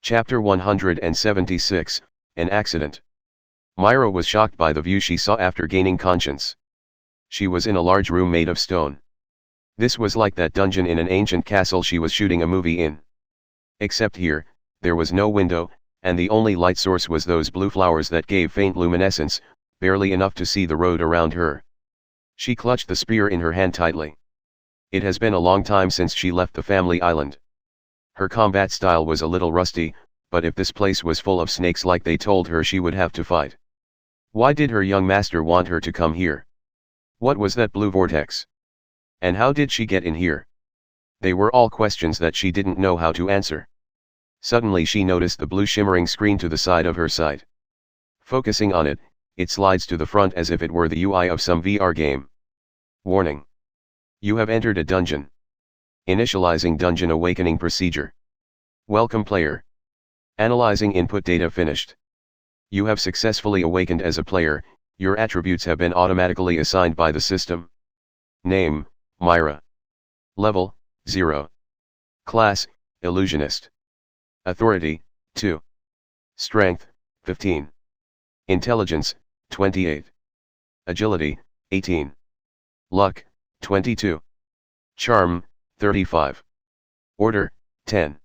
Chapter 176, An Accident. Myra was shocked by the view she saw after gaining conscience. She was in a large room made of stone. This was like that dungeon in an ancient castle she was shooting a movie in. Except here, there was no window, and the only light source was those blue flowers that gave faint luminescence, barely enough to see the road around her. She clutched the spear in her hand tightly. It has been a long time since she left the family island. Her combat style was a little rusty, but if this place was full of snakes like they told her, she would have to fight. Why did her young master want her to come here? What was that blue vortex? And how did she get in here? They were all questions that she didn't know how to answer. Suddenly she noticed the blue shimmering screen to the side of her sight. Focusing on it, it slides to the front as if it were the UI of some VR game. Warning. You have entered a dungeon. Initializing dungeon awakening procedure. Welcome player. Analyzing input data finished. You have successfully awakened as a player. Your attributes have been automatically assigned by the system. Name, Myra. Level, 0. Class, Illusionist. Authority, 2. Strength, 15. Intelligence, 28. Agility, 18. Luck, 22. Charm, 35. Order, 10.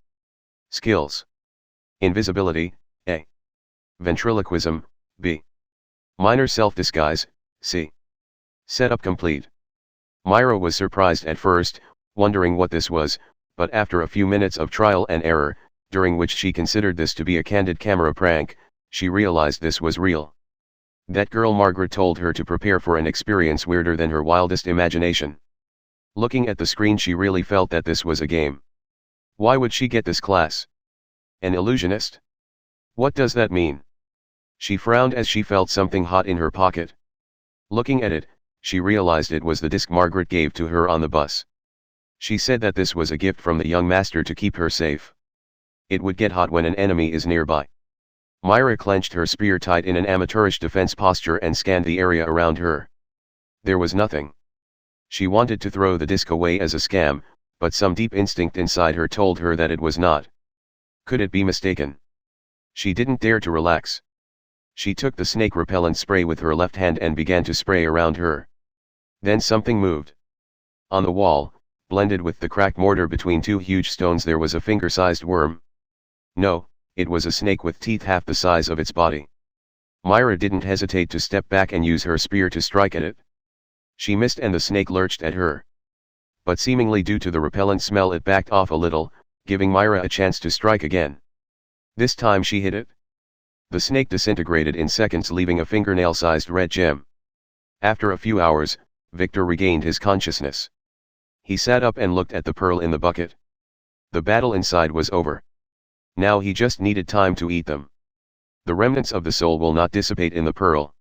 Skills. Invisibility, A. Ventriloquism, B. Minor self-disguise, C. Setup complete. Myra was surprised at first, wondering what this was, but after a few minutes of trial and error, during which she considered this to be a candid camera prank, she realized this was real. That girl Margaret told her to prepare for an experience weirder than her wildest imagination. Looking at the screen, she really felt that this was a game. Why would she get this class? An illusionist? What does that mean? She frowned as she felt something hot in her pocket. Looking at it, she realized it was the disc Margaret gave to her on the bus. She said that this was a gift from the young master to keep her safe. It would get hot when an enemy is nearby. Myra clenched her spear tight in an amateurish defense posture and scanned the area around her. There was nothing. She wanted to throw the disc away as a scam, but some deep instinct inside her told her that it was not. Could it be mistaken? She didn't dare to relax. She took the snake repellent spray with her left hand and began to spray around her. Then something moved. On the wall, blended with the cracked mortar between two huge stones, there was a finger-sized worm. No, it was a snake with teeth half the size of its body. Myra didn't hesitate to step back and use her spear to strike at it. She missed and the snake lurched at her. But seemingly due to the repellent smell, it backed off a little, giving Myra a chance to strike again. This time she hit it. The snake disintegrated in seconds, leaving a fingernail-sized red gem. After a few hours, Victor regained his consciousness. He sat up and looked at the pearl in the bucket. The battle inside was over. Now he just needed time to eat them. The remnants of the soul will not dissipate in the pearl.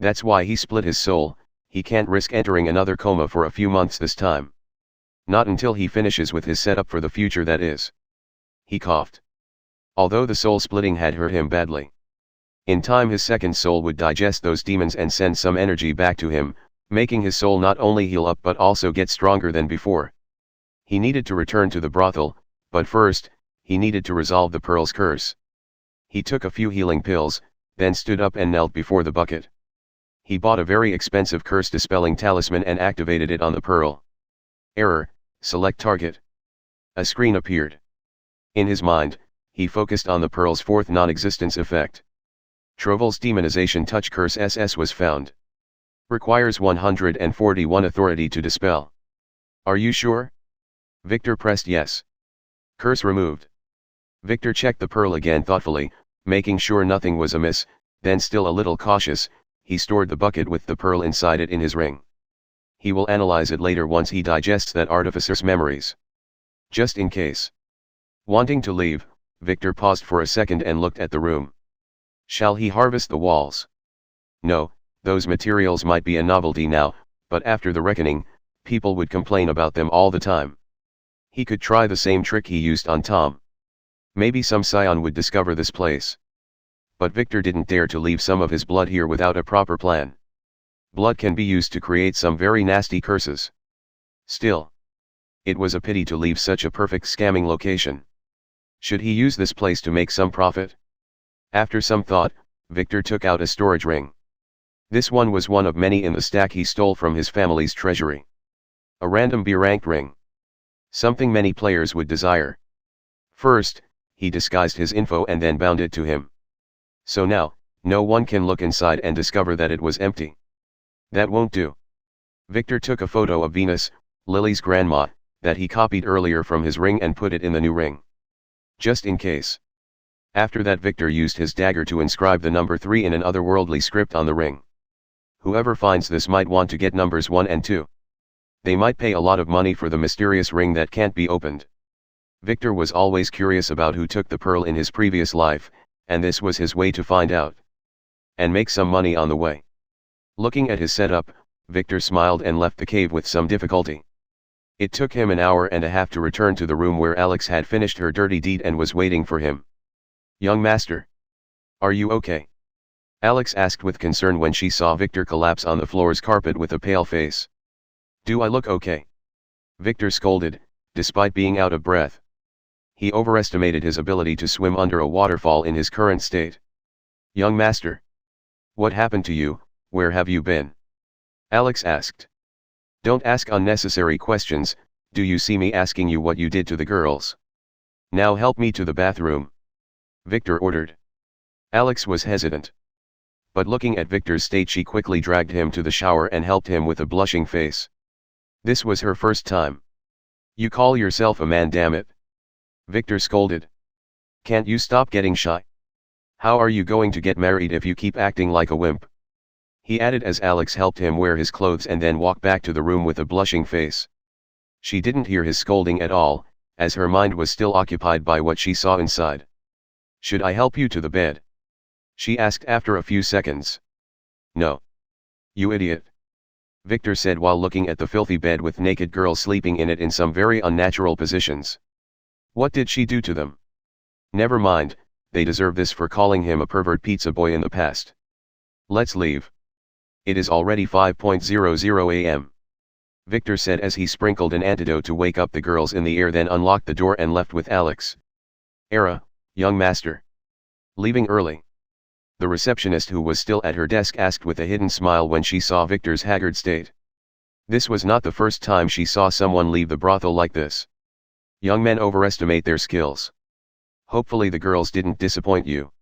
That's why he split his soul. He can't risk entering another coma for a few months this time. Not until he finishes with his setup for the future, that is. He coughed. Although the soul splitting had hurt him badly. In time his second soul would digest those demons and send some energy back to him, making his soul not only heal up but also get stronger than before. He needed to return to the brothel, but first, he needed to resolve the pearl's curse. He took a few healing pills, then stood up and knelt before the bucket. He bought a very expensive curse-dispelling talisman and activated it on the pearl. Error, select target. A screen appeared. In his mind, he focused on the pearl's fourth non-existence effect. Trovel's demonization touch curse SS was found. Requires 141 authority to dispel. Are you sure? Victor pressed yes. Curse removed. Victor checked the pearl again thoughtfully, making sure nothing was amiss, then still a little cautious, he stored the bucket with the pearl inside it in his ring. He will analyze it later once he digests that artificer's memories. Just in case. Wanting to leave, Victor paused for a second and looked at the room. Shall he harvest the walls? No, those materials might be a novelty now, but after the reckoning, people would complain about them all the time. He could try the same trick he used on Tom. Maybe some SCION would discover this place. But Victor didn't dare to leave some of his blood here without a proper plan. Blood can be used to create some very nasty curses. Still, it was a pity to leave such a perfect scamming location. Should he use this place to make some profit? After some thought, Victor took out a storage ring. This one was one of many in the stack he stole from his family's treasury. A random B-rank ring. Something many players would desire. First, he disguised his info and then bound it to him. So now, no one can look inside and discover that it was empty. That won't do. Victor took a photo of Venus, Lily's grandma, that he copied earlier from his ring and put it in the new ring. Just in case. After that, Victor used his dagger to inscribe the number 3 in an otherworldly script on the ring. Whoever finds this might want to get numbers 1 and 2. They might pay a lot of money for the mysterious ring that can't be opened. Victor was always curious about who took the pearl in his previous life, and this was his way to find out. And make some money on the way. Looking at his setup, Victor smiled and left the cave with some difficulty. It took him an hour and a half to return to the room where Alex had finished her dirty deed and was waiting for him. "Young master. Are you okay?" Alex asked with concern when she saw Victor collapse on the floor's carpet with a pale face. "Do I look okay?" Victor scolded, despite being out of breath. He overestimated his ability to swim under a waterfall in his current state. "Young master. What happened to you? Where have you been?" Alex asked. "Don't ask unnecessary questions. Do you see me asking you what you did to the girls? Now help me to the bathroom," Victor ordered. Alex was hesitant. But looking at Victor's state, she quickly dragged him to the shower and helped him with a blushing face. This was her first time. "You call yourself a man, damn it," Victor scolded. "Can't you stop getting shy? How are you going to get married if you keep acting like a wimp?" He added as Alex helped him wear his clothes and then walked back to the room with a blushing face. She didn't hear his scolding at all, as her mind was still occupied by what she saw inside. "Should I help you to the bed?" she asked after a few seconds. "No. You idiot," Victor said while looking at the filthy bed with naked girls sleeping in it in some very unnatural positions. What did she do to them? Never mind, they deserve this for calling him a pervert pizza boy in the past. Let's leave. It is already 5:00 a.m. Victor said as he sprinkled an antidote to wake up the girls in the air, then unlocked the door and left with Alex. "Era, young master. Leaving early?" The receptionist, who was still at her desk, asked with a hidden smile when she saw Victor's haggard state. This was not the first time she saw someone leave the brothel like this. Young men overestimate their skills. "Hopefully the girls didn't disappoint you,"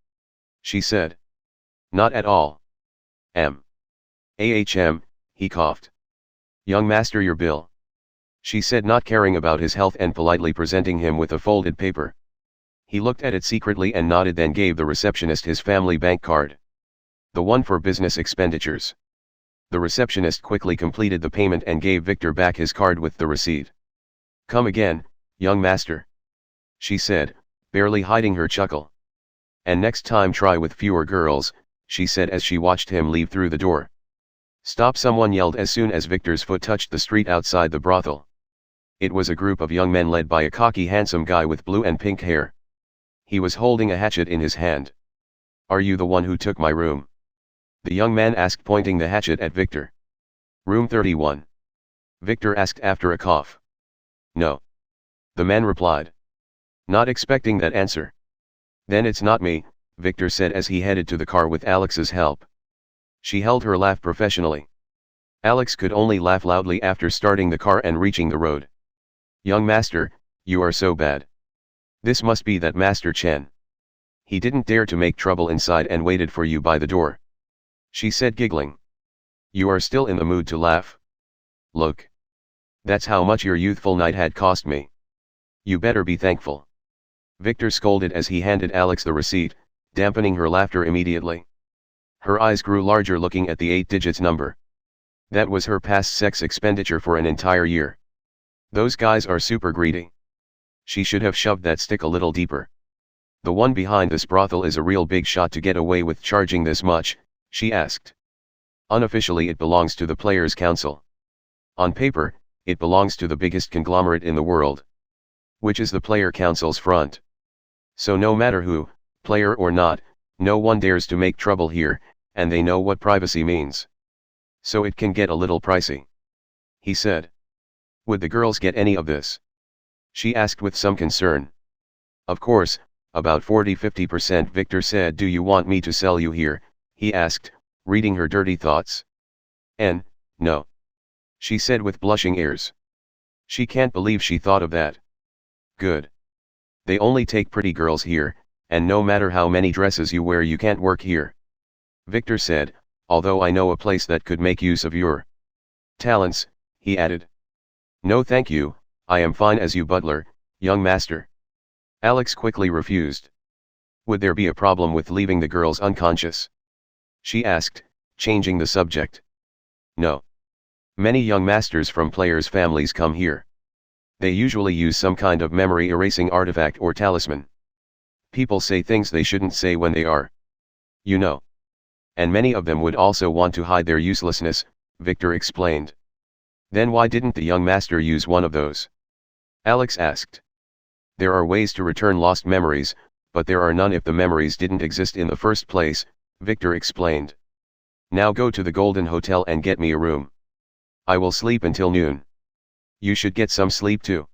she said. "Not at all. Ahem, he coughed. "Young master, your bill," she said, not caring about his health and politely presenting him with a folded paper. He looked at it secretly and nodded, then gave the receptionist his family bank card. "The one for business expenditures." The receptionist quickly completed the payment and gave Victor back his card with the receipt. "Come again, young master," she said, barely hiding her chuckle. "And next time try with fewer girls," she said as she watched him leave through the door. "Stop!" someone yelled as soon as Victor's foot touched the street outside the brothel. It was a group of young men led by a cocky, handsome guy with blue and pink hair. He was holding a hatchet in his hand. "Are you the one who took my room?" the young man asked, pointing the hatchet at Victor. "Room 31. Victor asked after a cough. "No," the man replied, not expecting that answer. "Then it's not me," Victor said as he headed to the car with Alex's help. She held her laugh professionally. Alex could only laugh loudly after starting the car and reaching the road. "Young master, you are so bad. This must be that Master Chen. He didn't dare to make trouble inside and waited for you by the door," she said, giggling. "You are still in the mood to laugh? Look. That's how much your youthful night had cost me. You better be thankful," Victor scolded as he handed Alex the receipt, dampening her laughter immediately. Her eyes grew larger looking at the 8-digit number. That was her past sex expenditure for an entire year. Those guys are super greedy. She should have shoved that stick a little deeper. "The one behind this brothel is a real big shot to get away with charging this much," she asked. "Unofficially it belongs to the Players' Council. On paper, it belongs to the biggest conglomerate in the world. Which is the Player Council's front. So no matter who, player or not, no one dares to make trouble here, and they know what privacy means. So it can get a little pricey," he said. "Would the girls get any of this?" she asked with some concern. Of course, about 40–50%. Victor said. Do you want me to sell you here? He asked, reading her dirty thoughts. No. She said with blushing airs. She can't believe she thought of that. Good. They only take pretty girls here, and no matter how many dresses you wear you can't work here. Victor said, although I know a place that could make use of your talents, he added. No thank you, I am fine as you butler, young master. Alex quickly refused. Would there be a problem with leaving the girls unconscious? She asked, changing the subject. No. Many young masters from players' families come here. They usually use some kind of memory erasing artifact or talisman. People say things they shouldn't say when they are. You know. And many of them would also want to hide their uselessness, Victor explained. Then why didn't the young master use one of those? Alex asked. There are ways to return lost memories, but there are none if the memories didn't exist in the first place, Victor explained. Now go to the Golden Hotel and get me a room. I will sleep until noon. You should get some sleep too.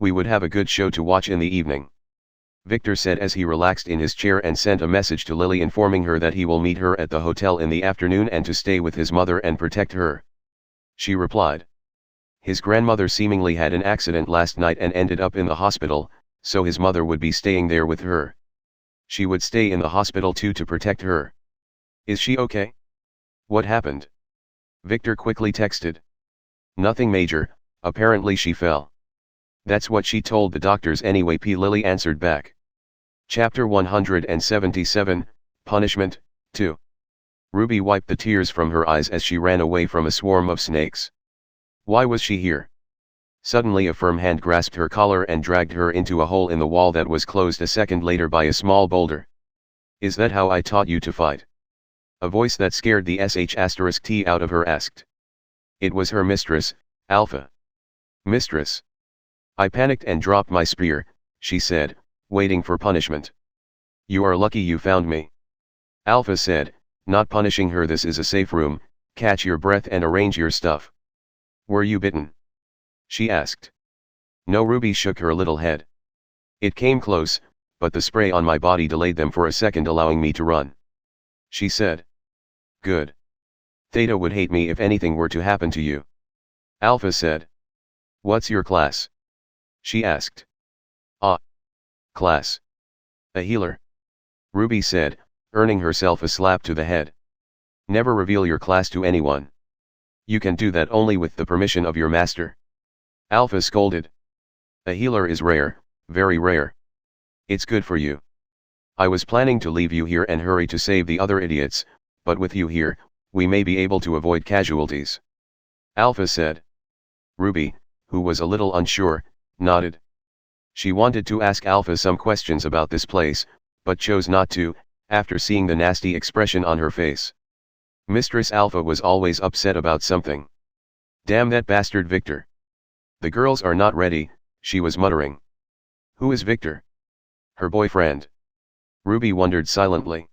We would have a good show to watch in the evening. Victor said as he relaxed in his chair and sent a message to Lily informing her that he will meet her at the hotel in the afternoon and to stay with his mother and protect her. She replied. His grandmother seemingly had an accident last night and ended up in the hospital, so his mother would be staying there with her. She would stay in the hospital too to protect her. Is she okay? What happened? Victor quickly texted. Nothing major, apparently she fell. That's what she told the doctors anyway, Lily answered back. Chapter 177, Punishment, 2. Ruby wiped the tears from her eyes as she ran away from a swarm of snakes. Why was she here? Suddenly a firm hand grasped her collar and dragged her into a hole in the wall that was closed a second later by a small boulder. Is that how I taught you to fight? A voice that scared the sh*t out of her asked. It was her mistress, Alpha. Mistress. I panicked and dropped my spear, she said, waiting for punishment. You are lucky you found me. Alpha said, not punishing her. This is a safe room, catch your breath and arrange your stuff. Were you bitten? She asked. No, Ruby shook her little head. It came close, but the spray on my body delayed them for a second, allowing me to run. She said. Good. Theta would hate me if anything were to happen to you. Alpha said. What's your class? She asked. Class. A healer. Ruby said, earning herself a slap to the head. Never reveal your class to anyone. You can do that only with the permission of your master. Alpha scolded. A healer is rare, very rare. It's good for you. I was planning to leave you here and hurry to save the other idiots, but with you here, we may be able to avoid casualties. Alpha said. Ruby, who was a little unsure, nodded. She wanted to ask Alpha some questions about this place, but chose not to, after seeing the nasty expression on her face. Mistress Alpha was always upset about something. Damn that bastard Victor. The girls are not ready, she was muttering. Who is Victor? Her boyfriend. Ruby wondered silently.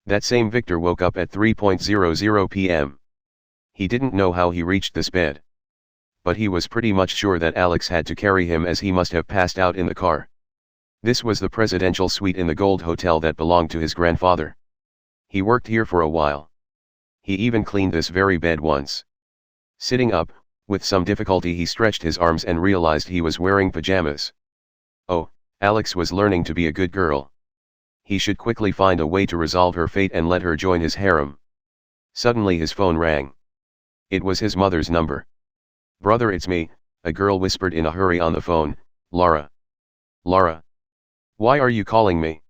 That same Victor woke up at 3:00 p.m. He didn't know how he reached this bed. But he was pretty much sure that Alex had to carry him, as he must have passed out in the car. This was the presidential suite in the Gold Hotel that belonged to his grandfather. He worked here for a while. He even cleaned this very bed once. Sitting up, with some difficulty he stretched his arms and realized he was wearing pajamas. Oh, Alex was learning to be a good girl. He should quickly find a way to resolve her fate and let her join his harem. Suddenly his phone rang. It was his mother's number. Brother, it's me, a girl whispered in a hurry on the phone. Laura. Laura. Why are you calling me?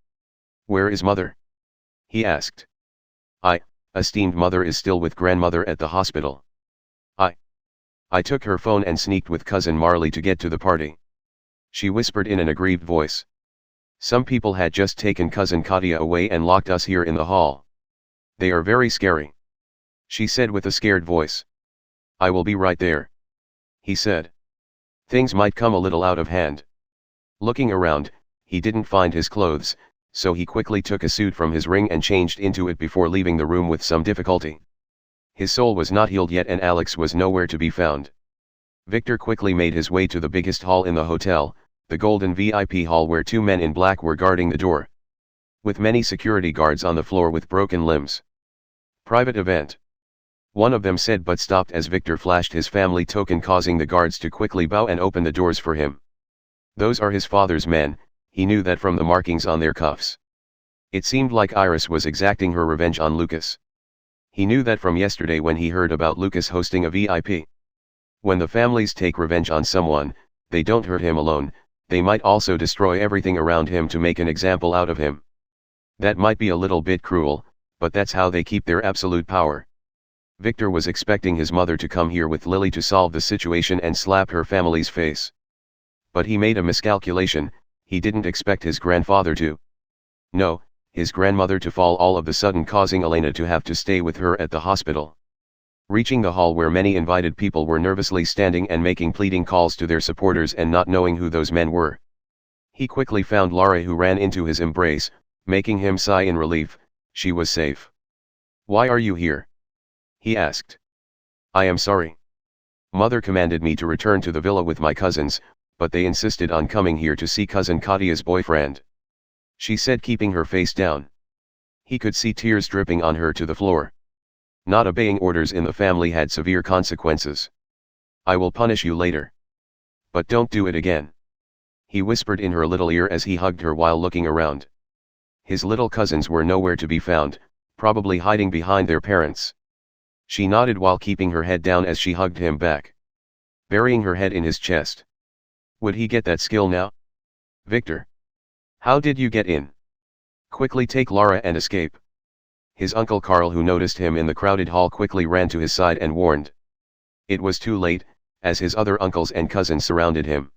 Where is mother? He asked. Esteemed mother is still with grandmother at the hospital. I took her phone and sneaked with cousin Marley to get to the party. She whispered in an aggrieved voice. Some people had just taken cousin Katia away and locked us here in the hall. They are very scary. She said with a scared voice. I will be right there. He said. Things might come a little out of hand. Looking around, he didn't find his clothes, so he quickly took a suit from his ring and changed into it before leaving the room with some difficulty. His soul was not healed yet and Alex was nowhere to be found. Victor quickly made his way to the biggest hall in the hotel, the golden VIP hall where two men in black were guarding the door, with many security guards on the floor with broken limbs. Private event. One of them said, but stopped as Victor flashed his family token, causing the guards to quickly bow and open the doors for him. Those are his father's men, he knew that from the markings on their cuffs. It seemed like Iris was exacting her revenge on Lucas. He knew that from yesterday when he heard about Lucas hosting a VIP. When the families take revenge on someone, they don't hurt him alone, they might also destroy everything around him to make an example out of him. That might be a little bit cruel, but that's how they keep their absolute power. Victor was expecting his mother to come here with Lily to solve the situation and slap her family's face. But he made a miscalculation, he didn't expect his grandfather to. No, his grandmother to fall all of a sudden, causing Elena to have to stay with her at the hospital. Reaching the hall where many invited people were nervously standing and making pleading calls to their supporters and not knowing who those men were, he quickly found Lara, who ran into his embrace, making him sigh in relief. She was safe. "Why are you here?" he asked. "I am sorry. Mother commanded me to return to the villa with my cousins, but they insisted on coming here to see cousin Katia's boyfriend," she said, keeping her face down. He could see tears dripping on her to the floor. Not obeying orders in the family had severe consequences. "I will punish you later. But don't do it again," he whispered in her little ear as he hugged her while looking around. His little cousins were nowhere to be found, probably hiding behind their parents. She nodded while keeping her head down as she hugged him back, burying her head in his chest. Would he get that skill now? "Victor, how did you get in? Quickly take Lara and escape." His uncle Carl, who noticed him in the crowded hall, quickly ran to his side and warned. It was too late, as his other uncles and cousins surrounded him.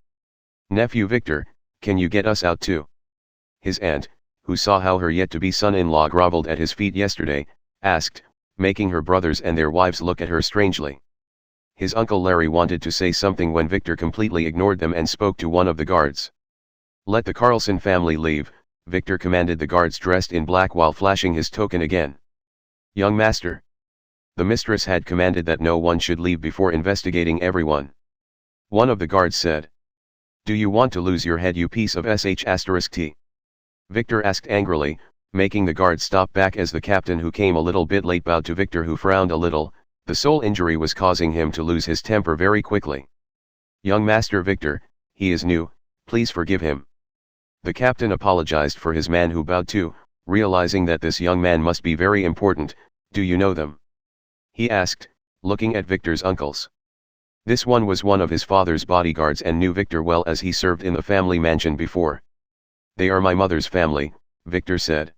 "Nephew Victor, can you get us out too?" His aunt, who saw how her yet-to-be son-in-law groveled at his feet yesterday, asked, making her brothers and their wives look at her strangely. His uncle Larry wanted to say something when Victor completely ignored them and spoke to one of the guards. "Let the Carlson family leave," Victor commanded the guards dressed in black while flashing his token again. "Young master." The mistress had commanded that no one should leave before investigating everyone. One of the guards said. "Do you want to lose your head, you piece of sh*t?" Victor asked angrily, making the guard stop back as the captain, who came a little bit late, bowed to Victor, who frowned a little. The sole injury was causing him to lose his temper very quickly. "Young Master Victor, he is new, please forgive him." The captain apologized for his man, who bowed too, realizing that this young man must be very important. "Do you know them?" he asked, looking at Victor's uncles. This one was one of his father's bodyguards and knew Victor well, as he served in the family mansion before. "They are my mother's family," Victor said,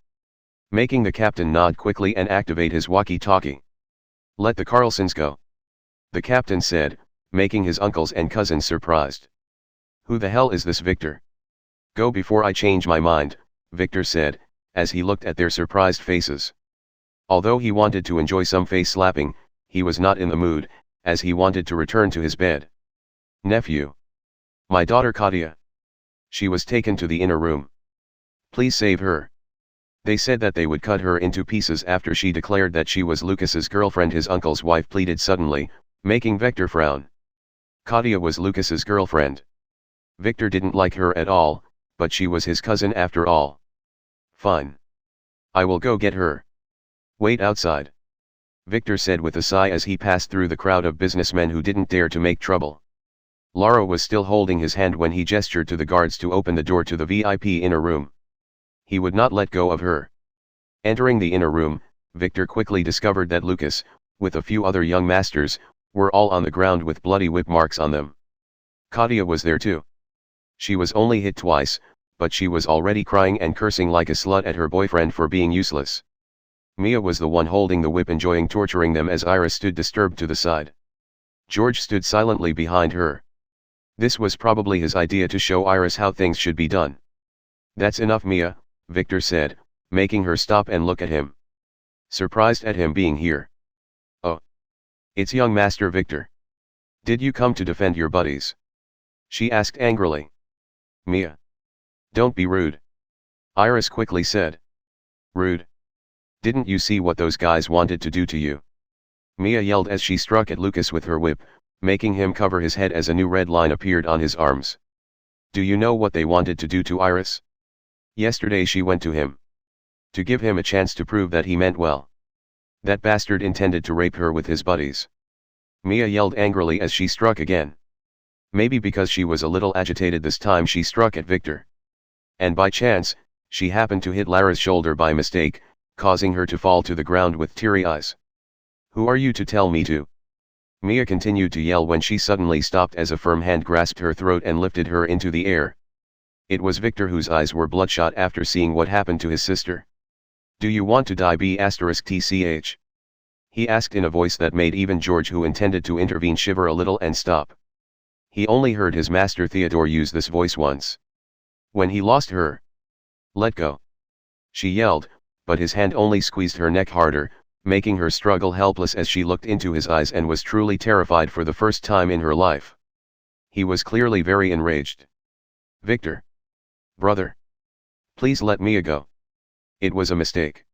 making the captain nod quickly and activate his walkie-talkie. "Let the Carlsons go," the captain said, making his uncles and cousins surprised. "Who the hell is this Victor?" "Go before I change my mind," Victor said, as he looked at their surprised faces. Although he wanted to enjoy some face slapping, he was not in the mood, as he wanted to return to his bed. "Nephew. My daughter Katia. She was taken to the inner room. Please save her. They said that they would cut her into pieces after she declared that she was Lucas's girlfriend," his uncle's wife pleaded suddenly, making Victor frown. Katia was Lucas's girlfriend. Victor didn't like her at all, but she was his cousin after all. "Fine. I will go get her. Wait outside," Victor said with a sigh as he passed through the crowd of businessmen who didn't dare to make trouble. Lara was still holding his hand when he gestured to the guards to open the door to the VIP inner room. He would not let go of her. Entering the inner room, Victor quickly discovered that Lucas, with a few other young masters, were all on the ground with bloody whip marks on them. Katia was there too. She was only hit twice, but she was already crying and cursing like a slut at her boyfriend for being useless. Mia was the one holding the whip, enjoying torturing them as Iris stood disturbed to the side. George stood silently behind her. This was probably his idea to show Iris how things should be done. "That's enough, Mia," Victor said, making her stop and look at him. Surprised at him being here. "Oh. It's young Master Victor. Did you come to defend your buddies?" she asked angrily. "Mia. Don't be rude," Iris quickly said. "Rude? Didn't you see what those guys wanted to do to you?" Mia yelled as she struck at Lucas with her whip, making him cover his head as a new red line appeared on his arms. Do you know what they wanted to do to Iris? Yesterday she went to him. To give him a chance to prove that he meant well. That bastard intended to rape her with his buddies. Mia yelled angrily as she struck again. Maybe because she was a little agitated this time she struck at Victor. And by chance, she happened to hit Lara's shoulder by mistake, causing her to fall to the ground with teary eyes. Who are you to tell me to? Mia continued to yell when she suddenly stopped as a firm hand grasped her throat and lifted her into the air. It was Victor whose eyes were bloodshot after seeing what happened to his sister. Do you want to die B*TCH? He asked in a voice that made even George, who intended to intervene, shiver a little and stop. He only heard his master Theodore use this voice once. When he lost her. Let go. She yelled, but his hand only squeezed her neck harder, making her struggle helpless as she looked into his eyes and was truly terrified for the first time in her life. He was clearly very enraged. Victor. Brother. Please let Mia go. It was a mistake.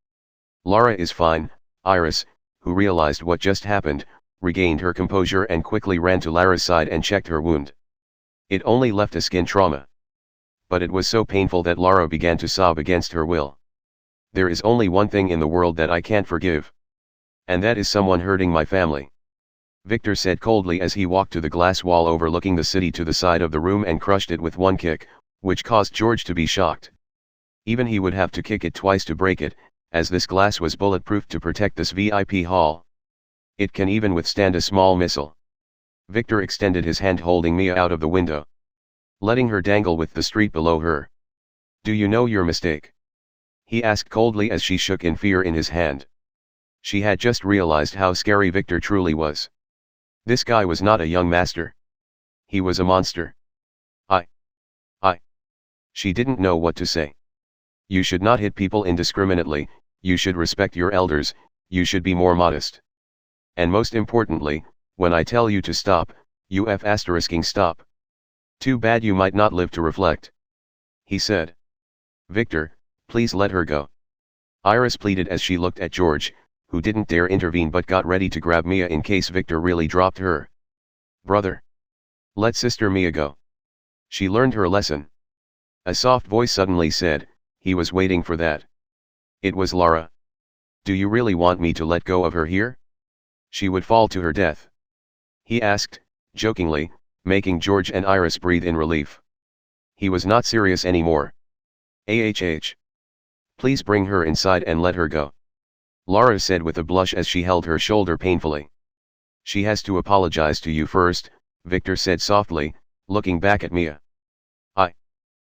Lara is fine. Iris, who realized what just happened, regained her composure and quickly ran to Lara's side and checked her wound. It only left a skin trauma. But it was so painful that Lara began to sob against her will. There is only one thing in the world that I can't forgive. And that is someone hurting my family. Victor said coldly as he walked to the glass wall overlooking the city to the side of the room and crushed it with one kick, which caused George to be shocked. Even he would have to kick it twice to break it, as this glass was bulletproof to protect this VIP hall. It can even withstand a small missile. Victor extended his hand holding Mia out of the window, letting her dangle with the street below her. Do you know your mistake? He asked coldly as she shook in fear in his hand. She had just realized how scary Victor truly was. This guy was not a young master. He was a monster. She didn't know what to say. You should not hit people indiscriminately, you should respect your elders, you should be more modest. And most importantly, when I tell you to stop, you stop. Too bad you might not live to reflect. He said. Victor, please let her go. Iris pleaded as she looked at George, who didn't dare intervene but got ready to grab Mia in case Victor really dropped her. Brother. Let Sister Mia go. She learned her lesson. A soft voice suddenly said, he was waiting for that. It was Lara. Do you really want me to let go of her here? She would fall to her death. He asked, jokingly, making George and Iris breathe in relief. He was not serious anymore. Please bring her inside and let her go. Lara said with a blush as she held her shoulder painfully. She has to apologize to you first, Victor said softly, looking back at Mia.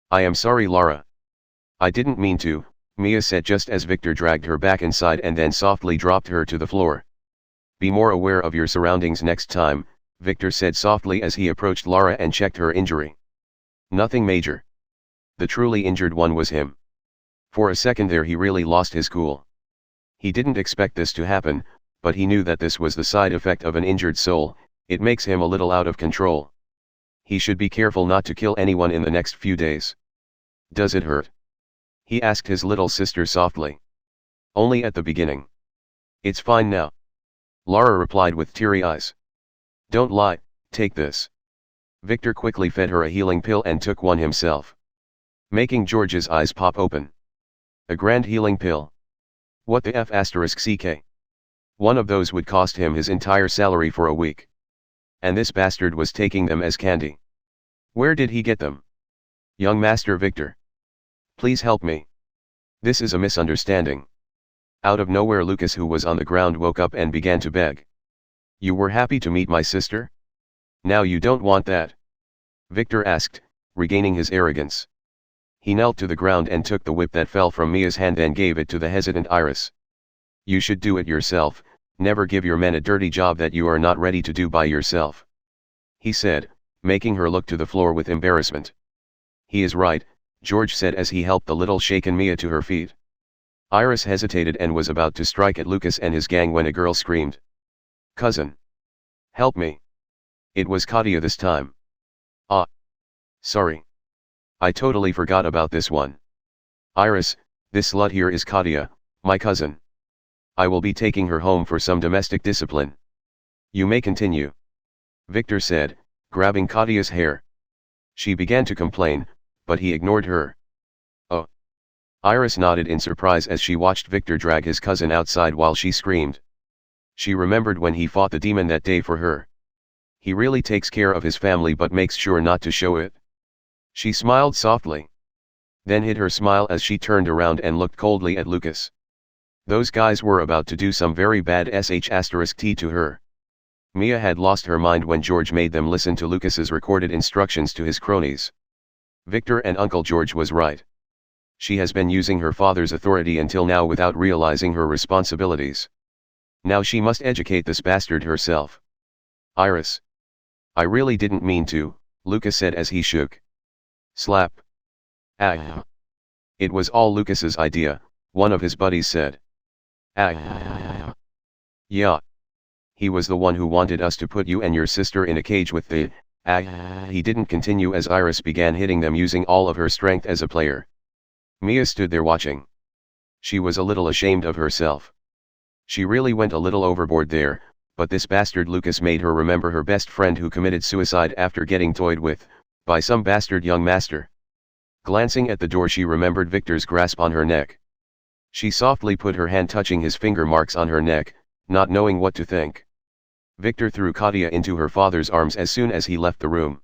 I am sorry, Lara. I didn't mean to, Mia said just as Victor dragged her back inside and then softly dropped her to the floor. Be more aware of your surroundings next time, Victor said softly as he approached Lara and checked her injury. Nothing major. The truly injured one was him. For a second there he really lost his cool. He didn't expect this to happen, but he knew that this was the side effect of an injured soul. It makes him a little out of control. He should be careful not to kill anyone in the next few days. Does it hurt? He asked his little sister softly. Only at the beginning. It's fine now. Lara replied with teary eyes. Don't lie, take this. Victor quickly fed her a healing pill and took one himself, making George's eyes pop open. A grand healing pill. What the F***ck? One of those would cost him his entire salary for a week. And this bastard was taking them as candy. Where did he get them? Young Master Victor. Please help me. This is a misunderstanding. Out of nowhere Lucas, who was on the ground, woke up and began to beg. You were happy to meet my sister? Now you don't want that? Victor asked, regaining his arrogance. He knelt to the ground and took the whip that fell from Mia's hand and gave it to the hesitant Iris. You should do it yourself, never give your men a dirty job that you are not ready to do by yourself. He said, making her look to the floor with embarrassment. He is right, George said as he helped the little shaken Mia to her feet. Iris hesitated and was about to strike at Lucas and his gang when a girl screamed. Cousin. Help me. It was Katia this time. Sorry. I totally forgot about this one. Iris, this slut here is Katia, my cousin. I will be taking her home for some domestic discipline. You may continue. Victor said, grabbing Katia's hair. She began to complain, but he ignored her. Oh. Iris nodded in surprise as she watched Victor drag his cousin outside while she screamed. She remembered when he fought the demon that day for her. He really takes care of his family but makes sure not to show it. She smiled softly. Then hid her smile as she turned around and looked coldly at Lucas. Those guys were about to do some very bad sh*t to her. Mia had lost her mind when George made them listen to Lucas's recorded instructions to his cronies. Victor and Uncle George was right. She has been using her father's authority until now without realizing her responsibilities. Now she must educate this bastard herself. Iris. I really didn't mean to, Lucas said as he shook. Slap. Ah. It was all Lucas's idea, one of his buddies said. Ah. Yeah. He was the one who wanted us to put you and your sister in a cage with the, he didn't continue as Iris began hitting them using all of her strength as a player. Mia stood there watching. She was a little ashamed of herself. She really went a little overboard there, but this bastard Lucas made her remember her best friend who committed suicide after getting toyed with, by some bastard young master. Glancing at the door she remembered Victor's grasp on her neck. She softly put her hand touching his finger marks on her neck, not knowing what to think. Victor threw Katia into her father's arms as soon as he left the room.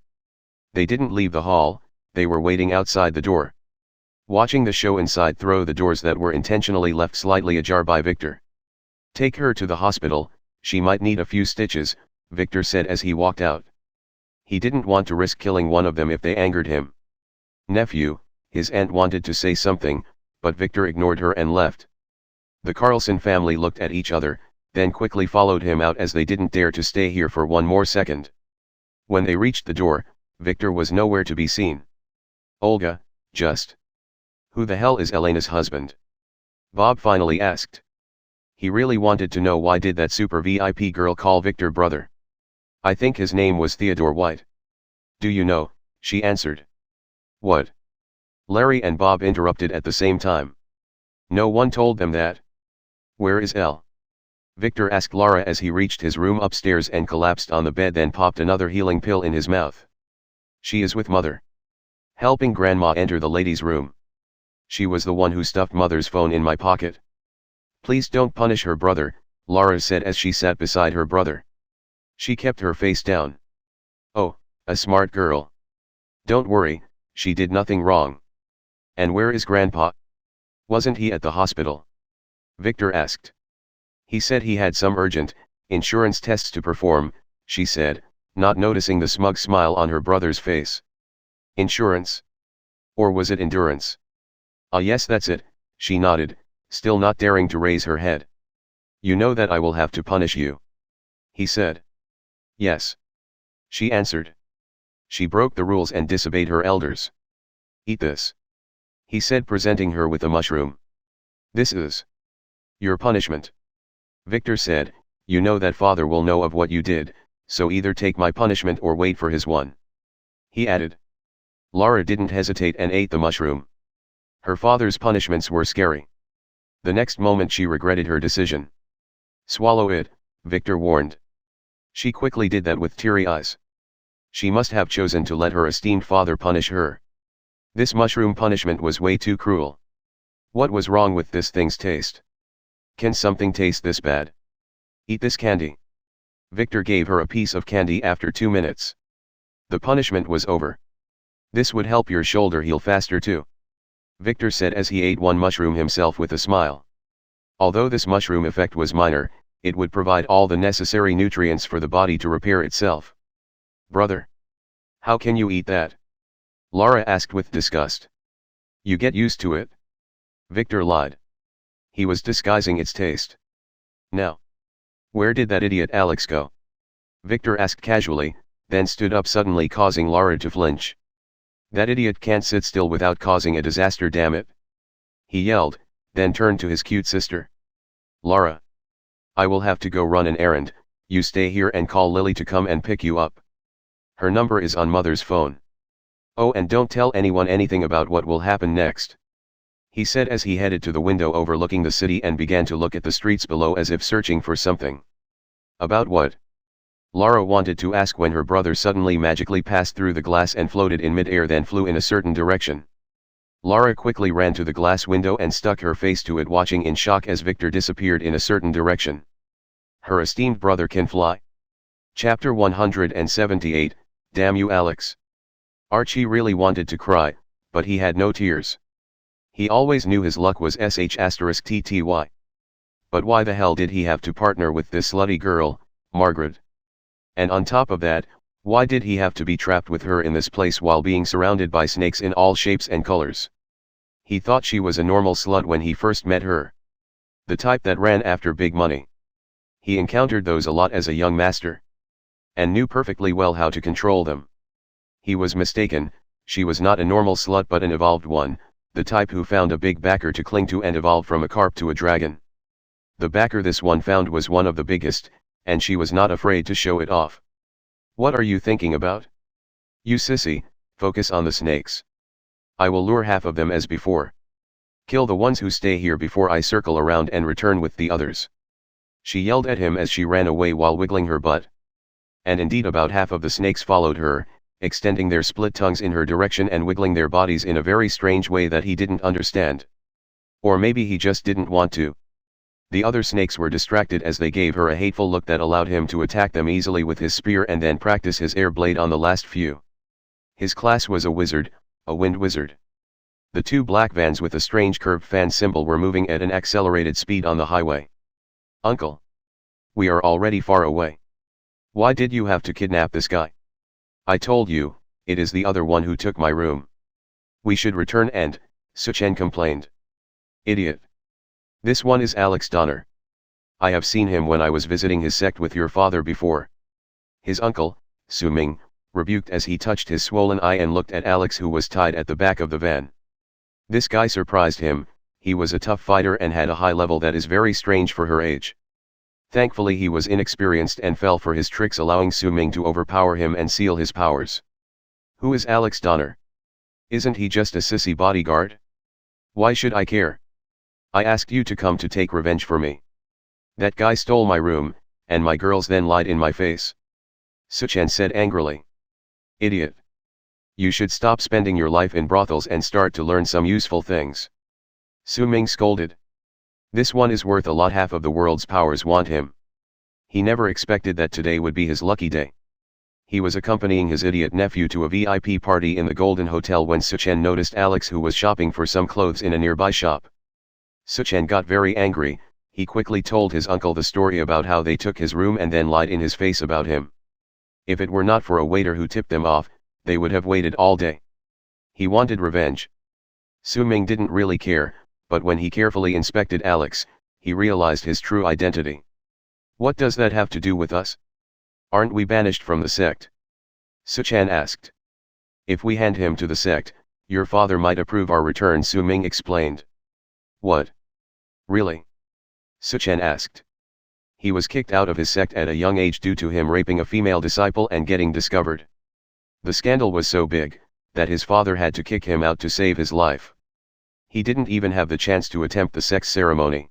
They didn't leave the hall, they were waiting outside the door. Watching the show inside through the doors that were intentionally left slightly ajar by Victor. Take her to the hospital, she might need a few stitches, Victor said as he walked out. He didn't want to risk killing one of them if they angered him. Nephew, his aunt wanted to say something, but Victor ignored her and left. The Carlson family looked at each other, then quickly followed him out as they didn't dare to stay here for one more second. When they reached the door, Victor was nowhere to be seen. Olga, just. Who the hell is Elena's husband? Bob finally asked. He really wanted to know why did that super VIP girl call Victor brother. I think his name was Theodore White. Do you know, she answered. What? Larry and Bob interrupted at the same time. No one told them that. Where is Elle? Victor asked Laura as he reached his room upstairs and collapsed on the bed, then popped another healing pill in his mouth. She is with Mother. Helping Grandma enter the ladies' room. She was the one who stuffed Mother's phone in my pocket. Please don't punish her brother, Laura said as she sat beside her brother. She kept her face down. Oh, a smart girl. Don't worry, she did nothing wrong. And where is Grandpa? Wasn't he at the hospital? Victor asked. He said he had some urgent, insurance tests to perform, she said, not noticing the smug smile on her brother's face. Insurance? Or was it endurance? Ah yes, that's it, she nodded, still not daring to raise her head. You know that I will have to punish you. He said. Yes. She answered. She broke the rules and disobeyed her elders. Eat this. He said, presenting her with a mushroom. This is your punishment. Victor said, you know that father will know of what you did, so either take my punishment or wait for his one. He added. Laura didn't hesitate and ate the mushroom. Her father's punishments were scary. The next moment she regretted her decision. Swallow it, Victor warned. She quickly did that with teary eyes. She must have chosen to let her esteemed father punish her. This mushroom punishment was way too cruel. What was wrong with this thing's taste? Can something taste this bad? Eat this candy. Victor gave her a piece of candy after 2 minutes. The punishment was over. This would help your shoulder heal faster too. Victor said as he ate one mushroom himself with a smile. Although this mushroom effect was minor, it would provide all the necessary nutrients for the body to repair itself. Brother. How can you eat that? Laura asked with disgust. You get used to it. Victor lied. He was disguising its taste. Now. Where did that idiot Alex go? Victor asked casually, then stood up suddenly, causing Laura to flinch. That idiot can't sit still without causing a disaster, damn it. He yelled, then turned to his cute sister. Laura. I will have to go run an errand, you stay here and call Lily to come and pick you up. Her number is on Mother's phone. Oh, and don't tell anyone anything about what will happen next. He said as he headed to the window overlooking the city and began to look at the streets below as if searching for something. About what? Lara wanted to ask when her brother suddenly magically passed through the glass and floated in mid-air, then flew in a certain direction. Lara quickly ran to the glass window and stuck her face to it, watching in shock as Victor disappeared in a certain direction. Her esteemed brother can fly. Chapter 178, Damn you, Alex. Archie really wanted to cry, but he had no tears. He always knew his luck was **TTY. But why the hell did he have to partner with this slutty girl, Margaret? And on top of that, why did he have to be trapped with her in this place while being surrounded by snakes in all shapes and colors? He thought she was a normal slut when he first met her. The type that ran after big money. He encountered those a lot as a young master. And knew perfectly well how to control them. He was mistaken, she was not a normal slut but an evolved one, the type who found a big backer to cling to and evolved from a carp to a dragon. The backer this one found was one of the biggest, and she was not afraid to show it off. What are you thinking about? You sissy, focus on the snakes. I will lure half of them as before. Kill the ones who stay here before I circle around and return with the others. She yelled at him as she ran away while wiggling her butt. And indeed about half of the snakes followed her, extending their split tongues in her direction and wiggling their bodies in a very strange way that he didn't understand. Or maybe he just didn't want to. The other snakes were distracted as they gave her a hateful look that allowed him to attack them easily with his spear and then practice his air blade on the last few. His class was a wizard, a wind wizard. The two black vans with a strange curved fan symbol were moving at an accelerated speed on the highway. Uncle. We are already far away. Why did you have to kidnap this guy? I told you, it is the other one who took my room. We should return and, SCION complained. Idiot. This one is Alex Donner. I have seen him when I was visiting his sect with your father before. His uncle, Su Ming, rebuked as he touched his swollen eye and looked at Alex who was tied at the back of the van. This guy surprised him, he was a tough fighter and had a high level that is very strange for her age. Thankfully he was inexperienced and fell for his tricks, allowing Su Ming to overpower him and seal his powers. Who is Alex Donner? Isn't he just a sissy bodyguard? Why should I care? I asked you to come to take revenge for me. That guy stole my room, and my girls then lied in my face. SCION said angrily. Idiot. You should stop spending your life in brothels and start to learn some useful things. Su Ming scolded. This one is worth a lot, half of the world's powers want him. He never expected that today would be his lucky day. He was accompanying his idiot nephew to a VIP party in the Golden Hotel when SCION noticed Alex who was shopping for some clothes in a nearby shop. SCION got very angry, he quickly told his uncle the story about how they took his room and then lied in his face about him. If it were not for a waiter who tipped them off, they would have waited all day. He wanted revenge. Su Ming didn't really care, but when he carefully inspected Alex, he realized his true identity. What does that have to do with us? Aren't we banished from the sect? SCION asked. If we hand him to the sect, your father might approve our return, Su Ming explained. What? Really? SCION asked. He was kicked out of his sect at a young age due to him raping a female disciple and getting discovered. The scandal was so big, that his father had to kick him out to save his life. He didn't even have the chance to attempt the sex ceremony.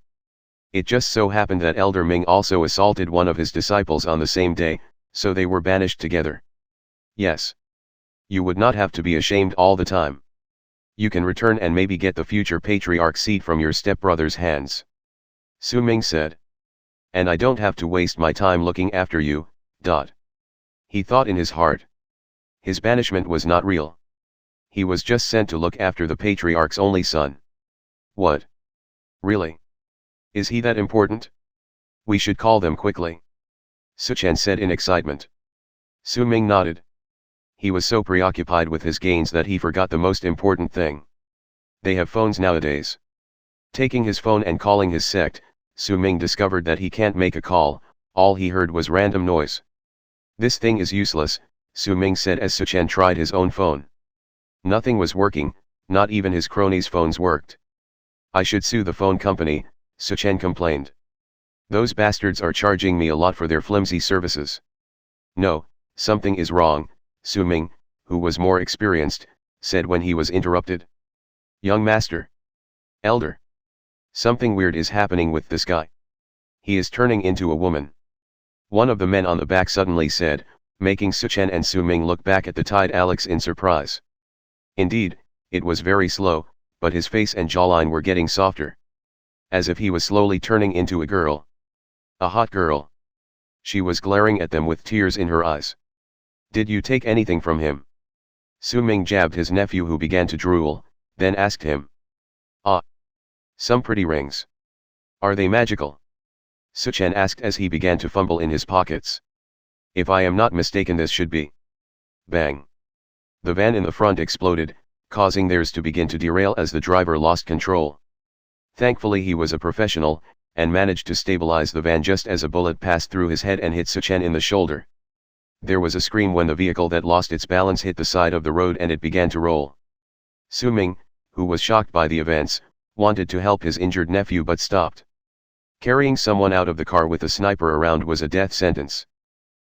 It just so happened that Elder Ming also assaulted one of his disciples on the same day, so they were banished together. Yes. You would not have to be ashamed all the time. You can return and maybe get the future patriarch seat from your stepbrother's hands. Su Ming said. And I don't have to waste my time looking after you, ... He thought in his heart. His banishment was not real. He was just sent to look after the patriarch's only son. What? Really? Is he that important? We should call them quickly. SCION said in excitement. Su Ming nodded. He was so preoccupied with his gains that he forgot the most important thing. They have phones nowadays. Taking his phone and calling his sect, Su Ming discovered that he can't make a call, all he heard was random noise. This thing is useless, Su Ming said as SCION tried his own phone. Nothing was working, not even his cronies' phones worked. I should sue the phone company, SCION complained. Those bastards are charging me a lot for their flimsy services. No, something is wrong, Su Ming, who was more experienced, said when he was interrupted. Young master. Elder. Something weird is happening with this guy. He is turning into a woman. One of the men on the back suddenly said, making Suchen and Su-ming look back at the tied Alex in surprise. Indeed, it was very slow, but his face and jawline were getting softer. As if he was slowly turning into a girl. A hot girl. She was glaring at them with tears in her eyes. Did you take anything from him? Su-ming jabbed his nephew who began to drool, then asked him. Ah. Some pretty rings. Are they magical? Suchen asked as he began to fumble in his pockets. If I am not mistaken, this should be. Bang. The van in the front exploded, causing theirs to begin to derail as the driver lost control. Thankfully he was a professional, and managed to stabilize the van just as a bullet passed through his head and hit Suchen in the shoulder. There was a scream when the vehicle that lost its balance hit the side of the road and it began to roll. Su-ming, who was shocked by the events, wanted to help his injured nephew but stopped. Carrying someone out of the car with a sniper around was a death sentence.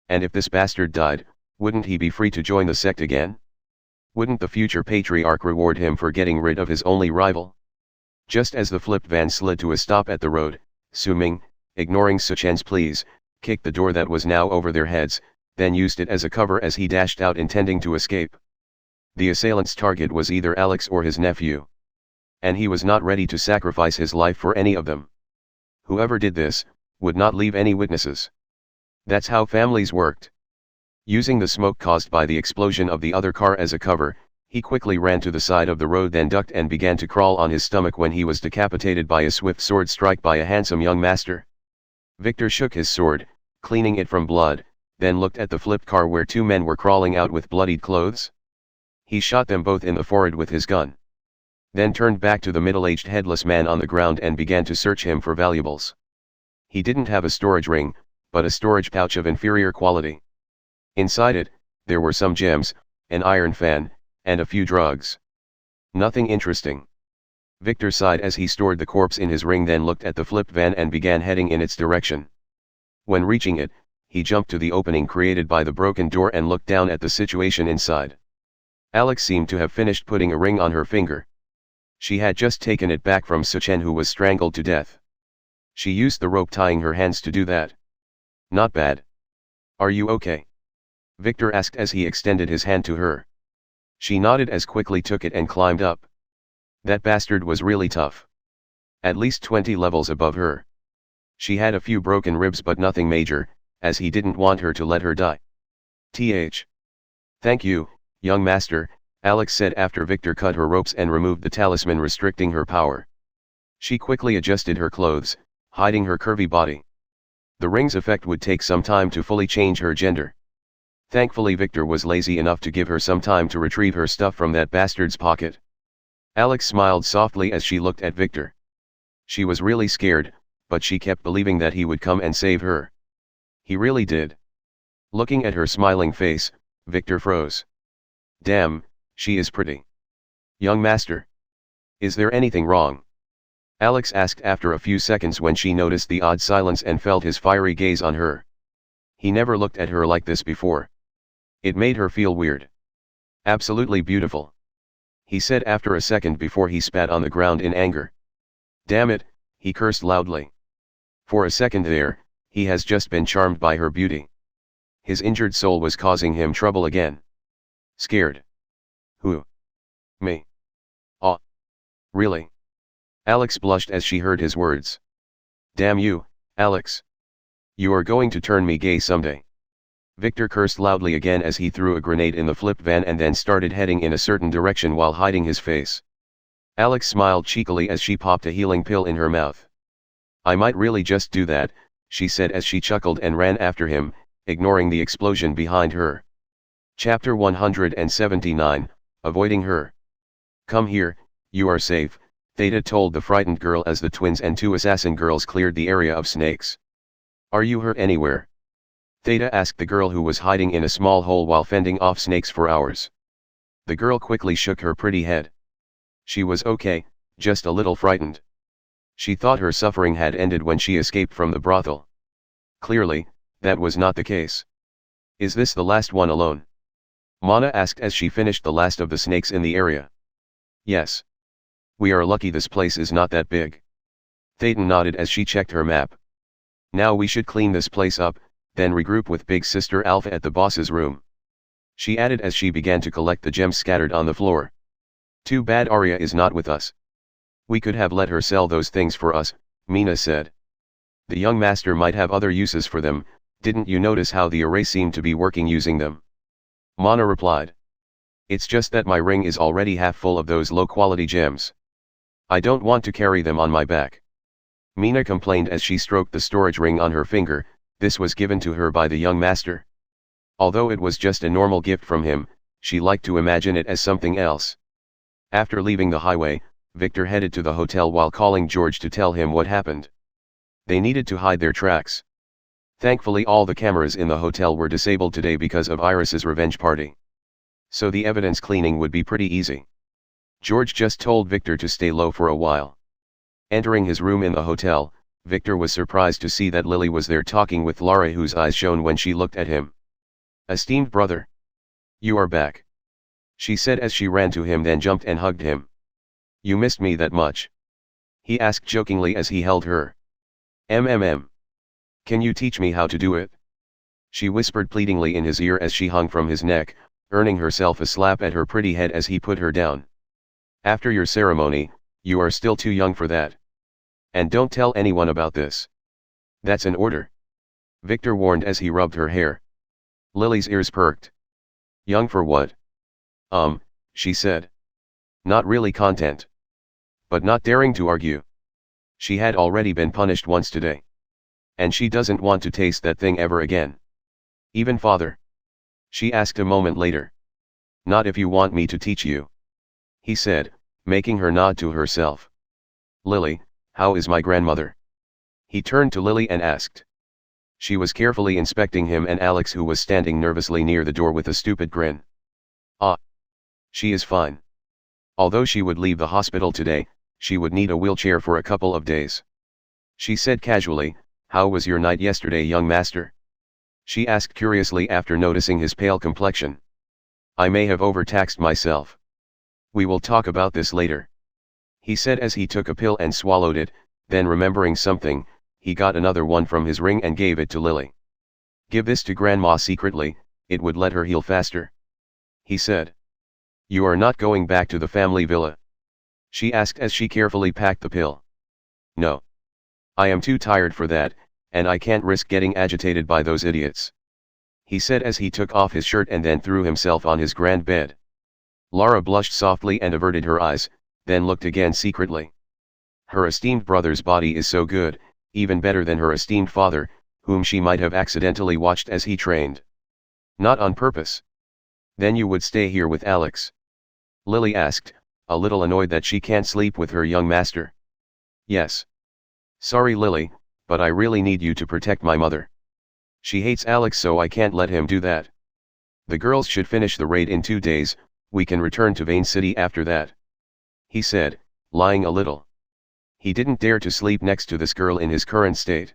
And if this bastard died, wouldn't he be free to join the sect again? Wouldn't the future patriarch reward him for getting rid of his only rival? Just as the flipped van slid to a stop at the road, Su-ming, ignoring Suchen's pleas, kicked the door that was now over their heads, then used it as a cover as he dashed out intending to escape. The assailant's target was either Alex or his nephew. And he was not ready to sacrifice his life for any of them. Whoever did this, would not leave any witnesses. That's how families worked. Using the smoke caused by the explosion of the other car as a cover, he quickly ran to the side of the road, then ducked and began to crawl on his stomach when he was decapitated by a swift sword strike by a handsome young master. Victor shook his sword, cleaning it from blood, then looked at the flipped car where two men were crawling out with bloodied clothes. He shot them both in the forehead with his gun. Then turned back to the middle-aged headless man on the ground and began to search him for valuables. He didn't have a storage ring, but a storage pouch of inferior quality. Inside it, there were some gems, an iron fan, and a few drugs. Nothing interesting. Victor sighed as he stored the corpse in his ring, then looked at the flipped van and began heading in its direction. When reaching it, he jumped to the opening created by the broken door and looked down at the situation inside. Alex seemed to have finished putting a ring on her finger. She had just taken it back from Suchen, who was strangled to death. She used the rope tying her hands to do that. Not bad. Are you okay? Victor asked as he extended his hand to her. She nodded as quickly took it and climbed up. That bastard was really tough. At least 20 levels above her. She had a few broken ribs but nothing major, as he didn't want her to let her die. Thank you, young master, Alex said after Victor cut her ropes and removed the talisman restricting her power. She quickly adjusted her clothes, hiding her curvy body. The ring's effect would take some time to fully change her gender. Thankfully Victor was lazy enough to give her some time to retrieve her stuff from that bastard's pocket. Alex smiled softly as she looked at Victor. She was really scared, but she kept believing that he would come and save her. He really did. Looking at her smiling face, Victor froze. Damn, she is pretty. Young master. Is there anything wrong? Alex asked after a few seconds when she noticed the odd silence and felt his fiery gaze on her. He never looked at her like this before. It made her feel weird. Absolutely beautiful. He said after a second before he spat on the ground in anger. Damn it, he cursed loudly. For a second there, he has just been charmed by her beauty. His injured soul was causing him trouble again. Scared. Who? Me. Ah. Really? Alex blushed as she heard his words. Damn you, Alex. You are going to turn me gay someday. Victor cursed loudly again as he threw a grenade in the flipped van and then started heading in a certain direction while hiding his face. Alex smiled cheekily as she popped a healing pill in her mouth. I might really just do that, she said as she chuckled and ran after him, ignoring the explosion behind her. Chapter 179, Avoiding Her. Come here, you are safe, Theta told the frightened girl as the twins and two assassin girls cleared the area of snakes. Are you hurt anywhere? Theta asked the girl who was hiding in a small hole while fending off snakes for hours. The girl quickly shook her pretty head. She was okay, just a little frightened. She thought her suffering had ended when she escaped from the brothel. Clearly, that was not the case. Is this the last one alone? Mana asked as she finished the last of the snakes in the area. Yes. We are lucky this place is not that big. Theta nodded as she checked her map. Now we should clean this place up, then regroup with big sister Alpha at the boss's room. She added as she began to collect the gems scattered on the floor. Too bad Arya is not with us. We could have let her sell those things for us, Mina said. The young master might have other uses for them. Didn't you notice how the array seemed to be working using them? Mana replied. It's just that my ring is already half full of those low-quality gems. I don't want to carry them on my back. Mina complained as she stroked the storage ring on her finger. This was given to her by the young master. Although it was just a normal gift from him, she liked to imagine it as something else. After leaving the highway, Victor headed to the hotel while calling George to tell him what happened. They needed to hide their tracks. Thankfully all the cameras in the hotel were disabled today because of Iris's revenge party. So the evidence cleaning would be pretty easy. George just told Victor to stay low for a while. Entering his room in the hotel, Victor was surprised to see that Lily was there talking with Lara, whose eyes shone when she looked at him. Esteemed brother. You are back. She said as she ran to him, then jumped and hugged him. You missed me that much? He asked jokingly as he held her. Can you teach me how to do it? She whispered pleadingly in his ear as she hung from his neck, earning herself a slap at her pretty head as he put her down. After your ceremony, you are still too young for that. And don't tell anyone about this. That's an order. Victor warned as he rubbed her hair. Lily's ears perked. Young for what? She said. Not really content. But not daring to argue. She had already been punished once today. And she doesn't want to taste that thing ever again. Even father? She asked a moment later. Not if you want me to teach you. He said, making her nod to herself. Lily, how is my grandmother? He turned to Lily and asked. She was carefully inspecting him and Alex, who was standing nervously near the door with a stupid grin. Ah. She is fine. Although she would leave the hospital today, she would need a wheelchair for a couple of days. She said casually, how was your night yesterday, young master? She asked curiously after noticing his pale complexion. I may have overtaxed myself. We will talk about this later. He said as he took a pill and swallowed it, then remembering something, he got another one from his ring and gave it to Lily. Give this to Grandma secretly, it would let her heal faster. He said. You are not going back to the family villa? She asked as she carefully packed the pill. No. I am too tired for that, and I can't risk getting agitated by those idiots. He said as he took off his shirt and then threw himself on his grand bed. Lara blushed softly and averted her eyes, then looked again secretly. Her esteemed brother's body is so good, even better than her esteemed father, whom she might have accidentally watched as he trained. Not on purpose. Then you would stay here with Alex? Lily asked, a little annoyed that she can't sleep with her young master. Yes. Sorry Lily, but I really need you to protect my mother. She hates Alex, so I can't let him do that. The girls should finish the raid in 2 days, we can return to Vane City after that. He said, lying a little. He didn't dare to sleep next to this girl in his current state.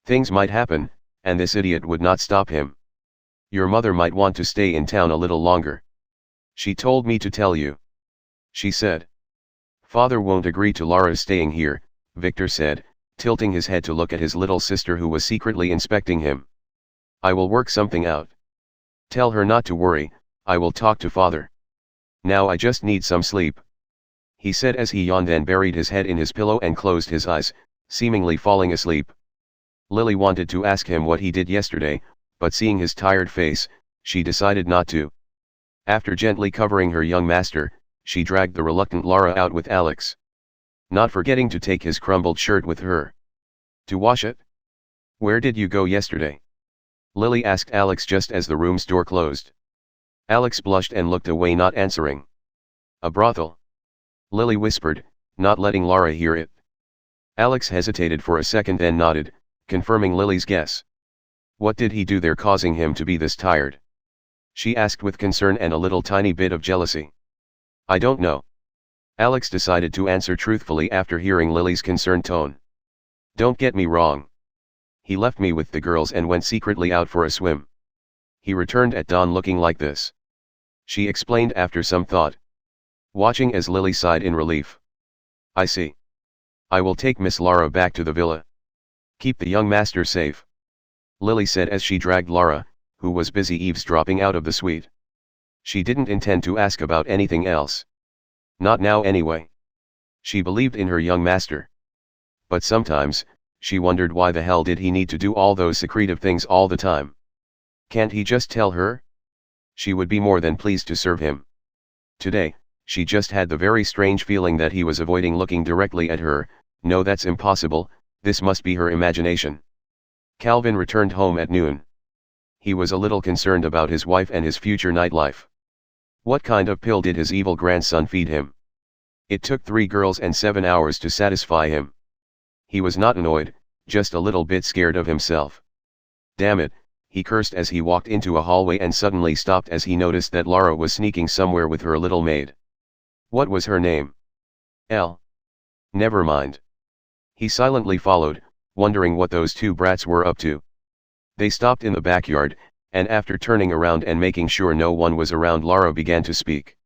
Things might happen, and this idiot would not stop him. Your mother might want to stay in town a little longer. She told me to tell you. She said. Father won't agree to Lara's staying here, Victor said, tilting his head to look at his little sister who was secretly inspecting him. I will work something out. Tell her not to worry, I will talk to father. Now I just need some sleep. He said as he yawned and buried his head in his pillow and closed his eyes, seemingly falling asleep. Lily wanted to ask him what he did yesterday, but seeing his tired face, she decided not to. After gently covering her young master, she dragged the reluctant Lara out with Alex. Not forgetting to take his crumbled shirt with her. To wash it? Where did you go yesterday? Lily asked Alex just as the room's door closed. Alex blushed and looked away, not answering. A brothel. Lily whispered, not letting Lara hear it. Alex hesitated for a second then nodded, confirming Lily's guess. What did he do there causing him to be this tired? She asked with concern and a little tiny bit of jealousy. I don't know. Alex decided to answer truthfully after hearing Lily's concerned tone. Don't get me wrong. He left me with the girls and went secretly out for a swim. He returned at dawn looking like this. She explained after some thought. Watching as Lily sighed in relief. I see. I will take Miss Lara back to the villa. Keep the young master safe. Lily said as she dragged Lara, who was busy eavesdropping, out of the suite. She didn't intend to ask about anything else. Not now anyway. She believed in her young master. But sometimes, she wondered why the hell did he need to do all those secretive things all the time. Can't he just tell her? She would be more than pleased to serve him. Today, she just had the very strange feeling that he was avoiding looking directly at her. No, that's impossible, this must be her imagination. Calvin returned home at noon. He was a little concerned about his wife and his future nightlife. What kind of pill did his evil grandson feed him? It took 3 girls and 7 hours to satisfy him. He was not annoyed, just a little bit scared of himself. Damn it, he cursed as he walked into a hallway and suddenly stopped as he noticed that Lara was sneaking somewhere with her little maid. What was her name? Elle. Never mind. He silently followed, wondering what those 2 brats were up to. They stopped in the backyard, and after turning around and making sure no one was around, Lara began to speak.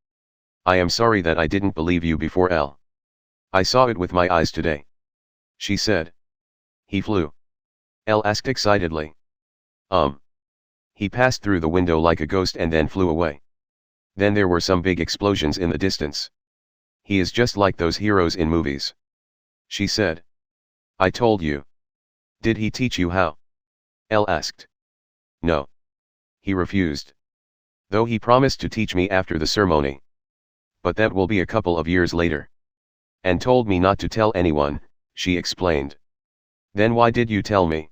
I am sorry that I didn't believe you before, Elle. I saw it with my eyes today. She said. He flew? Elle asked excitedly. He passed through the window like a ghost and then flew away. Then there were some big explosions in the distance. He is just like those heroes in movies. She said. I told you. Did he teach you how? Elle asked. No. He refused. Though he promised to teach me after the ceremony. But that will be a couple of years later. And told me not to tell anyone, she explained. Then why did you tell me?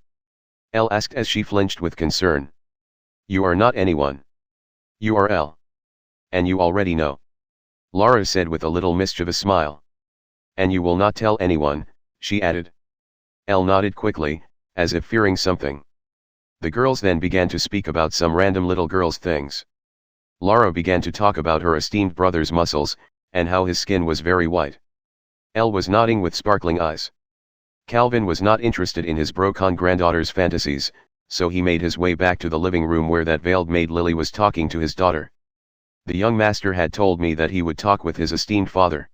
Elle asked as she flinched with concern. You are not anyone. You are Elle. And you already know. Lara said with a little mischievous smile. And you will not tell anyone, she added. Elle nodded quickly, as if fearing something. The girls then began to speak about some random little girls' things. Lara began to talk about her esteemed brother's muscles, and how his skin was very white. Elle was nodding with sparkling eyes. Calvin was not interested in his broken granddaughter's fantasies, so he made his way back to the living room where that veiled maid Lily was talking to his daughter. The young master had told me that he would talk with his esteemed father.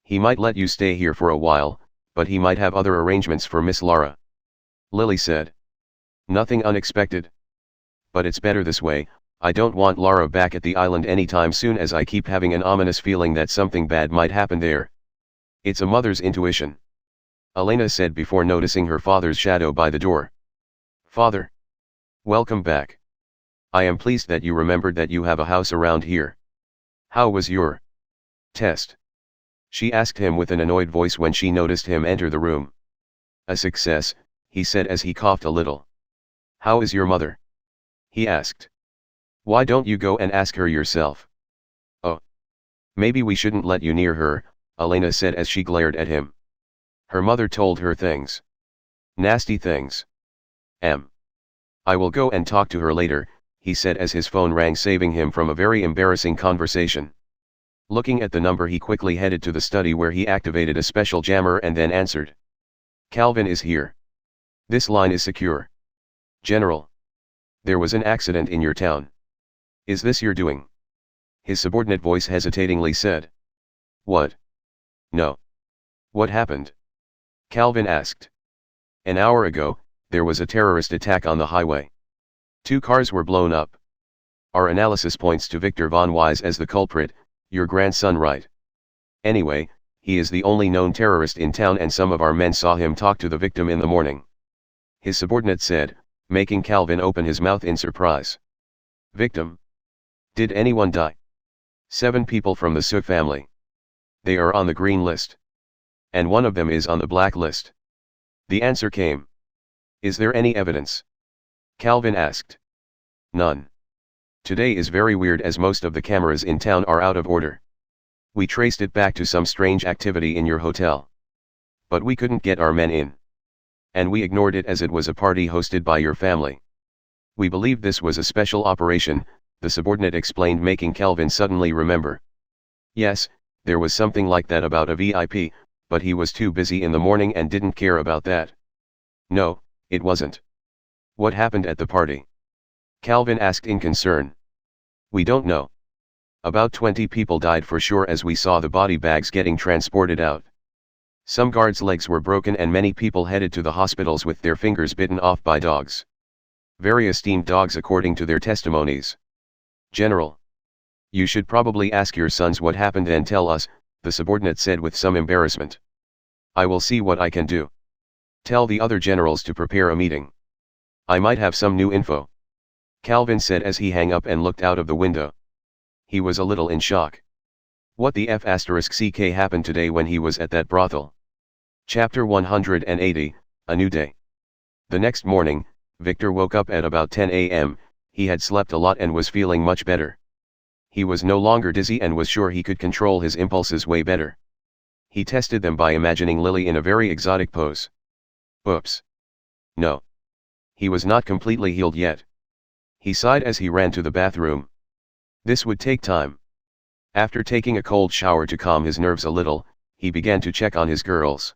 He might let you stay here for a while, but he might have other arrangements for Miss Lara. Lily said. Nothing unexpected. But it's better this way. I don't want Lara back at the island anytime soon, as I keep having an ominous feeling that something bad might happen there. It's a mother's intuition. Elena said before noticing her father's shadow by the door. Father. Welcome back. I am pleased that you remembered that you have a house around here. How was your test? She asked him with an annoyed voice when she noticed him enter the room. A success, he said as he coughed a little. How is your mother? He asked. Why don't you go and ask her yourself? Oh. Maybe we shouldn't let you near her, Elena said as she glared at him. Her mother told her things. Nasty things. I will go and talk to her later, he said as his phone rang, saving him from a very embarrassing conversation. Looking at the number, he quickly headed to the study where he activated a special jammer and then answered. Calvin is here. This line is secure. General. There was an accident in your town. Is this your doing? His subordinate voice hesitatingly said. What? No. What happened? Calvin asked. An hour ago, there was a terrorist attack on the highway. 2 cars were blown up. Our analysis points to Victor von Wise as the culprit, your grandson, right? Anyway, he is the only known terrorist in town and some of our men saw him talk to the victim in the morning. His subordinate said, making Calvin open his mouth in surprise. Victim? Did anyone die? 7 people from the Suk family. They are on the green list. And one of them is on the black list. The answer came. Is there any evidence? Calvin asked. None. Today is very weird as most of the cameras in town are out of order. We traced it back to some strange activity in your hotel. But we couldn't get our men in. And we ignored it as it was a party hosted by your family. We believed this was a special operation, the subordinate explained, making Calvin suddenly remember. Yes, there was something like that about a VIP, but he was too busy in the morning and didn't care about that. No, it wasn't. What happened at the party? Calvin asked in concern. We don't know. About 20 people died for sure as we saw the body bags getting transported out. Some guards' legs were broken and many people headed to the hospitals with their fingers bitten off by dogs. Very esteemed dogs according to their testimonies. General. You should probably ask your sons what happened and tell us, the subordinate said with some embarrassment. I will see what I can do. Tell the other generals to prepare a meeting. I might have some new info. Calvin said as he hung up and looked out of the window. He was a little in shock. What the F***ck happened today when he was at that brothel? Chapter 180, A New Day. The next morning, Victor woke up at about 10 a.m., he had slept a lot and was feeling much better. He was no longer dizzy and was sure he could control his impulses way better. He tested them by imagining Lily in a very exotic pose. Oops. No. He was not completely healed yet. He sighed as he ran to the bathroom. This would take time. After taking a cold shower to calm his nerves a little, he began to check on his girls.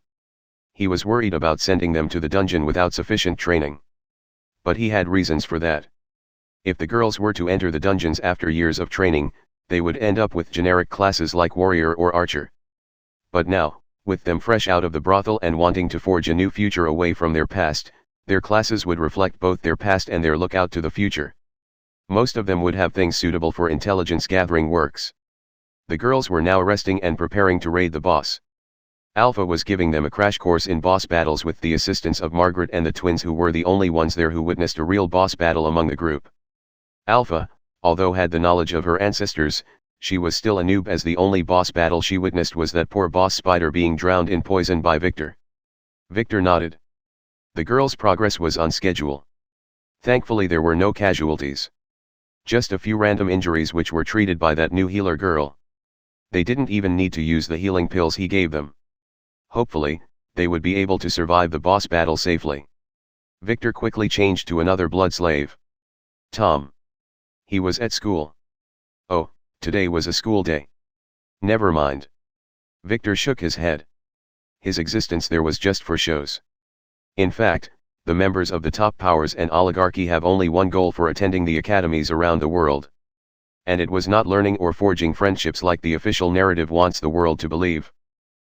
He was worried about sending them to the dungeon without sufficient training. But he had reasons for that. If the girls were to enter the dungeons after years of training, they would end up with generic classes like warrior or archer. But now, with them fresh out of the brothel and wanting to forge a new future away from their past, their classes would reflect both their past and their look out to the future. Most of them would have things suitable for intelligence gathering works. The girls were now resting and preparing to raid the boss. Alpha was giving them a crash course in boss battles with the assistance of Margaret and the twins, who were the only ones there who witnessed a real boss battle among the group. Alpha, although had the knowledge of her ancestors, she was still a noob, as the only boss battle she witnessed was that poor boss Spider being drowned in poison by Victor. Victor nodded. The girls' progress was on schedule. Thankfully there were no casualties. Just a few random injuries which were treated by that new healer girl. They didn't even need to use the healing pills he gave them. Hopefully, they would be able to survive the boss battle safely. Victor quickly changed to another blood slave. Tom. He was at school. Oh, today was a school day. Never mind. Victor shook his head. His existence there was just for shows. In fact, the members of the top powers and oligarchy have only one goal for attending the academies around the world. And it was not learning or forging friendships like the official narrative wants the world to believe.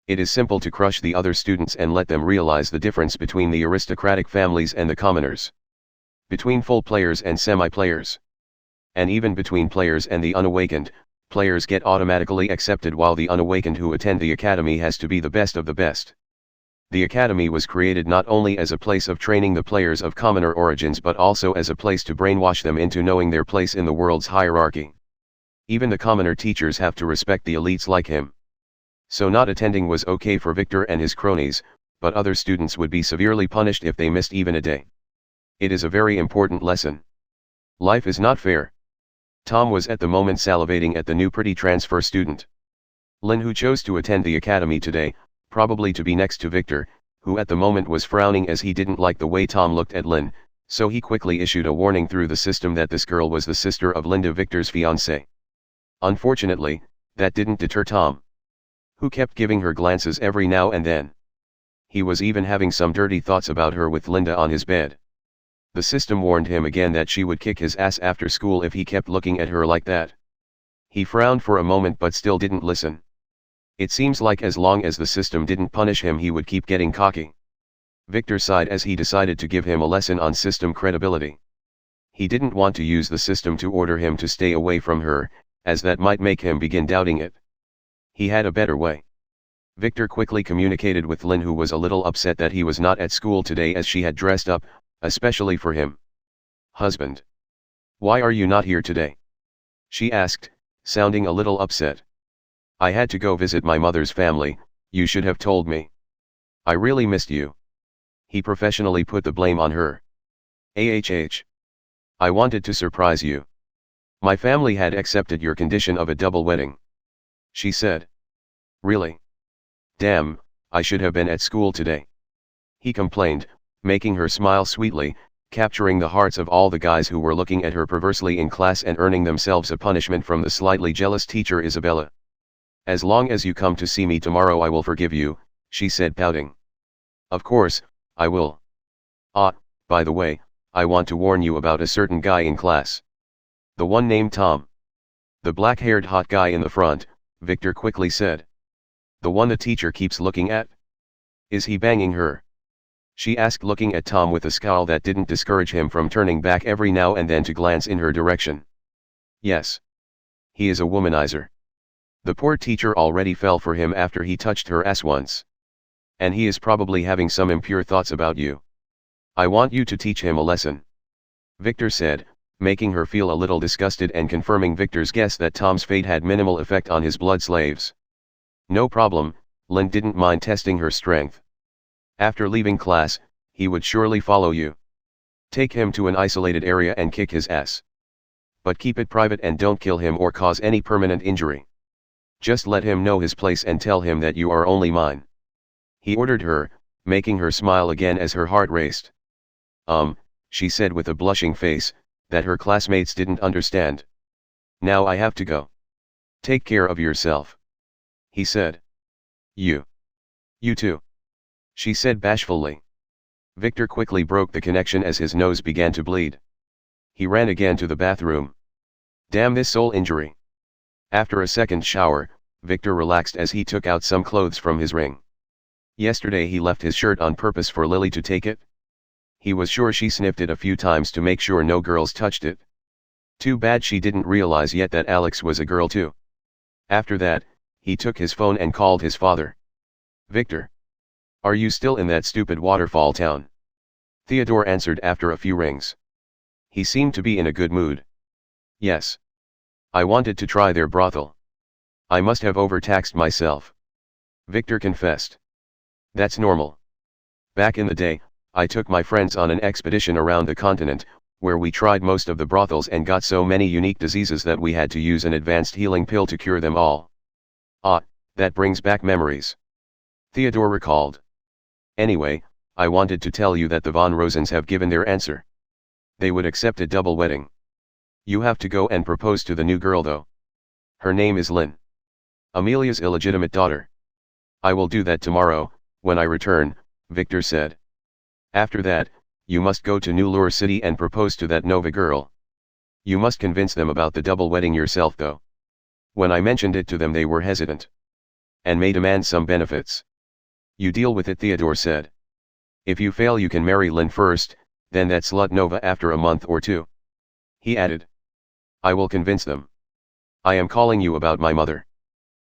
It is simple to crush the other students and let them realize the difference between the aristocratic families and the commoners. Between full players and semi-players. And even between players and the unawakened, players get automatically accepted, while the unawakened who attend the academy has to be the best of the best. The academy was created not only as a place of training the players of commoner origins, but also as a place to brainwash them into knowing their place in the world's hierarchy. Even the commoner teachers have to respect the elites like him. So not attending was okay for Victor and his cronies, but other students would be severely punished if they missed even a day. It is a very important lesson. Life is not fair. Tom was at the moment salivating at the new pretty transfer student. Lin, who chose to attend the academy today, probably to be next to Victor, who at the moment was frowning as he didn't like the way Tom looked at Lin, so he quickly issued a warning through the system that this girl was the sister of Linda, Victor's fiancée. Unfortunately, that didn't deter Tom, who kept giving her glances every now and then. He was even having some dirty thoughts about her with Linda on his bed. The system warned him again that she would kick his ass after school if he kept looking at her like that. He frowned for a moment but still didn't listen. It seems like as long as the system didn't punish him, he would keep getting cocky. Victor sighed as he decided to give him a lesson on system credibility. He didn't want to use the system to order him to stay away from her, as that might make him begin doubting it. He had a better way. Victor quickly communicated with Lin, who was a little upset that he was not at school today as she had dressed up, especially for him. Husband. Why are you not here today? She asked, sounding a little upset. I had to go visit my mother's family, you should have told me. I really missed you. He professionally put the blame on her. I wanted to surprise you. My family had accepted your condition of a double wedding. She said. Really? Damn, I should have been at school today. He complained, making her smile sweetly, capturing the hearts of all the guys who were looking at her perversely in class and earning themselves a punishment from the slightly jealous teacher Isabella. As long as you come to see me tomorrow I will forgive you, she said, pouting. Of course, I will. Ah, by the way, I want to warn you about a certain guy in class. The one named Tom. The black-haired hot guy in the front, Victor quickly said. The one the teacher keeps looking at? Is he banging her? She asked, looking at Tom with a scowl that didn't discourage him from turning back every now and then to glance in her direction. Yes. He is a womanizer. The poor teacher already fell for him after he touched her ass once. And he is probably having some impure thoughts about you. I want you to teach him a lesson. Victor said, making her feel a little disgusted and confirming Victor's guess that Tom's fate had minimal effect on his blood slaves. No problem, Lynn didn't mind testing her strength. After leaving class, he would surely follow you. Take him to an isolated area and kick his ass. But keep it private and don't kill him or cause any permanent injury. Just let him know his place and tell him that you are only mine. He ordered her, making her smile again as her heart raced. She said with a blushing face, that her classmates didn't understand. Now I have to go. Take care of yourself. He said. You too. She said bashfully. Victor quickly broke the connection as his nose began to bleed. He ran again to the bathroom. Damn this soul injury. After a second shower, Victor relaxed as he took out some clothes from his ring. Yesterday he left his shirt on purpose for Lily to take it. He was sure she sniffed it a few times to make sure no girls touched it. Too bad she didn't realize yet that Alex was a girl too. After that, he took his phone and called his father. Victor. Are you still in that stupid waterfall town? Theodore answered after a few rings. He seemed to be in a good mood. Yes. I wanted to try their brothel. I must have overtaxed myself. Victor confessed. That's normal. Back in the day, I took my friends on an expedition around the continent, where we tried most of the brothels and got so many unique diseases that we had to use an advanced healing pill to cure them all. Ah, that brings back memories. Theodore recalled. Anyway, I wanted to tell you that the Von Rosens have given their answer. They would accept a double wedding. You have to go and propose to the new girl though. Her name is Lynn. Amelia's illegitimate daughter. I will do that tomorrow, when I return, Victor said. After that, you must go to New Lure City and propose to that Nova girl. You must convince them about the double wedding yourself though. When I mentioned it to them they were hesitant. And may demand some benefits. You deal with it, Theodore said. If you fail you can marry Lynn first, then that slut Nova after a month or two. He added. I will convince them. I am calling you about my mother.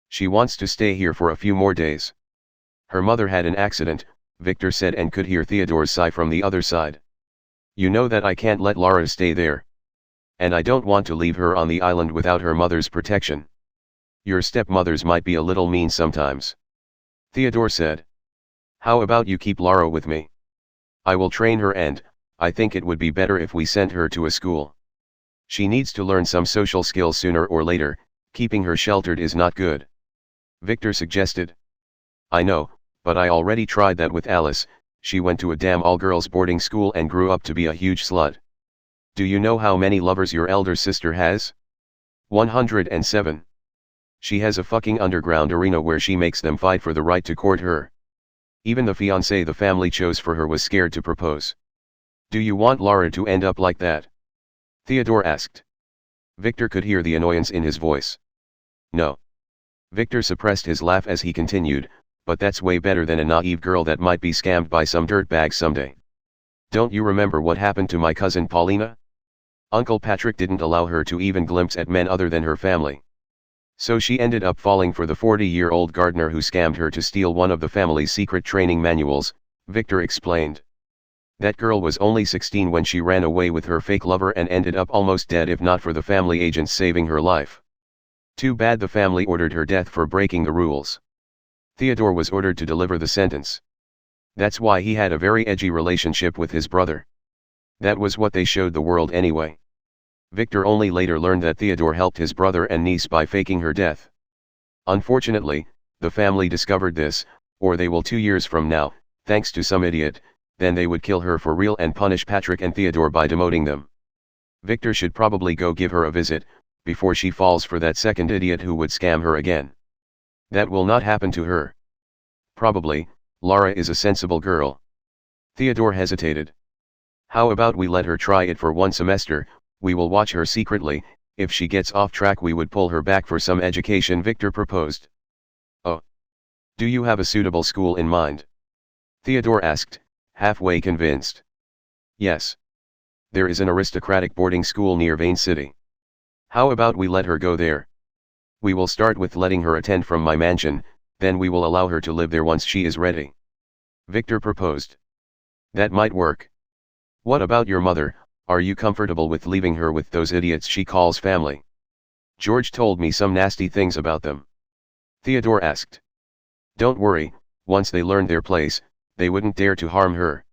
She wants to stay here for a few more days. Her mother had an accident, Victor said, and could hear Theodore's sigh from the other side. You know that I can't let Lara stay there. And I don't want to leave her on the island without her mother's protection. Your stepmothers might be a little mean sometimes. Theodore said. How about you keep Lara with me? I will train her and, I think it would be better if we sent her to a school. She needs to learn some social skills sooner or later, keeping her sheltered is not good. Victor suggested. I know, but I already tried that with Alice, she went to a damn all-girls boarding school and grew up to be a huge slut. Do you know how many lovers your elder sister has? 107. She has a fucking underground arena where she makes them fight for the right to court her. Even the fiancé the family chose for her was scared to propose. Do you want Lara to end up like that? Theodore asked. Victor could hear the annoyance in his voice. No. Victor suppressed his laugh as he continued, but that's way better than a naive girl that might be scammed by some dirtbag someday. Don't you remember what happened to my cousin Paulina? Uncle Patrick didn't allow her to even glimpse at men other than her family. So she ended up falling for the 40-year-old gardener who scammed her to steal one of the family's secret training manuals, Victor explained. That girl was only 16 when she ran away with her fake lover and ended up almost dead if not for the family agents saving her life. Too bad the family ordered her death for breaking the rules. Theodore was ordered to deliver the sentence. That's why he had a very edgy relationship with his brother. That was what they showed the world anyway. Victor only later learned that Theodore helped his brother and niece by faking her death. Unfortunately, the family discovered this, or they will 2 years from now, thanks to some idiot, then they would kill her for real and punish Patrick and Theodore by demoting them. Victor should probably go give her a visit, before she falls for that second idiot who would scam her again. That will not happen to her. Probably, Lara is a sensible girl. Theodore hesitated. How about we let her try it for 1 semester, we will watch her secretly, if she gets off track we would pull her back for some education, Victor proposed. Oh. Do you have a suitable school in mind? Theodore asked, halfway convinced. Yes. There is an aristocratic boarding school near Vane City. How about we let her go there? We will start with letting her attend from my mansion, then we will allow her to live there once she is ready. Victor proposed. That might work. What about your mother, are you comfortable with leaving her with those idiots she calls family? George told me some nasty things about them. Theodore asked. Don't worry, once they learned their place, they wouldn't dare to harm her.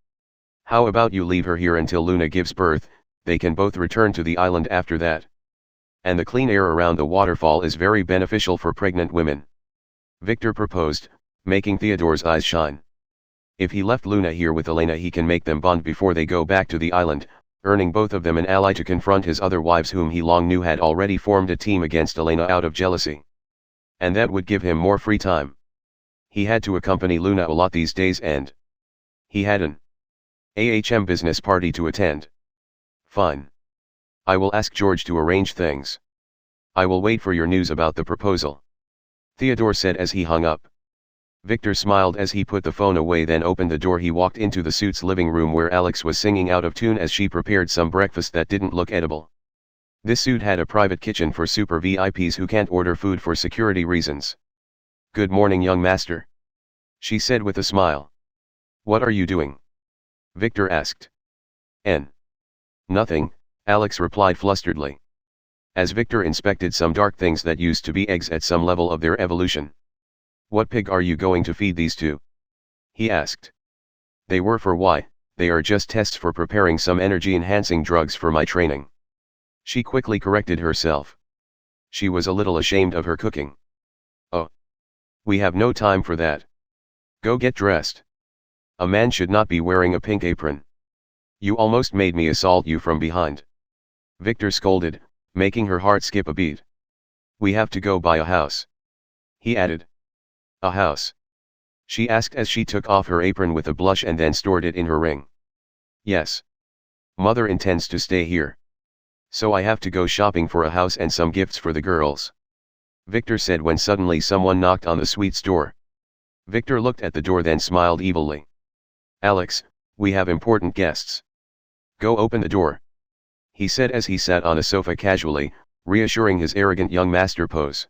How about you leave her here until Luna gives birth, they can both return to the island after that. And the clean air around the waterfall is very beneficial for pregnant women. Victor proposed, making Theodore's eyes shine. If he left Luna here with Elena, he can make them bond before they go back to the island, earning both of them an ally to confront his other wives whom he long knew had already formed a team against Elena out of jealousy. And that would give him more free time. He had to accompany Luna a lot these days and he had an AHM business party to attend. Fine. I will ask George to arrange things. I will wait for your news about the proposal. Theodore said as he hung up. Victor smiled as he put the phone away, then opened the door. He walked into the suite's living room where Alex was singing out of tune as she prepared some breakfast that didn't look edible. This suite had a private kitchen for super VIPs who can't order food for security reasons. Good morning, young master. She said with a smile. What are you doing? Victor asked. Nothing, Alex replied flusteredly. As Victor inspected some dark things that used to be eggs at some level of their evolution. What pig are you going to feed these to? He asked. They were for why, they are just tests for preparing some energy-enhancing drugs for my training. She quickly corrected herself. She was a little ashamed of her cooking. Oh. We have no time for that. Go get dressed. A man should not be wearing a pink apron. You almost made me assault you from behind. Victor scolded, making her heart skip a beat. We have to go buy a house. He added. A house? She asked as she took off her apron with a blush and then stored it in her ring. Yes. Mother intends to stay here. So I have to go shopping for a house and some gifts for the girls. Victor said when suddenly someone knocked on the suite's door. Victor looked at the door then smiled evilly. Alex, we have important guests. Go open the door. He said as he sat on a sofa casually, reassuring his arrogant young master pose.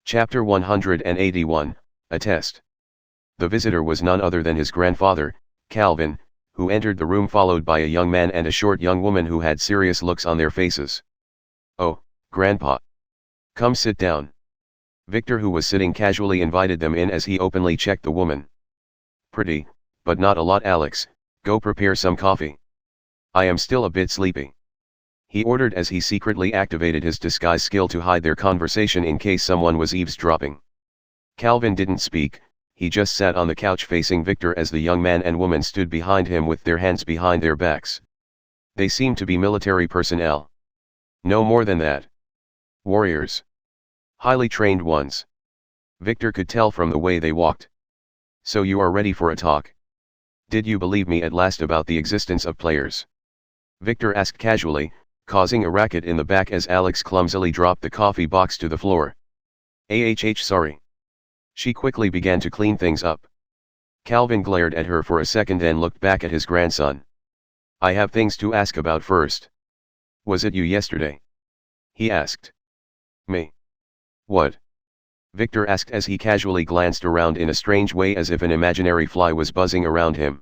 Chapter 181, A Test. The visitor was none other than his grandfather, Calvin, who entered the room followed by a young man and a short young woman who had serious looks on their faces. Oh, Grandpa. Come sit down. Victor, who was sitting casually, invited them in as he openly checked the woman. Pretty, but not a lot, Alex, go prepare some coffee. I am still a bit sleepy. He ordered as he secretly activated his disguise skill to hide their conversation in case someone was eavesdropping. Calvin didn't speak, he just sat on the couch facing Victor as the young man and woman stood behind him with their hands behind their backs. They seemed to be military personnel. No more than that. Warriors. Highly trained ones. Victor could tell from the way they walked. So you are ready for a talk? Did you believe me at last about the existence of players? Victor asked casually, causing a racket in the back as Alex clumsily dropped the coffee box to the floor. Sorry. She quickly began to clean things up. Calvin glared at her for a second and looked back at his grandson. I have things to ask about first. Was it you yesterday? He asked. Me? What? Victor asked as he casually glanced around in a strange way as if an imaginary fly was buzzing around him.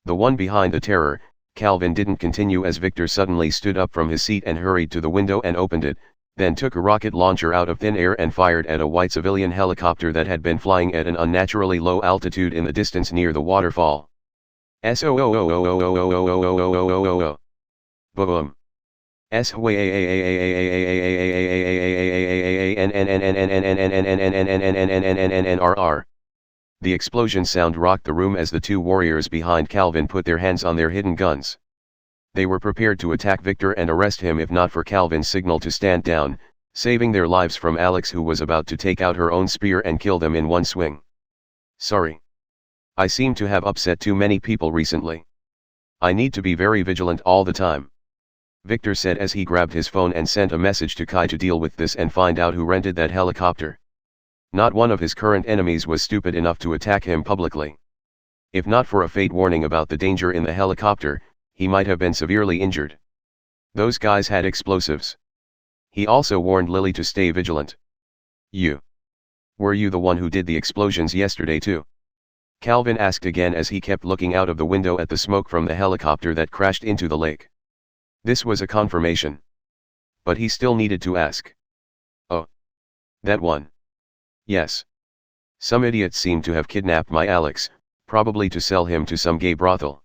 The one behind the terror, Calvin didn't continue as Victor suddenly stood up from his seat and hurried to the window and opened it, then took a rocket launcher out of thin air and fired at a white civilian helicopter that had been flying at an unnaturally low altitude in the distance near the waterfall. Boom. The explosion sound rocked the room as the two warriors behind Calvin put their hands on their hidden guns. They were prepared to attack Victor and arrest him if not for Calvin's signal to stand down, saving their lives from Alex, who was about to take out her own spear and kill them in one swing. Sorry. I seem to have upset too many people recently. I need to be very vigilant all the time. Victor said as he grabbed his phone and sent a message to Kai to deal with this and find out who rented that helicopter. Not one of his current enemies was stupid enough to attack him publicly. If not for a faint warning about the danger in the helicopter, he might have been severely injured. Those guys had explosives. He also warned Lily to stay vigilant. Were you the one who did the explosions yesterday too? Calvin asked again as he kept looking out of the window at the smoke from the helicopter that crashed into the lake. This was a confirmation. But he still needed to ask. Oh. That one. Yes. Some idiots seem to have kidnapped my Alex, probably to sell him to some gay brothel.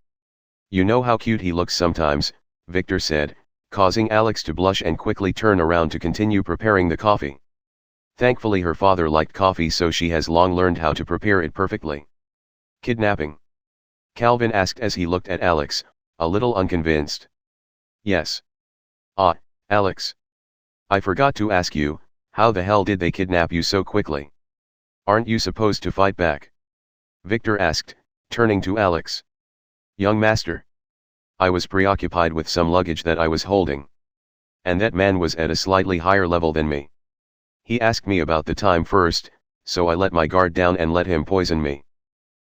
You know how cute he looks sometimes, Victor said, causing Alex to blush and quickly turn around to continue preparing the coffee. Thankfully her father liked coffee, so she has long learned how to prepare it perfectly. Kidnapping? Calvin asked as he looked at Alex, a little unconvinced. Yes. Ah, Alex. I forgot to ask you, how the hell did they kidnap you so quickly? Aren't you supposed to fight back? Victor asked, turning to Alex. Young master. I was preoccupied with some luggage that I was holding. And that man was at a slightly higher level than me. He asked me about the time first, so I let my guard down and let him poison me.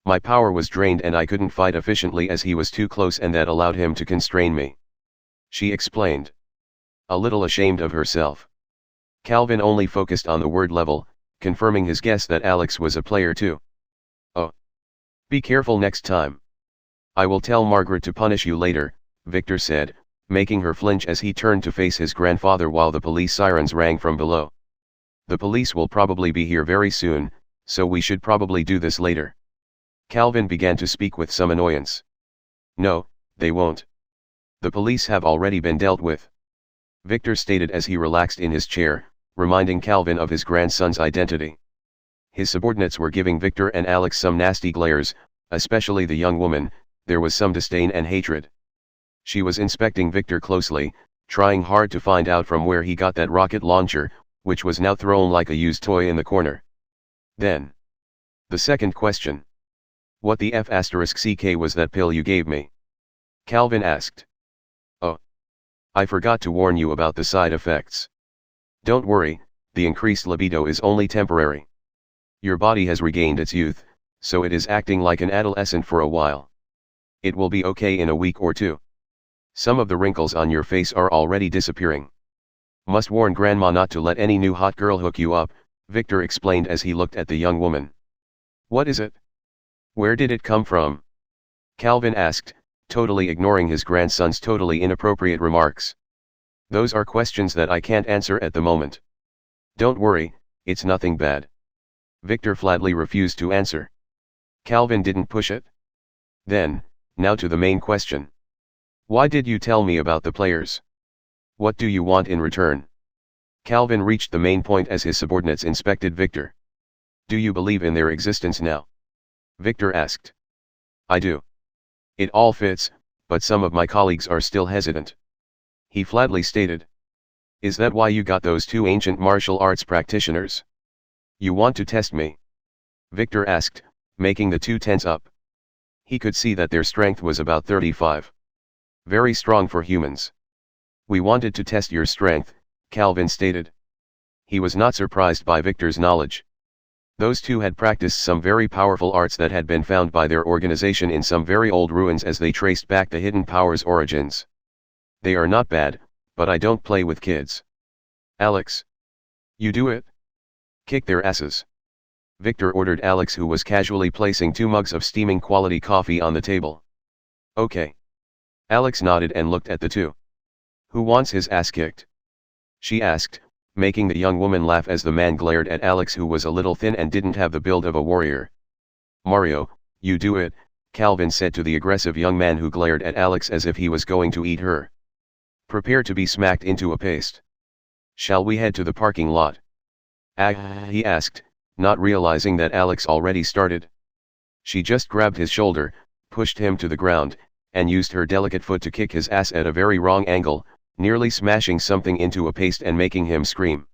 My power was drained and I couldn't fight efficiently as he was too close, and that allowed him to constrain me. She explained. A little ashamed of herself. Calvin only focused on the word level, confirming his guess that Alex was a player too. Oh. Be careful next time. I will tell Margaret to punish you later, Victor said, making her flinch as he turned to face his grandfather while the police sirens rang from below. The police will probably be here very soon, so we should probably do this later. Calvin began to speak with some annoyance. No, they won't. The police have already been dealt with. Victor stated as he relaxed in his chair, reminding Calvin of his grandson's identity. His subordinates were giving Victor and Alex some nasty glares, especially the young woman. There was some disdain and hatred. She was inspecting Victor closely, trying hard to find out from where he got that rocket launcher, which was now thrown like a used toy in the corner. Then. The second question. What the F***ck was that pill you gave me? Calvin asked. Oh. I forgot to warn you about the side effects. Don't worry, the increased libido is only temporary. Your body has regained its youth, so it is acting like an adolescent for a while. It will be okay in a week or two. Some of the wrinkles on your face are already disappearing. Must warn grandma not to let any new hot girl hook you up, Victor explained as he looked at the young woman. What is it? Where did it come from? Calvin asked, totally ignoring his grandson's totally inappropriate remarks. Those are questions that I can't answer at the moment. Don't worry, it's nothing bad. Victor flatly refused to answer. Calvin didn't push it. Then, now to the main question. Why did you tell me about the players? What do you want in return? Calvin reached the main point as his subordinates inspected Victor. Do you believe in their existence now? Victor asked. I do. It all fits, but some of my colleagues are still hesitant. He flatly stated. Is that why you got those two ancient martial arts practitioners? You want to test me? Victor asked, making the two tense up. He could see that their strength was about 35. Very strong for humans. We wanted to test your strength, Calvin stated. He was not surprised by Victor's knowledge. Those two had practiced some very powerful arts that had been found by their organization in some very old ruins as they traced back the hidden power's origins. They are not bad, but I don't play with kids. Alex. You do it? Kick their asses. Victor ordered Alex, who was casually placing 2 mugs of steaming quality coffee on the table. Okay. Alex nodded and looked at the two. Who wants his ass kicked? She asked, making the young woman laugh as the man glared at Alex, who was a little thin and didn't have the build of a warrior. Mario, you do it, Calvin said to the aggressive young man who glared at Alex as if he was going to eat her. Prepare to be smacked into a paste. Shall we head to the parking lot? He asked, not realizing that Alex already started. She just grabbed his shoulder, pushed him to the ground, and used her delicate foot to kick his ass at a very wrong angle, nearly smashing something into a paste and making him scream.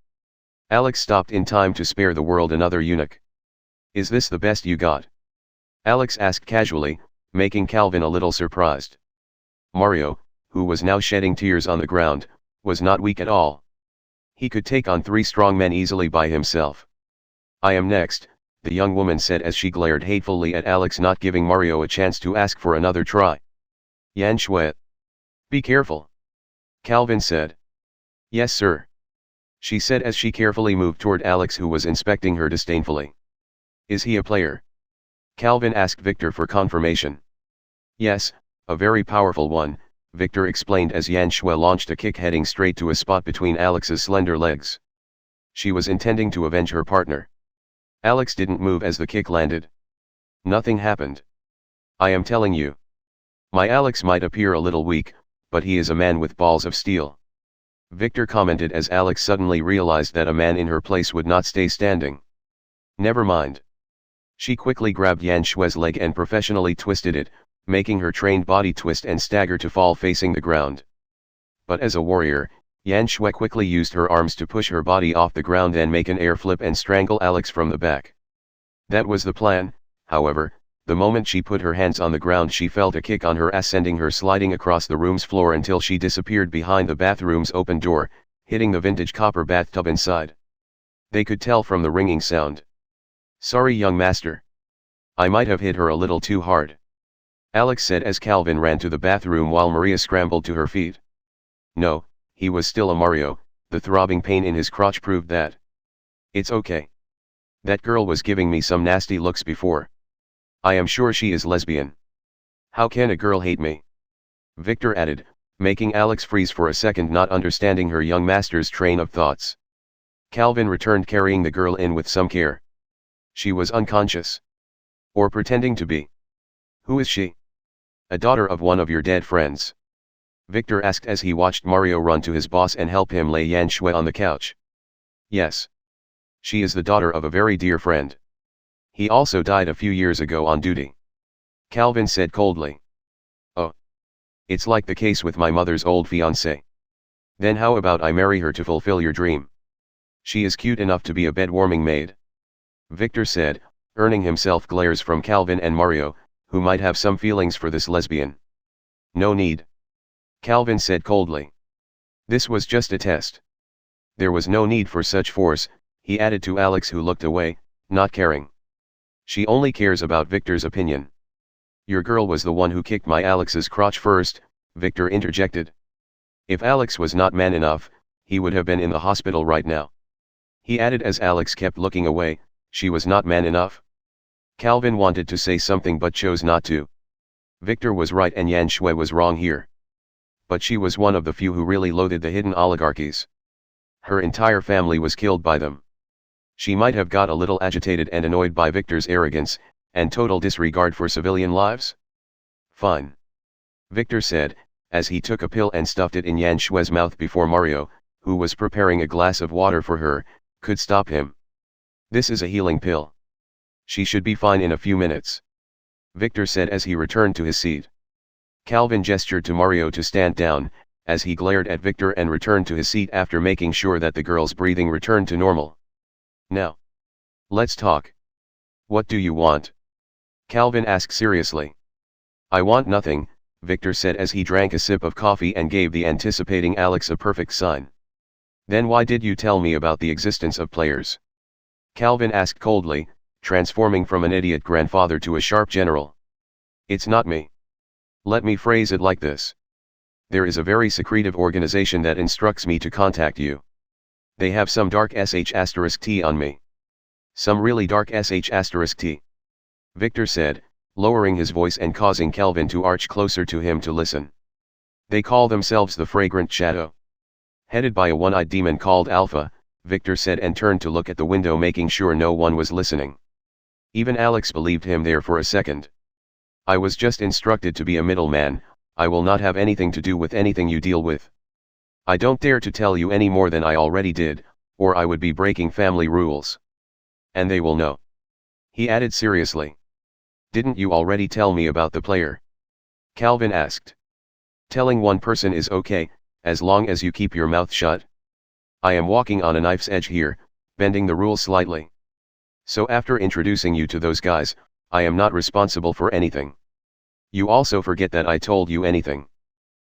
Alex stopped in time to spare the world another eunuch. Is this the best you got? Alex asked casually, making Calvin a little surprised. Mario, who was now shedding tears on the ground, was not weak at all. He could take on 3 strong men easily by himself. I am next, the young woman said as she glared hatefully at Alex, not giving Mario a chance to ask for another try. Yan Shui. Be careful. Calvin said. Yes sir. She said as she carefully moved toward Alex, who was inspecting her disdainfully. Is he a player? Calvin asked Victor for confirmation. Yes, a very powerful one, Victor explained as Yan Shui launched a kick heading straight to a spot between Alex's slender legs. She was intending to avenge her partner. Alex didn't move as the kick landed. Nothing happened. I am telling you. My Alex might appear a little weak, but he is a man with balls of steel. Victor commented as Alex suddenly realized that a man in her place would not stay standing. Never mind. She quickly grabbed Yan Shui's leg and professionally twisted it, making her trained body twist and stagger to fall facing the ground. But as a warrior, Yan Shui quickly used her arms to push her body off the ground and make an air flip and strangle Alex from the back. That was the plan. However, the moment she put her hands on the ground, she felt a kick on her ass, sending her sliding across the room's floor until she disappeared behind the bathroom's open door, hitting the vintage copper bathtub inside. They could tell from the ringing sound. Sorry young master. I might have hit her a little too hard. Alex said as Calvin ran to the bathroom while Maria scrambled to her feet. No, he was still a Mario, the throbbing pain in his crotch proved that. It's okay. That girl was giving me some nasty looks before. I am sure she is lesbian. How can a girl hate me? Victor added, making Alex freeze for a second, not understanding her young master's train of thoughts. Calvin returned, carrying the girl in with some care. She was unconscious. Or pretending to be. Who is she? A daughter of one of your dead friends? Victor asked as he watched Mario run to his boss and help him lay Yan Shui on the couch. Yes. She is the daughter of a very dear friend. He also died a few years ago on duty. Calvin said coldly. Oh. It's like the case with my mother's old fiancé. Then how about I marry her to fulfill your dream? She is cute enough to be a bed-warming maid. Victor said, earning himself glares from Calvin and Mario, who might have some feelings for this lesbian. No need. Calvin said coldly. This was just a test. There was no need for such force, he added to Alex, who looked away, not caring. She only cares about Victor's opinion. Your girl was the one who kicked my Alex's crotch first, Victor interjected. If Alex was not man enough, he would have been in the hospital right now. He added as Alex kept looking away, she was not man enough. Calvin wanted to say something but chose not to. Victor was right and Yan Shui was wrong here. But she was one of the few who really loathed the hidden oligarchies. Her entire family was killed by them. She might have got a little agitated and annoyed by Victor's arrogance, and total disregard for civilian lives. Fine. Victor said, as he took a pill and stuffed it in Yan Shui's mouth before Mario, who was preparing a glass of water for her, could stop him. This is a healing pill. She should be fine in a few minutes. Victor said as he returned to his seat. Calvin gestured to Mario to stand down, as he glared at Victor and returned to his seat after making sure that the girl's breathing returned to normal. Now. Let's talk. What do you want? Calvin asked seriously. I want nothing, Victor said as he drank a sip of coffee and gave the anticipating Alex a perfect sign. Then why did you tell me about the existence of players? Calvin asked coldly, transforming from an idiot grandfather to a sharp general. It's not me. Let me phrase it like this. There is a very secretive organization that instructs me to contact you. They have some dark sh*t on me. Some really dark sh*t. Victor said, lowering his voice and causing Calvin to arch closer to him to listen. They call themselves the Fragrant Shadow. Headed by a one-eyed demon called Alpha, Victor said and turned to look at the window, making sure no one was listening. Even Alex believed him there for a second. I was just instructed to be a middleman. I will not have anything to do with anything you deal with. I don't dare to tell you any more than I already did, or I would be breaking family rules. And they will know. He added seriously. Didn't you already tell me about the player? Calvin asked. Telling one person is okay, as long as you keep your mouth shut. I am walking on a knife's edge here, bending the rules slightly. So after introducing you to those guys, I am not responsible for anything. You also forget that I told you anything.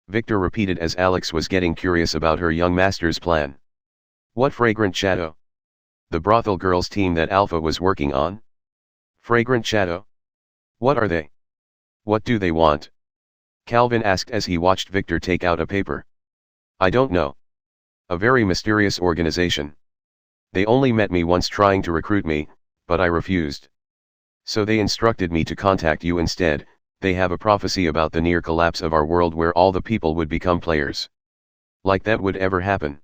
Victor repeated as Alex was getting curious about her young master's plan. What Fragrant Shadow? The brothel girls team that Alpha was working on? Fragrant shadow? What are they? What do they want? Calvin asked as he watched Victor take out a paper. I don't know. A very mysterious organization. They only met me once trying to recruit me, but I refused. So they instructed me to contact you instead. They have a prophecy about the near collapse of our world where all the people would become players. Like that would ever happen?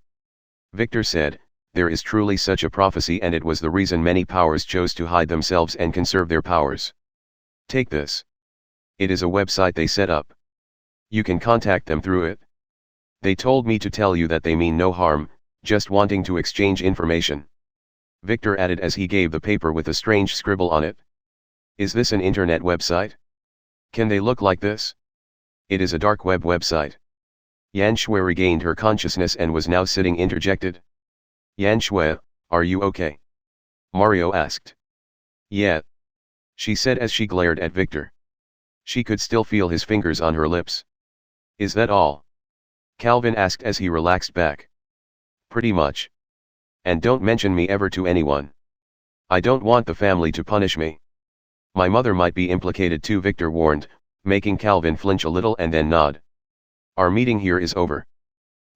Victor said, there is truly such a prophecy, and it was the reason many powers chose to hide themselves and conserve their powers. Take this. It is a website they set up. You can contact them through it. They told me to tell you that they mean no harm, just wanting to exchange information. Victor added as he gave the paper with a strange scribble on it. Is this an internet website? Can they look like this? It is a dark web website. Yan Shui regained her consciousness and was now sitting interjected. Yan Shui, are you okay? Mario asked. Yeah. She said as she glared at Victor. She could still feel his fingers on her lips. Is that all? Calvin asked as he relaxed back. Pretty much. And don't mention me ever to anyone. I don't want the family to punish me. My mother might be implicated too, Victor warned, making Calvin flinch a little and then nod. Our meeting here is over,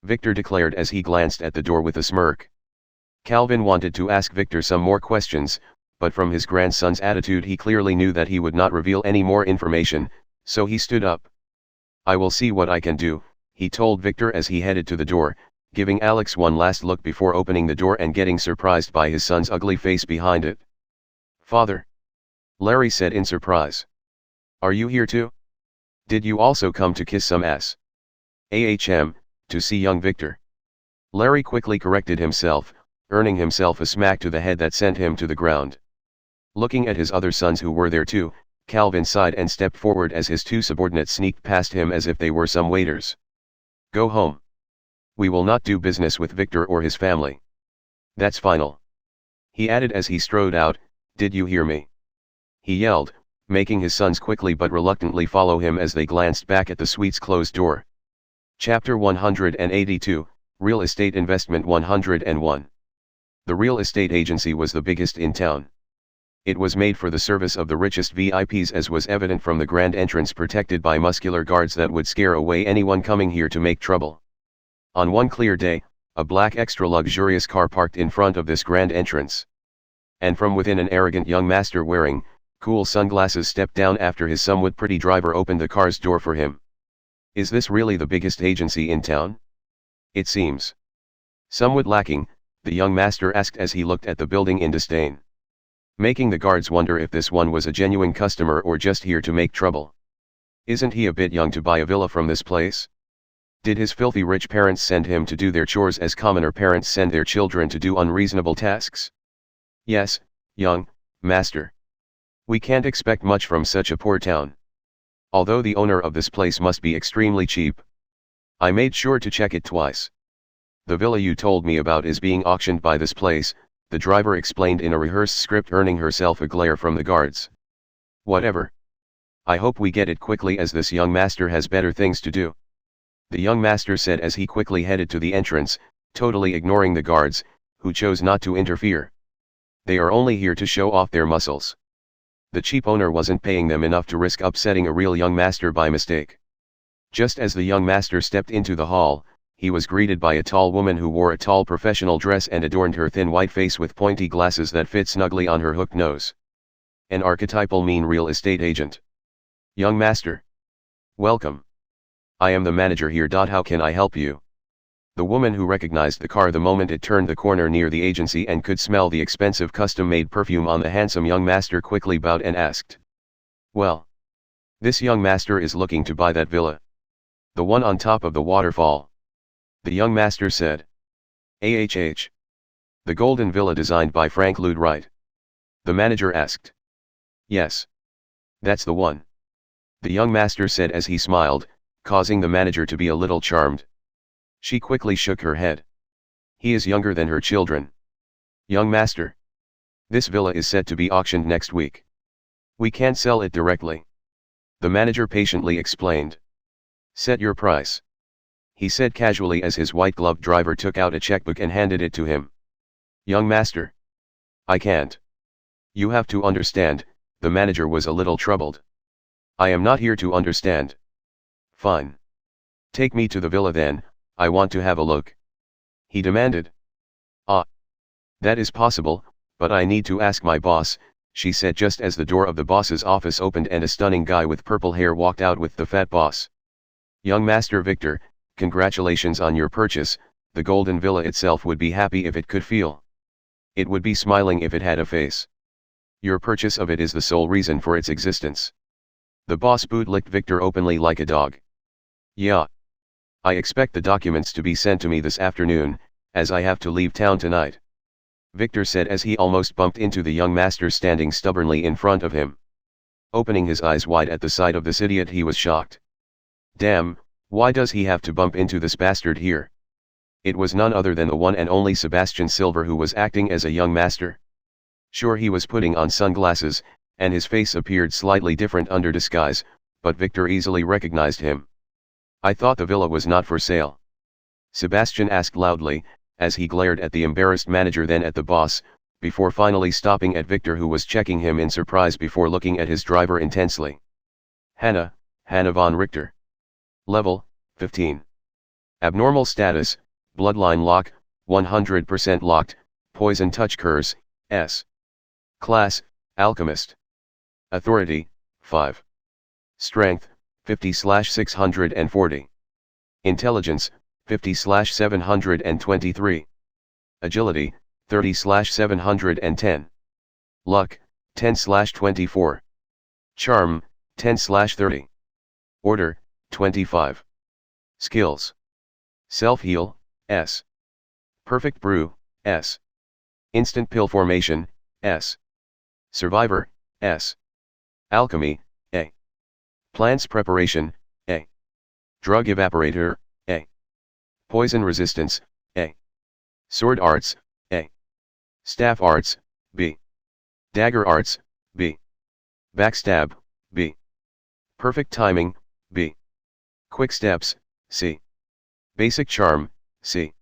Victor declared as he glanced at the door with a smirk. Calvin wanted to ask Victor some more questions, but from his grandson's attitude he clearly knew that he would not reveal any more information, so he stood up. I will see what I can do, he told Victor as he headed to the door, giving Alex one last look before opening the door and getting surprised by his son's ugly face behind it. Father, Larry said in surprise. Are you here too? Did you also come to kiss some ass? Ahem, to see young Victor. Larry quickly corrected himself, earning himself a smack to the head that sent him to the ground. Looking at his other sons who were there too, Calvin sighed and stepped forward as his two subordinates sneaked past him as if they were some waiters. Go home. We will not do business with Victor or his family. That's final. He added as he strode out, did you hear me? He yelled, making his sons quickly but reluctantly follow him as they glanced back at the suite's closed door. Chapter 182, Real Estate Investment 101. The real estate agency was the biggest in town. It was made for the service of the richest VIPs, as was evident from the grand entrance protected by muscular guards that would scare away anyone coming here to make trouble. On one clear day, a black extra-luxurious car parked in front of this grand entrance. And from within, an arrogant young master wearing cool sunglasses stepped down after his somewhat pretty driver opened the car's door for him. Is this really the biggest agency in town? It seems. Somewhat lacking, the young master asked as he looked at the building in disdain. Making the guards wonder if this one was a genuine customer or just here to make trouble. Isn't he a bit young to buy a villa from this place? Did his filthy rich parents send him to do their chores as commoner parents send their children to do unreasonable tasks? Yes, young master. We can't expect much from such a poor town. Although the owner of this place must be extremely cheap. I made sure to check it twice. The villa you told me about is being auctioned by this place, the driver explained in a rehearsed script, earning herself a glare from the guards. Whatever. I hope we get it quickly, as this young master has better things to do. The young master said as he quickly headed to the entrance, totally ignoring the guards, who chose not to interfere. They are only here to show off their muscles. The cheap owner wasn't paying them enough to risk upsetting a real young master by mistake. Just as the young master stepped into the hall, he was greeted by a tall woman who wore a tall professional dress and adorned her thin white face with pointy glasses that fit snugly on her hooked nose. An archetypal mean real estate agent. Young master. Welcome. I am the manager here. How can I help you? The woman, who recognized the car the moment it turned the corner near the agency and could smell the expensive custom-made perfume on the handsome young master, quickly bowed and asked. Well. This young master is looking to buy that villa. The one on top of the waterfall. The young master said. The golden villa designed by Frank Lloyd Wright. The manager asked. Yes. That's the one. The young master said as he smiled, causing the manager to be a little charmed. She quickly shook her head. He is younger than her children. Young master. This villa is set to be auctioned next week. We can't sell it directly. The manager patiently explained. Set your price. He said casually as his white-gloved driver took out a checkbook and handed it to him. Young master. I can't. You have to understand, The manager was a little troubled. I am not here to understand. Fine. Take me to the villa then, I want to have a look. He demanded. Ah. That is possible, but I need to ask my boss, she said just as the door of the boss's office opened and a stunning guy with purple hair walked out with the fat boss. Young Master Victor, congratulations on your purchase. The golden villa itself would be happy if it could feel. It would be smiling if it had a face. Your purchase of it is the sole reason for its existence. The boss bootlicked Victor openly like a dog. Yeah. I expect the documents to be sent to me this afternoon, as I have to leave town tonight. Victor said as he almost bumped into the young master standing stubbornly in front of him. Opening his eyes wide at the sight of this idiot, he was shocked. Damn, why does he have to bump into this bastard here? It was none other than the one and only Sebastian Silver, who was acting as a young master. Sure, he was putting on sunglasses, and his face appeared slightly different under disguise, but Victor easily recognized him. I thought the villa was not for sale. Sebastian asked loudly, as he glared at the embarrassed manager, then at the boss, before finally stopping at Victor, who was checking him in surprise before looking at his driver intensely. Hannah von Richter. Level, 15. Abnormal status, bloodline lock, 100% locked, poison touch curse, S. Class, alchemist. Authority, 5. Strength, 50/640. Intelligence, 50/723. Agility, 30/710. Luck, 10/24. Charm, 10/30. Order, 25. Skills. Self-heal, S. Perfect brew, S. Instant pill formation, S. Survivor, S. Alchemy, A. Plants preparation, A. Drug evaporator, A. Poison resistance, A. Sword arts, A. Staff arts, B. Dagger arts, B. Backstab, B. Perfect timing, B. Quick steps, C. Basic charm, C.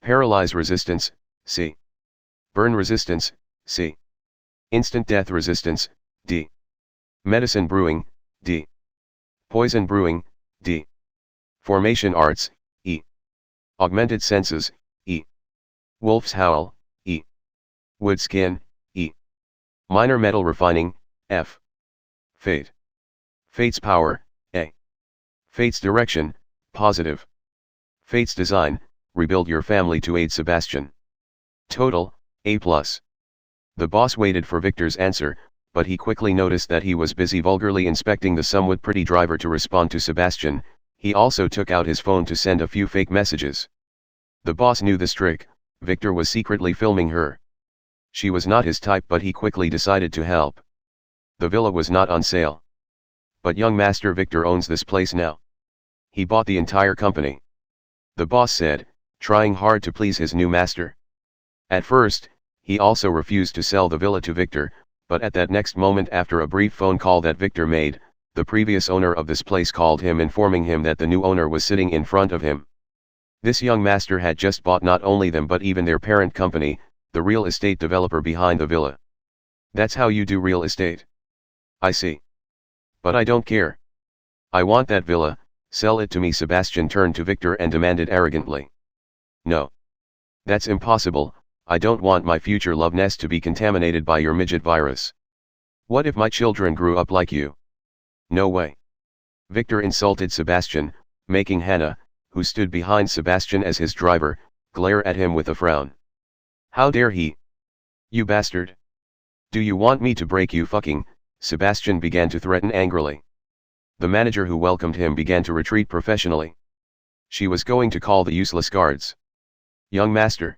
Paralyze resistance, C. Burn resistance, C. Instant death resistance, D. Medicine brewing, D. Poison brewing, D. Formation arts, E. Augmented senses, E. Wolf's howl, E. Wood skin, E. Minor metal refining, F. Fate. Fate's power, A. Fate's direction, positive. Fate's design, rebuild your family to aid Sebastian. Total, A+. The boss waited for Victor's answer, but he quickly noticed that he was busy vulgarly inspecting the somewhat pretty driver to respond to Sebastian. He also took out his phone to send a few fake messages. The boss knew this trick. Victor was secretly filming her. She was not his type, but he quickly decided to help. The villa was not on sale. But young Master Victor owns this place now. He bought the entire company. The boss said, trying hard to please his new master. At first, he also refused to sell the villa to Victor, but at that next moment, after a brief phone call that Victor made, the previous owner of this place called him, informing him that the new owner was sitting in front of him. This young master had just bought not only them but even their parent company, the real estate developer behind the villa. That's how you do real estate. I see. But I don't care. I want that villa, sell it to me. Sebastian turned to Victor and demanded arrogantly. No. That's impossible. I don't want my future love nest to be contaminated by your midget virus. What if my children grew up like you? No way. Victor insulted Sebastian, making Hannah, who stood behind Sebastian as his driver, glare at him with a frown. How dare he? You bastard. Do you want me to break you fucking? Sebastian began to threaten angrily. The manager who welcomed him began to retreat professionally. She was going to call the useless guards. Young master.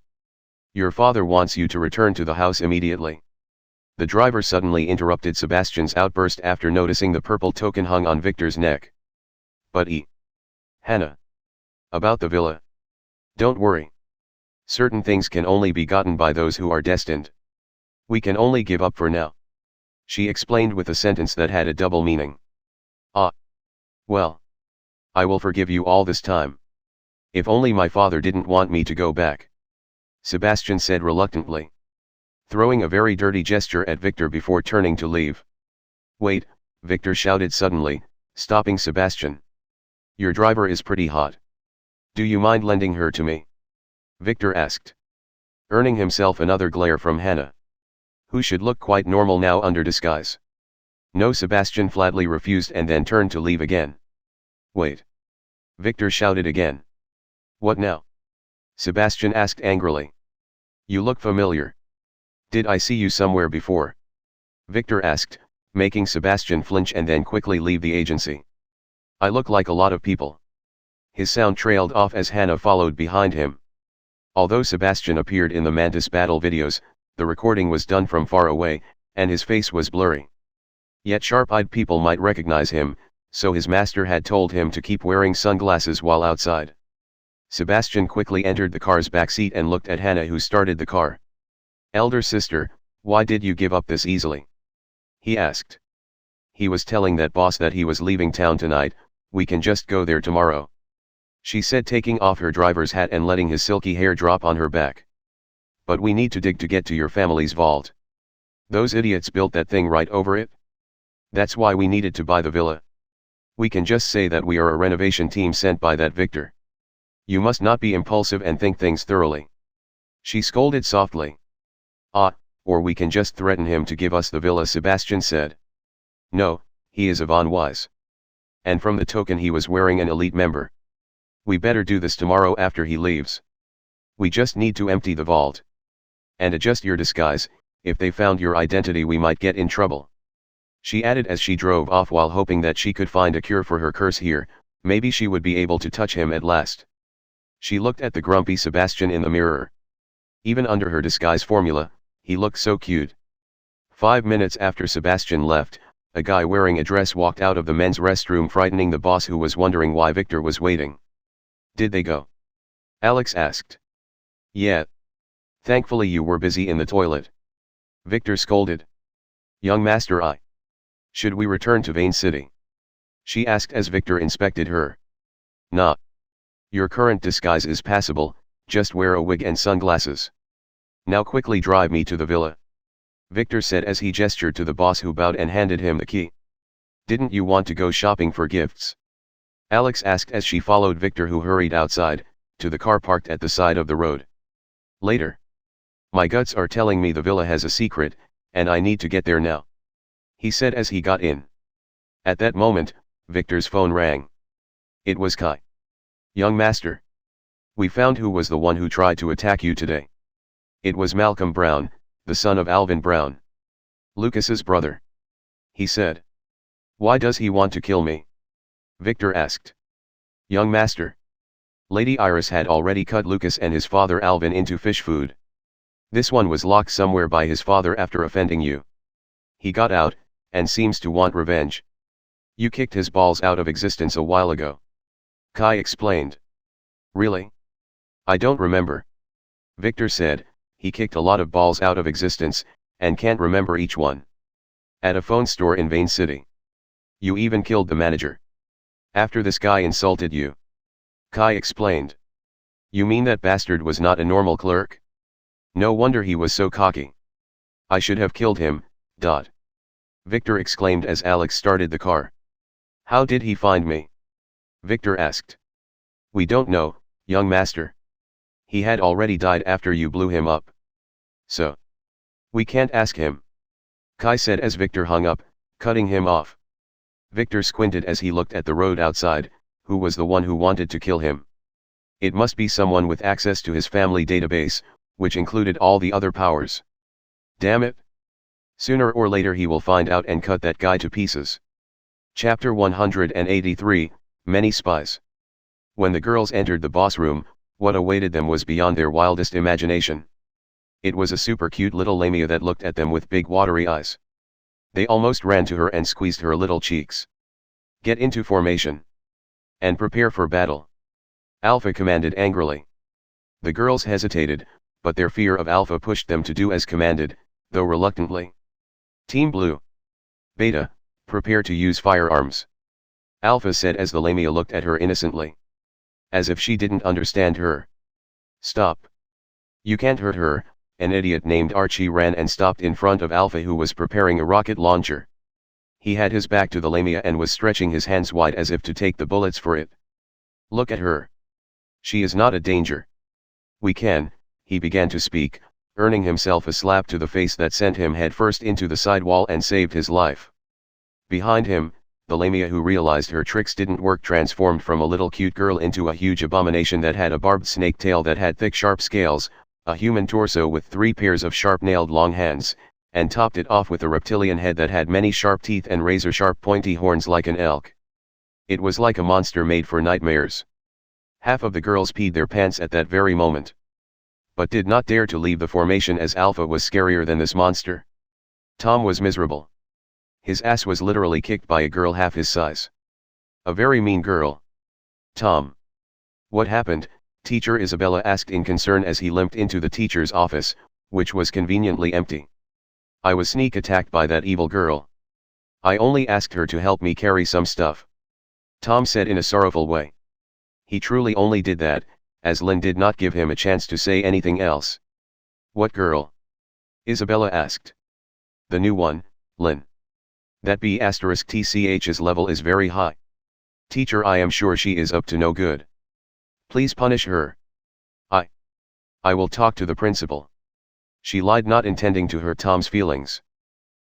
Your father wants you to return to the house immediately. The driver suddenly interrupted Sebastian's outburst after noticing the purple token hung on Victor's neck. But Hannah. About the villa. Don't worry. Certain things can only be gotten by those who are destined. We can only give up for now. She explained with a sentence that had a double meaning. Ah. Well. I will forgive you all this time. If only my father didn't want me to go back. Sebastian said reluctantly, throwing a very dirty gesture at Victor before turning to leave. Wait, Victor shouted suddenly, stopping Sebastian. Your driver is pretty hot. Do you mind lending her to me? Victor asked, earning himself another glare from Hannah, who should look quite normal now under disguise. No, Sebastian flatly refused and then turned to leave again. Wait. Victor shouted again. What now? Sebastian asked angrily. You look familiar. Did I see you somewhere before? Victor asked, making Sebastian flinch and then quickly leave the agency. I look like a lot of people. His sound trailed off as Hannah followed behind him. Although Sebastian appeared in the Mantis battle videos, the recording was done from far away, and his face was blurry. Yet sharp-eyed people might recognize him, so his master had told him to keep wearing sunglasses while outside. Sebastian quickly entered the car's backseat and looked at Hannah, who started the car. Elder sister, why did you give up this easily? He asked. He was telling that boss that he was leaving town tonight. We can just go there tomorrow, she said, taking off her driver's hat and letting his silky hair drop on her back. But we need to dig to get to your family's vault. Those idiots built that thing right over it. That's why we needed to buy the villa. We can just say that we are a renovation team sent by that Victor. You must not be impulsive and think things thoroughly, she scolded softly. Or we can just threaten him to give us the villa, Sebastian said. No, he is a Von Wise. And from the token he was wearing an elite member. We better do this tomorrow after he leaves. We just need to empty the vault. And adjust your disguise. If they found your identity we might get in trouble, she added as she drove off, while hoping that she could find a cure for her curse here. Maybe she would be able to touch him at last. She looked at the grumpy Sebastian in the mirror. Even under her disguise formula, he looked so cute. 5 minutes after Sebastian left, a guy wearing a dress walked out of the men's restroom, frightening the boss, who was wondering why Victor was waiting. Did they go? Alex asked. Yeah. Thankfully you were busy in the toilet, Victor scolded. Young master, should we return to Vane City? She asked as Victor inspected her. Nah. Your current disguise is passable, just wear a wig and sunglasses. Now quickly drive me to the villa, Victor said as he gestured to the boss, who bowed and handed him the key. Didn't you want to go shopping for gifts? Alex asked as she followed Victor, who hurried outside, to the car parked at the side of the road. Later. My guts are telling me the villa has a secret, and I need to get there now, he said as he got in. At that moment, Victor's phone rang. It was Kai. Young master. We found who was the one who tried to attack you today. It was Malcolm Brown, the son of Alvin Brown, Lucas's brother, he said. Why does he want to kill me? Victor asked. Young master. Lady Iris had already cut Lucas and his father Alvin into fish food. This one was locked somewhere by his father after offending you. He got out, and seems to want revenge. You kicked his balls out of existence a while ago, Kai explained. Really? I don't remember, Victor said. He kicked a lot of balls out of existence, and can't remember each one. At a phone store in Vane City. You even killed the manager. After this guy insulted you, Kai explained. You mean that bastard was not a normal clerk? No wonder he was so cocky. I should have killed him, Victor exclaimed as Alex started the car. How did he find me? Victor asked. We don't know, young master. He had already died after you blew him up. So, we can't ask him, Kai said as Victor hung up, cutting him off. Victor squinted as he looked at the road outside. Who was the one who wanted to kill him? It must be someone with access to his family database, which included all the other powers. Damn it. Sooner or later he will find out and cut that guy to pieces. Chapter 183, Many Spies. When the girls entered the boss room, what awaited them was beyond their wildest imagination. It was a super cute little Lamia that looked at them with big watery eyes. They almost ran to her and squeezed her little cheeks. Get into formation. And prepare for battle, Alpha commanded angrily. The girls hesitated, but their fear of Alpha pushed them to do as commanded, though reluctantly. Team Blue. Beta, prepare to use firearms, Alpha said as the Lamia looked at her innocently. As if she didn't understand her. Stop. You can't hurt her. An idiot named Archie ran and stopped in front of Alpha, who was preparing a rocket launcher. He had his back to the Lamia and was stretching his hands wide as if to take the bullets for it. Look at her. She is not a danger. We can, he began to speak, earning himself a slap to the face that sent him headfirst into the side wall and saved his life. Behind him, the Lamia, who realized her tricks didn't work, transformed from a little cute girl into a huge abomination that had a barbed snake tail that had thick sharp scales, a human torso with 3 pairs of sharp-nailed long hands, and topped it off with a reptilian head that had many sharp teeth and razor-sharp pointy horns like an elk. It was like a monster made for nightmares. Half of the girls peed their pants at that very moment, but did not dare to leave the formation as Alpha was scarier than this monster. Tom was miserable. His ass was literally kicked by a girl half his size. A very mean girl. Tom. What happened? Teacher Isabella asked in concern as he limped into the teacher's office, which was conveniently empty. I was sneak attacked by that evil girl. I only asked her to help me carry some stuff. Tom said in a sorrowful way. He truly only did that, as Lynn did not give him a chance to say anything else. What girl? Isabella asked. The new one, Lynn. That B*TCH's level is very high. Teacher, I am sure she is up to no good. Please punish her. I will talk to the principal. She lied, not intending to hurt Tom's feelings.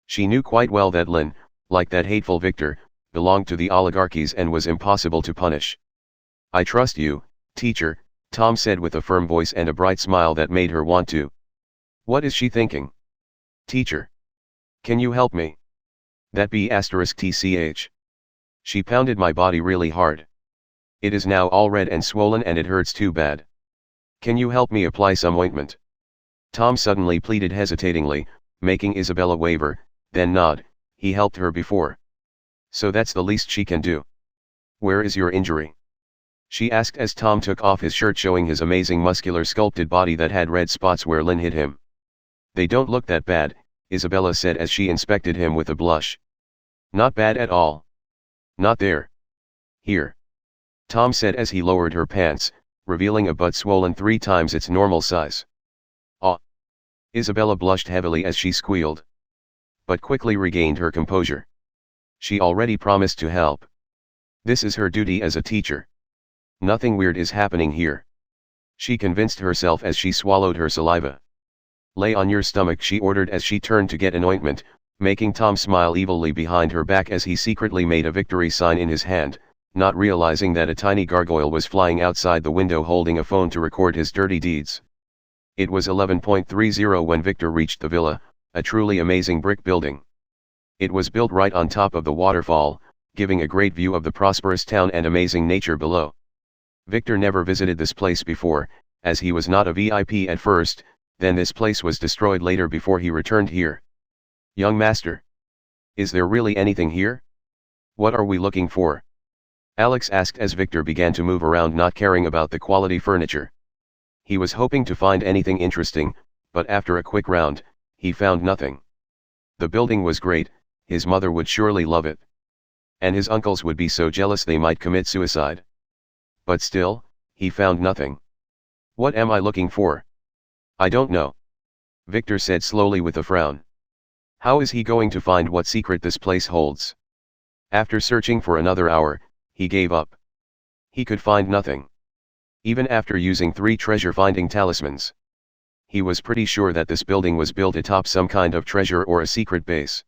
She knew quite well that Lynn, like that hateful Victor, belonged to the oligarchies and was impossible to punish. I trust you, teacher, Tom said with a firm voice and a bright smile that made her want to. What is she thinking? Teacher. Can you help me? That B*TCH. She pounded my body really hard. It is now all red and swollen and it hurts too bad. Can you help me apply some ointment? Tom suddenly pleaded hesitatingly, making Isabella waver, then nod. He helped her before. So that's the least she can do. Where is your injury? She asked as Tom took off his shirt, showing his amazing muscular sculpted body that had red spots where Lynn hit him. They don't look that bad, Isabella said as she inspected him with a blush. Not bad at all. Not there. Here. Tom said as he lowered her pants, revealing a butt swollen 3 times its normal size. Ah! Isabella blushed heavily as she squealed. But quickly regained her composure. She already promised to help. This is her duty as a teacher. Nothing weird is happening here. She convinced herself as she swallowed her saliva. Lay on your stomach, she ordered as she turned to get an ointment, making Tom smile evilly behind her back as he secretly made a victory sign in his hand, not realizing that a tiny gargoyle was flying outside the window holding a phone to record his dirty deeds. It was 11:30 when Victor reached the villa, a truly amazing brick building. It was built right on top of the waterfall, giving a great view of the prosperous town and amazing nature below. Victor never visited this place before, as he was not a VIP at first, then this place was destroyed later before he returned here. Young master. Is there really anything here? What are we looking for? Alex asked as Victor began to move around, not caring about the quality furniture. He was hoping to find anything interesting, but after a quick round, he found nothing. The building was great, his mother would surely love it. And his uncles would be so jealous they might commit suicide. But still, he found nothing. What am I looking for? I don't know. Victor said slowly with a frown. How is he going to find what secret this place holds? After searching for another hour, he gave up. He could find nothing. Even after using 3 treasure-finding talismans. He was pretty sure that this building was built atop some kind of treasure or a secret base.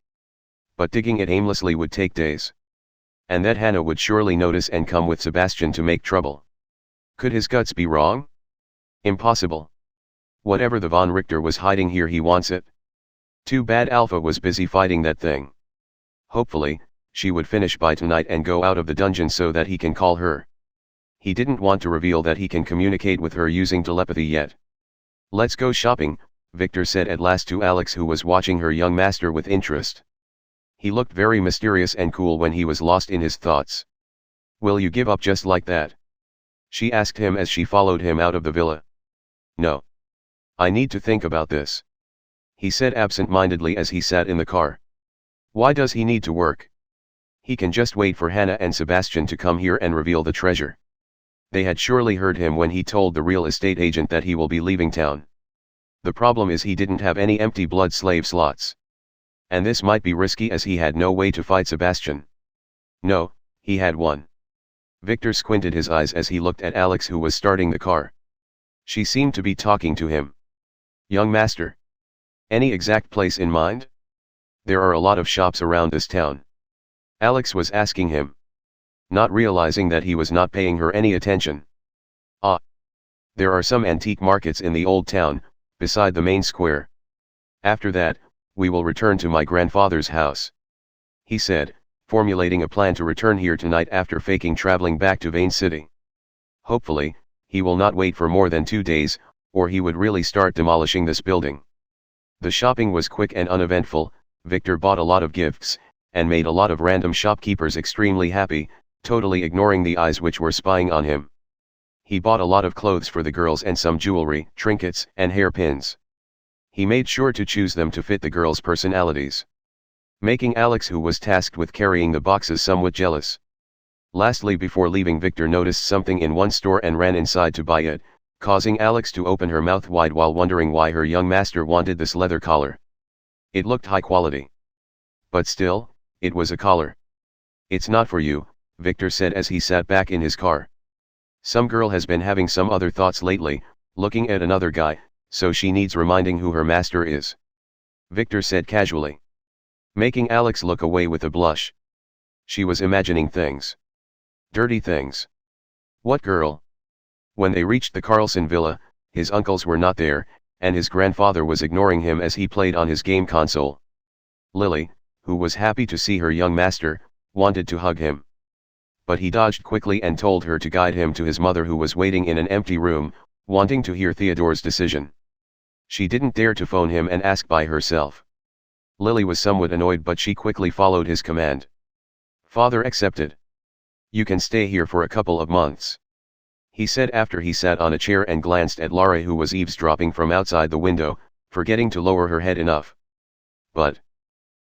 But digging it aimlessly would take days. And that Hannah would surely notice and come with Sebastian to make trouble. Could his guts be wrong? Impossible. Whatever the Von Richter was hiding here, he wants it. Too bad Alpha was busy fighting that thing. Hopefully, she would finish by tonight and go out of the dungeon so that he can call her. He didn't want to reveal that he can communicate with her using telepathy yet. Let's go shopping, Victor said at last to Alex, who was watching her young master with interest. He looked very mysterious and cool when he was lost in his thoughts. Will you give up just like that? She asked him as she followed him out of the villa. No. I need to think about this. He said absent-mindedly as he sat in the car. Why does he need to work? He can just wait for Hannah and Sebastian to come here and reveal the treasure. They had surely heard him when he told the real estate agent that he will be leaving town. The problem is he didn't have any empty blood slave slots. And this might be risky as he had no way to fight Sebastian. No, he had one. Victor squinted his eyes as he looked at Alex, who was starting the car. She seemed to be talking to him. Young master. Any exact place in mind? There are a lot of shops around this town. Alex was asking him, not realizing that he was not paying her any attention. Ah. There are some antique markets in the old town, beside the main square. After that, we will return to my grandfather's house. He said, formulating a plan to return here tonight after faking traveling back to Vane City. Hopefully, he will not wait for more than 2 days, or he would really start demolishing this building. The shopping was quick and uneventful. Victor bought a lot of gifts, and made a lot of random shopkeepers extremely happy, totally ignoring the eyes which were spying on him. He bought a lot of clothes for the girls and some jewelry, trinkets, and hairpins. He made sure to choose them to fit the girls' personalities, making Alex, who was tasked with carrying the boxes, somewhat jealous. Lastly, before leaving, Victor noticed something in one store and ran inside to buy it, causing Alex to open her mouth wide while wondering why her young master wanted this leather collar. It looked high quality. But still, it was a collar. It's not for you, Victor said as he sat back in his car. Some girl has been having some other thoughts lately, looking at another guy, so she needs reminding who her master is. Victor said casually, making Alex look away with a blush. She was imagining things. Dirty things. What girl? When they reached the Carlson villa, his uncles were not there, and his grandfather was ignoring him as he played on his game console. Lily, who was happy to see her young master, wanted to hug him. But he dodged quickly and told her to guide him to his mother, who was waiting in an empty room, wanting to hear Theodore's decision. She didn't dare to phone him and ask by herself. Lily was somewhat annoyed, but she quickly followed his command. Father accepted. You can stay here for a couple of months, he said after he sat on a chair and glanced at Lara, who was eavesdropping from outside the window, forgetting to lower her head enough. But?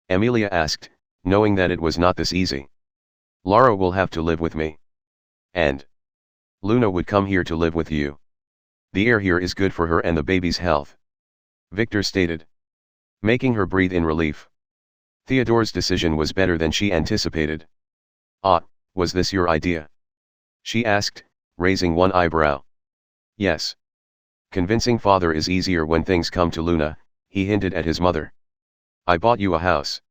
Emilia asked, knowing that it was not this easy. Lara will have to live with me. And? Luna would come here to live with you. The air here is good for her and the baby's health, Victor stated, making her breathe in relief. Theodore's decision was better than she anticipated. Ah, was this your idea? She asked, raising one eyebrow. Yes. Convincing father is easier when things come to Luna, he hinted at his mother. I bought you a house.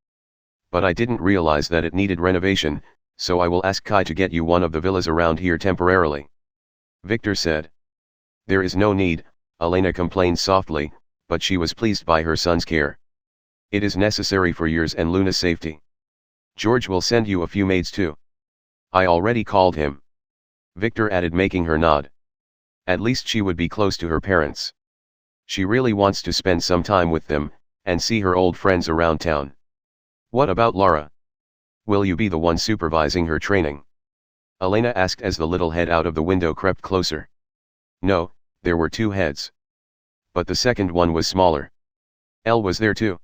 But I didn't realize that it needed renovation, so I will ask Kai to get you one of the villas around here temporarily, Victor said. There is no need, Elena complained softly, but she was pleased by her son's care. It is necessary for yours and Luna's safety. George will send you a few maids too. I already called him, Victor added, making her nod. At least she would be close to her parents. She really wants to spend some time with them, and see her old friends around town. What about Lara? Will you be the one supervising her training? Elena asked as the little head out of the window crept closer. No, there were 2 heads. But the second one was smaller. Elle was there too.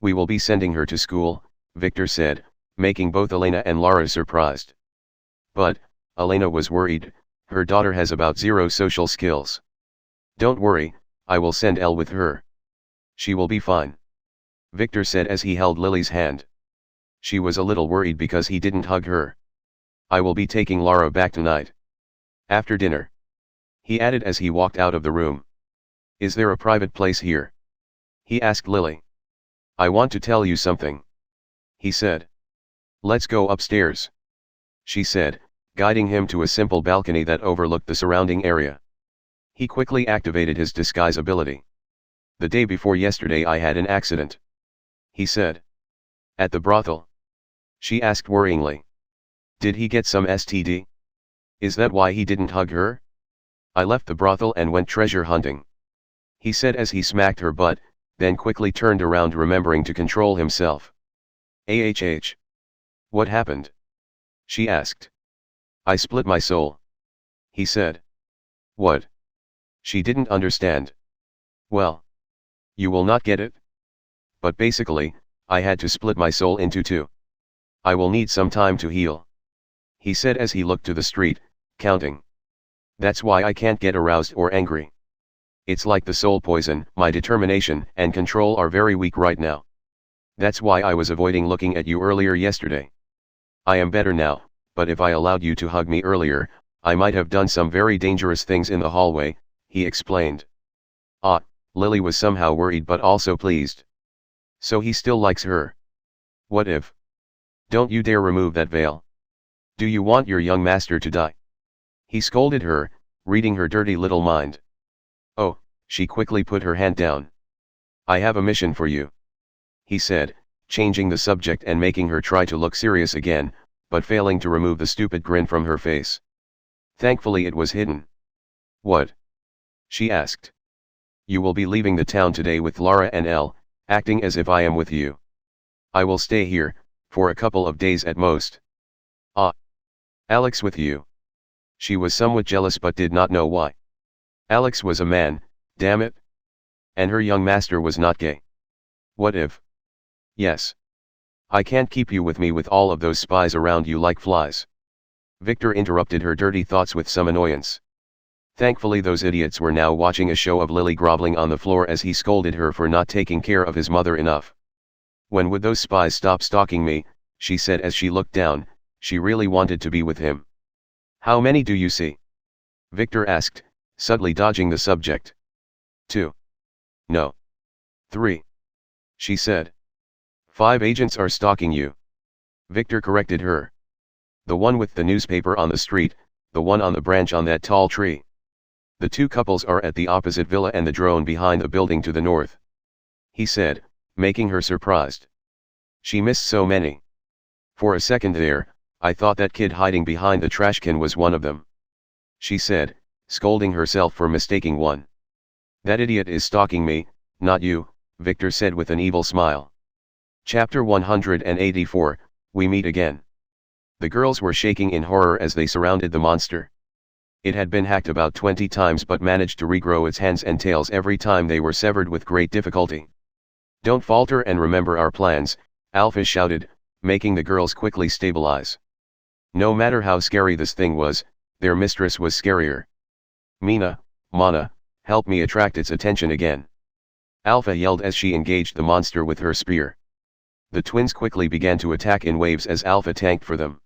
We will be sending her to school, Victor said, making both Elena and Lara surprised. But, Elena was worried, her daughter has about 0 social skills. Don't worry, I will send Elle with her. She will be fine, Victor said as he held Lily's hand. She was a little worried because he didn't hug her. I will be taking Lara back tonight. After dinner, he added as he walked out of the room. Is there a private place here? He asked Lily. I want to tell you something, he said. Let's go upstairs, she said, guiding him to a simple balcony that overlooked the surrounding area. He quickly activated his disguise ability. The day before yesterday I had an accident, he said. At the brothel? She asked worryingly. Did he get some STD? Is that why he didn't hug her? I left the brothel and went treasure hunting, he said as he smacked her butt, then quickly turned around, remembering to control himself. AHH. What happened? She asked. I split my soul, he said. What? She didn't understand. Well, you will not get it. But basically, I had to split my soul into 2. I will need some time to heal, he said as he looked to the street, counting. That's why I can't get aroused or angry. It's like the soul poison. My determination and control are very weak right now. That's why I was avoiding looking at you earlier yesterday. I am better now, but if I allowed you to hug me earlier, I might have done some very dangerous things in the hallway, he explained. Ah, Lily was somehow worried but also pleased. So he still likes her. What if? Don't you dare remove that veil. Do you want your young master to die? He scolded her, reading her dirty little mind. Oh, she quickly put her hand down. I have a mission for you, he said, changing the subject and making her try to look serious again, but failing to remove the stupid grin from her face. Thankfully it was hidden. What? She asked. You will be leaving the town today with Lara and Elle, acting as if I am with you. I will stay here, for a couple of days at most. Ah. Alex with you. She was somewhat jealous but did not know why. Alex was a man, damn it. And her young master was not gay. What if? Yes. I can't keep you with me with all of those spies around you like flies. Victor interrupted her dirty thoughts with some annoyance. Thankfully those idiots were now watching a show of Lily groveling on the floor as he scolded her for not taking care of his mother enough. When would those spies stop stalking me, she said as she looked down. She really wanted to be with him. How many do you see? Victor asked, subtly dodging the subject. 2. No. 3. She said. 5 agents are stalking you. Victor corrected her. The one with the newspaper on the street, the one on the branch on that tall tree. The 2 couples are at the opposite villa and the drone behind the building to the north. He said, making her surprised. She missed so many. For a second there, I thought that kid hiding behind the trash can was one of them. She said, scolding herself for mistaking one. That idiot is stalking me, not you, Victor said with an evil smile. Chapter 184, We Meet Again. The girls were shaking in horror as they surrounded the monster. It had been hacked about 20 times but managed to regrow its hands and tails every time they were severed with great difficulty. Don't falter and remember our plans, Alpha shouted, making the girls quickly stabilize. No matter how scary this thing was, their mistress was scarier. Mina, Mana, help me attract its attention again. Alpha yelled as she engaged the monster with her spear. The twins quickly began to attack in waves as Alpha tanked for them.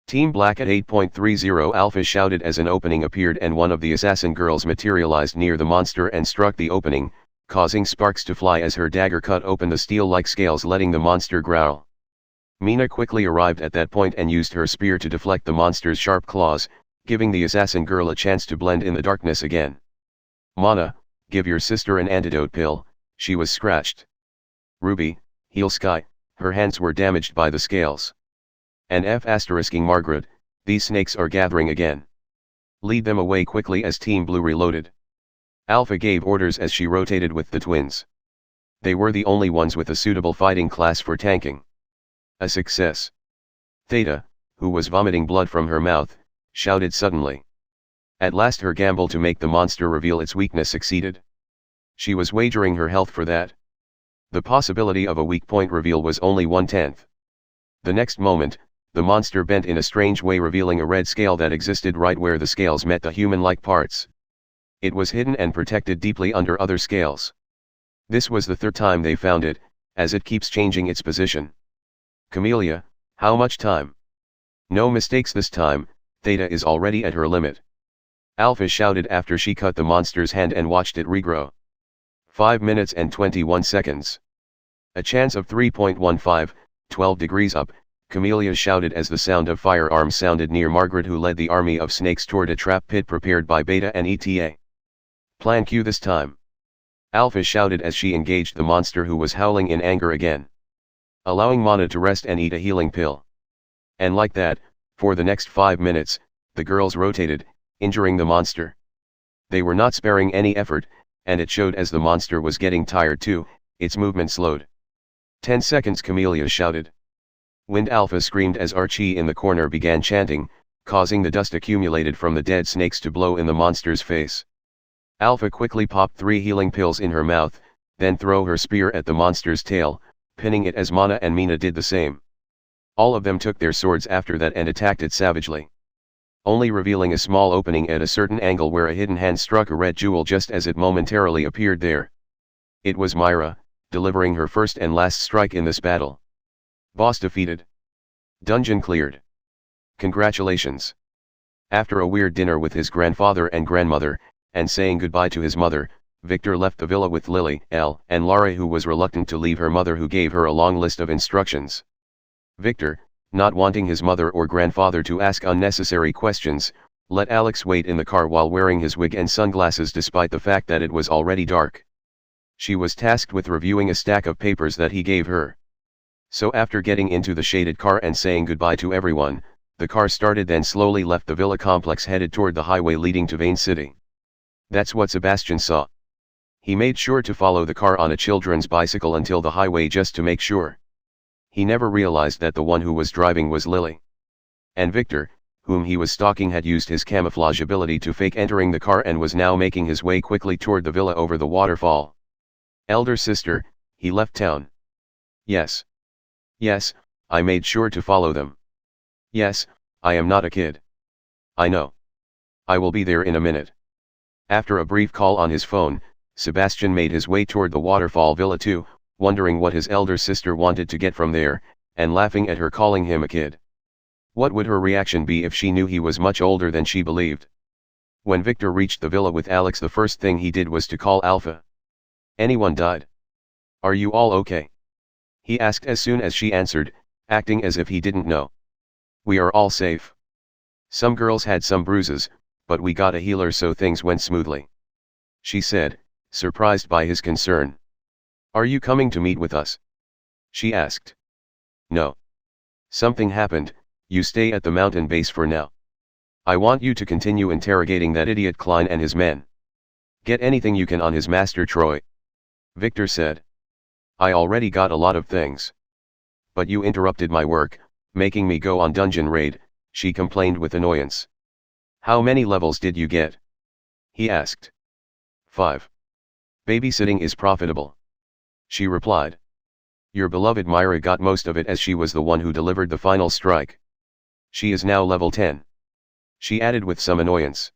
Team Black at 8.30 Alpha shouted as an opening appeared and one of the assassin girls materialized near the monster and struck the opening, causing sparks to fly as her dagger cut open the steel-like scales letting the monster growl. Mina quickly arrived at that point and used her spear to deflect the monster's sharp claws, giving the assassin girl a chance to blend in the darkness again. Mana, give your sister an antidote pill, she was scratched. Ruby, heal Sky, her hands were damaged by the scales. And F***ing Margaret, these snakes are gathering again. Lead them away quickly as Team Blue reloaded. Alpha gave orders as she rotated with the twins. They were the only ones with a suitable fighting class for tanking. A success. Theta, who was vomiting blood from her mouth, shouted suddenly. At last her gamble to make the monster reveal its weakness succeeded. She was wagering her health for that. The possibility of a weak point reveal was only 1/10. The next moment, the monster bent in a strange way revealing a red scale that existed right where the scales met the human-like parts. It was hidden and protected deeply under other scales. This was the 3rd time they found it, as it keeps changing its position. Camellia, how much time? No mistakes this time, Theta is already at her limit. Alpha shouted after she cut the monster's hand and watched it regrow. 5 minutes and 21 seconds. A chance of 3.15, 12 degrees up, Camellia shouted as the sound of firearms sounded near Margaret who led the army of snakes toward a trap pit prepared by Beta and ETA. Plan Q this time. Alpha shouted as she engaged the monster who was howling in anger again. Allowing Mana to rest and eat a healing pill. And like that, for the next 5 minutes, the girls rotated, injuring the monster. They were not sparing any effort, and it showed as the monster was getting tired too, its movement slowed. 10 seconds Camellia shouted. Wind Alpha screamed as Archie in the corner began chanting, causing the dust accumulated from the dead snakes to blow in the monster's face. Alpha quickly popped 3 healing pills in her mouth, then threw her spear at the monster's tail, pinning it as Mana and Mina did the same. All of them took their swords after that and attacked it savagely. Only revealing a small opening at a certain angle where a hidden hand struck a red jewel just as it momentarily appeared there. It was Myra, delivering her first and last strike in this battle. Boss defeated. Dungeon cleared. Congratulations. After a weird dinner with his grandfather and grandmother, and saying goodbye to his mother, Victor left the villa with Lily, Elle, and Lara, who was reluctant to leave her mother, who gave her a long list of instructions. Victor, not wanting his mother or grandfather to ask unnecessary questions, let Alex wait in the car while wearing his wig and sunglasses despite the fact that it was already dark. She was tasked with reviewing a stack of papers that he gave her. So after getting into the shaded car and saying goodbye to everyone, the car started, then slowly left the villa complex headed toward the highway leading to Vane City. That's what Sebastian saw. He made sure to follow the car on a children's bicycle until the highway just to make sure. He never realized that the one who was driving was Lily. And Victor, whom he was stalking, had used his camouflage ability to fake entering the car and was now making his way quickly toward the villa over the waterfall. Elder sister, he left town. Yes. Yes, I made sure to follow them. Yes, I am not a kid. I know. I will be there in a minute. After a brief call on his phone, Sebastian made his way toward the waterfall villa too, wondering what his elder sister wanted to get from there, and laughing at her calling him a kid. What would her reaction be if she knew he was much older than she believed? When Victor reached the villa with Alex, the first thing he did was to call Alpha. Anyone died? Are you all okay? He asked as soon as she answered, acting as if he didn't know. We are all safe. Some girls had some bruises, but we got a healer, so things went smoothly. She said, surprised by his concern. Are you coming to meet with us? She asked. No. Something happened, you stay at the mountain base for now. I want you to continue interrogating that idiot Klein and his men. Get anything you can on his master Troy. Victor said. I already got a lot of things. But you interrupted my work, making me go on dungeon raid, she complained with annoyance. How many levels did you get? He asked. 5. Babysitting is profitable. She replied. Your beloved Myra got most of it, as she was the one who delivered the final strike. She is now level 10. She added with some annoyance.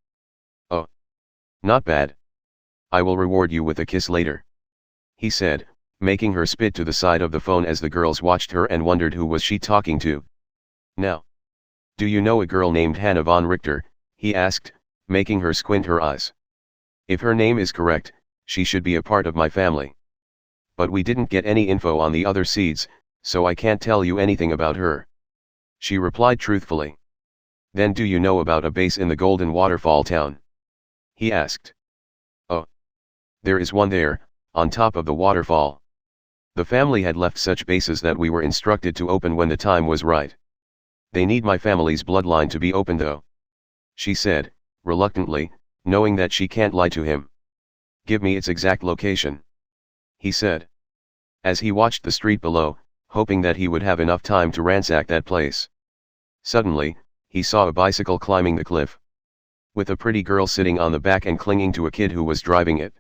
Oh. Not bad. I will reward you with a kiss later. He said, making her spit to the side of the phone as the girls watched her and wondered who was she talking to. Now. Do you know a girl named Hannah von Richter? He asked, making her squint her eyes. If her name is correct, she should be a part of my family. But we didn't get any info on the other seeds, so I can't tell you anything about her. She replied truthfully. Then do you know about a base in the Golden Waterfall town? He asked. Oh. There is one there, on top of the waterfall. The family had left such bases that we were instructed to open when the time was right. They need my family's bloodline to be opened though. She said, reluctantly, knowing that she can't lie to him. Give me its exact location. He said. As he watched the street below, hoping that he would have enough time to ransack that place. Suddenly, he saw a bicycle climbing the cliff. With a pretty girl sitting on the back and clinging to a kid who was driving it.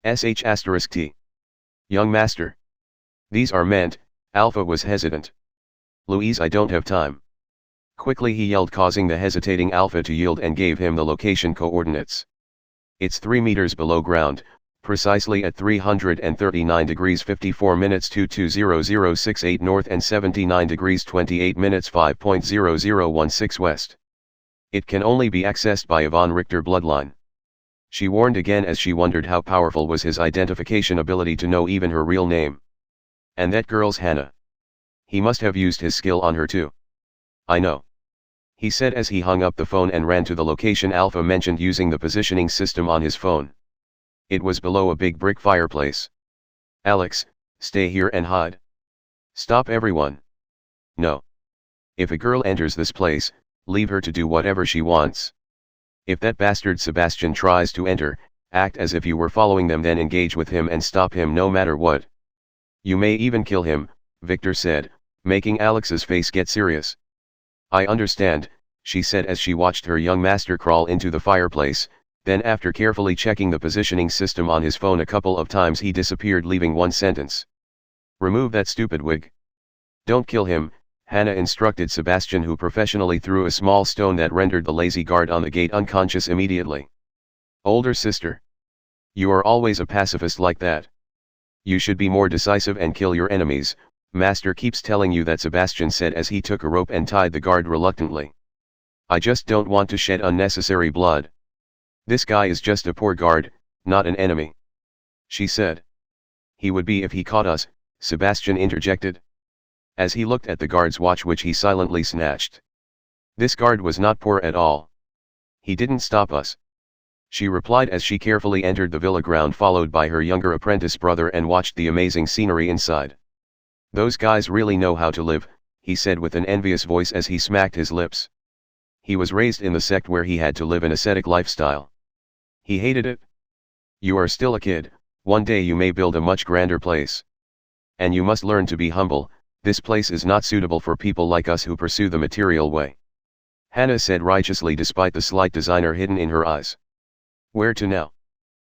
*T. Young master. These are meant, Alpha was hesitant. Louise, I don't have time. Quickly he yelled, causing the hesitating Alpha to yield and gave him the location coordinates. It's 3 meters below ground, precisely at 339 degrees 54 minutes 220068 north and 79 degrees 28 minutes 5.0016 west. It can only be accessed by a von Richter bloodline. She warned again as she wondered how powerful was his identification ability to know even her real name. And that girl's Hannah. He must have used his skill on her too. I know. He said as he hung up the phone and ran to the location Alpha mentioned using the positioning system on his phone. It was below a big brick fireplace. Alex, stay here and hide. Stop everyone. No. If a girl enters this place, leave her to do whatever she wants. If that bastard Sebastian tries to enter, act as if you were following them, then engage with him and stop him no matter what. You may even kill him, Victor said, making Alex's face get serious. I understand, she said as she watched her young master crawl into the fireplace, then after carefully checking the positioning system on his phone a couple of times he disappeared, leaving one sentence. Remove that stupid wig. Don't kill him, Hannah instructed Sebastian, who professionally threw a small stone that rendered the lazy guard on the gate unconscious immediately. Older sister. You are always a pacifist like that. You should be more decisive and kill your enemies, Master keeps telling you that, Sebastian said as he took a rope and tied the guard reluctantly. I just don't want to shed unnecessary blood. This guy is just a poor guard, not an enemy, she said. He would be if he caught us, Sebastian interjected, as he looked at the guard's watch which he silently snatched. This guard was not poor at all. He didn't stop us, she replied as she carefully entered the villa ground followed by her younger apprentice brother and watched the amazing scenery inside. Those guys really know how to live, he said with an envious voice as he smacked his lips. He was raised in the sect where he had to live an ascetic lifestyle. He hated it. You are still a kid, one day you may build a much grander place. And you must learn to be humble, this place is not suitable for people like us who pursue the material way. Hannah said righteously despite the slight desire hidden in her eyes. Where to now?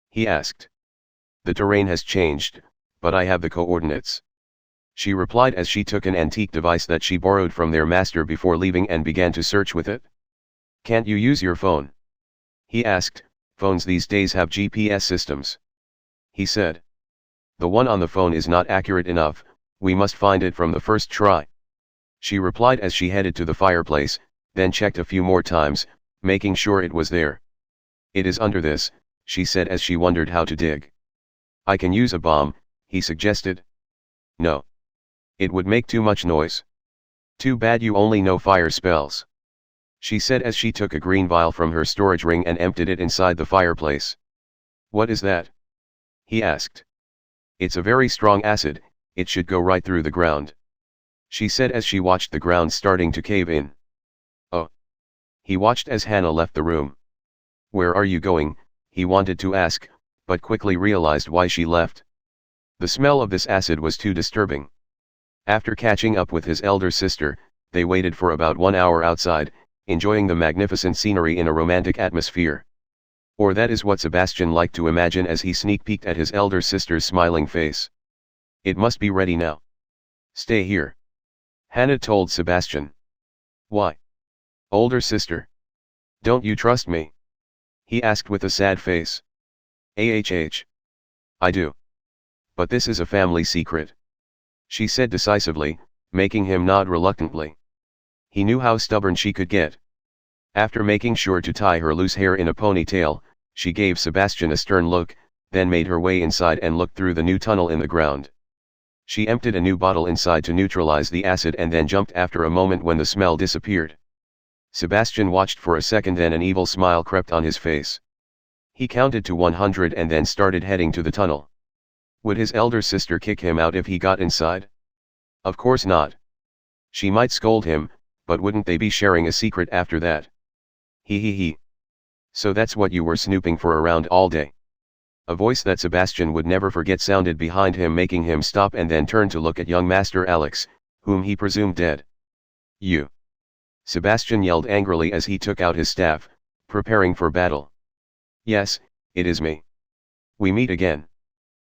He asked. The terrain has changed, but I have the coordinates, she replied as she took an antique device that she borrowed from their master before leaving and began to search with it. Can't you use your phone? He asked. Phones these days have GPS systems, he said. The one on the phone is not accurate enough, we must find it from the first try, she replied as she headed to the fireplace, then checked a few more times, making sure it was there. It is under this, she said as she wondered how to dig. I can use a bomb, he suggested. No. It would make too much noise. Too bad you only know fire spells, she said as she took a green vial from her storage ring and emptied it inside the fireplace. What is that? He asked. It's a very strong acid, it should go right through the ground, she said as she watched the ground starting to cave in. Oh. He watched as Hannah left the room. Where are you going? He wanted to ask, but quickly realized why she left. The smell of this acid was too disturbing. After catching up with his elder sister, they waited for about 1 hour outside, enjoying the magnificent scenery in a romantic atmosphere. Or that is what Sebastian liked to imagine as he sneak peeked at his elder sister's smiling face. It must be ready now. Stay here, Hannah told Sebastian. Why? Older sister. Don't you trust me? He asked with a sad face. I do. But this is a family secret, she said decisively, making him nod reluctantly. He knew how stubborn she could get. After making sure to tie her loose hair in a ponytail, she gave Sebastian a stern look, then made her way inside and looked through the new tunnel in the ground. She emptied a new bottle inside to neutralize the acid and then jumped after a moment when the smell disappeared. Sebastian watched for a second, then an evil smile crept on his face. He counted to 100 and then started heading to the tunnel. Would his elder sister kick him out if he got inside? Of course not. She might scold him, but wouldn't they be sharing a secret after that? He. So that's what you were snooping for around all day? A voice that Sebastian would never forget sounded behind him, making him stop and then turn to look at young Master Alex, whom he presumed dead. You! Sebastian yelled angrily as he took out his staff, preparing for battle. Yes, it is me. We meet again.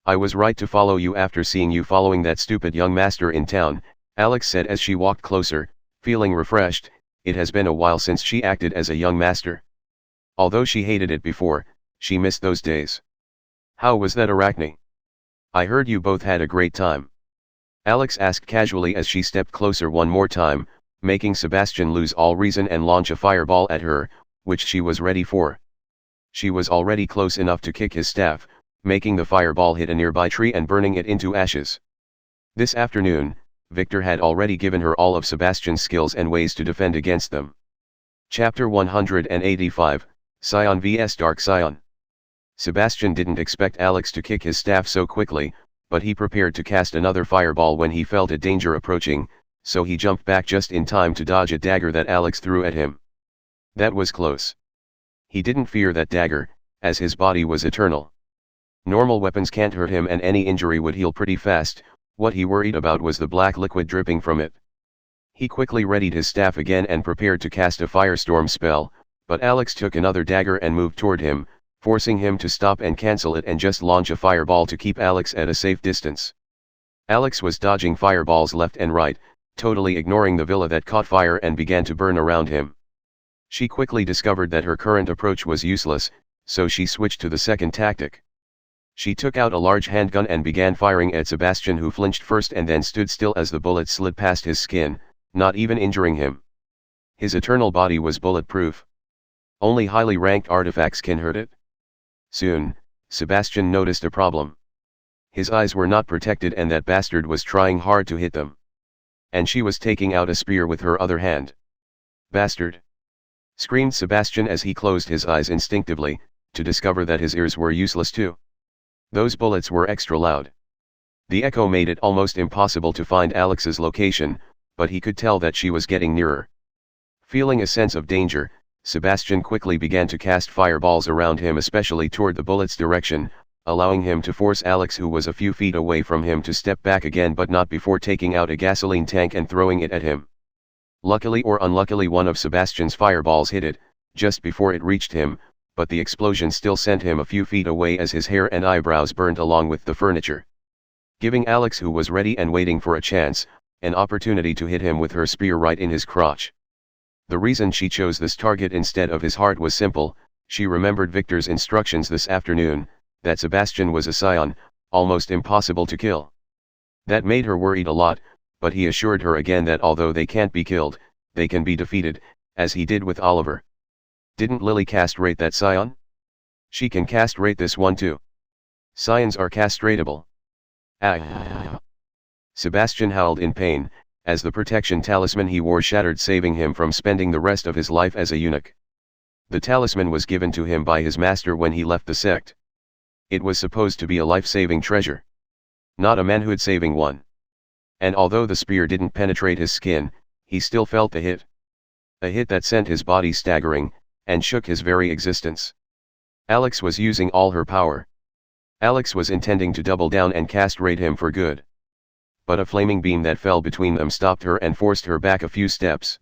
I was right to follow you after seeing you following that stupid young master in town, Alex said as she walked closer, feeling refreshed. It has been a while since she acted as a young master. Although she hated it before, she missed those days. How was that, Arachne? I heard you both had a great time, Alex asked casually as she stepped closer one more time, making Sebastian lose all reason and launch a fireball at her, which she was ready for. She was already close enough to kick his staff, making the fireball hit a nearby tree and burning it into ashes. This afternoon, Victor had already given her all of Sebastian's skills and ways to defend against them. Chapter 185, SCION vs Dark SCION. Sebastian didn't expect Alex to kick his staff so quickly, but he prepared to cast another fireball when he felt a danger approaching, so he jumped back just in time to dodge a dagger that Alex threw at him. That was close. He didn't fear that dagger, as his body was eternal. Normal weapons can't hurt him and any injury would heal pretty fast. What he worried about was the black liquid dripping from it. He quickly readied his staff again and prepared to cast a firestorm spell, but Alex took another dagger and moved toward him, forcing him to stop and cancel it and just launch a fireball to keep Alex at a safe distance. Alex was dodging fireballs left and right, totally ignoring the villa that caught fire and began to burn around him. She quickly discovered that her current approach was useless, so she switched to the second tactic. She took out a large handgun and began firing at Sebastian, who flinched first and then stood still as the bullet slid past his skin, not even injuring him. His eternal body was bulletproof. Only highly ranked artifacts can hurt it. Soon, Sebastian noticed a problem. His eyes were not protected and that bastard was trying hard to hit them. And she was taking out a spear with her other hand. "Bastard!" screamed Sebastian as he closed his eyes instinctively, to discover that his ears were useless too. Those bullets were extra loud. The echo made it almost impossible to find Alex's location, but he could tell that she was getting nearer. Feeling a sense of danger, Sebastian quickly began to cast fireballs around him, especially toward the bullet's direction, allowing him to force Alex, who was a few feet away from him, to step back again, but not before taking out a gasoline tank and throwing it at him. Luckily or unluckily, one of Sebastian's fireballs hit it, just before it reached him, but the explosion still sent him a few feet away as his hair and eyebrows burned along with the furniture, giving Alex, who was ready and waiting for a chance, an opportunity to hit him with her spear right in his crotch. The reason she chose this target instead of his heart was simple. She remembered Victor's instructions this afternoon, that Sebastian was a SCION, almost impossible to kill. That made her worried a lot, but he assured her again that although they can't be killed, they can be defeated, as he did with Oliver. Didn't Lily castrate that SCION? She can castrate this one too. SCIONs are castratable. Ah! Sebastian howled in pain, as the protection talisman he wore shattered, saving him from spending the rest of his life as a eunuch. The talisman was given to him by his master when he left the sect. It was supposed to be a life-saving treasure, not a manhood-saving one. And although the spear didn't penetrate his skin, he still felt the hit. A hit that sent his body staggering, and shook his very existence. Alex was using all her power. Alex was intending to double down and castrate him for good. But a flaming beam that fell between them stopped her and forced her back a few steps.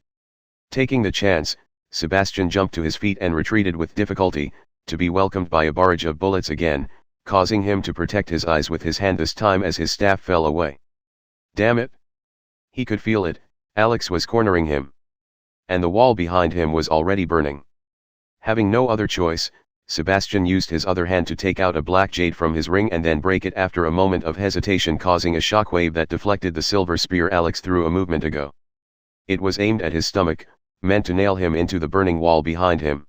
Taking the chance, Sebastian jumped to his feet and retreated with difficulty, to be welcomed by a barrage of bullets again, causing him to protect his eyes with his hand this time as his staff fell away. Damn it! He could feel it, Alex was cornering him. And the wall behind him was already burning. Having no other choice, Sebastian used his other hand to take out a black jade from his ring and then break it after a moment of hesitation, causing a shockwave that deflected the silver spear Alex threw a movement ago. It was aimed at his stomach, meant to nail him into the burning wall behind him.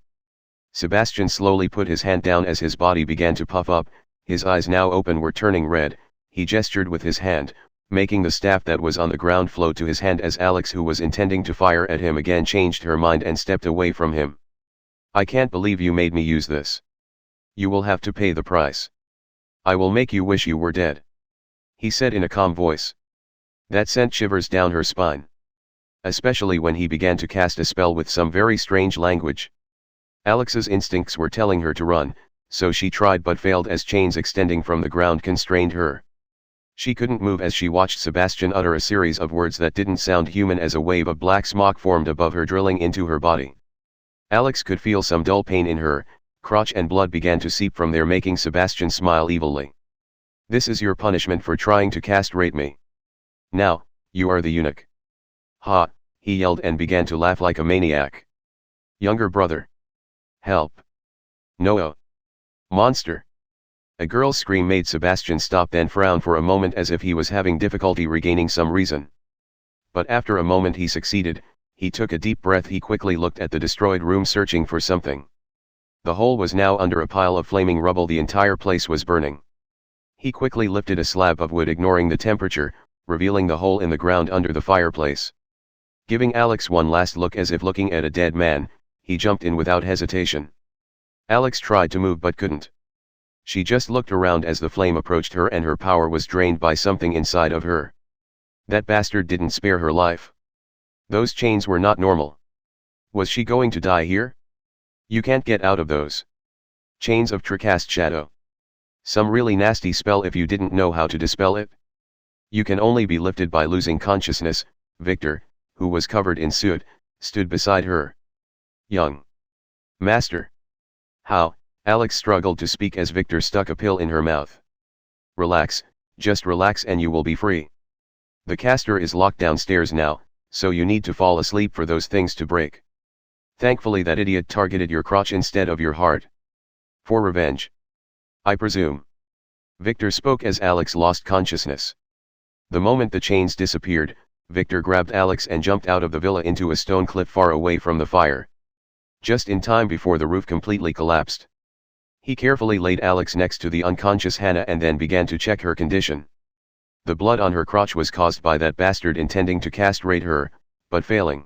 Sebastian slowly put his hand down as his body began to puff up, his eyes now open were turning red. He gestured with his hand, making the staff that was on the ground flow to his hand as Alex, who was intending to fire at him again, changed her mind and stepped away from him. "I can't believe you made me use this. You will have to pay the price. I will make you wish you were dead," he said in a calm voice. That sent shivers down her spine. Especially when he began to cast a spell with some very strange language. Alex's instincts were telling her to run, so she tried but failed as chains extending from the ground constrained her. She couldn't move as she watched Sebastian utter a series of words that didn't sound human as a wave of black smoke formed above her, drilling into her body. Alex could feel some dull pain in her crotch and blood began to seep from there, making Sebastian smile evilly. "This is your punishment for trying to castrate me. Now, you are the eunuch." "Ha!" he yelled and began to laugh like a maniac. "Younger brother. Help. No. Monster." A girl's scream made Sebastian stop, then frown for a moment as if he was having difficulty regaining some reason. But after a moment he succeeded. He took a deep breath. He quickly looked at the destroyed room, searching for something. The hole was now under a pile of flaming rubble. The entire place was burning. He quickly lifted a slab of wood, ignoring the temperature, revealing the hole in the ground under the fireplace. Giving Alex one last look as if looking at a dead man, he jumped in without hesitation. Alex tried to move but couldn't. She just looked around as the flame approached her and her power was drained by something inside of her. That bastard didn't spare her life. Those chains were not normal. Was she going to die here? You can't get out of those chains of Tricast shadow. Some really nasty spell if you didn't know how to dispel it. You can only be lifted by losing consciousness. Victor, who was covered in soot, stood beside her. "Young master." "How?" Alex struggled to speak as Victor stuck a pill in her mouth. "Relax, just relax and you will be free. The caster is locked downstairs now, so you need to fall asleep for those things to break. Thankfully that idiot targeted your crotch instead of your heart. For revenge, I presume." Victor spoke as Alex lost consciousness. The moment the chains disappeared, Victor grabbed Alex and jumped out of the villa into a stone cliff far away from the fire. Just in time before the roof completely collapsed. He carefully laid Alex next to the unconscious Hannah and then began to check her condition. The blood on her crotch was caused by that bastard intending to castrate her, but failing.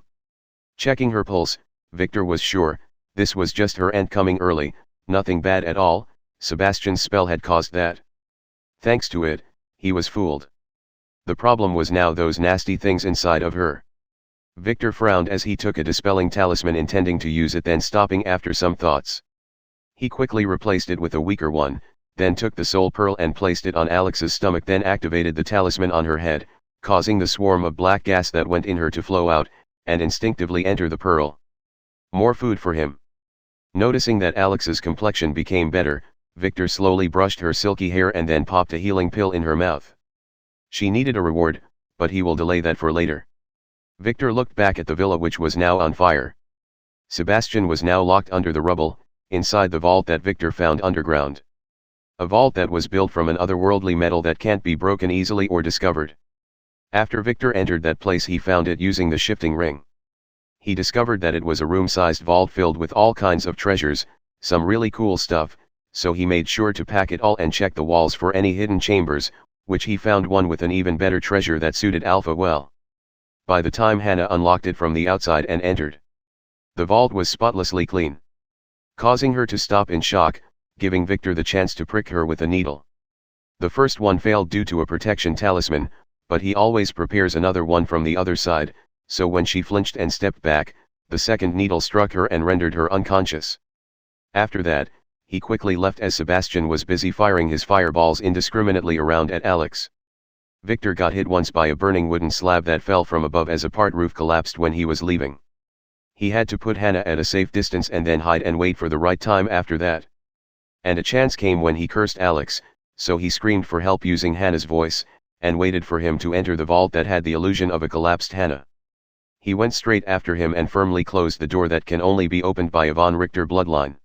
Checking her pulse, Victor was sure, this was just her end coming early, nothing bad at all, Sebastian's spell had caused that. Thanks to it, he was fooled. The problem was now those nasty things inside of her. Victor frowned as he took a dispelling talisman intending to use it, then stopping after some thoughts. He quickly replaced it with a weaker one, then took the soul pearl and placed it on Alex's stomach, then activated the talisman on her head, causing the swarm of black gas that went in her to flow out, and instinctively enter the pearl. More food for him. Noticing that Alex's complexion became better, Victor slowly brushed her silky hair and then popped a healing pill in her mouth. She needed a reward, but he will delay that for later. Victor looked back at the villa, which was now on fire. Sebastian was now locked under the rubble, inside the vault that Victor found underground. A vault that was built from an otherworldly metal that can't be broken easily or discovered. After Victor entered that place, he found it using the shifting ring. He discovered that it was a room-sized vault filled with all kinds of treasures, some really cool stuff, so he made sure to pack it all and check the walls for any hidden chambers, which he found one with an even better treasure that suited Alpha well. By the time Hannah unlocked it from the outside and entered, the vault was spotlessly clean. Causing her to stop in shock, giving Victor the chance to prick her with a needle. The first one failed due to a protection talisman, but he always prepares another one from the other side, so when she flinched and stepped back, the second needle struck her and rendered her unconscious. After that, he quickly left as Sebastian was busy firing his fireballs indiscriminately around at Alex. Victor got hit once by a burning wooden slab that fell from above as a part roof collapsed when he was leaving. He had to put Hannah at a safe distance and then hide and wait for the right time after that. And a chance came when he cursed Alex, so he screamed for help using Hannah's voice, and waited for him to enter the vault that had the illusion of a collapsed Hannah. He went straight after him and firmly closed the door that can only be opened by a von Richter bloodline.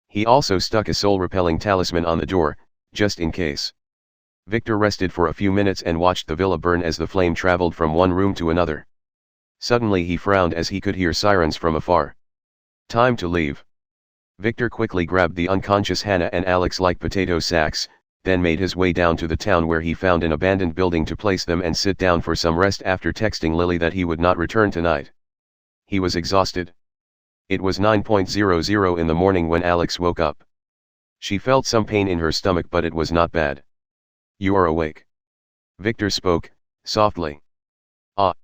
He also stuck a soul-repelling talisman on the door, just in case. Victor rested for a few minutes and watched the villa burn as the flame traveled from one room to another. Suddenly he frowned as he could hear sirens from afar. Time to leave. Victor quickly grabbed the unconscious Hannah and Alex like potato sacks, then made his way down to the town where he found an abandoned building to place them and sit down for some rest after texting Lily that he would not return tonight. He was exhausted. It was 9:00 in the morning when Alex woke up. She felt some pain in her stomach, but it was not bad. "You are awake." Victor spoke, softly. "Ah.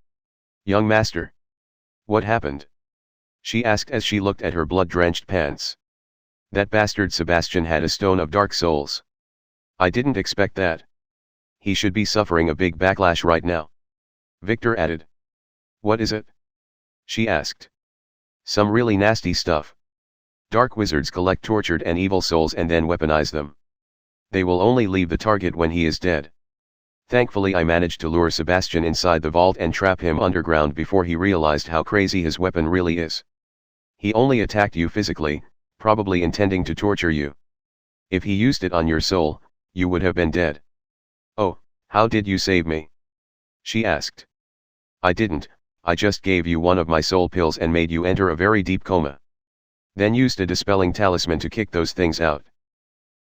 Young master. What happened?" she asked as she looked at her blood-drenched pants. "That bastard Sebastian had a stone of dark souls. I didn't expect that. He should be suffering a big backlash right now." Victor added. "What is it?" she asked. "Some really nasty stuff. Dark wizards collect tortured and evil souls and then weaponize them. They will only leave the target when he is dead. Thankfully I managed to lure Sebastian inside the vault and trap him underground before he realized how crazy his weapon really is. He only attacked you physically, probably intending to torture you. If he used it on your soul, you would have been dead." "Oh, how did you save me?" she asked. "I didn't, I just gave you one of my soul pills and made you enter a very deep coma. Then used a dispelling talisman to kick those things out.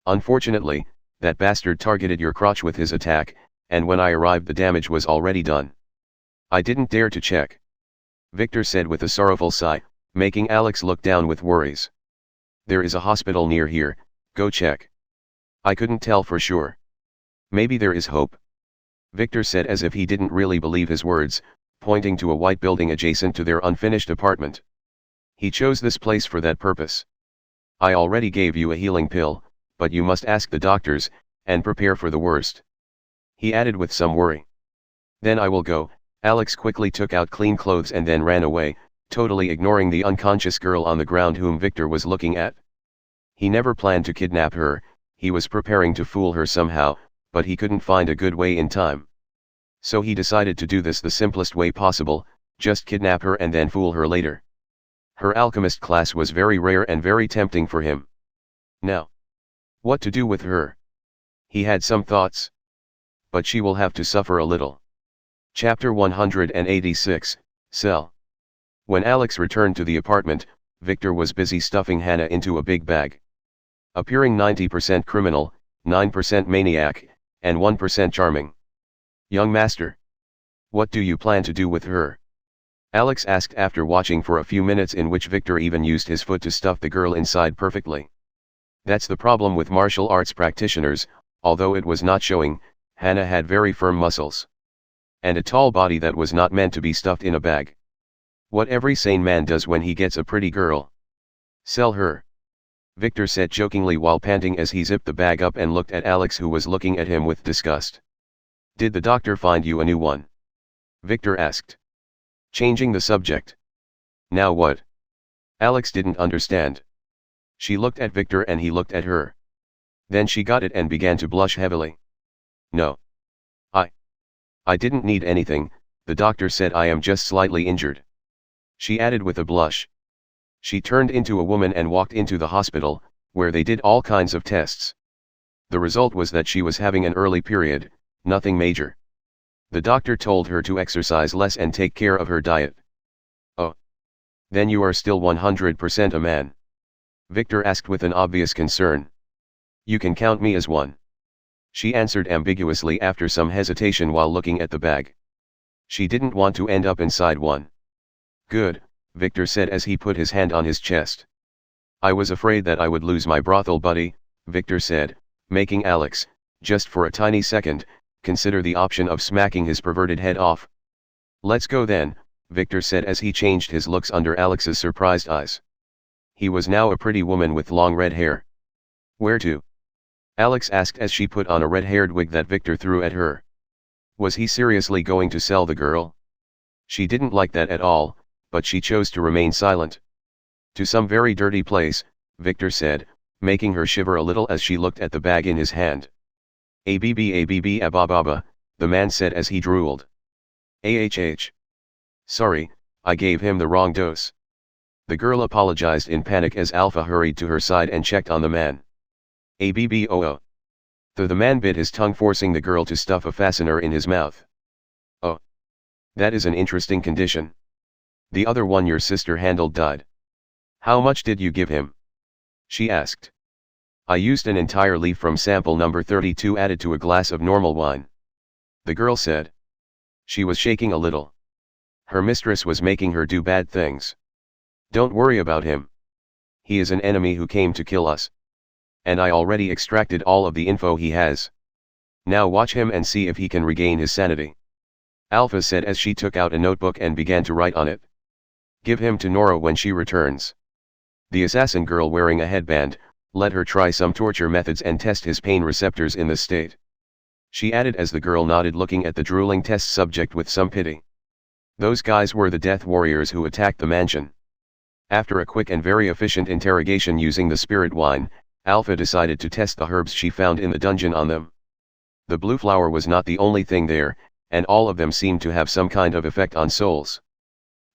Unfortunately, that bastard targeted your crotch with his attack, and when I arrived the damage was already done. I didn't dare to check," Victor said with a sorrowful sigh, making Alex look down with worries. "There is a hospital near here, go check." "I couldn't tell for sure. Maybe there is hope," Victor said as if he didn't really believe his words, pointing to a white building adjacent to their unfinished apartment. "He chose this place for that purpose. I already gave you a healing pill, but you must ask the doctors, and prepare for the worst," he added with some worry. "Then I will go." Alex quickly took out clean clothes and then ran away, totally ignoring the unconscious girl on the ground whom Victor was looking at. He never planned to kidnap her, he was preparing to fool her somehow, but he couldn't find a good way in time. So he decided to do this the simplest way possible, just kidnap her and then fool her later. Her alchemist class was very rare and very tempting for him. Now, what to do with her? He had some thoughts. But she will have to suffer a little. Chapter 186, Cell. When Alex returned to the apartment, Victor was busy stuffing Hannah into a big bag. Appearing 90% criminal, 9% maniac, and 1% charming. Young master. What do you plan to do with her? Alex asked after watching for a few minutes in which Victor even used his foot to stuff the girl inside perfectly. That's the problem with martial arts practitioners, although it was not showing, Hannah had very firm muscles. And a tall body that was not meant to be stuffed in a bag. What every sane man does when he gets a pretty girl. Sell her. Victor said jokingly while panting as he zipped the bag up and looked at Alex, who was looking at him with disgust. Did the doctor find you a new one? Victor asked. Changing the subject. Now what? Alex didn't understand. She looked at Victor and he looked at her. Then she got it and began to blush heavily. No. I didn't need anything, the doctor said. I am just slightly injured. She added with a blush. She turned into a woman and walked into the hospital, where they did all kinds of tests. The result was that she was having an early period, nothing major. The doctor told her to exercise less and take care of her diet. Oh. Then you are still 100% a man? Victor asked with an obvious concern. You can count me as one. She answered ambiguously after some hesitation while looking at the bag. She didn't want to end up inside one. Good, Victor said as he put his hand on his chest. I was afraid that I would lose my brothel buddy, Victor said, making Alex, just for a tiny second, consider the option of smacking his perverted head off. Let's go then, Victor said as he changed his looks under Alex's surprised eyes. He was now a pretty woman with long red hair. Where to? Alex asked as she put on a red-haired wig that Victor threw at her. Was he seriously going to sell the girl? She didn't like that at all, but she chose to remain silent. To some very dirty place, Victor said, making her shiver a little as she looked at the bag in his hand. ABB abababa, the man said as he drooled. AHH. Sorry, I gave him the wrong dose. The girl apologized in panic as Alpha hurried to her side and checked on the man. ABBOO. The man bit his tongue, forcing the girl to stuff a fastener in his mouth. Oh. That is an interesting condition. The other one your sister handled died. How much did you give him? She asked. I used an entire leaf from sample number 32 added to a glass of normal wine. The girl said. She was shaking a little. Her mistress was making her do bad things. Don't worry about him. He is an enemy who came to kill us. And I already extracted all of the info he has. Now watch him and see if he can regain his sanity. Alpha said as she took out a notebook and began to write on it. Give him to Nora when she returns. The assassin girl, wearing a headband, let her try some torture methods and test his pain receptors in the state. She added as the girl nodded, looking at the drooling test subject with some pity. Those guys were the death warriors who attacked the mansion. After a quick and very efficient interrogation using the spirit wine, Alpha decided to test the herbs she found in the dungeon on them. The blue flower was not the only thing there, and all of them seemed to have some kind of effect on souls.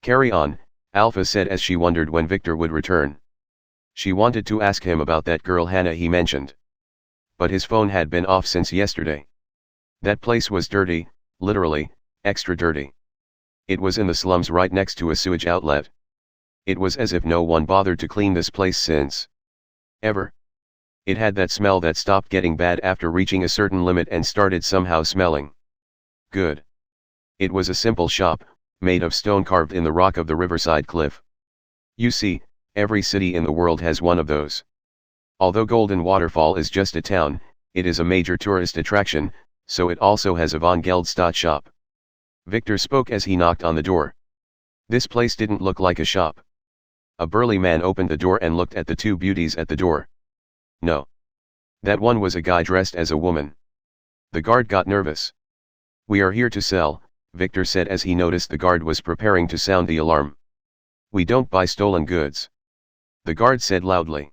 Carry on, Alpha said as she wondered when Victor would return. She wanted to ask him about that girl Hannah he mentioned. But his phone had been off since yesterday. That place was dirty, literally, extra dirty. It was in the slums right next to a sewage outlet. It was as if no one bothered to clean this place since ever. It had that smell that stopped getting bad after reaching a certain limit and started somehow smelling good. It was a simple shop, made of stone carved in the rock of the riverside cliff. You see, every city in the world has one of those. Although Golden Waterfall is just a town, it is a major tourist attraction, so it also has a Von Geldstadt shop. Victor spoke as he knocked on the door. This place didn't look like a shop. A burly man opened the door and looked at the two beauties at the door. No. That one was a guy dressed as a woman. The guard got nervous. We are here to sell, Victor said as he noticed the guard was preparing to sound the alarm. We don't buy stolen goods. The guard said loudly.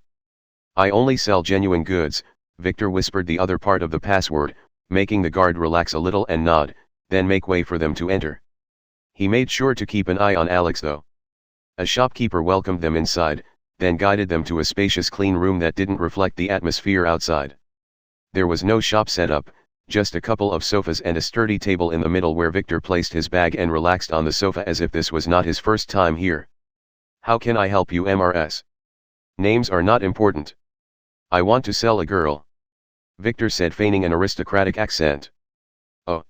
I only sell genuine goods, Victor whispered the other part of the password, making the guard relax a little and nod, then make way for them to enter. He made sure to keep an eye on Alex though. A shopkeeper welcomed them inside, then guided them to a spacious clean room that didn't reflect the atmosphere outside. There was no shop set up, just a couple of sofas and a sturdy table in the middle where Victor placed his bag and relaxed on the sofa as if this was not his first time here. How can I help you, Mrs.? Names are not important. I want to sell a girl. Victor said, feigning an aristocratic accent. Oh.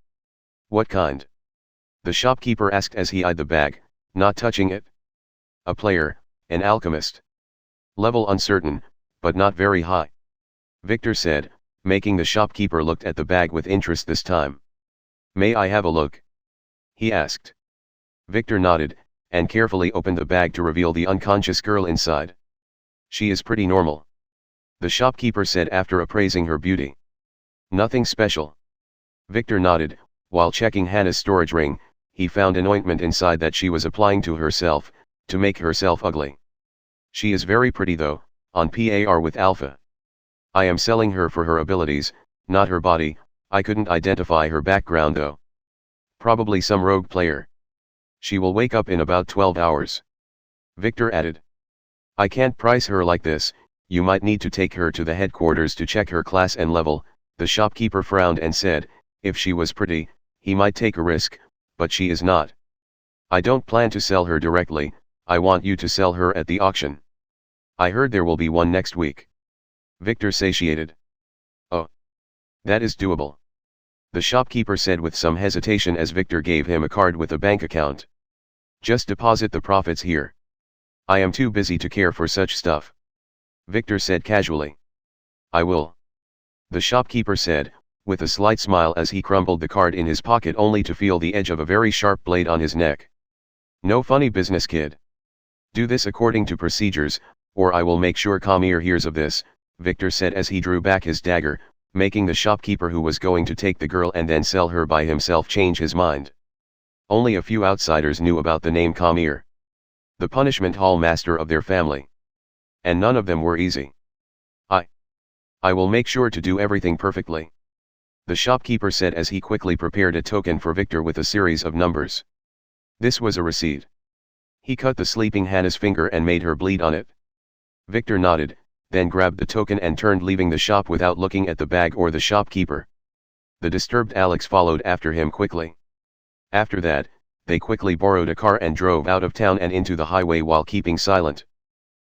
What kind? The shopkeeper asked as he eyed the bag, not touching it. A player, an alchemist. Level uncertain, but not very high. Victor said, making the shopkeeper look at the bag with interest this time. May I have a look? He asked. Victor nodded, and carefully opened the bag to reveal the unconscious girl inside. She is pretty normal. The shopkeeper said after appraising her beauty. Nothing special. Victor nodded. While checking Hannah's storage ring, he found an ointment inside that she was applying to herself, to make herself ugly. She is very pretty though, on par with Alpha. I am selling her for her abilities, not her body. I couldn't identify her background though. Probably some rogue player. She will wake up in about 12 hours. Victor added. I can't price her like this. You might need to take her to the headquarters to check her class and level. The shopkeeper frowned and said, if she was pretty, he might take a risk, but she is not. I don't plan to sell her directly. I want you to sell her at the auction. I heard there will be one next week. Victor satiated. Oh. That is doable. The shopkeeper said with some hesitation as Victor gave him a card with a bank account. Just deposit the profits here. I am too busy to care for such stuff. Victor said casually. I will. The shopkeeper said, with a slight smile as he crumbled the card in his pocket only to feel the edge of a very sharp blade on his neck. No funny business, kid. Do this according to procedures, or I will make sure Kamir hears of this, Victor said as he drew back his dagger, making the shopkeeper who was going to take the girl and then sell her by himself change his mind. Only a few outsiders knew about the name Kamir. The punishment hall master of their family. And none of them were easy. I will make sure to do everything perfectly. The shopkeeper said as he quickly prepared a token for Victor with a series of numbers. This was a receipt. He cut the sleeping Hannah's finger and made her bleed on it. Victor nodded, then grabbed the token and turned, leaving the shop without looking at the bag or the shopkeeper. The disturbed Alex followed after him quickly. After that, they quickly borrowed a car and drove out of town and into the highway while keeping silent.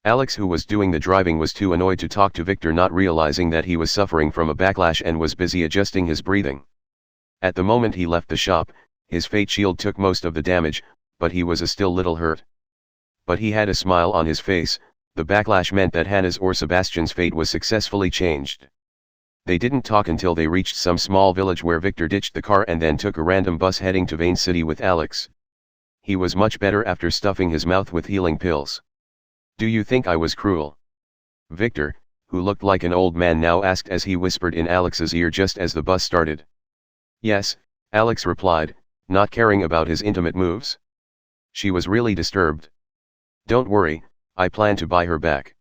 Alex, who was doing the driving, was too annoyed to talk to Victor, not realizing that he was suffering from a backlash and was busy adjusting his breathing. At the moment he left the shop, his fate shield took most of the damage, but he was still little hurt. But he had a smile on his face. The backlash meant that Hannah's or Sebastian's fate was successfully changed. They didn't talk until they reached some small village where Victor ditched the car and then took a random bus heading to Vane City with Alex. He was much better after stuffing his mouth with healing pills. Do you think I was cruel? Victor, who looked like an old man now, asked as he whispered in Alex's ear just as the bus started. Yes, Alex replied, not caring about his intimate moves. She was really disturbed. Don't worry, I plan to buy her back.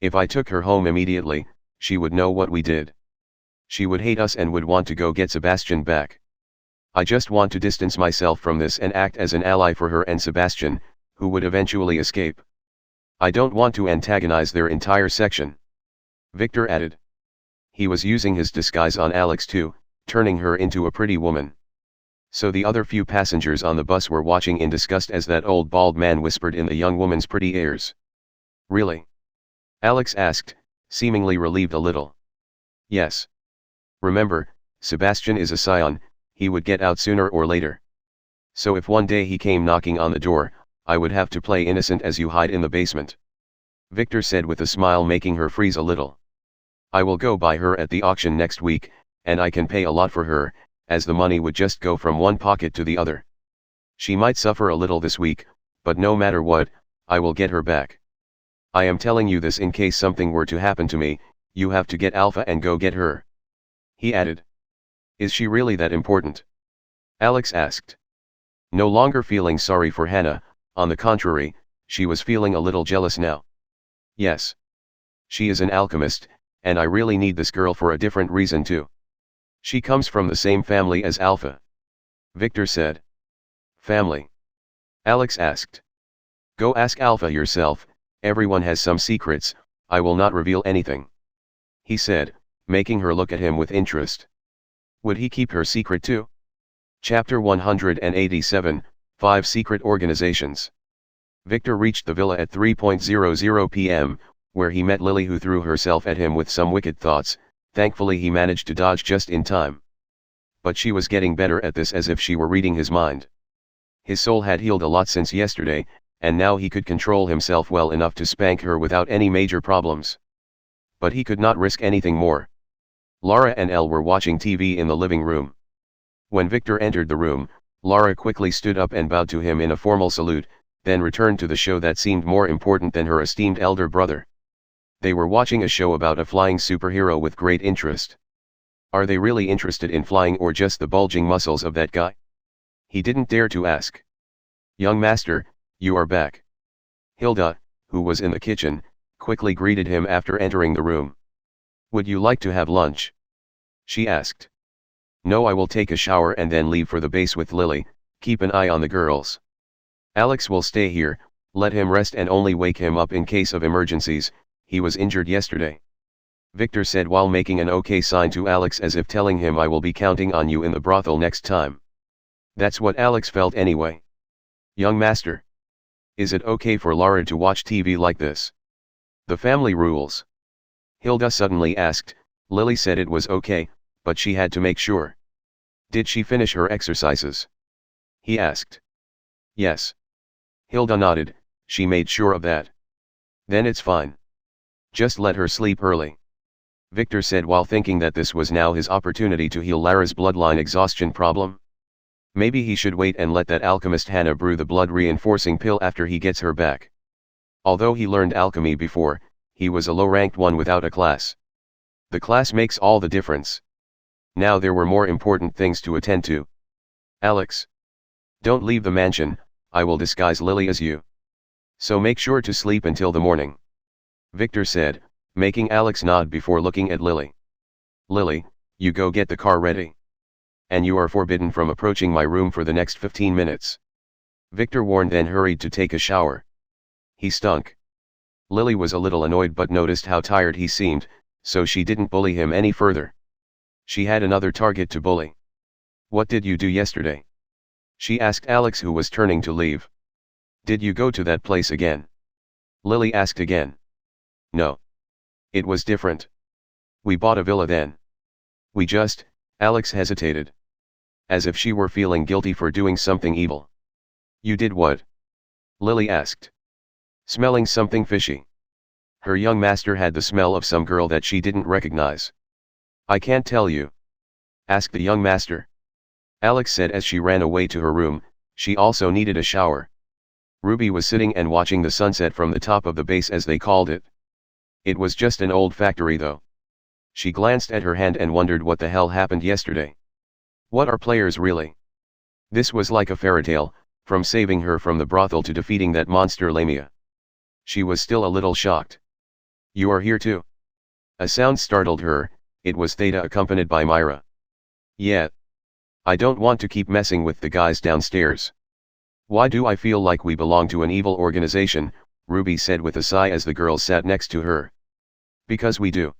If I took her home immediately, she would know what we did. She would hate us and would want to go get Sebastian back. I just want to distance myself from this and act as an ally for her and Sebastian, who would eventually escape. I don't want to antagonize their entire section. Victor added. He was using his disguise on Alex too, turning her into a pretty woman. So the other few passengers on the bus were watching in disgust as that old bald man whispered in the young woman's pretty ears. Really? Alex asked, seemingly relieved a little. Yes. Remember, Sebastian is a SCION, he would get out sooner or later. So if one day he came knocking on the door, I would have to play innocent as you hide in the basement. Victor said with a smile, making her freeze a little. I will go buy her at the auction next week, and I can pay a lot for her, as the money would just go from one pocket to the other. She might suffer a little this week, but no matter what, I will get her back. I am telling you this in case something were to happen to me. You have to get Alpha and go get her. He added. Is she really that important? Alex asked. No longer feeling sorry for Hannah, on the contrary, she was feeling a little jealous now. Yes. She is an alchemist, and I really need this girl for a different reason too. She comes from the same family as Alpha. Victor said. Family? Alex asked. Go ask Alpha yourself, everyone has some secrets, I will not reveal anything. He said, making her look at him with interest. Would he keep her secret too? Chapter 187, 5 Secret Organizations. Victor reached the villa at 3:00 p.m., where he met Lily, who threw herself at him with some wicked thoughts. Thankfully he managed to dodge just in time. But she was getting better at this, as if she were reading his mind. His soul had healed a lot since yesterday, and now he could control himself well enough to spank her without any major problems. But he could not risk anything more. Lara and Elle were watching TV in the living room. When Victor entered the room, Lara quickly stood up and bowed to him in a formal salute, then returned to the show that seemed more important than her esteemed elder brother. They were watching a show about a flying superhero with great interest. Are they really interested in flying, or just the bulging muscles of that guy? He didn't dare to ask. "Young master, you are back." Hilda, who was in the kitchen, quickly greeted him after entering the room. "Would you like to have lunch?" she asked. "No, I will take a shower and then leave for the base with Lily. Keep an eye on the girls. Alex will stay here, let him rest and only wake him up in case of emergencies. He was injured yesterday," Victor said while making an OK sign to Alex, as if telling him, "I will be counting on you in the brothel next time." That's what Alex felt anyway. "Young master, is it okay for Lara to watch TV like this? The family rules." Hilda suddenly asked. Lily said it was okay, but she had to make sure. "Did she finish her exercises?" he asked. "Yes." Hilda nodded. "She made sure of that." "Then it's fine. Just let her sleep early," Victor said while thinking that this was now his opportunity to heal Lara's bloodline exhaustion problem. Maybe he should wait and let that alchemist Hannah brew the blood-reinforcing pill after he gets her back. Although he learned alchemy before, he was a low-ranked one without a class. The class makes all the difference. Now there were more important things to attend to. "Alex, don't leave the mansion. I will disguise Lily as you. So make sure to sleep until the morning," Victor said, making Alex nod before looking at Lily. "Lily, you go get the car ready. And you are forbidden from approaching my room for the next 15 minutes. Victor warned, then hurried to take a shower. He stunk. Lily was a little annoyed but noticed how tired he seemed, so she didn't bully him any further. She had another target to bully. "What did you do yesterday?" she asked Alex, who was turning to leave. "Did you go to that place again?" Lily asked again. "No. It was different. We bought a villa then. We just," Alex hesitated. As if she were feeling guilty for doing something evil. "You did what?" Lily asked. Smelling something fishy. Her young master had the smell of some girl that she didn't recognize. "I can't tell you." "Ask the young master," Alex said as she ran away to her room. She also needed a shower. Ruby was sitting and watching the sunset from the top of the base, as they called it. It was just an old factory though. She glanced at her hand and wondered what the hell happened yesterday. What are players really? This was like a fairy tale, from saving her from the brothel to defeating that monster Lamia. She was still a little shocked. "You are here too?" A sound startled her. It was Theta, accompanied by Myra. "Yeah. I don't want to keep messing with the guys downstairs. Why do I feel like we belong to an evil organization?" Ruby said with a sigh as the girls sat next to her. "Because we do,"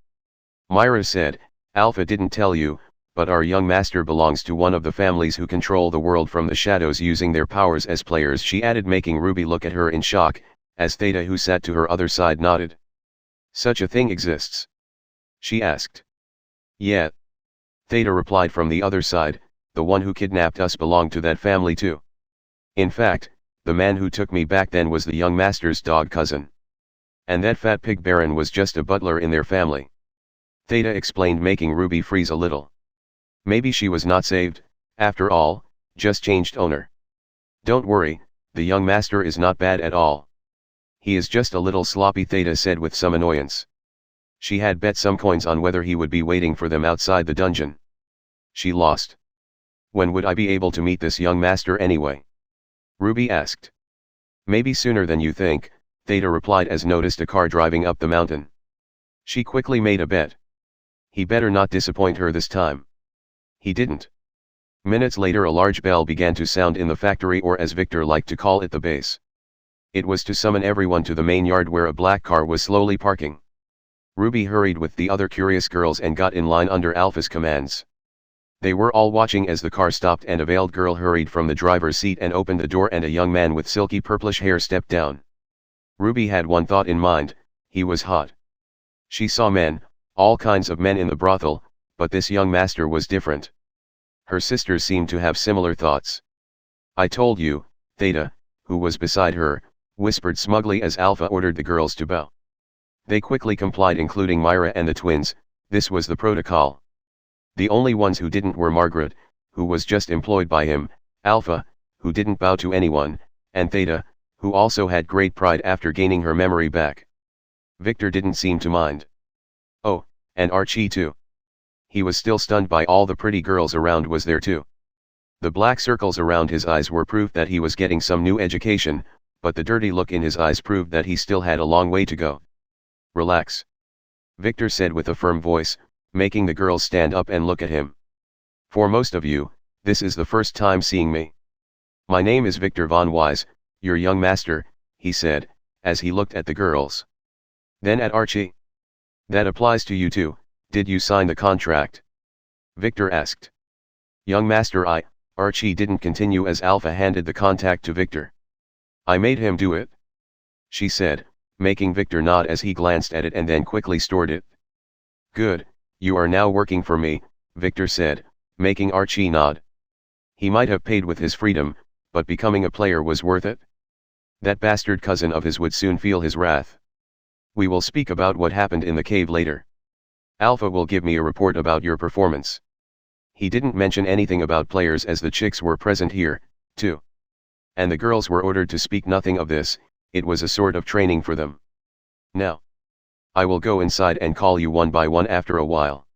Myra said. "Alpha didn't tell you, but our young master belongs to one of the families who control the world from the shadows using their powers as players," she added, making Ruby look at her in shock, as Theta, who sat to her other side, nodded. "Such a thing exists?" she asked. "Yeah," Theta replied from the other side. "The one who kidnapped us belonged to that family too. In fact, the man who took me back then was the young master's dog cousin. And that fat pig Baron was just a butler in their family," Theta explained, making Ruby freeze a little. Maybe she was not saved, after all, just changed owner. "Don't worry, the young master is not bad at all. He is just a little sloppy," Theta said with some annoyance. She had bet some coins on whether he would be waiting for them outside the dungeon. She lost. "When would I be able to meet this young master anyway?" Ruby asked. "Maybe sooner than you think," Theta replied as noticed a car driving up the mountain. She quickly made a bet. He better not disappoint her this time. He didn't. Minutes later a large bell began to sound in the factory, or as Victor liked to call it, the base. It was to summon everyone to the main yard where a black car was slowly parking. Ruby hurried with the other curious girls and got in line under Alpha's commands. They were all watching as the car stopped and a veiled girl hurried from the driver's seat and opened the door and a young man with silky purplish hair stepped down. Ruby had one thought in mind: he was hot. She saw men, all kinds of men in the brothel, but this young master was different. Her sisters seemed to have similar thoughts. "I told you," Theta, who was beside her, whispered smugly as Alpha ordered the girls to bow. They quickly complied, including Myra and the twins. This was the protocol. The only ones who didn't were Margaret, who was just employed by him, Alpha, who didn't bow to anyone, and Theta, who also had great pride after gaining her memory back. Victor didn't seem to mind. Oh, and Archie too. He was still stunned by all the pretty girls around was there too. The black circles around his eyes were proof that he was getting some new education, but the dirty look in his eyes proved that he still had a long way to go. "Relax," Victor said with a firm voice, making the girls stand up and look at him. "For most of you, this is the first time seeing me. My name is Victor von Wise, your young master," he said, as he looked at the girls. Then at Archie. "That applies to you too, did you sign the contract?" Victor asked. "Young master, Archie didn't continue as Alpha handed the contact to Victor. "I made him do it," she said, making Victor nod as he glanced at it and then quickly stored it. "Good, you are now working for me," Victor said, making Archie nod. He might have paid with his freedom, but becoming a player was worth it. That bastard cousin of his would soon feel his wrath. "We will speak about what happened in the cave later. Alpha will give me a report about your performance." He didn't mention anything about players as the chicks were present here, too. And the girls were ordered to speak nothing of this. It was a sort of training for them. "Now, I will go inside and call you one by one after a while.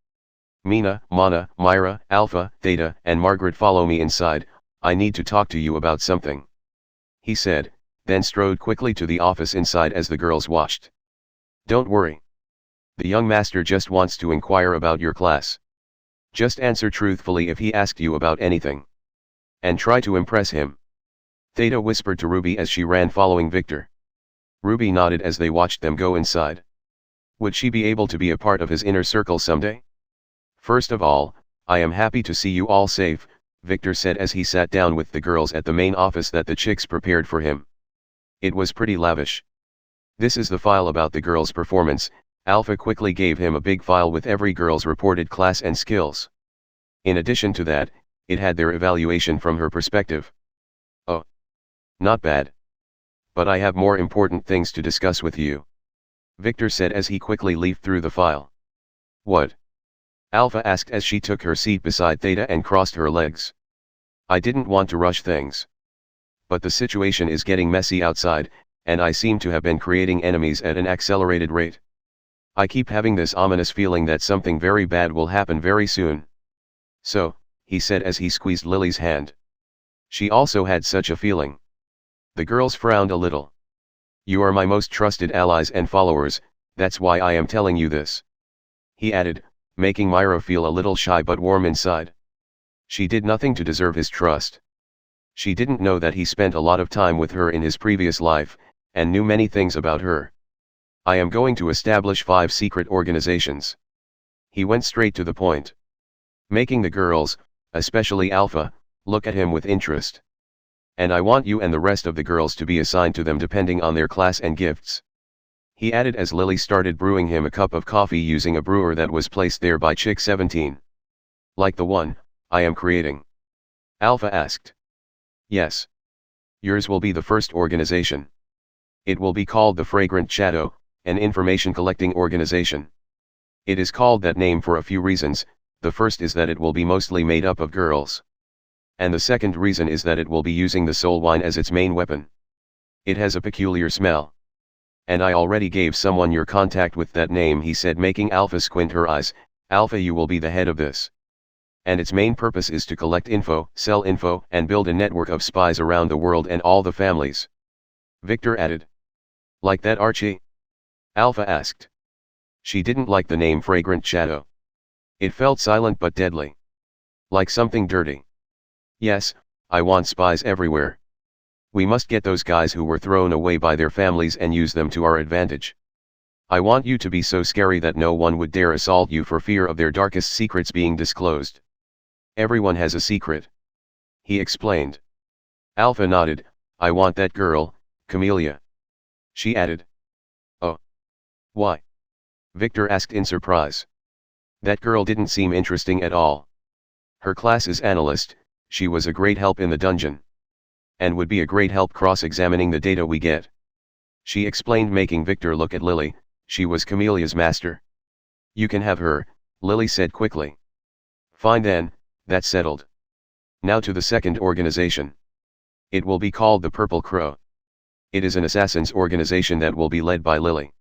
Mina, Mana, Myra, Alpha, Theta, and Margaret, follow me inside. I need to talk to you about something," he said, then strode quickly to the office inside as the girls watched. "Don't worry. The young master just wants to inquire about your class. Just answer truthfully if he asked you about anything. And try to impress him," Theta whispered to Ruby as she ran following Victor. Ruby nodded as they watched them go inside. Would she be able to be a part of his inner circle someday? "First of all, I am happy to see you all safe," Victor said as he sat down with the girls at the main office that the chicks prepared for him. It was pretty lavish. "This is the file about the girls' performance." Alpha quickly gave him a big file with every girl's reported class and skills. In addition to that, it had their evaluation from her perspective. "Oh. Not bad. But I have more important things to discuss with you," Victor said as he quickly leafed through the file. "What?" Alpha asked as she took her seat beside Theta and crossed her legs. "I didn't want to rush things. But the situation is getting messy outside, and I seem to have been creating enemies at an accelerated rate. I keep having this ominous feeling that something very bad will happen very soon." "So," he said as he squeezed Lily's hand. She also had such a feeling. The girls frowned a little. "You are my most trusted allies and followers, that's why I am telling you this," he added, making Myra feel a little shy but warm inside. She did nothing to deserve his trust. She didn't know that he spent a lot of time with her in his previous life, and knew many things about her. "I am going to establish 5 secret organizations." He went straight to the point, making the girls, especially Alpha, look at him with interest. "And I want you and the rest of the girls to be assigned to them depending on their class and gifts," he added as Lily started brewing him a cup of coffee using a brewer that was placed there by Chick 17. "Like the one I am creating?" Alpha asked. "Yes. Yours will be the first organization. It will be called the Fragrant Shadow, an information collecting organization. It is called that name for a few reasons. The first is that it will be mostly made up of girls. And the second reason is that it will be using the soul wine as its main weapon. It has a peculiar smell. And I already gave someone your contact with that name," he said, making Alpha squint her eyes. "Alpha, you will be the head of this. And its main purpose is to collect info, sell info, and build a network of spies around the world and all the families," Victor added. "Like that, Archie?" Alpha asked. She didn't like the name Fragrant Shadow. It felt silent but deadly. Like something dirty. "Yes, I want spies everywhere. We must get those guys who were thrown away by their families and use them to our advantage." I want you to be so scary that no one would dare assault you for fear of their darkest secrets being disclosed. Everyone has a secret. He explained. Alpha nodded. I want that girl, Camellia. She added. Oh. Why? Victor asked in surprise. That girl didn't seem interesting at all. Her class is analyst, she was a great help in the dungeon. And would be a great help cross-examining the data we get. She explained, making Victor look at Lily. She was Camellia's master. You can have her, Lily said quickly. Fine then, that's settled. Now to the second organization. It will be called the Purple Crow. It is an assassins organization that will be led by Lily.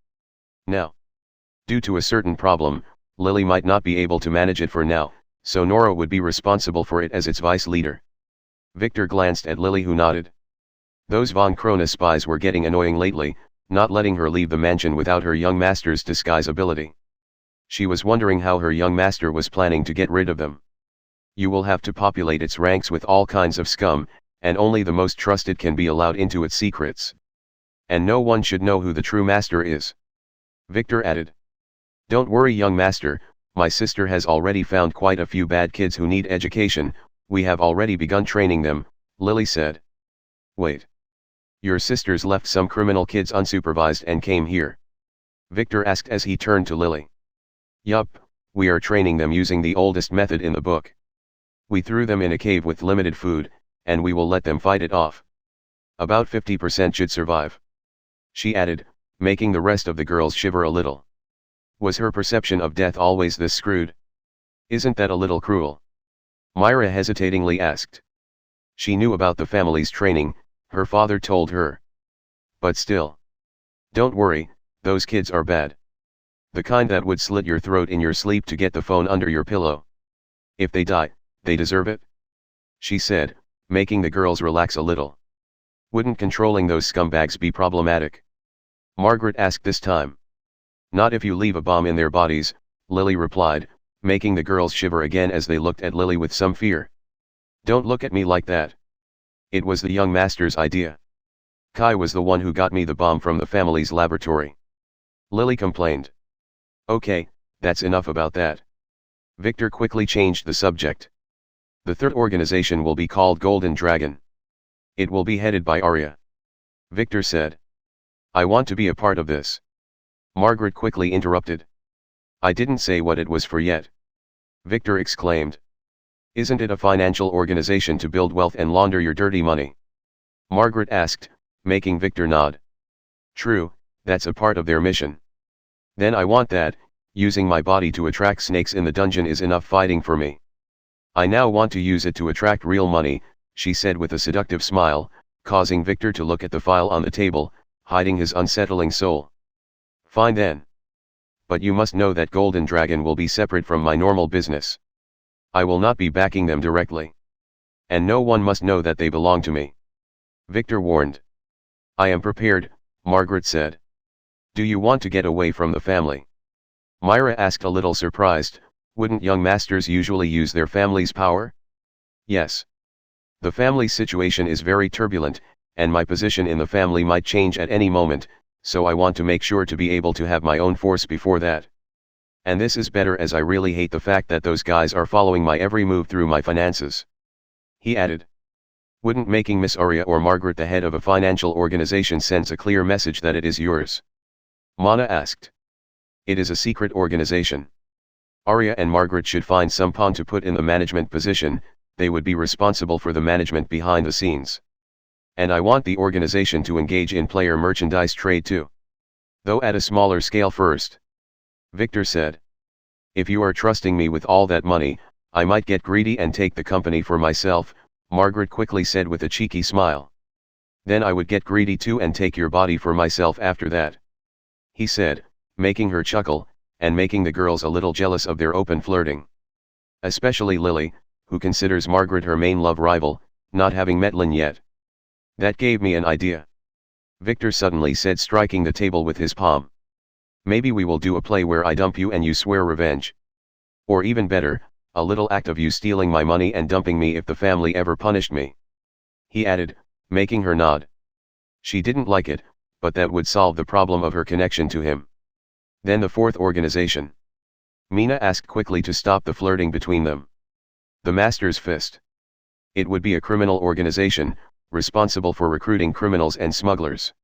Now, due to a certain problem, Lily might not be able to manage it for now, so Nora would be responsible for it as its vice leader. Victor glanced at Lily, who nodded. Those von Krona spies were getting annoying lately, not letting her leave the mansion without her young master's disguise ability. She was wondering how her young master was planning to get rid of them. You will have to populate its ranks with all kinds of scum, and only the most trusted can be allowed into its secrets. And no one should know who the true master is. Victor added. Don't worry, young master, my sister has already found quite a few bad kids who need education, we have already begun training them, Lily said. Wait. Your sisters left some criminal kids unsupervised and came here? Victor asked as he turned to Lily. Yup, we are training them using the oldest method in the book. We threw them in a cave with limited food, and we will let them fight it off. About 50% should survive. She added, making the rest of the girls shiver a little. Was her perception of death always this screwed? Isn't that a little cruel? Myra hesitatingly asked. She knew about the family's training, her father told her. But still. Don't worry, those kids are bad. The kind that would slit your throat in your sleep to get the phone under your pillow. If they die, they deserve it? She said, making the girls relax a little. Wouldn't controlling those scumbags be problematic? Margaret asked this time. Not if you leave a bomb in their bodies, Lily replied, making the girls shiver again as they looked at Lily with some fear. Don't look at me like that. It was the young master's idea. Kai was the one who got me the bomb from the family's laboratory. Lily complained. Okay, that's enough about that. Victor quickly changed the subject. The third organization will be called Golden Dragon. It will be headed by Arya. Victor said. I want to be a part of this. Margaret quickly interrupted. I didn't say what it was for yet. Victor exclaimed. Isn't it a financial organization to build wealth and launder your dirty money? Margaret asked, making Victor nod. True, that's a part of their mission. Then I want that, using my body to attract snakes in the dungeon is enough fighting for me. I now want to use it to attract real money, she said with a seductive smile, causing Victor to look at the file on the table, hiding his unsettling soul. Fine then. But you must know that Golden Dragon will be separate from my normal business. I will not be backing them directly. And no one must know that they belong to me. Victor warned. I am prepared, Margaret said. Do you want to get away from the family? Myra asked a little surprised, wouldn't young masters usually use their family's power? Yes. The family situation is very turbulent, and my position in the family might change at any moment, so I want to make sure to be able to have my own force before that. And this is better as I really hate the fact that those guys are following my every move through my finances. He added. Wouldn't making Miss Arya or Margaret the head of a financial organization sends a clear message that it is yours? Mana asked. It is a secret organization. Arya and Margaret should find some pawn to put in the management position, they would be responsible for the management behind the scenes. And I want the organization to engage in player merchandise trade too. Though at a smaller scale first. Victor said. If you are trusting me with all that money, I might get greedy and take the company for myself, Margaret quickly said with a cheeky smile. Then I would get greedy too and take your body for myself after that. He said, making her chuckle, and making the girls a little jealous of their open flirting. Especially Lily, who considers Margaret her main love rival, not having met Lynn yet. That gave me an idea. Victor suddenly said, striking the table with his palm. Maybe we will do a play where I dump you and you swear revenge. Or even better, a little act of you stealing my money and dumping me if the family ever punished me. He added, making her nod. She didn't like it, but that would solve the problem of her connection to him. Then the fourth organization. Mina asked quickly to stop the flirting between them. The Master's Fist. It would be a criminal organization, responsible for recruiting criminals and smugglers.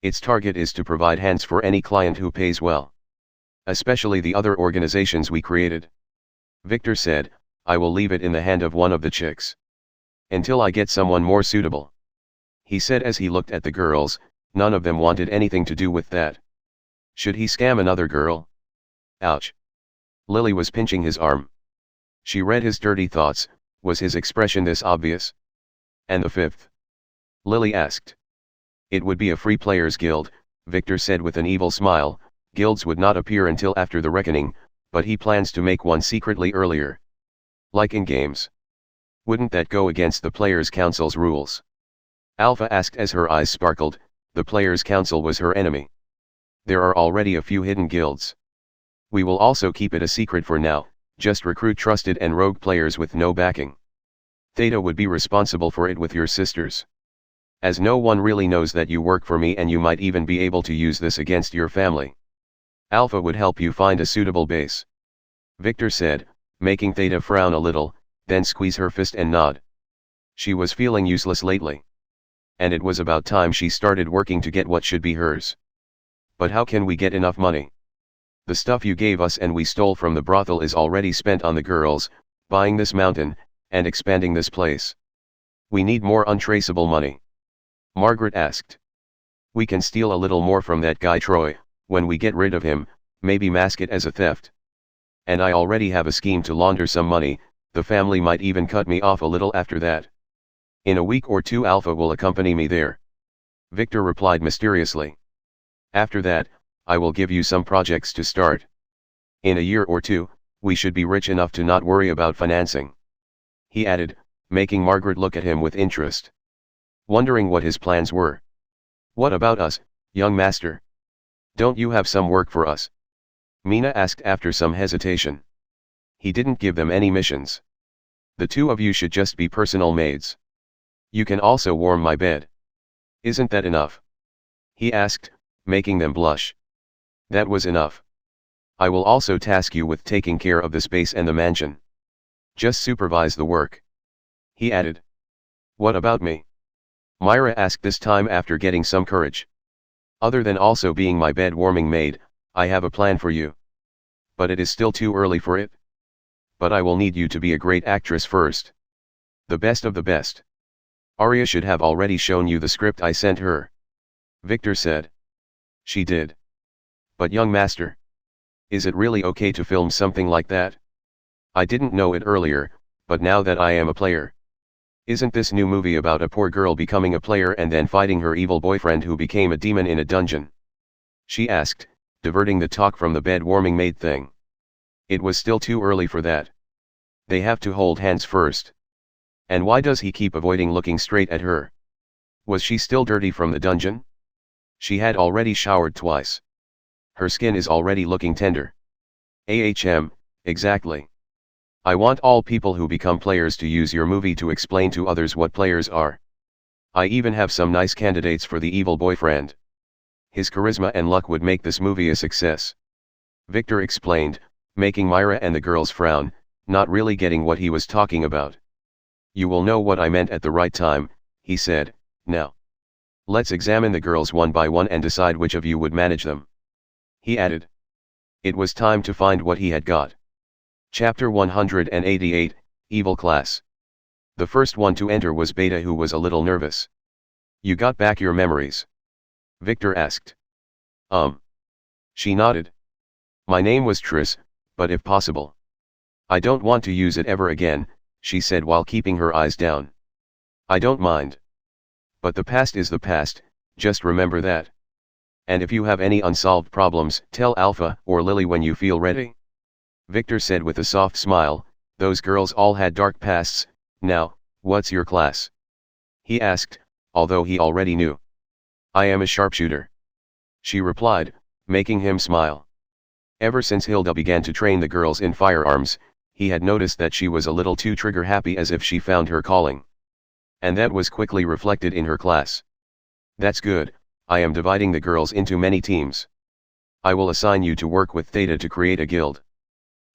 Its target is to provide hands for any client who pays well. Especially the other organizations we created. Victor said, I will leave it in the hand of one of the chicks. Until I get someone more suitable. He said as he looked at the girls, none of them wanted anything to do with that. Should he scam another girl? Ouch. Lily was pinching his arm. She read his dirty thoughts. Was his expression this obvious? And the fifth? Lily asked. It would be a free players guild, Victor said with an evil smile. Guilds would not appear until after the reckoning, but he plans to make one secretly earlier. Like in games. Wouldn't that go against the Players' Council's rules? Alpha asked as her eyes sparkled. The Players' Council was her enemy. There are already a few hidden guilds. We will also keep it a secret for now, just recruit trusted and rogue players with no backing. Theta would be responsible for it with your sisters. As no one really knows that you work for me and you might even be able to use this against your family. Alpha would help you find a suitable base. Victor said, making Theta frown a little, then squeeze her fist and nod. She was feeling useless lately. And it was about time she started working to get what should be hers. But how can we get enough money? The stuff you gave us and we stole from the brothel is already spent on the girls, buying this mountain, and expanding this place. We need more untraceable money. Margaret asked. We can steal a little more from that guy Troy, when we get rid of him, maybe mask it as a theft. And I already have a scheme to launder some money, the family might even cut me off a little after that. In a week or two Alpha will accompany me there. Victor replied mysteriously. After that, I will give you some projects to start. In a year or two, we should be rich enough to not worry about financing. He added, making Margaret look at him with interest. Wondering what his plans were. What about us, young master? Don't you have some work for us? Mina asked after some hesitation. He didn't give them any missions. The two of you should just be personal maids. You can also warm my bed. Isn't that enough? He asked, making them blush. That was enough. I will also task you with taking care of the space and the mansion. Just supervise the work. He added. What about me? Myra asked this time after getting some courage. Other than also being my bed warming maid, I have a plan for you. But it is still too early for it. But I will need you to be a great actress first. The best of the best. Arya should have already shown you the script I sent her. Victor said. She did. But young master. Is it really okay to film something like that? I didn't know it earlier, but now that I am a player. Isn't this new movie about a poor girl becoming a player and then fighting her evil boyfriend who became a demon in a dungeon? She asked, diverting the talk from the bed warming maid thing. It was still too early for that. They have to hold hands first. And why does he keep avoiding looking straight at her? Was she still dirty from the dungeon? She had already showered twice. Her skin is already looking tender. Exactly. I want all people who become players to use your movie to explain to others what players are. I even have some nice candidates for the evil boyfriend. His charisma and luck would make this movie a success. Victor explained, making Myra and the girls frown, not really getting what he was talking about. You will know what I meant at the right time, he said. Now. Let's examine the girls one by one and decide which of you would manage them. He added. It was time to find what he had got. Chapter 188, Evil Class. The first one to enter was Beta, who was a little nervous. You got back your memories? Victor asked. She nodded. My name was Triss, but if possible. I don't want to use it ever again, she said while keeping her eyes down. I don't mind. But the past is the past, just remember that. And if you have any unsolved problems, tell Alpha or Lily when you feel ready. Victor said with a soft smile. Those girls all had dark pasts. Now, what's your class? He asked, although he already knew. I am a sharpshooter. She replied, making him smile. Ever since Hilda began to train the girls in firearms, he had noticed that she was a little too trigger-happy, as if she found her calling. And that was quickly reflected in her class. That's good, I am dividing the girls into many teams. I will assign you to work with Theta to create a guild.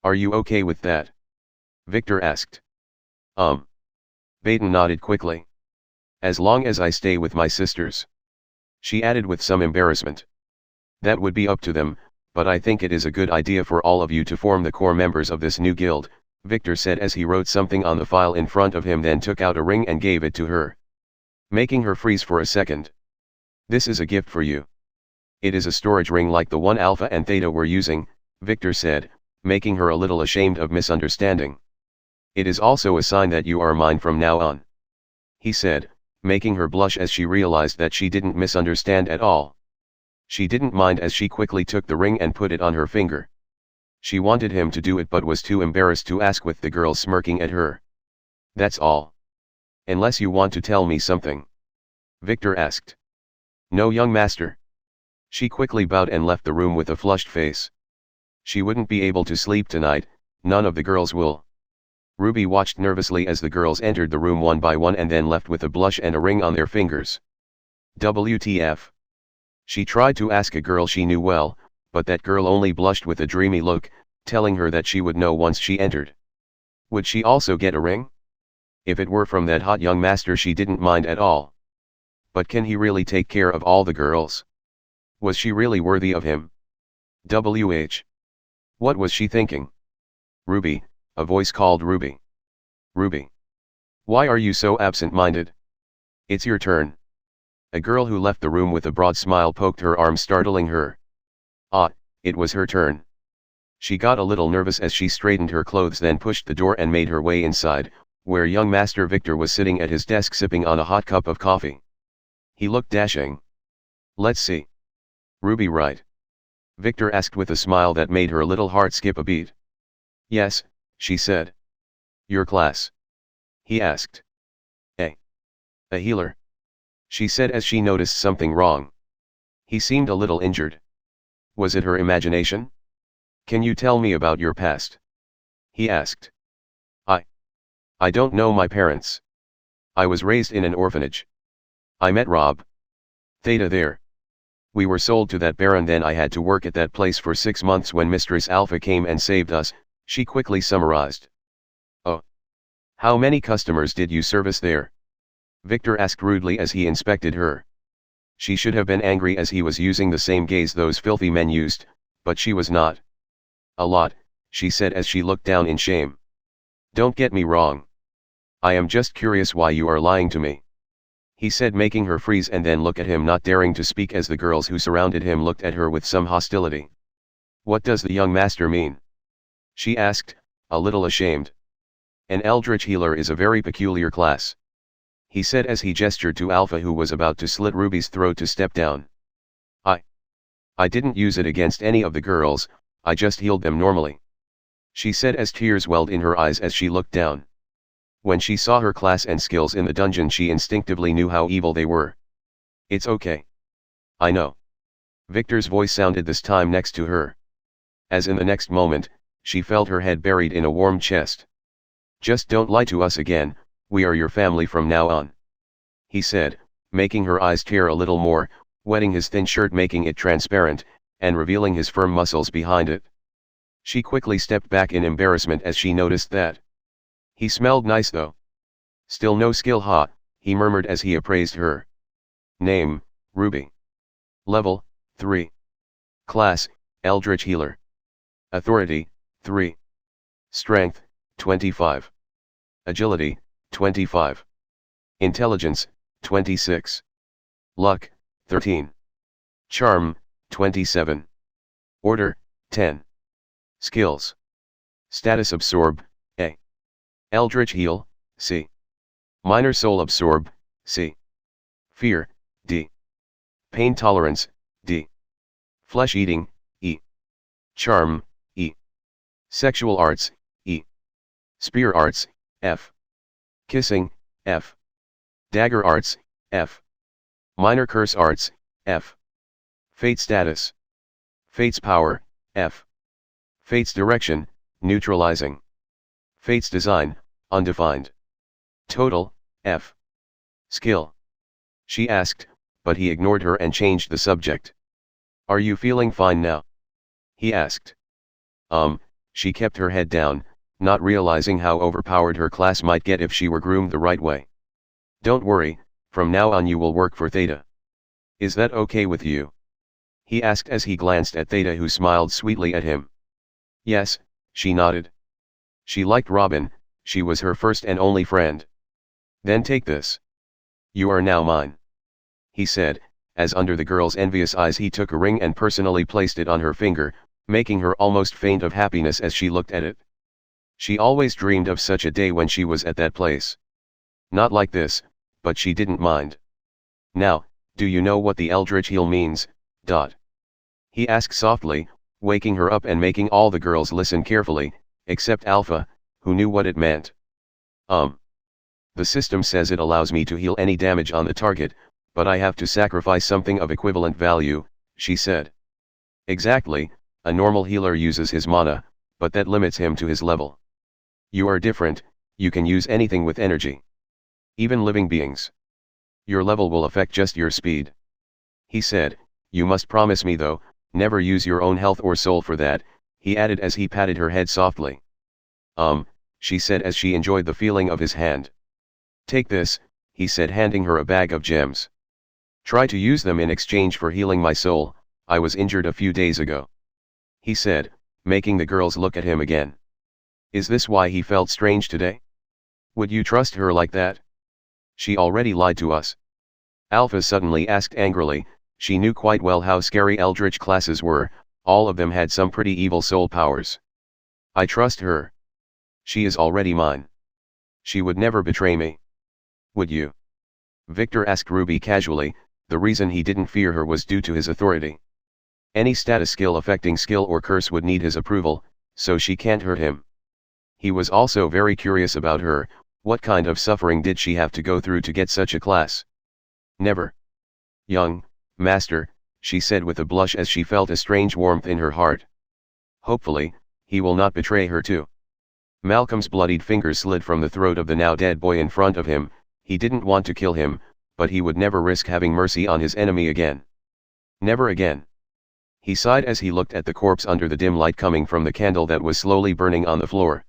Are you okay with that? Victor asked. Baton nodded quickly. As long as I stay with my sisters. She added with some embarrassment. That would be up to them, but I think it is a good idea for all of you to form the core members of this new guild, Victor said as he wrote something on the file in front of him, then took out a ring and gave it to her, making her freeze for a second. This is a gift for you. It is a storage ring like the one Alpha and Theta were using, Victor said, making her a little ashamed of misunderstanding. It is also a sign that you are mine from now on, he said, making her blush as she realized that she didn't misunderstand at all. She didn't mind as she quickly took the ring and put it on her finger. She wanted him to do it but was too embarrassed to ask with the girls smirking at her. That's all. Unless you want to tell me something, Victor asked. No, young master. She quickly bowed and left the room with a flushed face. She wouldn't be able to sleep tonight, none of the girls will. Ruby watched nervously as the girls entered the room one by one and then left with a blush and a ring on their fingers. WTF? She tried to ask a girl she knew well, but that girl only blushed with a dreamy look, telling her that she would know once she entered. Would she also get a ring? If it were from that hot young master she didn't mind at all. But can he really take care of all the girls? Was she really worthy of him? What was she thinking? Ruby, a voice called Ruby. Ruby. Why are you so absent-minded? It's your turn. A girl who left the room with a broad smile poked her arm, startling her. Ah, it was her turn. She got a little nervous as she straightened her clothes, then pushed the door and made her way inside, where young Master Victor was sitting at his desk sipping on a hot cup of coffee. He looked dashing. Let's see. Ruby, right? Victor asked with a smile that made her little heart skip a beat. Yes, she said. Your class? He asked. A healer? She said as she noticed something wrong. He seemed a little injured. Was it her imagination? Can you tell me about your past? He asked. I don't know my parents. I was raised in an orphanage. I met Rob. Theta there. We were sold to that baron, then I had to work at that place for 6 months when Mistress Alpha came and saved us, she quickly summarized. Oh. How many customers did you service there? Victor asked rudely as he inspected her. She should have been angry as he was using the same gaze those filthy men used, but she was not. A lot, she said as she looked down in shame. Don't get me wrong. I am just curious why you are lying to me, he said, making her freeze and then look at him, not daring to speak as the girls who surrounded him looked at her with some hostility. What does the young master mean? She asked, a little ashamed. An eldritch healer is a very peculiar class, he said as he gestured to Alpha, who was about to slit Ruby's throat, to step down. I didn't use it against any of the girls, I just healed them normally, she said as tears welled in her eyes as she looked down. When she saw her class and skills in the dungeon, she instinctively knew how evil they were. It's okay. I know. Victor's voice sounded this time next to her. As in the next moment, she felt her head buried in a warm chest. Just don't lie to us again, we are your family from now on, he said, making her eyes tear a little more, wetting his thin shirt, making it transparent, and revealing his firm muscles behind it. She quickly stepped back in embarrassment as she noticed that. He smelled nice though. Still no skill, huh? He murmured as he appraised her. Name, Ruby. Level, 3. Class, Eldritch Healer. Authority, 3. Strength, 25. Agility, 25. Intelligence, 26. Luck, 13. Charm, 27. Order, 10. Skills. Status: Absorb, A. Eldritch Heal, C. Minor Soul Absorb, C. Fear, D. Pain Tolerance, D. Flesh Eating, E. Charm, E. Sexual Arts, E. Spear Arts, F. Kissing, F. Dagger Arts, F. Minor Curse Arts, F. Fate Status. Fate's Power, F. Fate's Direction, Neutralizing. Fate's Design, Undefined. Total, F. Skill. She asked, but he ignored her and changed the subject. Are you feeling fine now? he asked. She kept her head down, not realizing how overpowered her class might get if she were groomed the right way. Don't worry, from now on you will work for Theta. Is that okay with you? He asked as he glanced at Theta, who smiled sweetly at him. Yes, she nodded. She liked Robin, she was her first and only friend. Then take this. You are now mine, he said, as under the girl's envious eyes he took a ring and personally placed it on her finger, making her almost faint of happiness as she looked at it. She always dreamed of such a day when she was at that place. Not like this, but she didn't mind. Now, do you know what the Eldritch Heel means, Dot? He asked softly, waking her up and making all the girls listen carefully, except Alpha, who knew what it meant. The system says it allows me to heal any damage on the target, but I have to sacrifice something of equivalent value, she said. Exactly, a normal healer uses his mana, but that limits him to his level. You are different, you can use anything with energy. Even living beings. Your level will affect just your speed. He said, you must promise me though, never use your own health or soul for that, he added as he patted her head softly. She said as she enjoyed the feeling of his hand. Take this, he said, handing her a bag of gems. Try to use them in exchange for healing my soul, I was injured a few days ago. He said, making the girls look at him again. Is this why he felt strange today? Would you trust her like that? She already lied to us. Alpha suddenly asked angrily. She knew quite well how scary Eldritch classes were, all of them had some pretty evil soul powers. I trust her. She is already mine. She would never betray me. Would you? Victor asked Ruby casually. The reason he didn't fear her was due to his authority. Any status skill affecting skill or curse would need his approval, so she can't hurt him. He was also very curious about her. What kind of suffering did she have to go through to get such a class? Never. Young master, she said with a blush as she felt a strange warmth in her heart. Hopefully, he will not betray her too. Malcolm's bloodied fingers slid from the throat of the now dead boy in front of him. He didn't want to kill him, but he would never risk having mercy on his enemy again. Never again. He sighed as he looked at the corpse under the dim light coming from the candle that was slowly burning on the floor.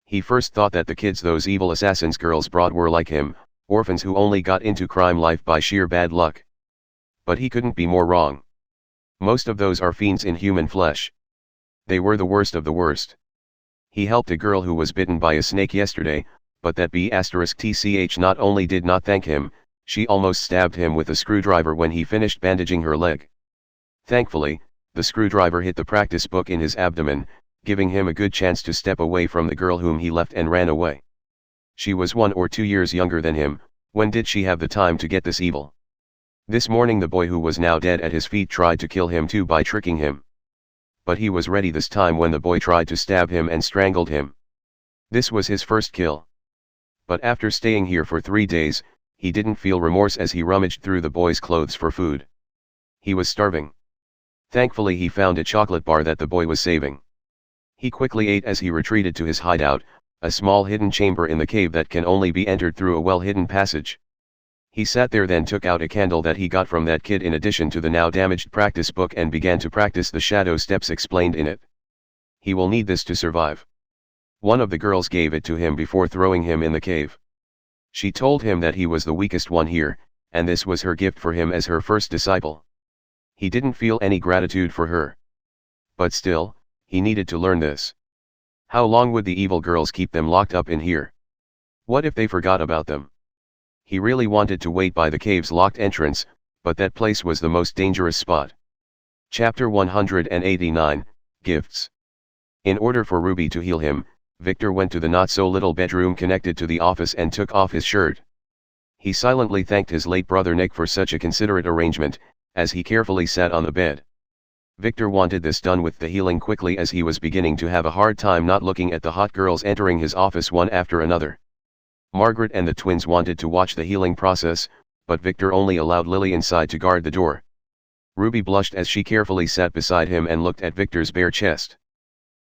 He first thought that the kids those evil assassins girls brought were like him, orphans who only got into crime life by sheer bad luck. But he couldn't be more wrong. Most of those are fiends in human flesh. They were the worst of the worst. He helped a girl who was bitten by a snake yesterday, but that B*TCH not only did not thank him, she almost stabbed him with a screwdriver when he finished bandaging her leg. Thankfully, the screwdriver hit the practice book in his abdomen, giving him a good chance to step away from the girl whom he left and ran away. She was 1 or 2 years younger than him. When did she have the time to get this evil? This morning the boy who was now dead at his feet tried to kill him too by tricking him. But he was ready this time when the boy tried to stab him and strangled him. This was his first kill. But after staying here for 3 days, he didn't feel remorse as he rummaged through the boy's clothes for food. He was starving. Thankfully he found a chocolate bar that the boy was saving. He quickly ate as he retreated to his hideout, a small hidden chamber in the cave that can only be entered through a well-hidden passage. He sat there, then took out a candle that he got from that kid in addition to the now damaged practice book and began to practice the shadow steps explained in it. He will need this to survive. One of the girls gave it to him before throwing him in the cave. She told him that he was the weakest one here, and this was her gift for him as her first disciple. He didn't feel any gratitude for her. But still, he needed to learn this. How long would the evil girls keep them locked up in here? What if they forgot about them? He really wanted to wait by the cave's locked entrance, but that place was the most dangerous spot. Chapter 189, Gifts. In order for Ruby to heal him, Victor went to the not-so-little bedroom connected to the office and took off his shirt. He silently thanked his late brother Nick for such a considerate arrangement, as he carefully sat on the bed. Victor wanted this done with the healing quickly as he was beginning to have a hard time not looking at the hot girls entering his office one after another. Margaret and the twins wanted to watch the healing process, but Victor only allowed Lily inside to guard the door. Ruby blushed as she carefully sat beside him and looked at Victor's bare chest.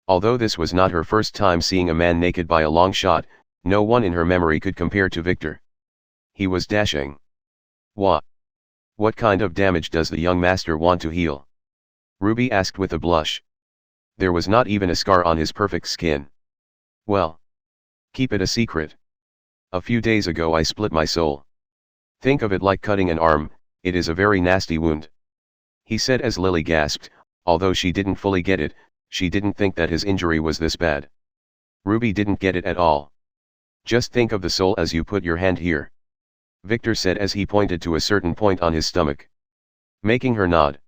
Although this was not her first time seeing a man naked by a long shot, no one in her memory could compare to Victor. He was dashing. What kind of damage does the young master want to heal? Ruby asked with a blush. There was not even a scar on his perfect skin. Well, keep it a secret. A few days ago I split my soul. Think of it like cutting an arm, it is a very nasty wound. He said as Lily gasped, although she didn't fully get it, she didn't think that his injury was this bad. Ruby didn't get it at all. Just think of the soul as you put your hand here. Victor said as he pointed to a certain point on his stomach. Making her nod.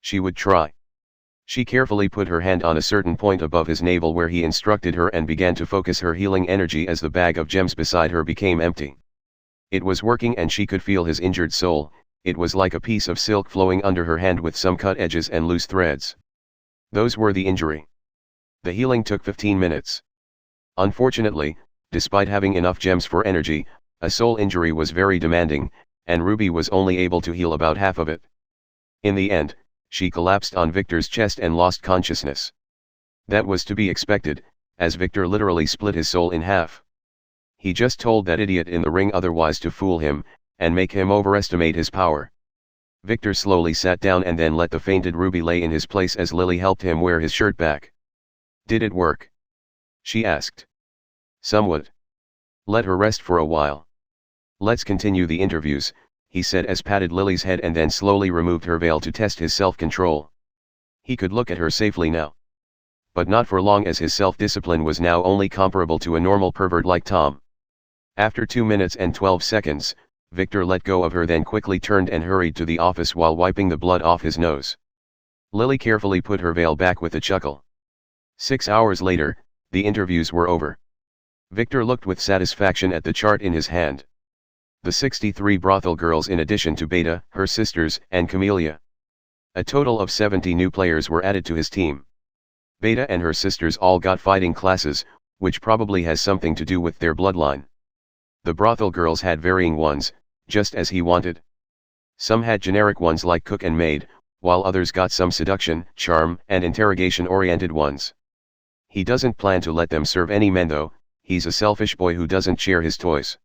She would try. She carefully put her hand on a certain point above his navel where he instructed her and began to focus her healing energy as the bag of gems beside her became empty. It was working and she could feel his injured soul, it was like a piece of silk flowing under her hand with some cut edges and loose threads. Those were the injury. The healing took 15 minutes. Unfortunately, despite having enough gems for energy, a soul injury was very demanding, and Ruby was only able to heal about half of it. In the end, she collapsed on Victor's chest and lost consciousness. That was to be expected, as Victor literally split his soul in half. He just told that idiot in the ring otherwise to fool him, and make him overestimate his power. Victor slowly sat down and then let the fainted Ruby lay in his place as Lily helped him wear his shirt back. Did it work? She asked. Somewhat. Let her rest for a while. Let's continue the interviews, he said as patted Lily's head and then slowly removed her veil to test his self-control. He could look at her safely now. But not for long as his self-discipline was now only comparable to a normal pervert like Tom. After 2 minutes and 12 seconds, Victor let go of her then quickly turned and hurried to the office while wiping the blood off his nose. Lily carefully put her veil back with a chuckle. 6 hours later, the interviews were over. Victor looked with satisfaction at the chart in his hand. The 63 brothel girls in addition to Beta, her sisters, and Camellia. A total of 70 new players were added to his team. Beta and her sisters all got fighting classes, which probably has something to do with their bloodline. The brothel girls had varying ones, just as he wanted. Some had generic ones like cook and maid, while others got some seduction, charm, and interrogation-oriented ones. He doesn't plan to let them serve any men though, he's a selfish boy who doesn't share his toys.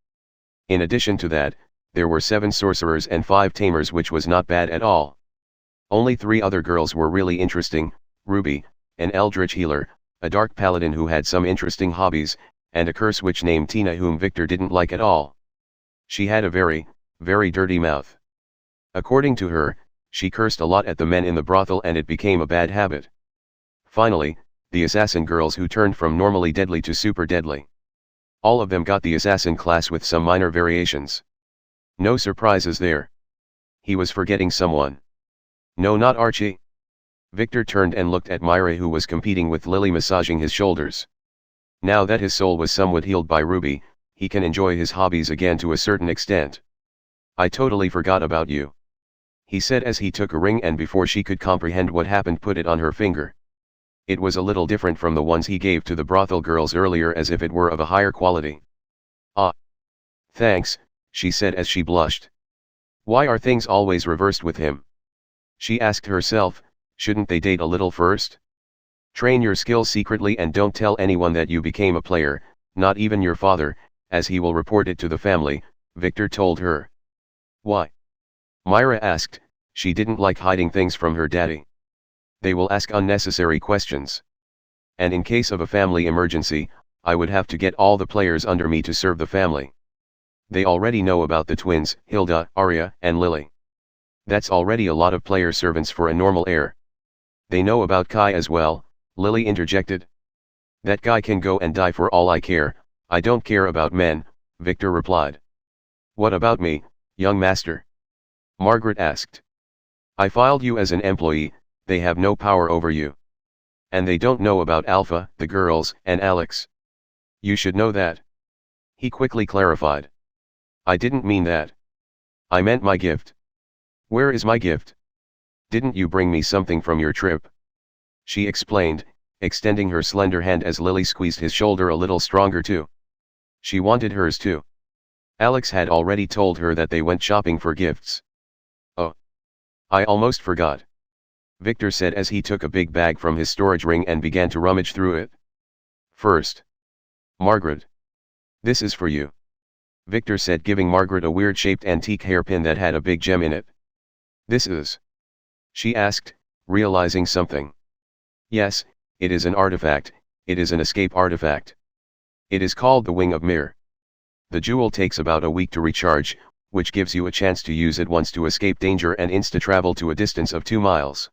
In addition to that, there were 7 sorcerers and 5 tamers, which was not bad at all. Only 3 other girls were really interesting, Ruby, an eldritch healer, a dark paladin who had some interesting hobbies, and a curse witch named Tina whom Victor didn't like at all. She had a very, very dirty mouth. According to her, she cursed a lot at the men in the brothel and it became a bad habit. Finally, the assassin girls who turned from normally deadly to super deadly. All of them got the assassin class with some minor variations. No surprises there. He was forgetting someone. No, not Archie. Victor turned and looked at Myra who was competing with Lily massaging his shoulders. Now that his soul was somewhat healed by Ruby, he can enjoy his hobbies again to a certain extent. I totally forgot about you. He said as he took a ring and before she could comprehend what happened put it on her finger. It was a little different from the ones he gave to the brothel girls earlier as if it were of a higher quality. Ah. Thanks, she said as she blushed. Why are things always reversed with him? She asked herself, shouldn't they date a little first? Train your skills secretly and don't tell anyone that you became a player, not even your father, as he will report it to the family, Victor told her. Why? Myra asked, she didn't like hiding things from her daddy. They will ask unnecessary questions. And in case of a family emergency, I would have to get all the players under me to serve the family. They already know about the twins, Hilda, Arya, and Lily. That's already a lot of player servants for a normal heir. They know about Kai as well, Lily interjected. That guy can go and die for all I care, I don't care about men, Victor replied. What about me, young master? Margaret asked. I filed you as an employee, they have no power over you. And they don't know about Alpha, the girls, and Alex. You should know that. He quickly clarified. I didn't mean that. I meant my gift. Where is my gift? Didn't you bring me something from your trip? She explained, extending her slender hand as Lily squeezed his shoulder a little stronger too. She wanted hers too. Alex had already told her that they went shopping for gifts. Oh. I almost forgot. Victor said as he took a big bag from his storage ring and began to rummage through it. First. Margaret. This is for you. Victor said, giving Margaret a weird-shaped antique hairpin that had a big gem in it. This is? She asked, realizing something. Yes, It is an artifact, it is an escape artifact. It is called the Wing of Mir. The jewel takes about a week to recharge, which gives you a chance to use it once to escape danger and insta-travel to a distance of 2 miles.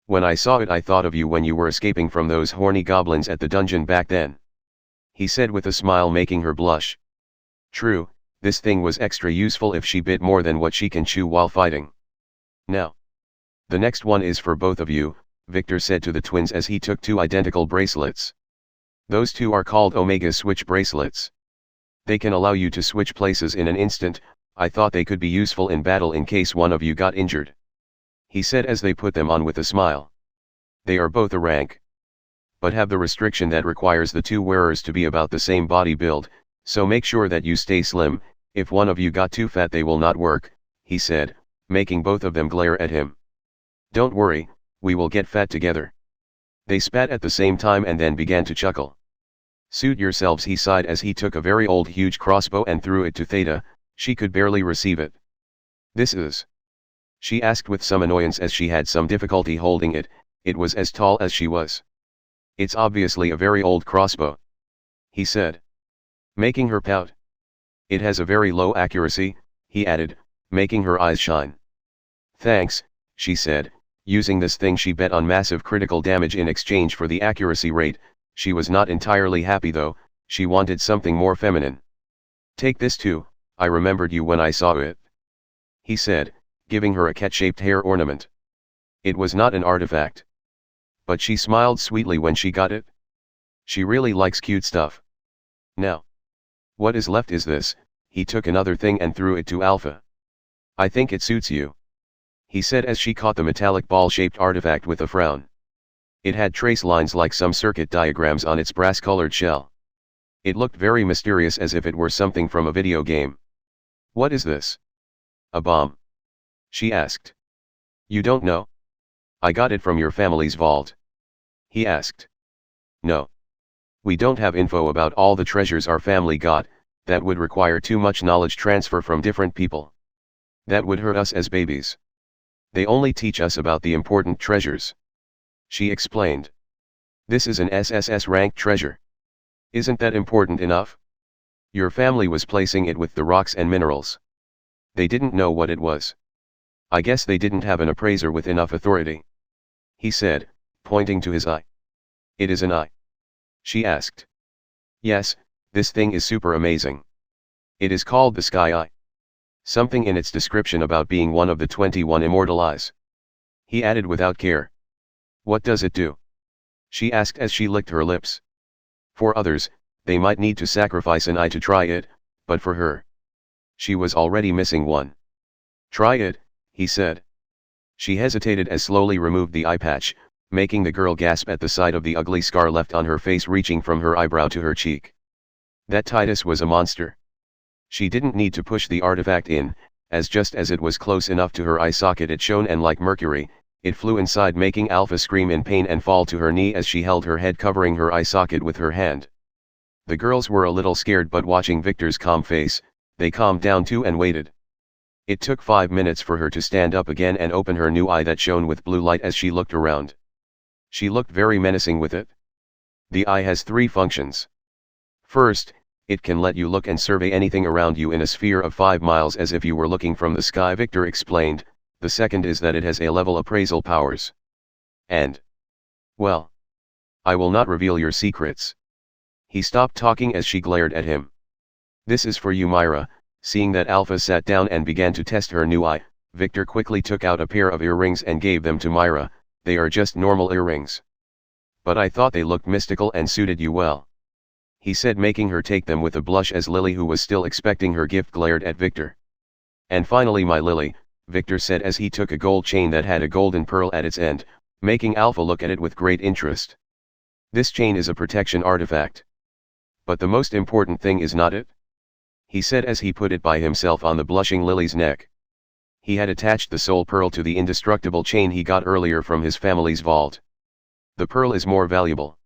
When I saw it I thought of you when you were escaping from those horny goblins at the dungeon back then. He said with a smile, making her blush. True, this thing was extra useful if she bit more than what she can chew while fighting. Now. The next one is for both of you, Victor said to the twins as he took 2 identical bracelets. Those 2 are called Omega Switch bracelets. They can allow you to switch places in an instant. I thought they could be useful in battle in case one of you got injured. He said as they put them on with a smile. They are both a rank, but have the restriction that requires the 2 wearers to be about the same body build, so make sure that you stay slim. If one of you got too fat they will not work, he said, making both of them glare at him. Don't worry, we will get fat together. They spat at the same time and then began to chuckle. Suit yourselves, he sighed as he took a very old huge crossbow and threw it to Theta. She could barely receive it. This is? She asked with some annoyance as she had some difficulty holding it. It was as tall as she was. It's obviously a very old crossbow, he said, making her pout. It has a very low accuracy, he added, making her eyes shine. Thanks, she said, using this thing she bet on massive critical damage in exchange for the accuracy rate. She was not entirely happy though, she wanted something more feminine. Take this too, I remembered you when I saw it, he said, giving her a cat-shaped hair ornament. It was not an artifact, but she smiled sweetly when she got it. She really likes cute stuff. Now, what is left is this. He took another thing and threw it to Alpha. I think it suits you, he said as she caught the metallic ball-shaped artifact with a frown. It had trace lines like some circuit diagrams on its brass-colored shell. It looked very mysterious, as if it were something from a video game. What is this? A bomb? She asked. You don't know? I got it from your family's vault, he asked. No. We don't have info about all the treasures our family got. That would require too much knowledge transfer from different people. That would hurt us as babies. They only teach us about the important treasures, she explained. This is an SSS ranked treasure. Isn't that important enough? Your family was placing it with the rocks and minerals. They didn't know what it was. I guess they didn't have an appraiser with enough authority, he said, pointing to his eye. It is an eye? She asked. Yes, this thing is super amazing. It is called the Sky Eye. Something in its description about being one of the 21 immortal eyes, he added without care. What does it do? She asked as she licked her lips. For others, they might need to sacrifice an eye to try it, but for her, she was already missing one. Try it, he said. She hesitated as slowly removed the eye patch, making the girl gasp at the sight of the ugly scar left on her face reaching from her eyebrow to her cheek. That Titus was a monster. She didn't need to push the artifact in, as just as it was close enough to her eye socket it shone, and like mercury, it flew inside, making Alpha scream in pain and fall to her knee as she held her head, covering her eye socket with her hand. The girls were a little scared, but watching Victor's calm face, they calmed down too and waited. It took 5 minutes for her to stand up again and open her new eye that shone with blue light as she looked around. She looked very menacing with it. The eye has 3 functions. First, it can let you look and survey anything around you in a sphere of 5 miles as if you were looking from the sky, Victor explained. The second is that it has A-level appraisal powers. And, well, I will not reveal your secrets. He stopped talking as she glared at him. This is for you, Myra. Seeing that Alpha sat down and began to test her new eye, Victor quickly took out a pair of earrings and gave them to Myra. They are just normal earrings, but I thought they looked mystical and suited you well, he said, making her take them with a blush as Lily, who was still expecting her gift, glared at Victor. And finally, my Lily, Victor said as he took a gold chain that had a golden pearl at its end, making Alpha look at it with great interest. This chain is a protection artifact. But the most important thing is not it? He said as he put it by himself on the blushing Lily's neck. He had attached the soul pearl to the indestructible chain he got earlier from his family's vault. The pearl is more valuable.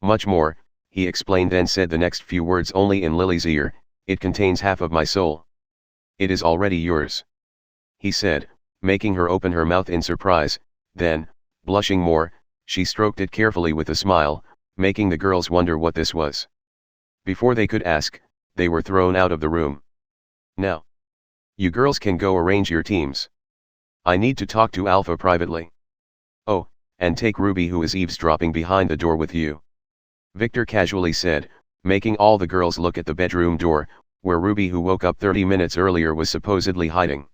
Much more, he explained, then said the next few words only in Lily's ear. It contains half of my soul. It is already yours, he said, making her open her mouth in surprise. Then, blushing more, She stroked it carefully with a smile, making the girls wonder what this was. Before they could ask, they were thrown out of the room. Now, you girls can go arrange your teams. I need to talk to Alpha privately. Oh, and take Ruby who is eavesdropping behind the door with you. Victor casually said, making all the girls look at the bedroom door, where Ruby who woke up 30 minutes earlier was supposedly hiding.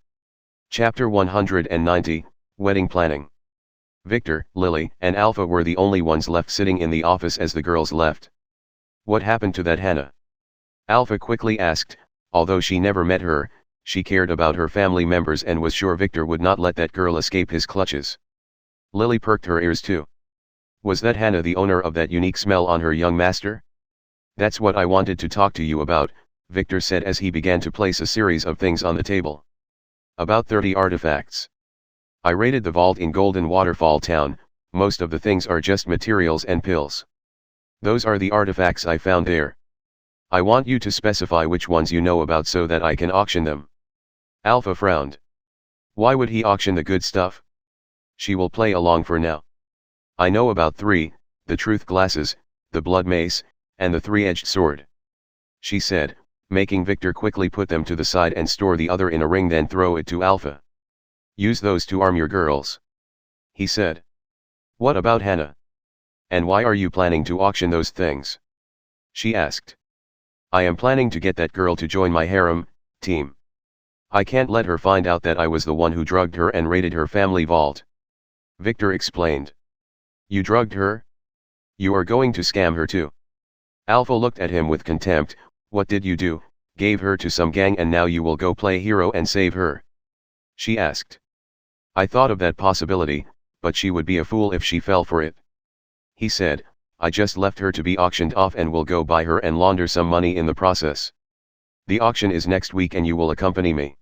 Chapter 190, Wedding Planning. Victor, Lily, and Alpha were the only ones left sitting in the office as the girls left. What happened to that Hannah? Alpha quickly asked. Although she never met her, she cared about her family members and was sure Victor would not let that girl escape his clutches. Lily perked her ears too. Was that Hannah the owner of that unique smell on her young master? That's what I wanted to talk to you about, Victor said as he began to place a series of things on the table. About 30 artifacts. I raided the vault in Golden Waterfall Town. Most of the things are just materials and pills. Those are the artifacts I found there. I want you to specify which ones you know about so that I can auction them. Alpha frowned. Why would he auction the good stuff? She will play along for now. I know about 3, the truth glasses, the blood mace, and the 3-edged sword. She said, making Victor quickly put them to the side and store the other in a ring, then throw it to Alpha. Use those to arm your girls. He said. What about Hannah? And why are you planning to auction those things? She asked. I am planning to get that girl to join my harem team. I can't let her find out that I was the one who drugged her and raided her family vault. Victor explained. You drugged her? You are going to scam her too. Alpha looked at him with contempt. What did you do? Gave her to some gang and now you will go play hero and save her? She asked. I thought of that possibility, but she would be a fool if she fell for it. He said, I just left her to be auctioned off and will go buy her and launder some money in the process. The auction is next week and you will accompany me.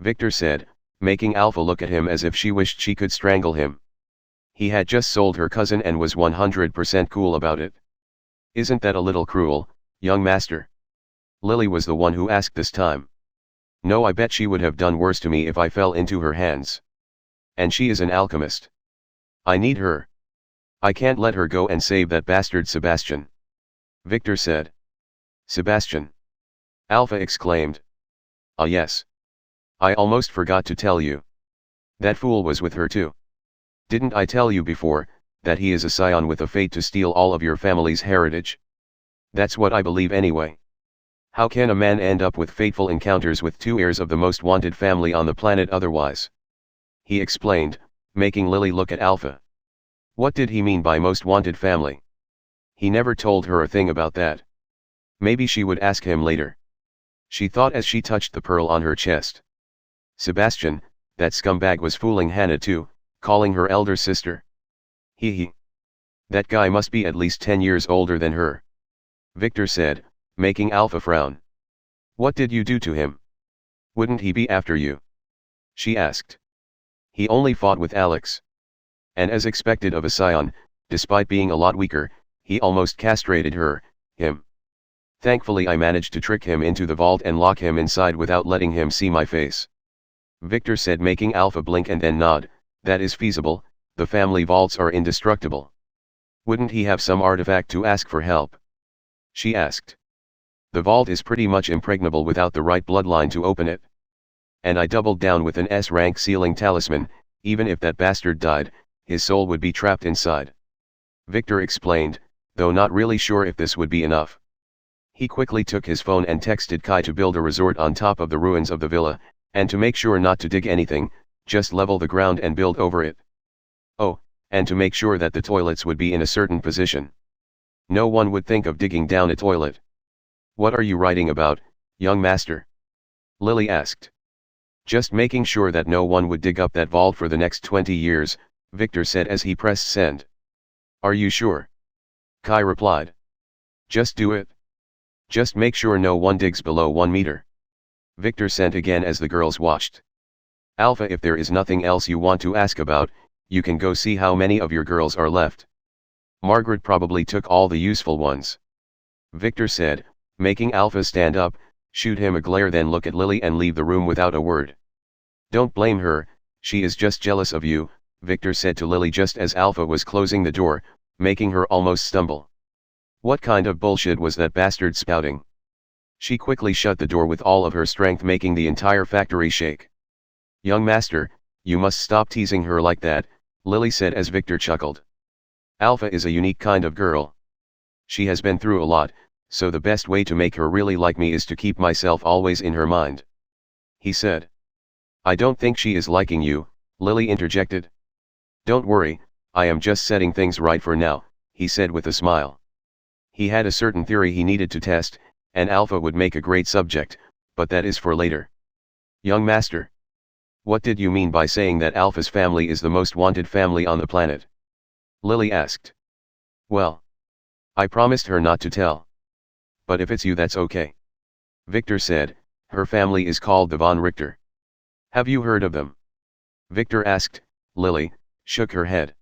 Victor said, making Alpha look at him as if she wished she could strangle him. He had just sold her cousin and was 100% cool about it. Isn't that a little cruel, young master? Lily was the one who asked this time. No, I bet she would have done worse to me if I fell into her hands. And she is an alchemist. I need her. I can't let her go and save that bastard Sebastian. Victor said. Sebastian. Alpha exclaimed. Ah yes. I almost forgot to tell you. That fool was with her too. Didn't I tell you before, that he is a scion with a fate to steal all of your family's heritage? That's what I believe anyway. How can a man end up with fateful encounters with 2 heirs of the most wanted family on the planet otherwise? He explained, making Lily look at Alpha. What did he mean by most wanted family? He never told her a thing about that. Maybe she would ask him later. She thought as she touched the pearl on her chest. Sebastian, that scumbag was fooling Hannah too, calling her elder sister. He. That guy must be at least 10 years older than her. Victor said, making Alpha frown. What did you do to him? Wouldn't he be after you? She asked. He only fought with Alex. And as expected of a scion, despite being a lot weaker, he almost castrated him. Thankfully I managed to trick him into the vault and lock him inside without letting him see my face. Victor said, making Alpha blink and then nod. That is feasible, the family vaults are indestructible. Wouldn't he have some artifact to ask for help? She asked. The vault is pretty much impregnable without the right bloodline to open it. And I doubled down with an S-rank sealing talisman. Even if that bastard died, his soul would be trapped inside. Victor explained, though not really sure if this would be enough. He quickly took his phone and texted Kai to build a resort on top of the ruins of the villa, and to make sure not to dig anything, just level the ground and build over it. Oh, and to make sure that the toilets would be in a certain position. No one would think of digging down a toilet. What are you writing about, young master? Lily asked. Just making sure that no one would dig up that vault for the next 20 years, Victor said as he pressed send. Are you sure? Kai replied. Just do it. Just make sure no one digs below 1 meter. Victor sent again as the girls watched. Alpha, if there is nothing else you want to ask about, you can go see how many of your girls are left. Margaret probably took all the useful ones. Victor said, making Alpha stand up, shoot him a glare, then look at Lily and leave the room without a word. Don't blame her, she is just jealous of you, Victor said to Lily just as Alpha was closing the door, making her almost stumble. What kind of bullshit was that bastard spouting? She quickly shut the door with all of her strength, making the entire factory shake. Young master, you must stop teasing her like that, Lily said as Victor chuckled. Alpha is a unique kind of girl. She has been through a lot, so the best way to make her really like me is to keep myself always in her mind. He said. I don't think she is liking you, Lily interjected. Don't worry, I am just setting things right for now, he said with a smile. He had a certain theory he needed to test, and Alpha would make a great subject, but that is for later. Young master. What did you mean by saying that Alpha's family is the most wanted family on the planet? Lily asked. Well, I promised her not to tell. But if it's you, that's okay. Victor said, her family is called the Von Richter. Have you heard of them? Victor asked. Lily shook her head.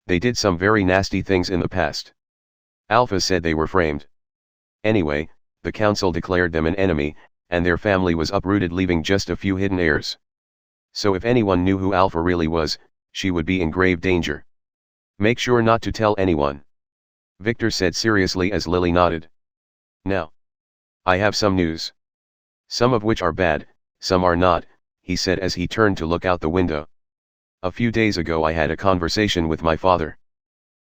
They did some very nasty things in the past. Alpha said they were framed. Anyway, the council declared them an enemy, and their family was uprooted, leaving just a few hidden heirs. So if anyone knew who Alpha really was, she would be in grave danger. Make sure not to tell anyone. Victor said seriously as Lily nodded. Now, I have some news. Some of which are bad, some are not, he said as he turned to look out the window. A few days ago I had a conversation with my father.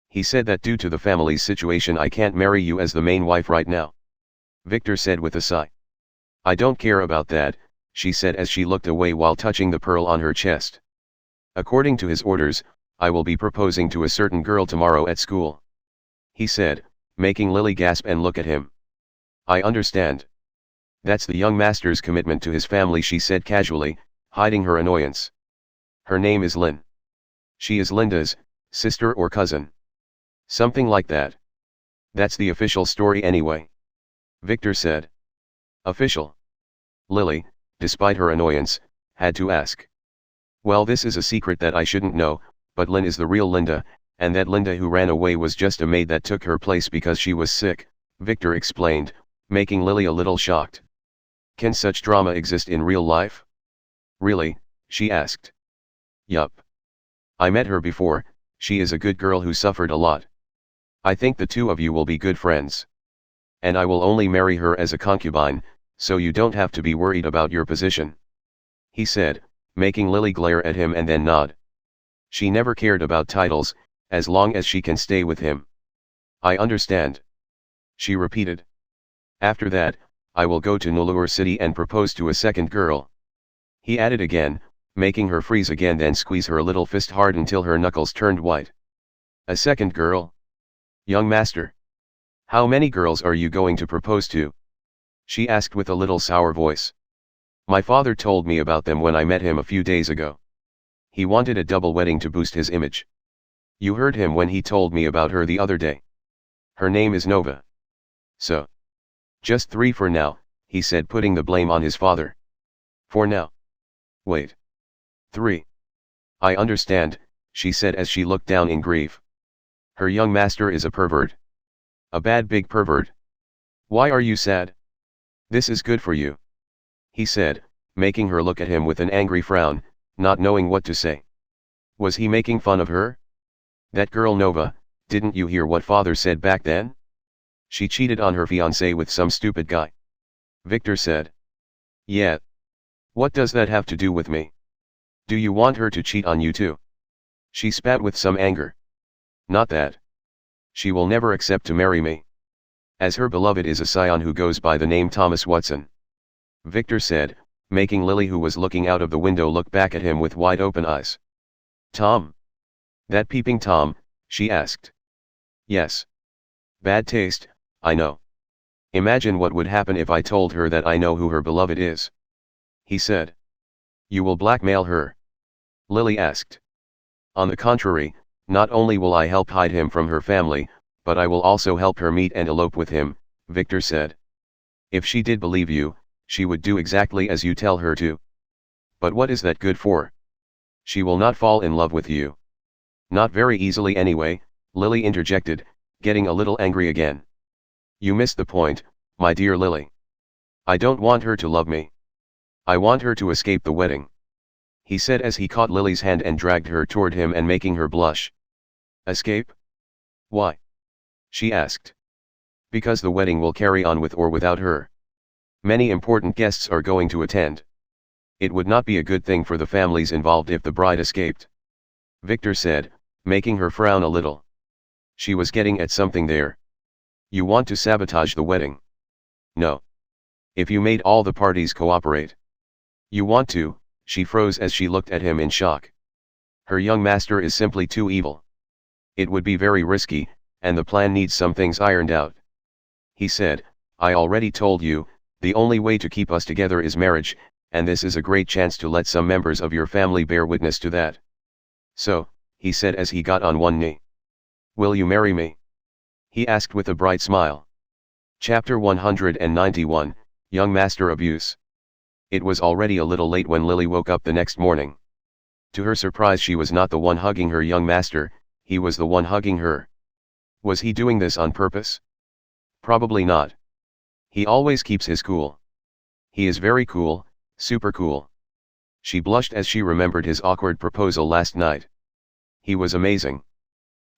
He said that due to the family's situation I can't marry you as the main wife right now. Victor said with a sigh. I don't care about that, she said as she looked away while touching the pearl on her chest. According to his orders, I will be proposing to a certain girl tomorrow at school. He said, making Lily gasp and look at him. I understand. That's the young master's commitment to his family, she said casually, hiding her annoyance. Her name is Lynn. She is Linda's sister or cousin. Something like that. That's the official story anyway. Victor said. Official? Lily, despite her annoyance, had to ask. Well, this is a secret that I shouldn't know, but Lynn is the real Linda, and that Linda who ran away was just a maid that took her place because she was sick, Victor explained, making Lily a little shocked. Can such drama exist in real life? Really? She asked. Yup. I met her before, she is a good girl who suffered a lot. I think the two of you will be good friends. And I will only marry her as a concubine, so you don't have to be worried about your position. He said, making Lily glare at him and then nod. She never cared about titles, as long as she can stay with him. I understand. She repeated. After that, I will go to Nulur City and propose to a second girl. He added again, making her freeze again, then squeeze her little fist hard until her knuckles turned white. A second girl? Young master. How many girls are you going to propose to? She asked with a little sour voice. My father told me about them when I met him a few days ago. He wanted a double wedding to boost his image. You heard him when he told me about her the other day. Her name is Nova. So. Just 3 for now, he said, putting the blame on his father. For now. Wait. 3. I understand, she said as she looked down in grief. Her young master is a pervert. A bad big pervert. Why are you sad? This is good for you. He said, making her look at him with an angry frown, not knowing what to say. Was he making fun of her? That girl Nova, didn't you hear what father said back then? She cheated on her fiancé with some stupid guy. Victor said. Yeah. What does that have to do with me? Do you want her to cheat on you too? She spat with some anger. Not that. She will never accept to marry me. As her beloved is a scion who goes by the name Thomas Watson. Victor said, making Lily, who was looking out of the window, look back at him with wide open eyes. Tom? That peeping Tom? She asked. Yes. Bad taste, I know. Imagine what would happen if I told her that I know who her beloved is. He said. You will blackmail her? Lily asked. On the contrary, not only will I help hide him from her family, but I will also help her meet and elope with him, Victor said. If she did believe you, she would do exactly as you tell her to. But what is that good for? She will not fall in love with you. Not very easily anyway, Lily interjected, getting a little angry again. You missed the point, my dear Lily. I don't want her to love me. I want her to escape the wedding. he said as he caught Lily's hand and dragged her toward him and making her blush. Escape? Why? She asked. Because the wedding will carry on with or without her. Many important guests are going to attend. It would not be a good thing for the families involved if the bride escaped. Victor said, making her frown a little. She was getting at something there. You want to sabotage the wedding? No. If you made all the parties cooperate. You want to, she froze as she looked at him in shock. Her young master is simply too evil. It would be very risky, and the plan needs some things ironed out. He said, I already told you, the only way to keep us together is marriage, and this is a great chance to let some members of your family bear witness to that. So, he said as he got on one knee. Will you marry me? He asked with a bright smile. Chapter 191, Young Master Abuse. It was already a little late when Lily woke up the next morning. To her surprise, she was not the one hugging her young master, he was the one hugging her. Was he doing this on purpose? Probably not. He always keeps his cool. He is very cool, super cool. She blushed as she remembered his awkward proposal last night. He was amazing.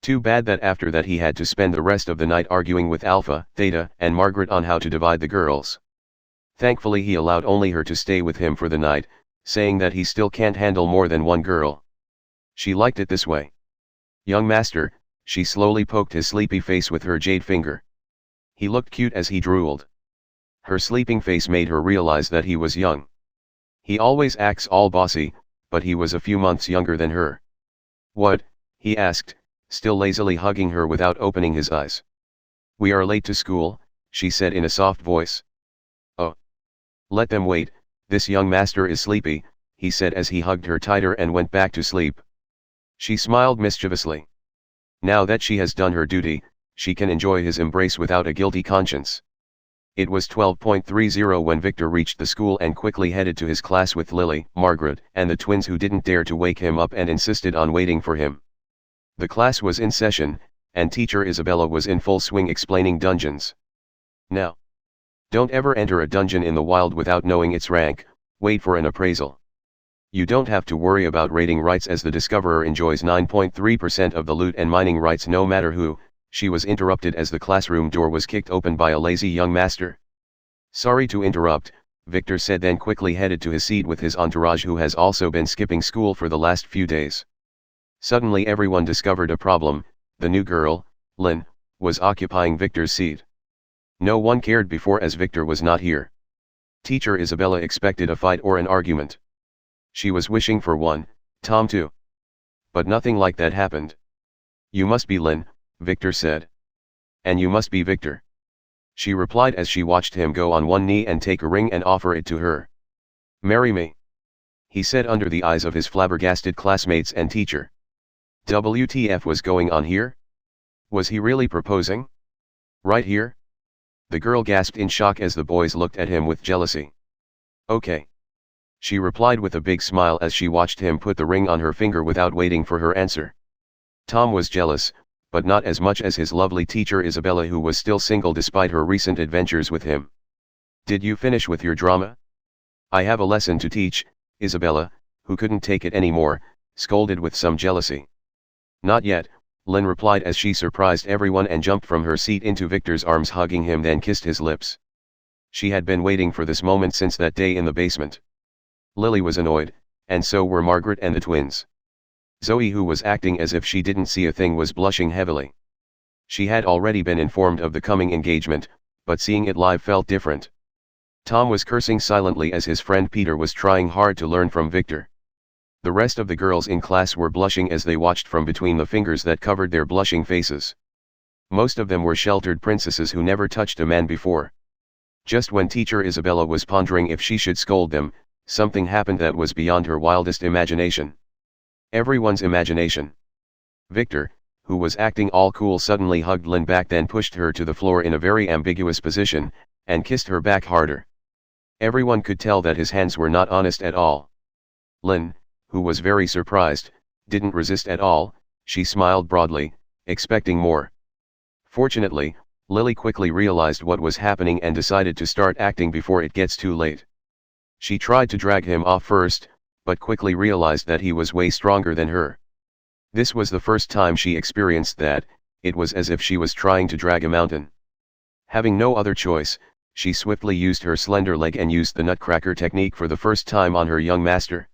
Too bad that after that he had to spend the rest of the night arguing with Alpha, Theta, and Margaret on how to divide the girls. Thankfully he allowed only her to stay with him for the night, saying that he still can't handle more than one girl. She liked it this way. Young master, she slowly poked his sleepy face with her jade finger. He looked cute as he drooled. Her sleeping face made her realize that he was young. He always acts all bossy, but he was a few months younger than her. What? He asked, still lazily hugging her without opening his eyes. We are late to school, she said in a soft voice. Oh. Let them wait, this young master is sleepy, he said as he hugged her tighter and went back to sleep. She smiled mischievously. Now that she has done her duty, she can enjoy his embrace without a guilty conscience. It was 12:30 when Victor reached the school and quickly headed to his class with Lily, Margaret, and the twins who didn't dare to wake him up and insisted on waiting for him. The class was in session, and teacher Isabella was in full swing explaining dungeons. Now, don't ever enter a dungeon in the wild without knowing its rank, wait for an appraisal. You don't have to worry about raiding rights as the discoverer enjoys 9.3% of the loot and mining rights no matter who. She was interrupted as the classroom door was kicked open by a lazy young master. Sorry to interrupt, Victor said, then quickly headed to his seat with his entourage who has also been skipping school for the last few days. Suddenly everyone discovered a problem. The new girl, Lynn, was occupying Victor's seat. No one cared before as Victor was not here. Teacher Isabella expected a fight or an argument. She was wishing for one, Tom too. But nothing like that happened. You must be Lynn, Victor said. And you must be Victor. She replied as she watched him go on one knee and take a ring and offer it to her. Marry me, he said under the eyes of his flabbergasted classmates and teacher. WTF was going on here? Was he really proposing? Right here? The girl gasped in shock as the boys looked at him with jealousy. Okay. She replied with a big smile as she watched him put the ring on her finger without waiting for her answer. Tom was jealous, but not as much as his lovely teacher Isabella, who was still single despite her recent adventures with him. Did you finish with your drama? I have a lesson to teach, Isabella, who couldn't take it anymore, scolded with some jealousy. Not yet, Lynn replied as she surprised everyone and jumped from her seat into Victor's arms, hugging him, then kissed his lips. She had been waiting for this moment since that day in the basement. Lily was annoyed, and so were Margaret and the twins. Zoe, who was acting as if she didn't see a thing, was blushing heavily. She had already been informed of the coming engagement, but seeing it live felt different. Tom was cursing silently as his friend Peter was trying hard to learn from Victor. The rest of the girls in class were blushing as they watched from between the fingers that covered their blushing faces. Most of them were sheltered princesses who never touched a man before. Just when teacher Isabella was pondering if she should scold them, something happened that was beyond her wildest imagination. Everyone's imagination. Victor, who was acting all cool, suddenly hugged Lynn back, then pushed her to the floor in a very ambiguous position, and kissed her back harder. Everyone could tell that his hands were not honest at all. Lynn, who was very surprised, didn't resist at all. She smiled broadly, expecting more. Fortunately, Lily quickly realized what was happening and decided to start acting before it gets too late. She tried to drag him off first, but quickly realized that he was way stronger than her. This was the first time she experienced that. It was as if she was trying to drag a mountain. Having no other choice, she swiftly used her slender leg and used the nutcracker technique for the first time on her young master.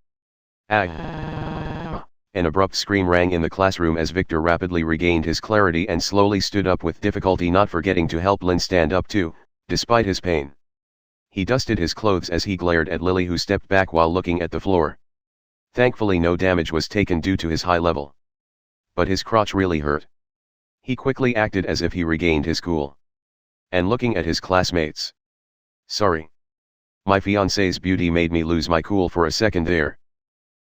Ah! An abrupt scream rang in the classroom as Victor rapidly regained his clarity and slowly stood up with difficulty, not forgetting to help Lin stand up too, despite his pain. He dusted his clothes as he glared at Lily, who stepped back while looking at the floor. Thankfully no damage was taken due to his high level. But his crotch really hurt. He quickly acted as if he regained his cool. And looking at his classmates. "Sorry. My fiancée's beauty made me lose my cool for a second there,"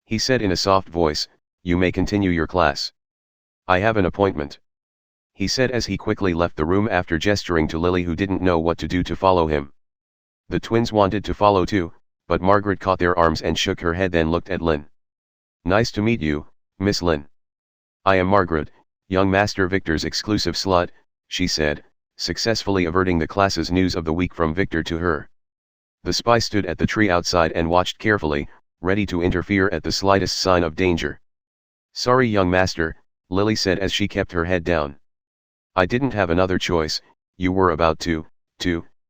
he said in a soft voice. "You may continue your class. I have an appointment," he said as he quickly left the room after gesturing to Lily, who didn't know what to do to follow him. The twins wanted to follow too, but Margaret caught their arms and shook her head, then looked at Lin. "Nice to meet you, Miss Lin. I am Margaret, young Master Victor's exclusive slut," she said, successfully averting the class's news of the week from Victor to her. The spy stood at the tree outside and watched carefully, ready to interfere at the slightest sign of danger. "Sorry, young master," Lily said as she kept her head down. "I didn't have another choice. You were about to,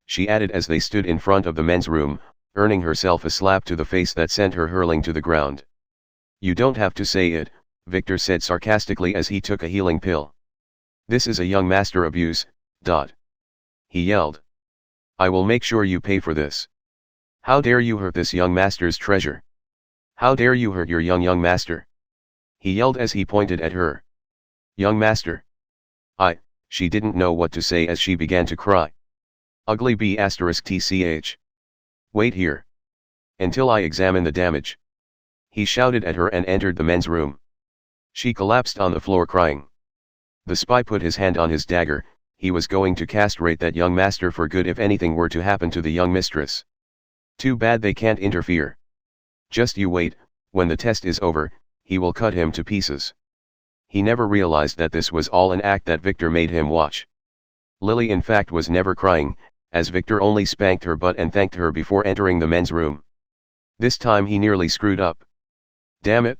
she added as they stood in front of the men's room, earning herself a slap to the face that sent her hurling to the ground. "You don't have to say it," Victor said sarcastically as he took a healing pill. "This is a young master abuse, he yelled. "I will make sure you pay for this. How dare you hurt this young master's treasure? How dare you hurt your young master?" he yelled as he pointed at her. "Young master. She didn't know what to say as she began to cry. "Ugly B***tch. Wait here. Until I examine the damage," he shouted at her and entered the men's room. She collapsed on the floor crying. The spy put his hand on his dagger. He was going to castrate that young master for good if anything were to happen to the young mistress. Too bad they can't interfere. Just you wait, when the test is over, he will cut him to pieces. He never realized that this was all an act that Victor made him watch. Lily in fact was never crying, as Victor only spanked her butt and thanked her before entering the men's room. This time he nearly screwed up. Damn it.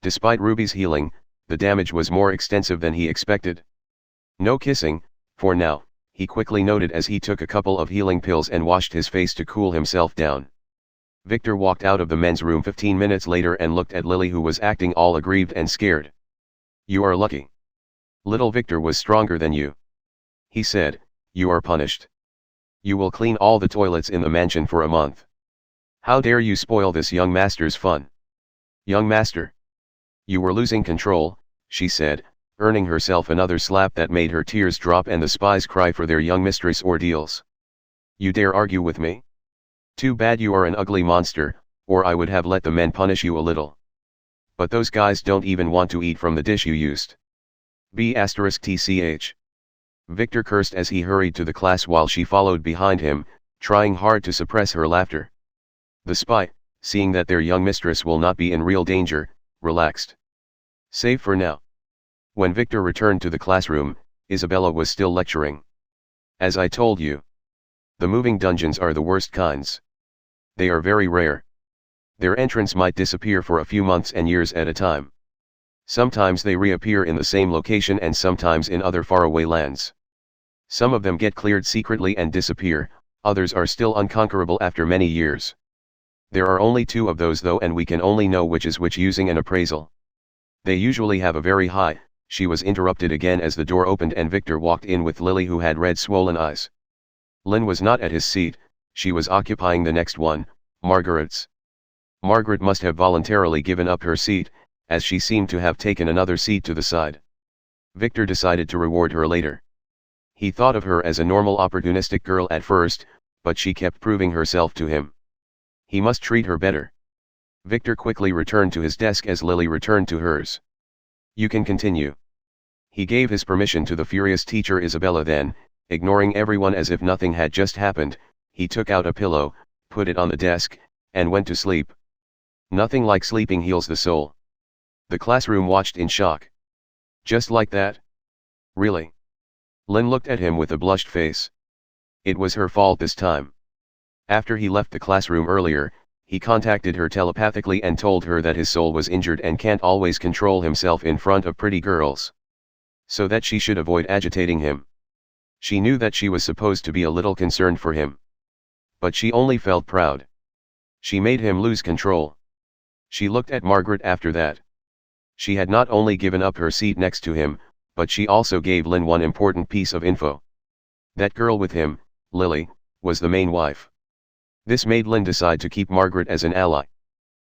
Despite Ruby's healing, the damage was more extensive than he expected. "No kissing, for now," he quickly noted as he took a couple of healing pills and washed his face to cool himself down. Victor walked out of the men's room 15 minutes later and looked at Lily, who was acting all aggrieved and scared. "You are lucky. Little Victor was stronger than you," he said. "You are punished. You will clean all the toilets in the mansion for a month. How dare you spoil this young master's fun? Young master. You were losing control," she said, earning herself another slap that made her tears drop and the spies cry for their young mistress' ordeals. "You dare argue with me? Too bad you are an ugly monster, or I would have let the men punish you a little. But those guys don't even want to eat from the dish you used. B***tch. Victor cursed as he hurried to the class while she followed behind him, trying hard to suppress her laughter. The spy, seeing that their young mistress will not be in real danger, relaxed. Safe for now. When Victor returned to the classroom, Isabella was still lecturing. "As I told you, the moving dungeons are the worst kinds. They are very rare. Their entrance might disappear for a few months and years at a time. Sometimes they reappear in the same location and sometimes in other faraway lands. Some of them get cleared secretly and disappear, others are still unconquerable after many years. There are only 2 of those though, and we can only know which is which using an appraisal. They usually have a very high..." She was interrupted again as the door opened and Victor walked in with Lily, who had red swollen eyes. Lin was not at his seat, she was occupying the next one, Margaret's. Margaret must have voluntarily given up her seat, as she seemed to have taken another seat to the side. Victor decided to reward her later. He thought of her as a normal opportunistic girl at first, but she kept proving herself to him. He must treat her better. Victor quickly returned to his desk as Lily returned to hers. "You can continue." He gave his permission to the furious teacher Isabella, then, ignoring everyone as if nothing had just happened, he took out a pillow, put it on the desk, and went to sleep. Nothing like sleeping heals the soul. The classroom watched in shock. "Just like that? Really?" Lin looked at him with a blushed face. It was her fault this time. After he left the classroom earlier, he contacted her telepathically and told her that his soul was injured and can't always control himself in front of pretty girls, so that she should avoid agitating him. She knew that she was supposed to be a little concerned for him, but she only felt proud. She made him lose control. She looked at Margaret after that. She had not only given up her seat next to him, but she also gave Lynn one important piece of info. That girl with him, Lily, was the main wife. This made Lynn decide to keep Margaret as an ally.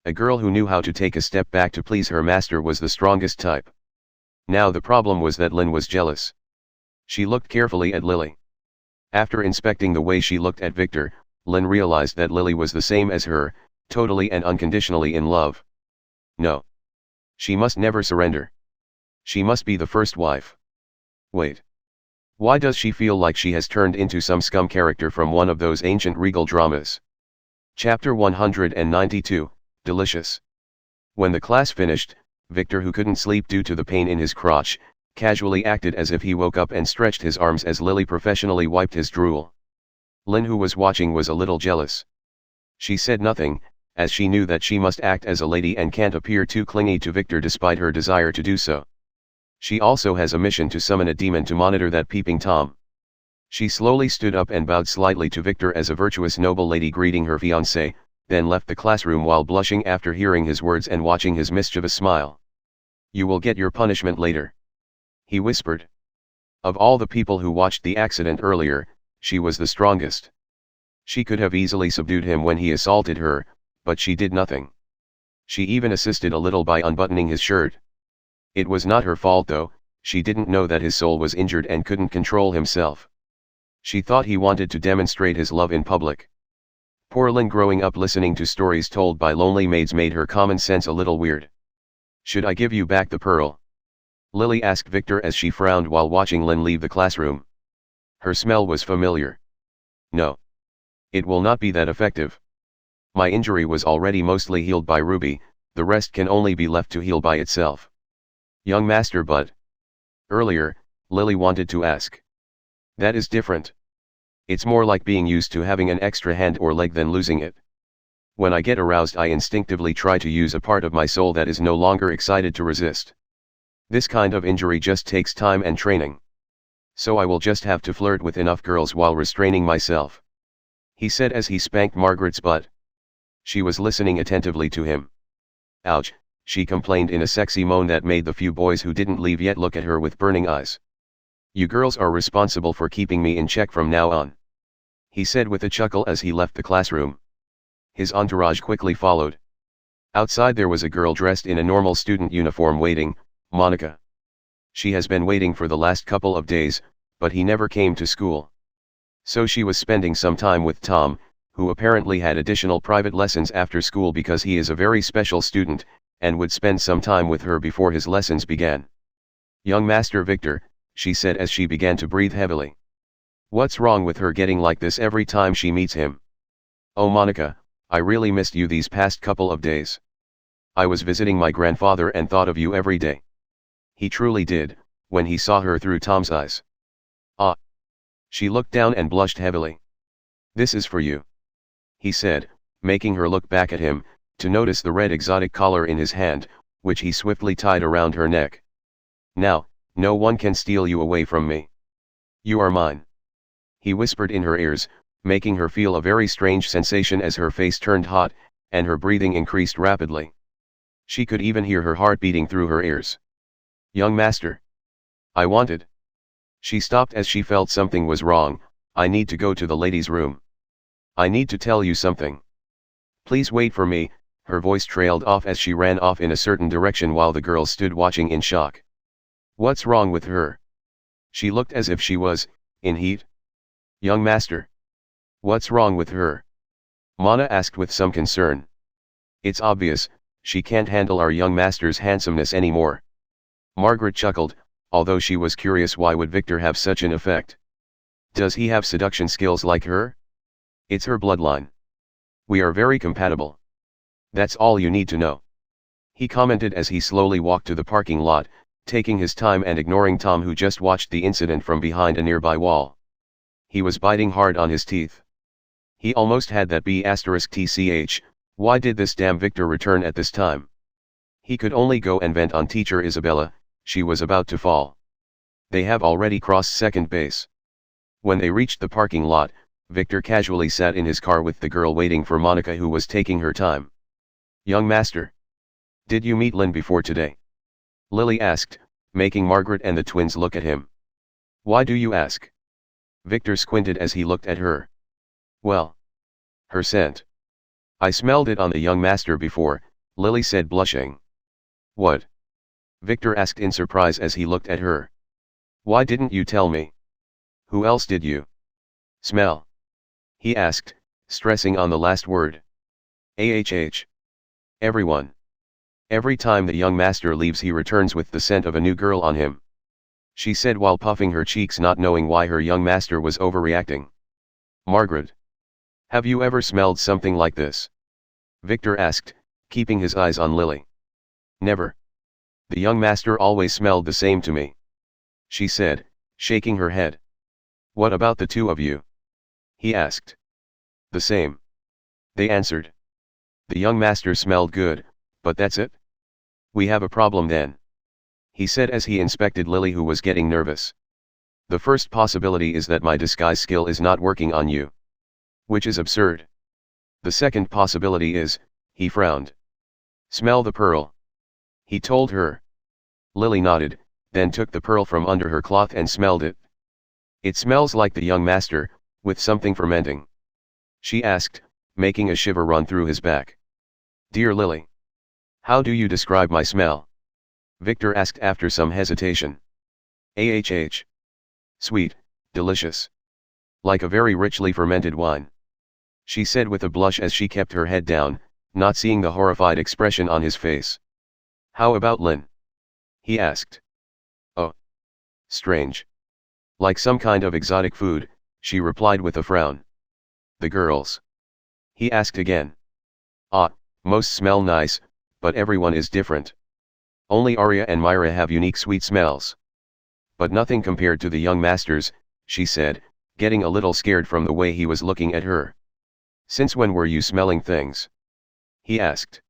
A girl who knew how to take a step back to please her master was the strongest type. Now the problem was that Lynn was jealous. She looked carefully at Lily. After inspecting the way she looked at Victor, Lynn realized that Lily was the same as her, totally and unconditionally in love. No. She must never surrender. She must be the first wife. Wait. Why does she feel like she has turned into some scum character from one of those ancient regal dramas? Chapter 192, Delicious. When the class finished, Victor, who couldn't sleep due to the pain in his crotch, casually acted as if he woke up and stretched his arms as Lily professionally wiped his drool. Lynn, who was watching, was a little jealous. She said nothing, as she knew that she must act as a lady and can't appear too clingy to Victor despite her desire to do so. She also has a mission to summon a demon to monitor that peeping Tom. She slowly stood up and bowed slightly to Victor as a virtuous noble lady greeting her fiancé, then left the classroom while blushing after hearing his words and watching his mischievous smile. "You will get your punishment later," he whispered. Of all the people who watched the accident earlier, she was the strongest. She could have easily subdued him when he assaulted her, but she did nothing. She even assisted a little by unbuttoning his shirt. It was not her fault though, she didn't know that his soul was injured and couldn't control himself. She thought he wanted to demonstrate his love in public. Poor Lynn, growing up listening to stories told by lonely maids, made her common sense a little weird. "Should I give you back the pearl?" Lily asked Victor as she frowned while watching Lynn leave the classroom. Her smell was familiar. "No. It will not be that effective. My injury was already mostly healed by Ruby, the rest can only be left to heal by itself." "Young master, but..." Earlier, Lily wanted to ask. "That is different. It's more like being used to having an extra hand or leg than losing it. When I get aroused, I instinctively try to use a part of my soul that is no longer excited to resist. This kind of injury just takes time and training. So I will just have to flirt with enough girls while restraining myself," he said as he spanked Margaret's butt. She was listening attentively to him. "Ouch," she complained in a sexy moan that made the few boys who didn't leave yet look at her with burning eyes. "You girls are responsible for keeping me in check from now on," he said with a chuckle as he left the classroom. His entourage quickly followed. Outside there was a girl dressed in a normal student uniform waiting, Monica. She has been waiting for the last couple of days, but he never came to school. So she was spending some time with Tom, who apparently had additional private lessons after school because he is a very special student, and would spend some time with her before his lessons began. "Young Master Victor," she said as she began to breathe heavily. "What's wrong with her getting like this every time she meets him? Oh Monica, I really missed you these past couple of days. I was visiting my grandfather and thought of you every day." He truly did, when he saw her through Tom's eyes. "Ah." She looked down and blushed heavily. "This is for you," he said, making her look back at him, to notice the red exotic collar in his hand, which he swiftly tied around her neck. "Now, no one can steal you away from me. You are mine," he whispered in her ears, making her feel a very strange sensation as her face turned hot, and her breathing increased rapidly. She could even hear her heart beating through her ears. "Young master. I wanted..." She stopped as she felt something was wrong. "I need to go to the ladies' room. I need to tell you something. Please wait for me." Her voice trailed off as she ran off in a certain direction while the girls stood watching in shock. What's wrong with her? She looked as if she was in heat. "Young master. What's wrong with her?" Mana asked with some concern. "It's obvious, she can't handle our young master's handsomeness anymore." Margaret chuckled, although she was curious why would Victor have such an effect. Does he have seduction skills like her? It's her bloodline. We are very compatible. That's all you need to know, he commented as he slowly walked to the parking lot, taking his time and ignoring Tom, who just watched the incident from behind a nearby wall. He was biting hard on his teeth. He almost had that B*TCH, Why did this damn Victor return at this time? He could only go and vent on teacher Isabella. She was about to fall. They have already crossed second base. When they reached the parking lot, Victor casually sat in his car with the girl waiting for Monica, who was taking her time. "Young master. Did you meet Lynn before today?" Lily asked, making Margaret and the twins look at him. "Why do you ask?" Victor squinted as he looked at her. "Well, her scent. I smelled it on the young master before," Lily said, blushing. "What?" Victor asked in surprise as he looked at her. "Why didn't you tell me? Who else did you smell?" he asked, stressing on the last word. Everyone. Every time the young master leaves he returns with the scent of a new girl on him," she said while puffing her cheeks, not knowing why her young master was overreacting. "Margaret. Have you ever smelled something like this?" Victor asked, keeping his eyes on Lily. "Never. The young master always smelled the same to me," she said, shaking her head. "What about the two of you?" he asked. "The same," they answered. "The young master smelled good, but that's it. We have a problem then," he said as he inspected Lily, who was getting nervous. "The first possibility is that my disguise skill is not working on you. Which is absurd. The second possibility is," he frowned. "Smell the pearl," he told her. Lily nodded, then took the pearl from under her cloth and smelled it. "It smells like the young master, with something fermenting," she asked, making a shiver run through his back. "Dear Lily. How do you describe my smell?" Victor asked after some hesitation. Sweet, delicious. Like a very richly fermented wine," she said with a blush as she kept her head down, not seeing the horrified expression on his face. "How about Lynn?" he asked. "Oh. Strange. Like some kind of exotic food," she replied with a frown. "The girls?" he asked again. "Ah, most smell nice, but everyone is different. Only Arya and Myra have unique sweet smells. But nothing compared to the young masters," she said, getting a little scared from the way he was looking at her. "Since when were you smelling things?" he asked.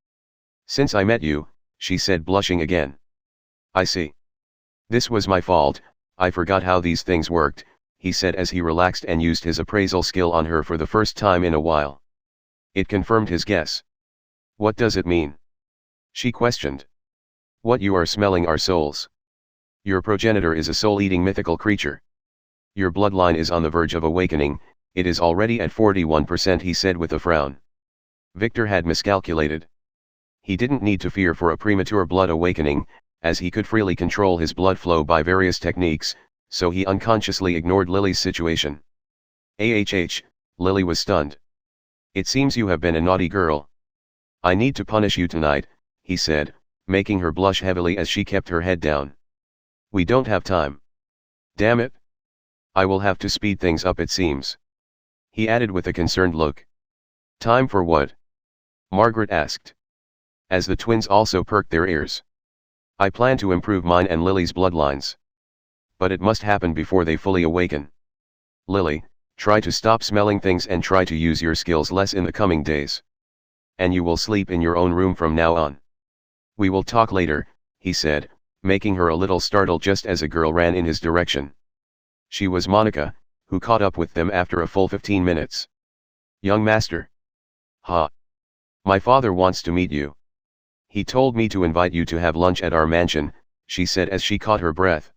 "Since I met you," she said, blushing again. "I see. This was my fault, I forgot how these things worked," he said as he relaxed and used his appraisal skill on her for the first time in a while. It confirmed his guess. "What does it mean?" she questioned. "What you are smelling are souls. Your progenitor is a soul-eating mythical creature. Your bloodline is on the verge of awakening, it is already at 41%, he said with a frown. Victor had miscalculated. He didn't need to fear for a premature blood awakening, as he could freely control his blood flow by various techniques, so he unconsciously ignored Lily's situation. Lily was stunned. "It seems you have been a naughty girl. I need to punish you tonight," he said, making her blush heavily as she kept her head down. "We don't have time. Damn it. I will have to speed things up, it seems," he added with a concerned look. "Time for what?" Margaret asked, as the twins also perked their ears. "I plan to improve mine and Lily's bloodlines. But it must happen before they fully awaken. Lily, try to stop smelling things and try to use your skills less in the coming days. And you will sleep in your own room from now on. We will talk later," he said, making her a little startled just as a girl ran in his direction. She was Monica, who caught up with them after a full 15 minutes. "Young master." "Ha. My father wants to meet you. He told me to invite you to have lunch at our mansion," she said as she caught her breath.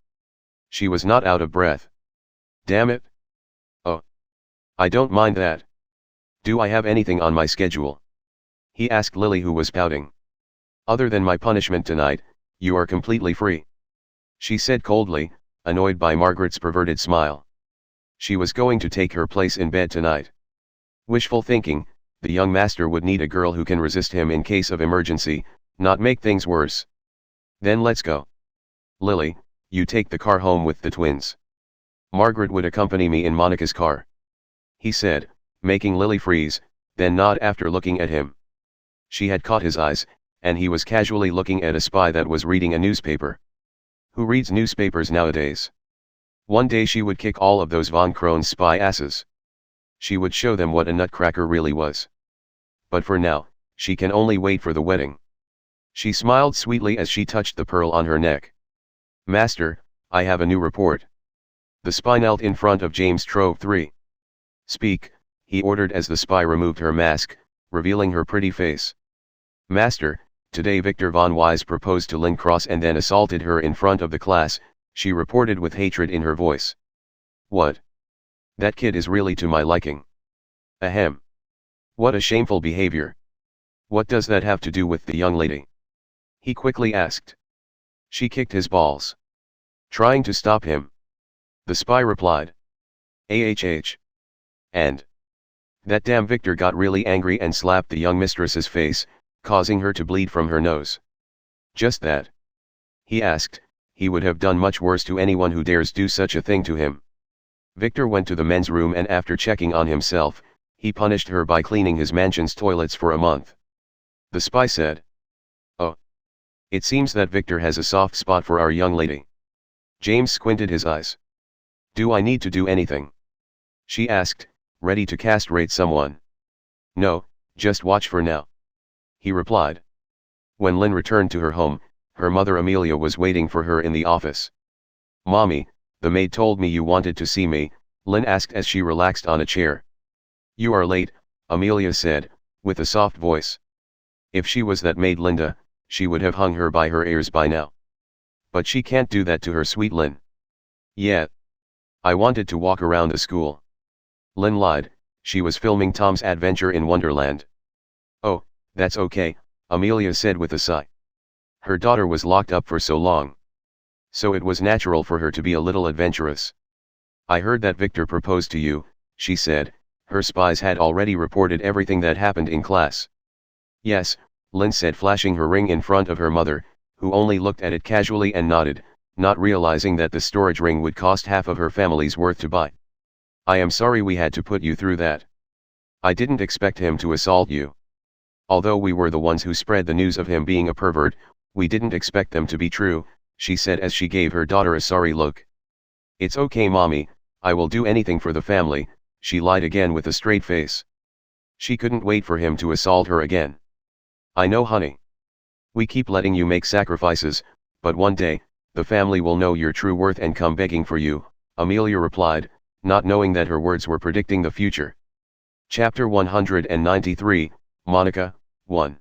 She was not out of breath. "Damn it. Oh. I don't mind that. Do I have anything on my schedule?" he asked Lily, who was pouting. "Other than my punishment tonight, you are completely free," she said coldly, annoyed by Margaret's perverted smile. She was going to take her place in bed tonight. Wishful thinking, the young master would need a girl who can resist him in case of emergency, not make things worse. "Then let's go. Lily, you take the car home with the twins. Margaret would accompany me in Monica's car," he said, making Lily freeze, then nod after looking at him. She had caught his eyes, and he was casually looking at a spy that was reading a newspaper. Who reads newspapers nowadays? One day she would kick all of those Von Krohn's spy asses. She would show them what a nutcracker really was. But for now, She can only wait for the wedding. She smiled sweetly as she touched the pearl on her neck. Master, I have a new report. The spy knelt in front of James Trove III. Speak, he ordered as the spy removed her mask, revealing her pretty face. Master, today Victor von Wise proposed to Lynn Cross and then assaulted her in front of the class, she reported with hatred in her voice. What? That kid is really to my liking. Ahem. What a shameful behavior. What does that have to do with the young lady? He quickly asked. She kicked his balls. Trying to stop him. The spy replied. AHH. And. That damn Victor got really angry and slapped the young mistress's face, causing her to bleed from her nose. Just that. He asked, he would have done much worse to anyone who dares do such a thing to him. Victor went to the men's room and after checking on himself, he punished her by cleaning his mansion's toilets for a month. The spy said. Oh. It seems that Victor has a soft spot for our young lady. James squinted his eyes. Do I need to do anything? She asked, ready to castrate someone. No, just watch for now. He replied. When Lynn returned to her home, her mother Amelia was waiting for her in the office. Mommy, the maid told me you wanted to see me, Lynn asked as she relaxed on a chair. You are late, Amelia said, with a soft voice. If she was that maid Linda, she would have hung her by her ears by now. But she can't do that to her sweet Lynn. Yeah. I wanted to walk around the school. Lynn lied, she was filming Tom's Adventure in Wonderland. Oh, that's okay, Amelia said with a sigh. Her daughter was locked up for so long. So it was natural for her to be a little adventurous. I heard that Victor proposed to you, she said, her spies had already reported everything that happened in class. Yes, Lynn said flashing her ring in front of her mother, who only looked at it casually and nodded, not realizing that the storage ring would cost half of her family's worth to buy. I am sorry we had to put you through that. I didn't expect him to assault you. Although we were the ones who spread the news of him being a pervert, we didn't expect them to be true, she said as she gave her daughter a sorry look. It's okay mommy, I will do anything for the family, she lied again with a straight face. She couldn't wait for him to assault her again. I know honey. We keep letting you make sacrifices, but one day, the family will know your true worth and come begging for you, Amelia replied, not knowing that her words were predicting the future. Chapter 193, Monica, 1.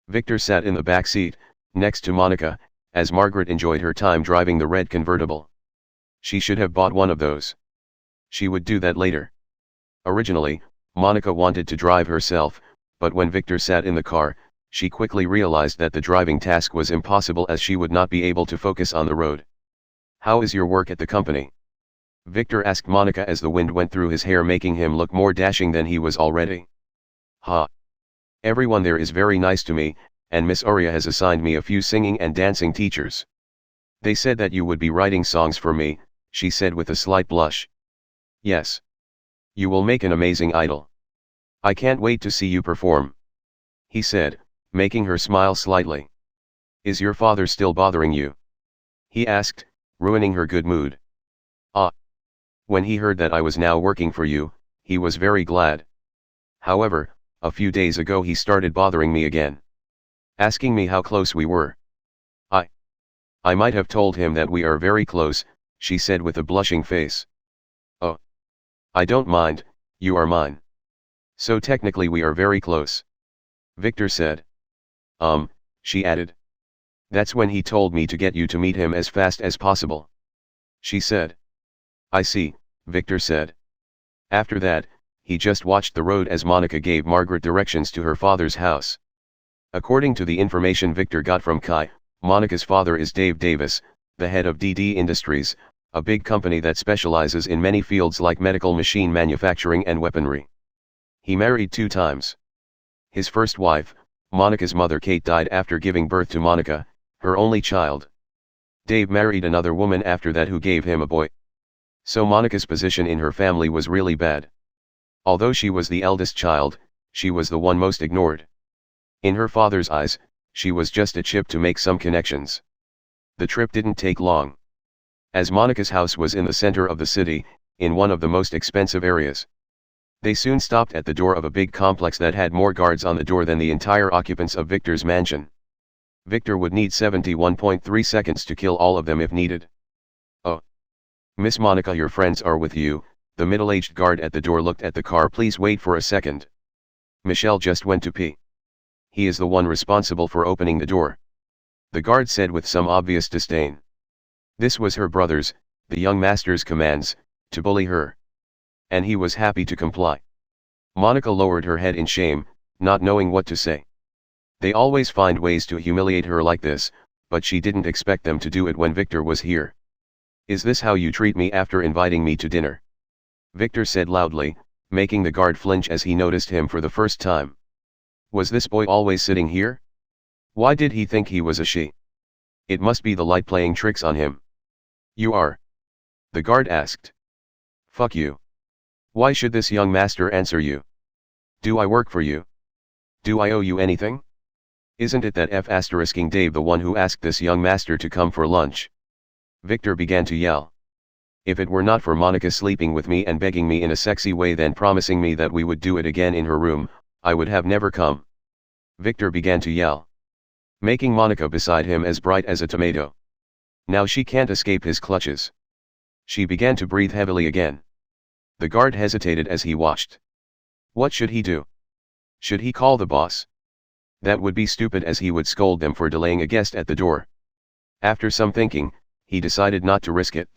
Victor sat in the back seat, next to Monica, as Margaret enjoyed her time driving the red convertible. She should have bought one of those. She would do that later. Originally, Monica wanted to drive herself, but when Victor sat in the car, she quickly realized that the driving task was impossible as she would not be able to focus on the road. How is your work at the company? Victor asked Monica as the wind went through his hair making him look more dashing than he was already. Ha! Everyone there is very nice to me, and Miss Aurea has assigned me a few singing and dancing teachers. They said that you would be writing songs for me, she said with a slight blush. Yes. You will make an amazing idol. I can't wait to see you perform. He said, making her smile slightly. Is your father still bothering you? He asked, ruining her good mood. Ah. When he heard that I was now working for you, he was very glad. However, a few days ago he started bothering me again. Asking me how close we were. I might have told him that we are very close, she said with a blushing face. Oh. I don't mind, you are mine. So technically we are very close. Victor said. She added. That's when he told me to get you to meet him as fast as possible. She said. I see, Victor said. After that, he just watched the road as Monica gave Margaret directions to her father's house. According to the information Victor got from Kai, Monica's father is Dave Davis, the head of DD Industries, a big company that specializes in many fields like medical machine manufacturing and weaponry. He married 2 times. His first wife, Monica's mother Kate, died after giving birth to Monica, her only child. Dave married another woman after that who gave him a boy. So Monica's position in her family was really bad. Although she was the eldest child, she was the one most ignored. In her father's eyes, she was just a chip to make some connections. The trip didn't take long. As Monica's house was in the center of the city, in one of the most expensive areas. They soon stopped at the door of a big complex that had more guards on the door than the entire occupants of Victor's mansion. Victor would need 71.3 seconds to kill all of them if needed. "Oh. Miss Monica, your friends are with you." The middle-aged guard at the door looked at the car. "Please wait for a second. Michelle just went to pee. He is the one responsible for opening the door," the guard said with some obvious disdain. This was her brother's, the young master's commands, to bully her. And he was happy to comply. Monica lowered her head in shame, not knowing what to say. They always find ways to humiliate her like this, but she didn't expect them to do it when Victor was here. "Is this how you treat me after inviting me to dinner?" Victor said loudly, making the guard flinch as he noticed him for the first time. Was this boy always sitting here? Why did he think he was a she? It must be the light playing tricks on him. "You are?" the guard asked. "Fuck you. Why should this young master answer you? Do I work for you? Do I owe you anything? Isn't it that F***ing Dave the one who asked this young master to come for lunch?" Victor began to yell. "If it were not for Monica sleeping with me and begging me in a sexy way, then promising me that we would do it again in her room, I would have never come." Victor began to yell, making Monica beside him as bright as a tomato. Now she can't escape his clutches. She began to breathe heavily again. The guard hesitated as he watched. What should he do? Should he call the boss? That would be stupid, as he would scold them for delaying a guest at the door. After some thinking, he decided not to risk it.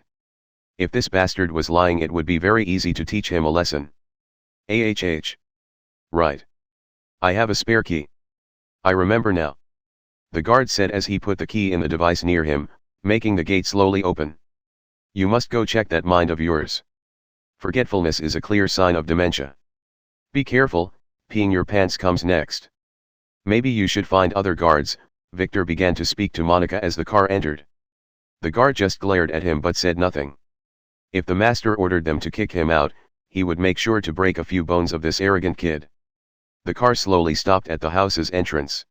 If this bastard was lying, it would be very easy to teach him a lesson. Right. I have a spare key. I remember now. The guard said as he put the key in the device near him, making the gate slowly open. You must go check that mind of yours. Forgetfulness is a clear sign of dementia. Be careful, peeing your pants comes next. Maybe you should find other guards. Victor began to speak to Monica as the car entered. The guard just glared at him but said nothing. If the master ordered them to kick him out, he would make sure to break a few bones of this arrogant kid. The car slowly stopped at the house's entrance.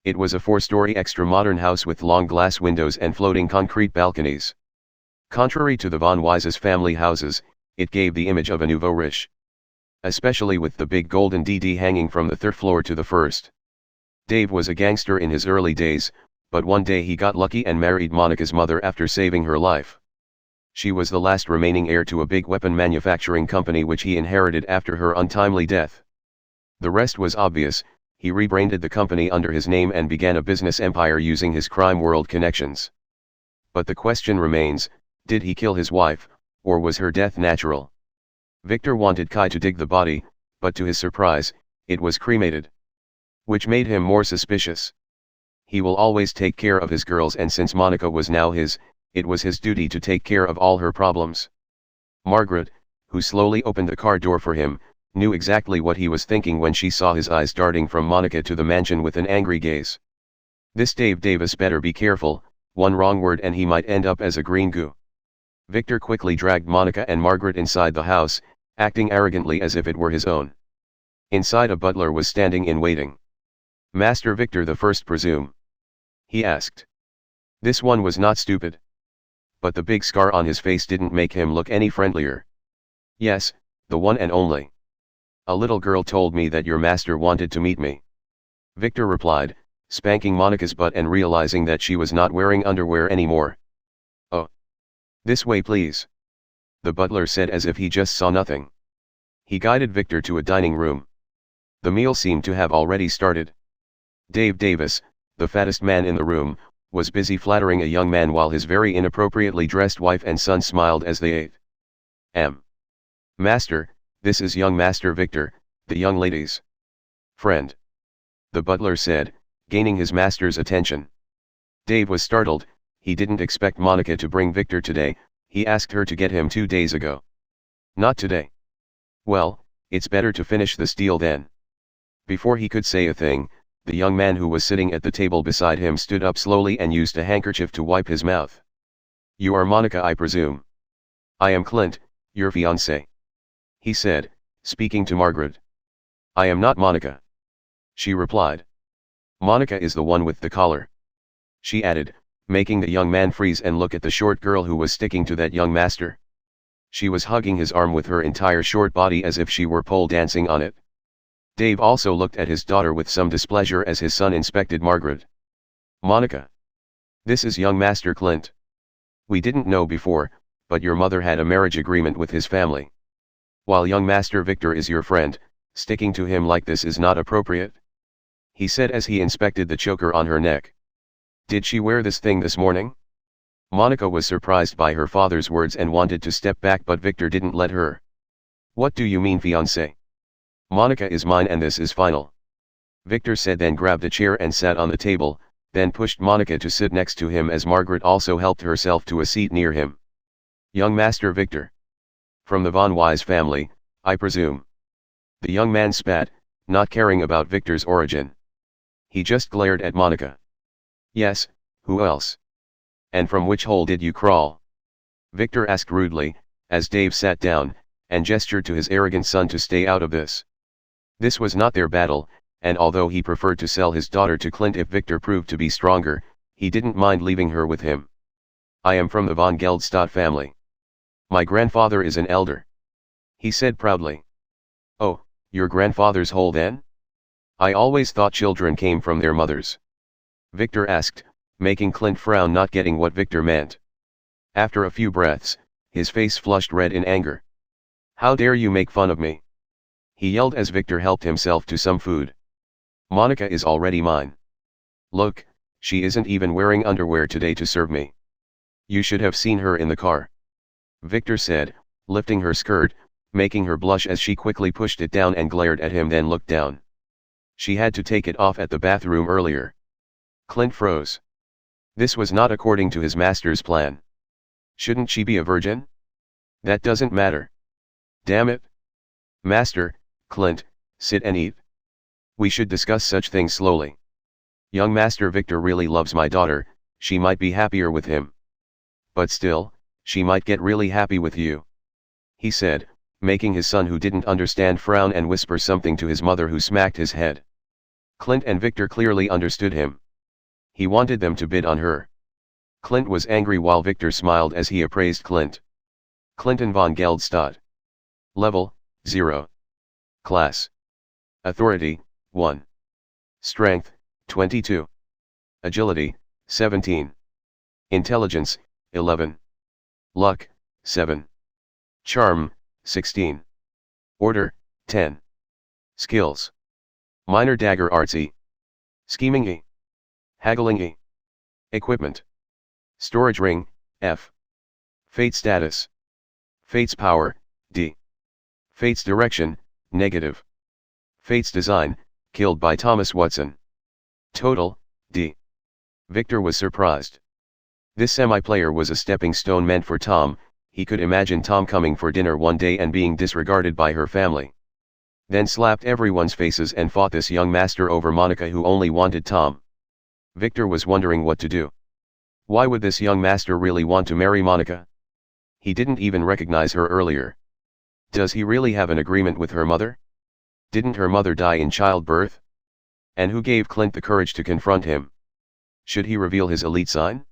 It was a 4-story extra-modern house with long glass windows and floating concrete balconies. Contrary to the von Weiss's family houses, it gave the image of a nouveau riche. Especially with the big golden DD hanging from the 3rd floor to the 1st. Dave was a gangster in his early days, but one day he got lucky and married Monica's mother after saving her life. She was the last remaining heir to a big weapon manufacturing company which he inherited after her untimely death. The rest was obvious. He rebranded the company under his name and began a business empire using his crime world connections. But the question remains, did he kill his wife, or was her death natural? Victor wanted Kai to dig the body, but to his surprise, it was cremated. Which made him more suspicious. He will always take care of his girls, and since Monica was now his, it was his duty to take care of all her problems. Margaret, who slowly opened the car door for him, knew exactly what he was thinking when she saw his eyes darting from Monica to the mansion with an angry gaze. This Dave Davis better be careful, one wrong word and he might end up as a green goo. Victor quickly dragged Monica and Margaret inside the house, acting arrogantly as if it were his own. Inside, a butler was standing in waiting. Master Victor the First, presume? He asked. This one was not stupid. But the big scar on his face didn't make him look any friendlier. Yes, the one and only. A little girl told me that your master wanted to meet me. Victor replied, spanking Monica's butt and realizing that she was not wearing underwear anymore. Oh. This way please. The butler said as if he just saw nothing. He guided Victor to a dining room. The meal seemed to have already started. Dave Davis, the fattest man in the room, was busy flattering a young man while his very inappropriately dressed wife and son smiled as they ate. Master, this is young Master Victor, the young lady's friend. The butler said, gaining his master's attention. Dave was startled. He didn't expect Monica to bring Victor today. He asked her to get him 2 days ago. Not today. Well, it's better to finish this deal then. Before he could say a thing, the young man who was sitting at the table beside him stood up slowly and used a handkerchief to wipe his mouth. You are Monica, I presume? I am Clint, your fiancé. He said, speaking to Margaret. I am not Monica. She replied. Monica is the one with the collar. She added, making the young man freeze and look at the short girl who was sticking to that young master. She was hugging his arm with her entire short body as if she were pole dancing on it. Dave also looked at his daughter with some displeasure as his son inspected Margaret. "Monica. This is young Master Clint. We didn't know before, but your mother had a marriage agreement with his family. While young Master Victor is your friend, sticking to him like this is not appropriate," he said as he inspected the choker on her neck. "Did she wear this thing this morning?" Monica was surprised by her father's words and wanted to step back, but Victor didn't let her. "What do you mean, fiancé? Monica is mine and this is final," Victor said, then grabbed a chair and sat on the table, then pushed Monica to sit next to him as Margaret also helped herself to a seat near him. "Young Master Victor. From the Von Wise family, I presume." The young man spat, not caring about Victor's origin. He just glared at Monica. "Yes, who else? And from which hole did you crawl?" Victor asked rudely, as Dave sat down, and gestured to his arrogant son to stay out of this. This was not their battle, and although he preferred to sell his daughter to Clint if Victor proved to be stronger, he didn't mind leaving her with him. "I am from the von Geldstadt family. My grandfather is an elder," he said proudly. "Oh, your grandfather's hole then? I always thought children came from their mothers," Victor asked, making Clint frown, not getting what Victor meant. After a few breaths, his face flushed red in anger. "How dare you make fun of me?" he yelled as Victor helped himself to some food. "Monica is already mine. Look, she isn't even wearing underwear today to serve me. You should have seen her in the car," Victor said, lifting her skirt, making her blush as she quickly pushed it down and glared at him, then looked down. "She had to take it off at the bathroom earlier." Clint froze. This was not according to his master's plan. Shouldn't she be a virgin? That doesn't matter. Damn it. "Master, Clint, sit and eat. We should discuss such things slowly. Young Master Victor really loves my daughter, she might be happier with him. But still, she might get really happy with you," he said, making his son, who didn't understand, frown and whisper something to his mother, who smacked his head. Clint and Victor clearly understood him. He wanted them to bid on her. Clint was angry while Victor smiled as he appraised Clint. Clinton von Geldstadt. Level, 0. Class. Authority, 1. Strength, 22. Agility, 17. Intelligence, 11. Luck, 7. Charm, 16. Order, 10. Skills. Minor dagger artsy. Scheming E. Haggling E. Equipment. Storage ring, F. Fate status. Fate's power, D. Fate's direction, negative. Fate's design, killed by Thomas Watson. Total, D. Victor was surprised. This semi-player was a stepping stone meant for Tom. He could imagine Tom coming for dinner one day and being disregarded by her family. Then slapped everyone's faces and fought this young master over Monica, who only wanted Tom. Victor was wondering what to do. Why would this young master really want to marry Monica? He didn't even recognize her earlier. Does he really have an agreement with her mother? Didn't her mother die in childbirth? And who gave Clint the courage to confront him? Should he reveal his elite sign?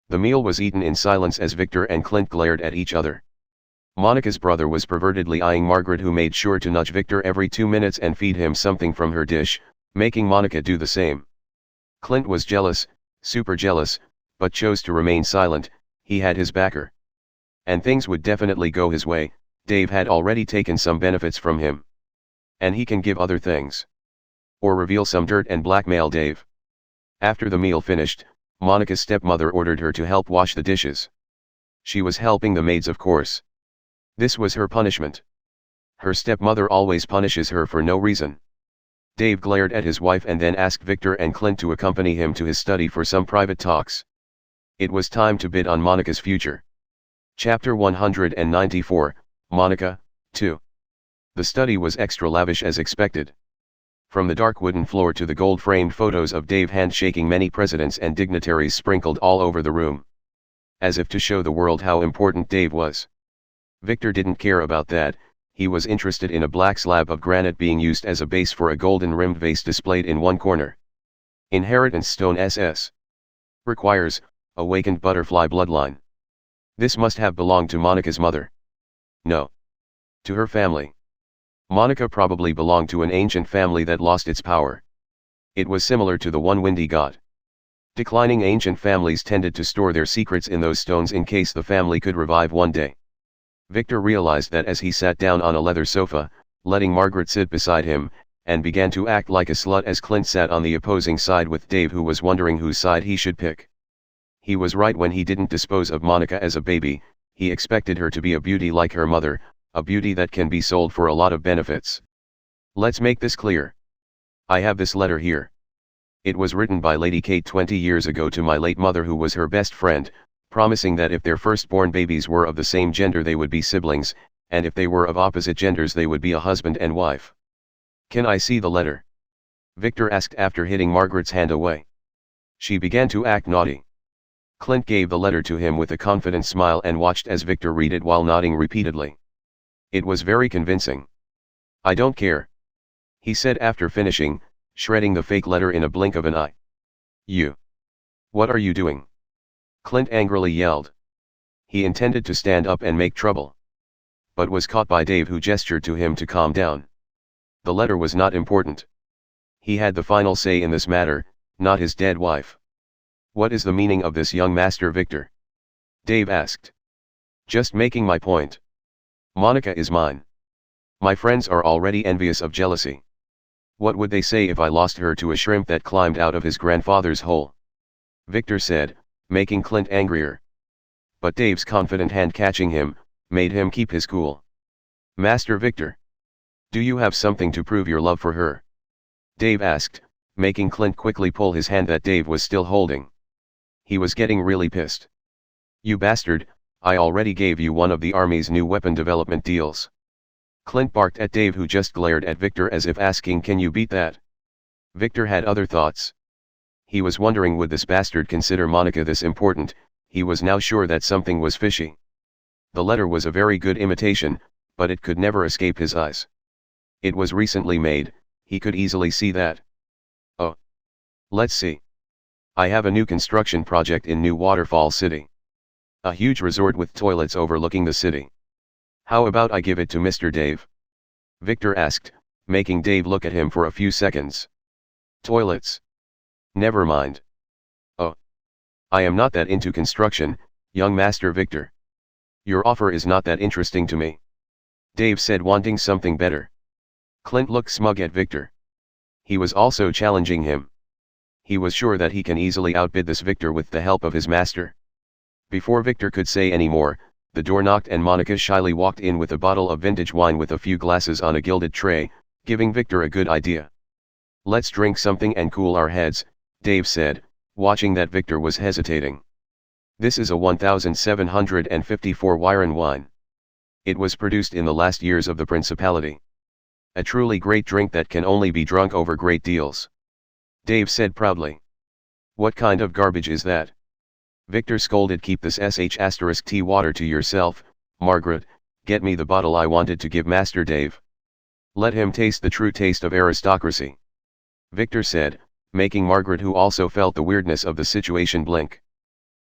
The meal was eaten in silence as Victor and Clint glared at each other. Monica's brother was pervertedly eyeing Margaret, who made sure to nudge Victor every 2 minutes and feed him something from her dish, making Monica do the same. Clint was jealous, super jealous, but chose to remain silent. He had his backer. And things would definitely go his way. Dave had already taken some benefits from him. And he can give other things. Or reveal some dirt and blackmail Dave. After the meal finished, Monica's stepmother ordered her to help wash the dishes. She was helping the maids, of course. This was her punishment. Her stepmother always punishes her for no reason. Dave glared at his wife and then asked Victor and Clint to accompany him to his study for some private talks. It was time to bid on Monica's future. Chapter 194, Monica, 2. The study was extra lavish as expected. From the dark wooden floor to the gold-framed photos of Dave handshaking many presidents and dignitaries sprinkled all over the room. As if to show the world how important Dave was. Victor didn't care about that. He was interested in a black slab of granite being used as a base for a golden-rimmed vase displayed in one corner. Inheritance stone SS. Requires, awakened butterfly bloodline. This must have belonged to Monica's mother. No. To her family. Monica probably belonged to an ancient family that lost its power. It was similar to the one Windy got. Declining ancient families tended to store their secrets in those stones in case the family could revive one day. Victor realized that as he sat down on a leather sofa, letting Margaret sit beside him, and began to act like a slut as Clint sat on the opposing side with Dave, who was wondering whose side he should pick. He was right when he didn't dispose of Monica as a baby. He expected her to be a beauty like her mother, a beauty that can be sold for a lot of benefits. Let's make this clear. I have this letter here. It was written by Lady Kate 20 years ago to my late mother, who was her best friend, promising that if their firstborn babies were of the same gender they would be siblings, and if they were of opposite genders they would be a husband and wife. Can I see the letter? Victor asked after hitting Margaret's hand away. She began to act naughty. Clint gave the letter to him with a confident smile and watched as Victor read it while nodding repeatedly. It was very convincing. I don't care, he said after finishing, shredding the fake letter in a blink of an eye. You. What are you doing? Clint angrily yelled. He intended to stand up and make trouble, but was caught by Dave, who gestured to him to calm down. The letter was not important. He had the final say in this matter, not his dead wife. What is the meaning of this, young Master Victor? Dave asked. Just making my point. Monica is mine. My friends are already envious of jealousy. What would they say if I lost her to a shrimp that climbed out of his grandfather's hole? Victor said, making Clint angrier. But Dave's confident hand catching him, made him keep his cool. Master Victor, do you have something to prove your love for her? Dave asked, making Clint quickly pull his hand that Dave was still holding. He was getting really pissed. You bastard, I already gave you one of the Army's new weapon development deals. Clint barked at Dave, who just glared at Victor as if asking, can you beat that? Victor had other thoughts. He was wondering, would this bastard consider Monica this important? He was now sure that something was fishy. The letter was a very good imitation, but it could never escape his eyes. It was recently made, he could easily see that. Oh. Let's see. I have a new construction project in New Waterfall City. A huge resort with toilets overlooking the city. How about I give it to Mr. Dave? Victor asked, making Dave look at him for a few seconds. Toilets? Never mind. Oh. I am not that into construction, young Master Victor. Your offer is not that interesting to me. Dave said, wanting something better. Clint looked smug at Victor. He was also challenging him. He was sure that he can easily outbid this Victor with the help of his master. Before Victor could say any more, the door knocked and Monica shyly walked in with a bottle of vintage wine with a few glasses on a gilded tray, giving Victor a good idea. Let's drink something and cool our heads, Dave said, watching that Victor was hesitating. This is a 1754 Wyron wine. It was produced in the last years of the Principality. A truly great drink that can only be drunk over great deals. Dave said proudly. What kind of garbage is that? Victor scolded. Keep this sh*t water to yourself, Margaret, get me the bottle I wanted to give Master Dave. Let him taste the true taste of aristocracy. Victor said, making Margaret, who also felt the weirdness of the situation, blink.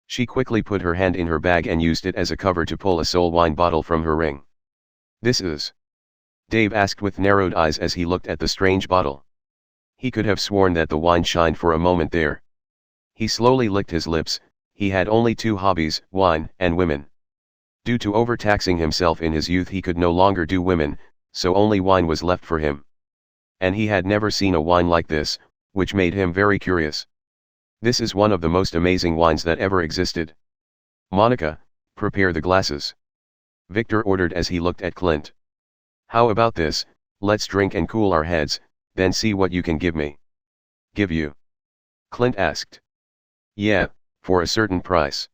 She quickly put her hand in her bag and used it as a cover to pull a soul wine bottle from her ring. This is? Dave asked with narrowed eyes as he looked at the strange bottle. He could have sworn that the wine shined for a moment there. He slowly licked his lips. He had only two hobbies, wine and women. Due to overtaxing himself in his youth, he could no longer do women, so only wine was left for him. And he had never seen a wine like this, which made him very curious. This is one of the most amazing wines that ever existed. Monica, prepare the glasses. Victor ordered as he looked at Clint. How about this, let's drink and cool our heads, then see what you can give me. Give you? Clint asked. Yeah, for a certain price.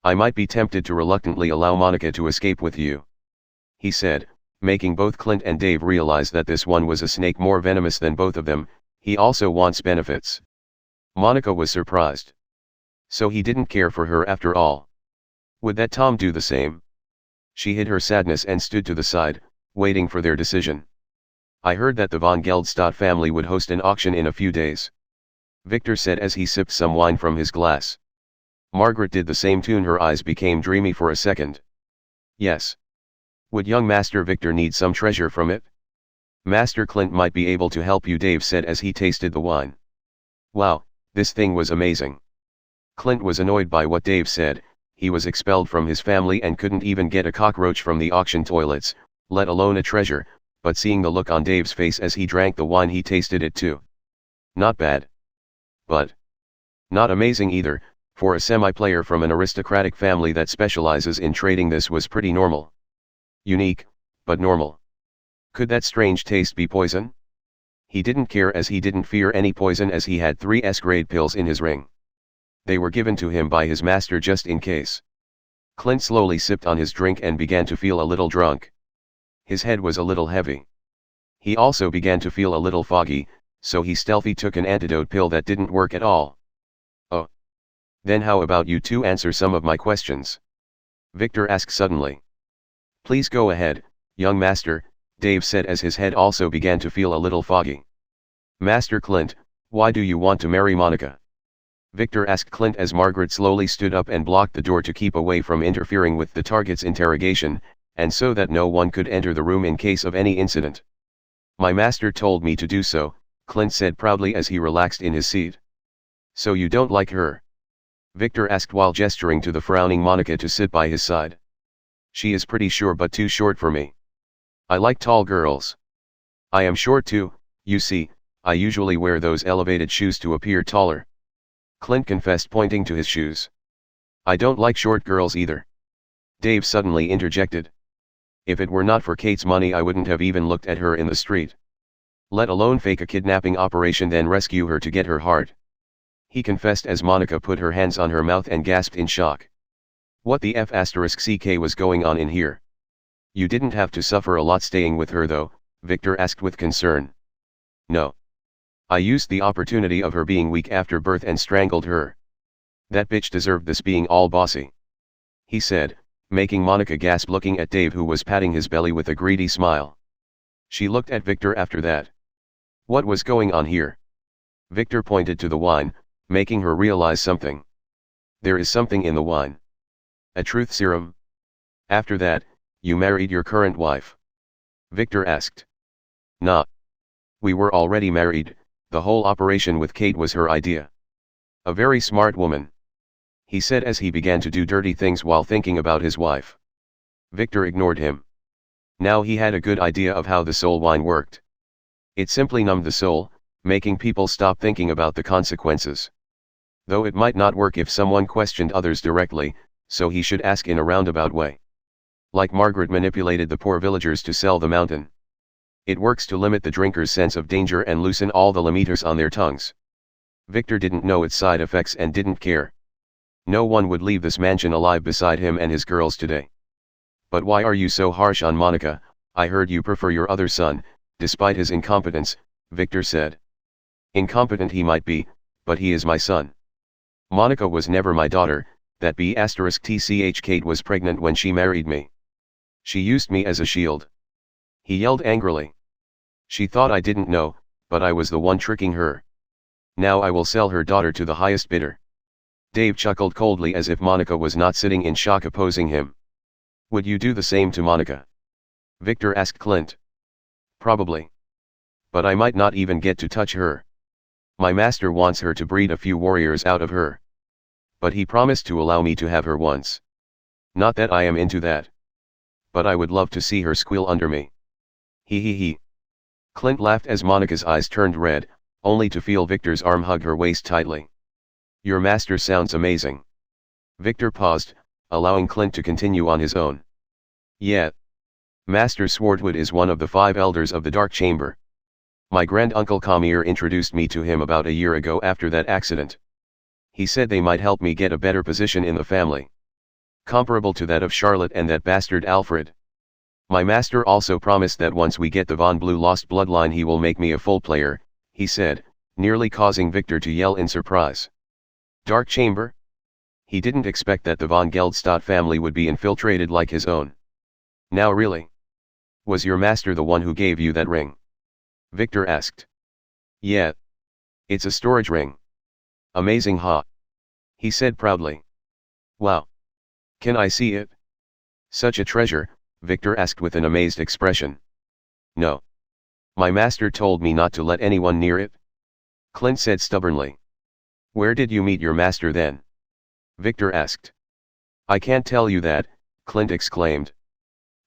I might be tempted to reluctantly allow Monica to escape with you, he said, making both Clint and Dave realize that this one was a snake more venomous than both of them. He also wants benefits. Monica was surprised. So he didn't care for her after all. Would that Tom do the same? She hid her sadness and stood to the side, waiting for their decision. I heard that the von Geldstadt family would host an auction in a few days, Victor said as he sipped some wine from his glass. Margaret did the same too. Her eyes became dreamy for a second. Yes. Would young Master Victor need some treasure from it? Master Clint might be able to help you, Dave said as he tasted the wine. Wow, this thing was amazing. Clint was annoyed by what Dave said. He was expelled from his family and couldn't even get a cockroach from the auction toilets, let alone a treasure, but seeing the look on Dave's face as he drank the wine, he tasted it too. Not bad. But not amazing either. For a semi-player from an aristocratic family that specializes in trading, this was pretty normal. Unique, but normal. Could that strange taste be poison? He didn't care, as he didn't fear any poison, as he had 3 S-grade pills in his ring. They were given to him by his master just in case. Clint slowly sipped on his drink and began to feel a little drunk. His head was a little heavy. He also began to feel a little foggy, so he stealthily took an antidote pill that didn't work at all. Oh. Then how about you two answer some of my questions? Victor asked suddenly. Please go ahead, young master, Dave said as his head also began to feel a little foggy. Master Clint, why do you want to marry Monica? Victor asked Clint as Margaret slowly stood up and blocked the door to keep away from interfering with the target's interrogation, and so that no one could enter the room in case of any incident. My master told me to do so, Clint said proudly as he relaxed in his seat. So you don't like her? Victor asked while gesturing to the frowning Monica to sit by his side. She is pretty short, but too short for me. I like tall girls. I am short too, you see, I usually wear those elevated shoes to appear taller. Clint confessed, pointing to his shoes. I don't like short girls either. Dave suddenly interjected. If it were not for Kate's money, I wouldn't have even looked at her in the street. Let alone fake a kidnapping operation then rescue her to get her heart. He confessed as Monica put her hands on her mouth and gasped in shock. What the F***ck was going on in here? You didn't have to suffer a lot staying with her though, Victor asked with concern. No. I used the opportunity of her being weak after birth and strangled her. That bitch deserved this, being all bossy. He said, making Monica gasp, looking at Dave who was patting his belly with a greedy smile. She looked at Victor after that. What was going on here? Victor pointed to the wine, making her realize something. There is something in the wine. A truth serum? After that, you married your current wife? Victor asked. Nah. We were already married, the whole operation with Kate was her idea. A very smart woman. He said as he began to do dirty things while thinking about his wife. Victor ignored him. Now he had a good idea of how the soul wine worked. It simply numbed the soul, making people stop thinking about the consequences. Though it might not work if someone questioned others directly, so he should ask in a roundabout way. Like Margaret manipulated the poor villagers to sell the mountain. It works to limit the drinker's sense of danger and loosen all the limeters on their tongues. Victor didn't know its side effects and didn't care. No one would leave this mansion alive beside him and his girls today. But why are you so harsh on Monica? I heard you prefer your other son, despite his incompetence, Victor said. Incompetent he might be, but he is my son. Monica was never my daughter, that *tch Kate was pregnant when she married me. She used me as a shield. He yelled angrily. She thought I didn't know, but I was the one tricking her. Now I will sell her daughter to the highest bidder. Dave chuckled coldly as if Monica was not sitting in shock opposing him. Would you do the same to Monica? Victor asked Clint. Probably. But I might not even get to touch her. My master wants her to breed a few warriors out of her. But he promised to allow me to have her once. Not that I am into that. But I would love to see her squeal under me. He. Clint laughed as Monica's eyes turned red, only to feel Victor's arm hug her waist tightly. Your master sounds amazing. Victor paused, allowing Clint to continue on his own. Yeah. Master Swartwood is one of the 5 elders of the Dark Chamber. My granduncle Kamir introduced me to him about a year ago after that accident. He said they might help me get a better position in the family. Comparable to that of Charlotte and that bastard Alfred. My master also promised that once we get the Von Blue lost bloodline he will make me a full player, he said, nearly causing Victor to yell in surprise. Dark Chamber? He didn't expect that the von Geldstadt family would be infiltrated like his own. Now really? Was your master the one who gave you that ring? Victor asked. Yeah. It's a storage ring. Amazing, huh? He said proudly. Wow. Can I see it? Such a treasure, Victor asked with an amazed expression. No. My master told me not to let anyone near it. Clint said stubbornly. Where did you meet your master then? Victor asked. I can't tell you that, Clint exclaimed.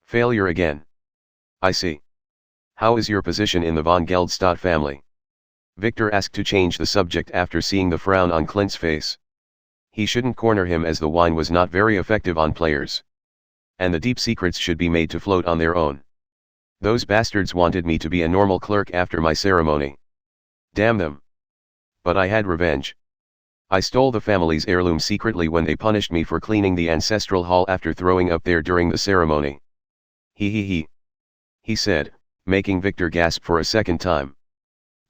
Failure again. I see. How is your position in the von Geldstadt family? Victor asked to change the subject after seeing the frown on Clint's face. He shouldn't corner him as the wine was not very effective on players. And the deep secrets should be made to float on their own. Those bastards wanted me to be a normal clerk after my ceremony. Damn them. But I had revenge. I stole the family's heirloom secretly when they punished me for cleaning the ancestral hall after throwing up there during the ceremony. He said, making Victor gasp for a second time.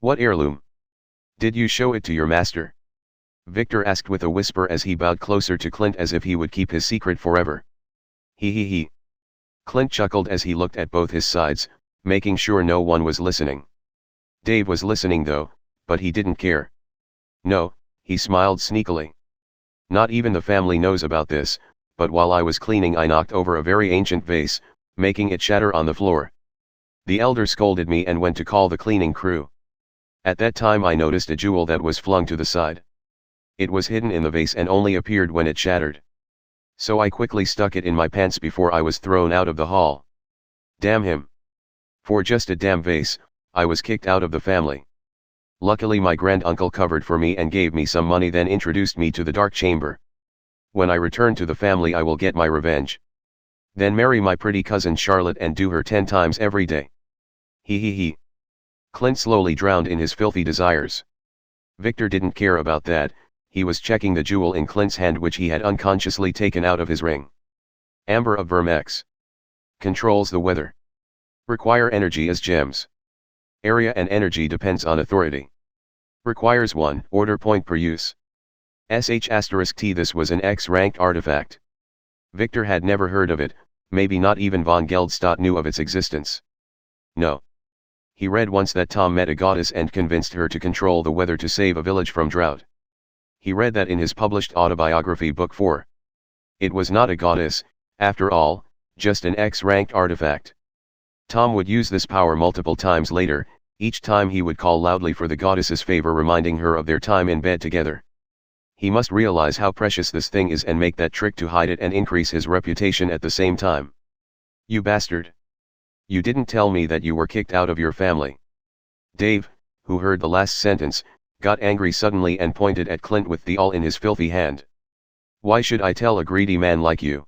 What heirloom? Did you show it to your master? Victor asked with a whisper as he bowed closer to Clint as if he would keep his secret forever. He. Clint chuckled as he looked at both his sides, making sure no one was listening. Dave was listening though, but he didn't care. No, he smiled sneakily. Not even the family knows about this, but while I was cleaning I knocked over a very ancient vase, making it shatter on the floor. The elder scolded me and went to call the cleaning crew. At that time I noticed a jewel that was flung to the side. It was hidden in the vase and only appeared when it shattered. So I quickly stuck it in my pants before I was thrown out of the hall. Damn him. For just a damn vase, I was kicked out of the family. Luckily my granduncle covered for me and gave me some money, then introduced me to the dark chamber. When I return to the family I will get my revenge. Then marry my pretty cousin Charlotte and do her 10 times every day. He. Clint slowly drowned in his filthy desires. Victor didn't care about that. He was checking the jewel in Clint's hand which he had unconsciously taken out of his ring. Amber of Vermex. Controls the weather. Require energy as gems. Area and energy depends on authority. Requires 1 order point per use. *T. This was an X-ranked artifact. Victor had never heard of it, maybe not even von Geldstadt knew of its existence. No. He read once that Tom met a goddess and convinced her to control the weather to save a village from drought. He read that in his published autobiography Book 4. It was not a goddess, after all, just an X-ranked artifact. Tom would use this power multiple times later, each time he would call loudly for the goddess's favor, reminding her of their time in bed together. He must realize how precious this thing is and make that trick to hide it and increase his reputation at the same time. You bastard. You didn't tell me that you were kicked out of your family. Dave, who heard the last sentence, got angry suddenly and pointed at Clint with the awl in his filthy hand. Why should I tell a greedy man like you?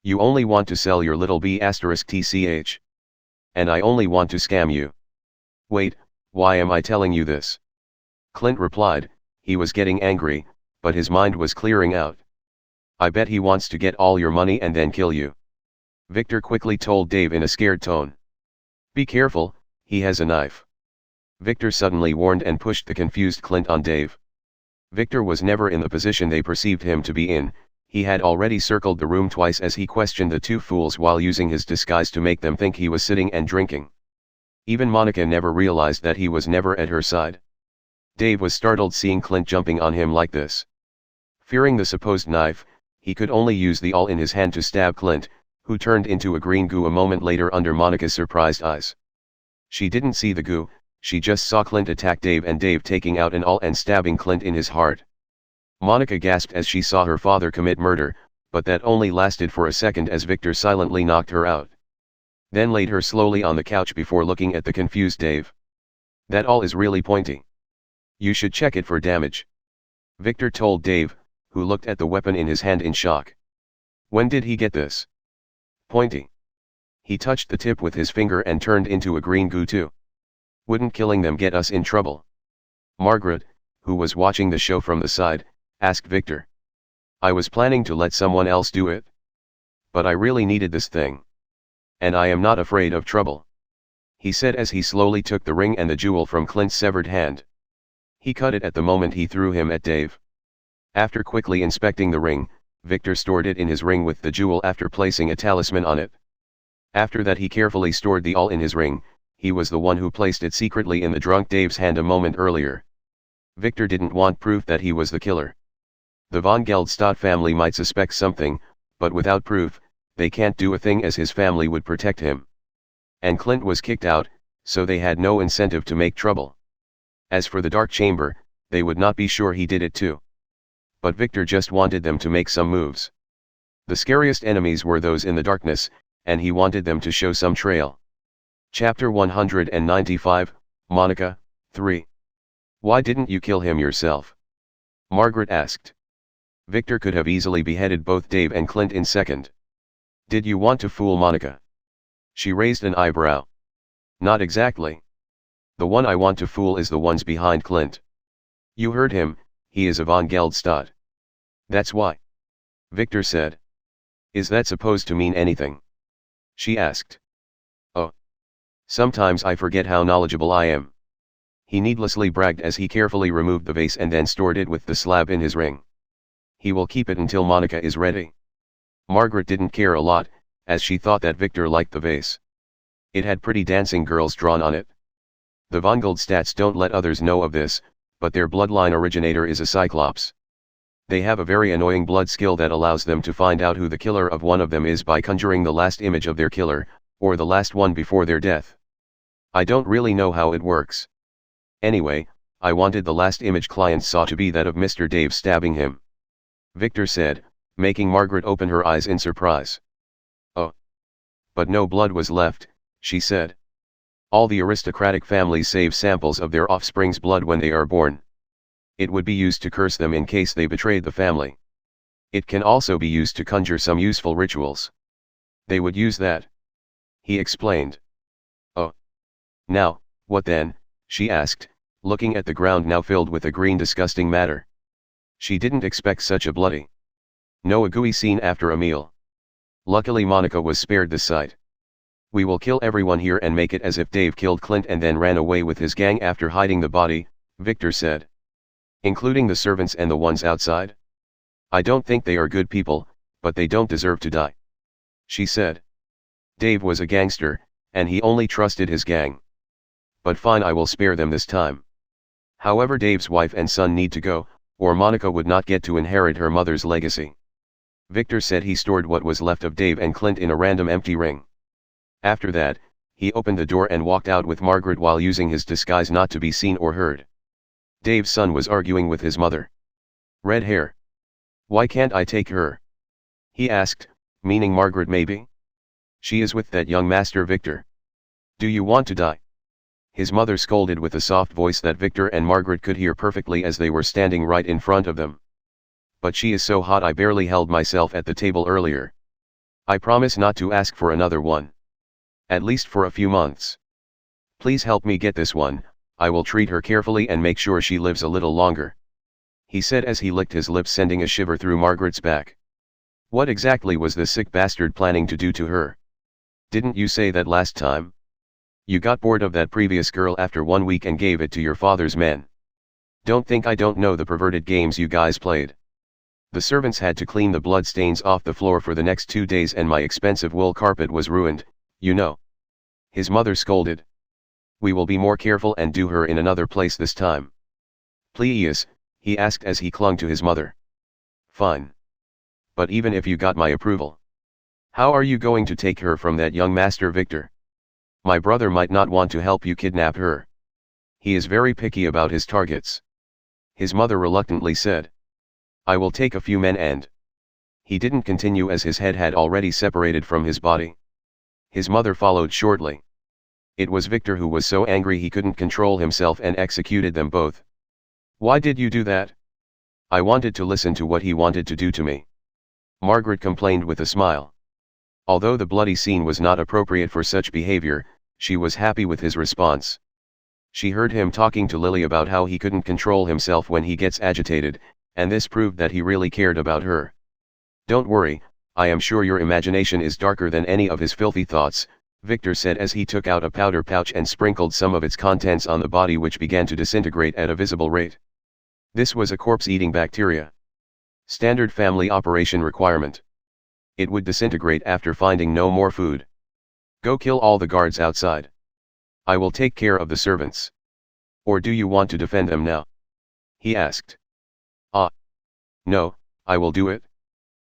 You only want to sell your little b*tch. And I only want to scam you. Wait, why am I telling you this? Clint replied, he was getting angry, but his mind was clearing out. I bet he wants to get all your money and then kill you. Victor quickly told Dave in a scared tone. Be careful, he has a knife. Victor suddenly warned and pushed the confused Clint on Dave. Victor was never in the position they perceived him to be in. He had already circled the room twice as he questioned the two fools while using his disguise to make them think he was sitting and drinking. Even Monica never realized that he was never at her side. Dave was startled seeing Clint jumping on him like this. Fearing the supposed knife, he could only use the awl in his hand to stab Clint, who turned into a green goo a moment later under Monica's surprised eyes. She didn't see the goo, she just saw Clint attack Dave and Dave taking out an awl and stabbing Clint in his heart. Monica gasped as she saw her father commit murder, but that only lasted for a second as Victor silently knocked her out. Then laid her slowly on the couch before looking at the confused Dave. That awl is really pointy. You should check it for damage. Victor told Dave, who looked at the weapon in his hand in shock. When did he get this? Pointy. He touched the tip with his finger and turned into a green goo too. Wouldn't killing them get us in trouble? Margaret, who was watching the show from the side, asked Victor. I was planning to let someone else do it. But I really needed this thing. And I am not afraid of trouble. He said as he slowly took the ring and the jewel from Clint's severed hand. He cut it at the moment he threw him at Dave. After quickly inspecting the ring, Victor stored it in his ring with the jewel after placing a talisman on it. After that he carefully stored the awl in his ring. He was the one who placed it secretly in the drunk Dave's hand a moment earlier. Victor didn't want proof that he was the killer. The von Geldstadt family might suspect something, but without proof, they can't do a thing as his family would protect him. And Clint was kicked out, so they had no incentive to make trouble. As for the dark chamber, they would not be sure he did it too. But Victor just wanted them to make some moves. The scariest enemies were those in the darkness, and he wanted them to show some trail. Chapter 195, Monica, 3. Why didn't you kill him yourself? Margaret asked. Victor could have easily beheaded both Dave and Clint in second. Did you want to fool Monica? She raised an eyebrow. Not exactly. The one I want to fool is the ones behind Clint. You heard him, he is a von Geldstadt. That's why. Victor said. Is that supposed to mean anything? She asked. Oh. Sometimes I forget how knowledgeable I am. He needlessly bragged as he carefully removed the vase and then stored it with the slab in his ring. He will keep it until Monica is ready. Margaret didn't care a lot, as she thought that Victor liked the vase. It had pretty dancing girls drawn on it. The von Geldstadts don't let others know of this, but their bloodline originator is a Cyclops. They have a very annoying blood skill that allows them to find out who the killer of one of them is by conjuring the last image of their killer, or the last one before their death. I don't really know how it works. Anyway, I wanted the last image clients saw to be that of Mr. Dave stabbing him. Victor said, making Margaret open her eyes in surprise. Oh. But no blood was left, she said. All the aristocratic families save samples of their offspring's blood when they are born. It would be used to curse them in case they betrayed the family. It can also be used to conjure some useful rituals. They would use that. He explained. Oh. Now, what then? She asked, looking at the ground now filled with a green disgusting matter. She didn't expect such a bloody, no, a gooey scene after a meal. Luckily Monica was spared the sight. We will kill everyone here and make it as if Dave killed Clint and then ran away with his gang after hiding the body, Victor said. Including the servants and the ones outside? I don't think they are good people, but they don't deserve to die. She said. Dave was a gangster, and he only trusted his gang. But fine, I will spare them this time. However, Dave's wife and son need to go, or Monica would not get to inherit her mother's legacy. Victor said he stored what was left of Dave and Clint in a random empty ring. After that, he opened the door and walked out with Margaret while using his disguise not to be seen or heard. Dave's son was arguing with his mother. Red hair. Why can't I take her? He asked, meaning Margaret maybe? She is with that young master Victor. Do you want to die? His mother scolded with a soft voice that Victor and Margaret could hear perfectly as they were standing right in front of them. But she is so hot I barely held myself at the table earlier. I promise not to ask for another one. At least for a few months. Please help me get this one, I will treat her carefully and make sure she lives a little longer. He said as he licked his lips, sending a shiver through Margaret's back. What exactly was this sick bastard planning to do to her? Didn't you say that last time? You got bored of that previous girl after 1 week and gave it to your father's men. Don't think I don't know the perverted games you guys played. The servants had to clean the blood stains off the floor for the next 2 days and my expensive wool carpet was ruined, you know. His mother scolded. We will be more careful and do her in another place this time. Please, he asked as he clung to his mother. Fine. But even if you got my approval, how are you going to take her from that young master Victor? My brother might not want to help you kidnap her. He is very picky about his targets. His mother reluctantly said. I will take a few men and... He didn't continue as his head had already separated from his body. His mother followed shortly. It was Victor who was so angry he couldn't control himself and executed them both. Why did you do that? I wanted to listen to what he wanted to do to me. Margaret complained with a smile. Although the bloody scene was not appropriate for such behavior, she was happy with his response. She heard him talking to Lily about how he couldn't control himself when he gets agitated, and this proved that he really cared about her. Don't worry, I am sure your imagination is darker than any of his filthy thoughts, Victor said as he took out a powder pouch and sprinkled some of its contents on the body, which began to disintegrate at a visible rate. This was a corpse-eating bacteria. Standard family operation requirement. It would disintegrate after finding no more food. Go kill all the guards outside. I will take care of the servants. Or do you want to defend them now? He asked. Ah. No, I will do it.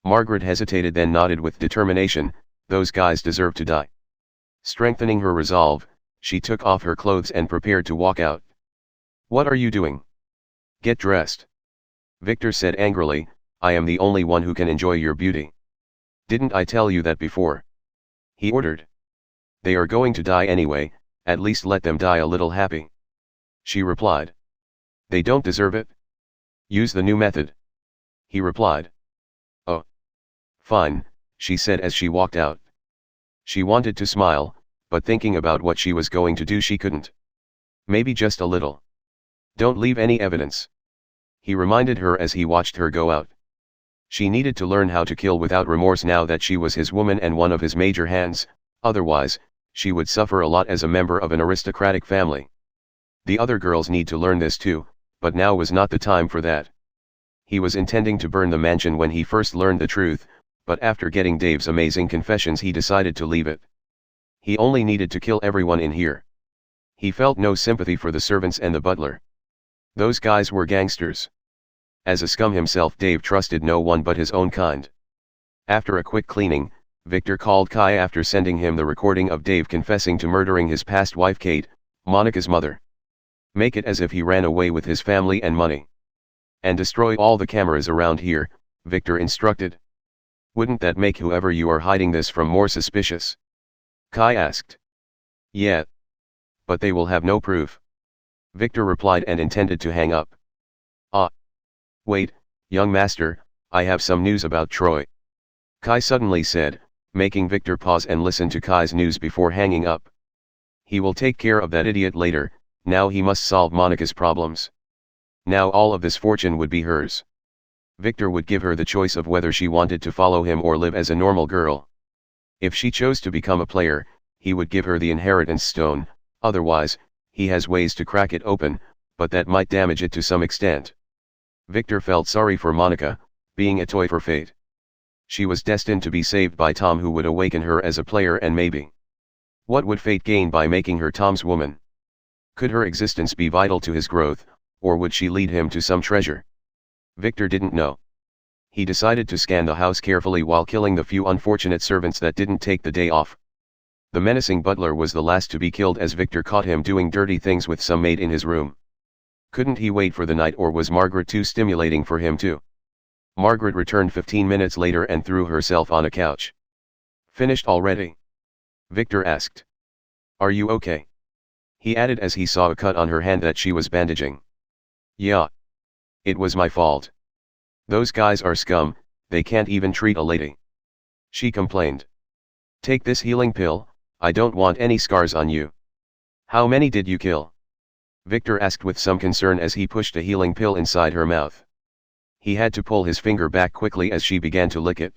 Margaret hesitated then nodded with determination, those guys deserve to die. Strengthening her resolve, she took off her clothes and prepared to walk out. What are you doing? Get dressed. Victor said angrily, I am the only one who can enjoy your beauty. Didn't I tell you that before? He ordered. They are going to die anyway, at least let them die a little happy. She replied. They don't deserve it. Use the new method. He replied. Oh. Fine, she said as she walked out. She wanted to smile, but thinking about what she was going to do she couldn't. Maybe just a little. Don't leave any evidence. He reminded her as he watched her go out. She needed to learn how to kill without remorse now that she was his woman and one of his major hands, otherwise, she would suffer a lot as a member of an aristocratic family. The other girls need to learn this too, but now was not the time for that. He was intending to burn the mansion when he first learned the truth, but after getting Dave's amazing confessions he decided to leave it. He only needed to kill everyone in here. He felt no sympathy for the servants and the butler. Those guys were gangsters. As a scum himself, Dave trusted no one but his own kind. After a quick cleaning, Victor called Kai after sending him the recording of Dave confessing to murdering his past wife Kate, Monica's mother. Make it as if he ran away with his family and money. And destroy all the cameras around here, Victor instructed. Wouldn't that make whoever you are hiding this from more suspicious? Kai asked. Yeah. But they will have no proof. Victor replied and intended to hang up. Ah. Wait, young master, I have some news about Troy. Kai suddenly said, making Victor pause and listen to Kai's news before hanging up. He will take care of that idiot later, now he must solve Monica's problems. Now all of this fortune would be hers. Victor would give her the choice of whether she wanted to follow him or live as a normal girl. If she chose to become a player, he would give her the inheritance stone, otherwise, he has ways to crack it open, but that might damage it to some extent. Victor felt sorry for Monica, being a toy for fate. She was destined to be saved by Tom, who would awaken her as a player, and maybe. What would fate gain by making her Tom's woman? Could her existence be vital to his growth, or would she lead him to some treasure? Victor didn't know. He decided to scan the house carefully while killing the few unfortunate servants that didn't take the day off. The menacing butler was the last to be killed as Victor caught him doing dirty things with some maid in his room. Couldn't he wait for the night, or was Margaret too stimulating for him too? Margaret returned 15 minutes later and threw herself on a couch. Finished already? Victor asked. Are you okay? He added as he saw a cut on her hand that she was bandaging. Yeah. It was my fault. Those guys are scum, they can't even treat a lady. She complained. Take this healing pill, I don't want any scars on you. How many did you kill? Victor asked with some concern as he pushed a healing pill inside her mouth. He had to pull his finger back quickly as she began to lick it.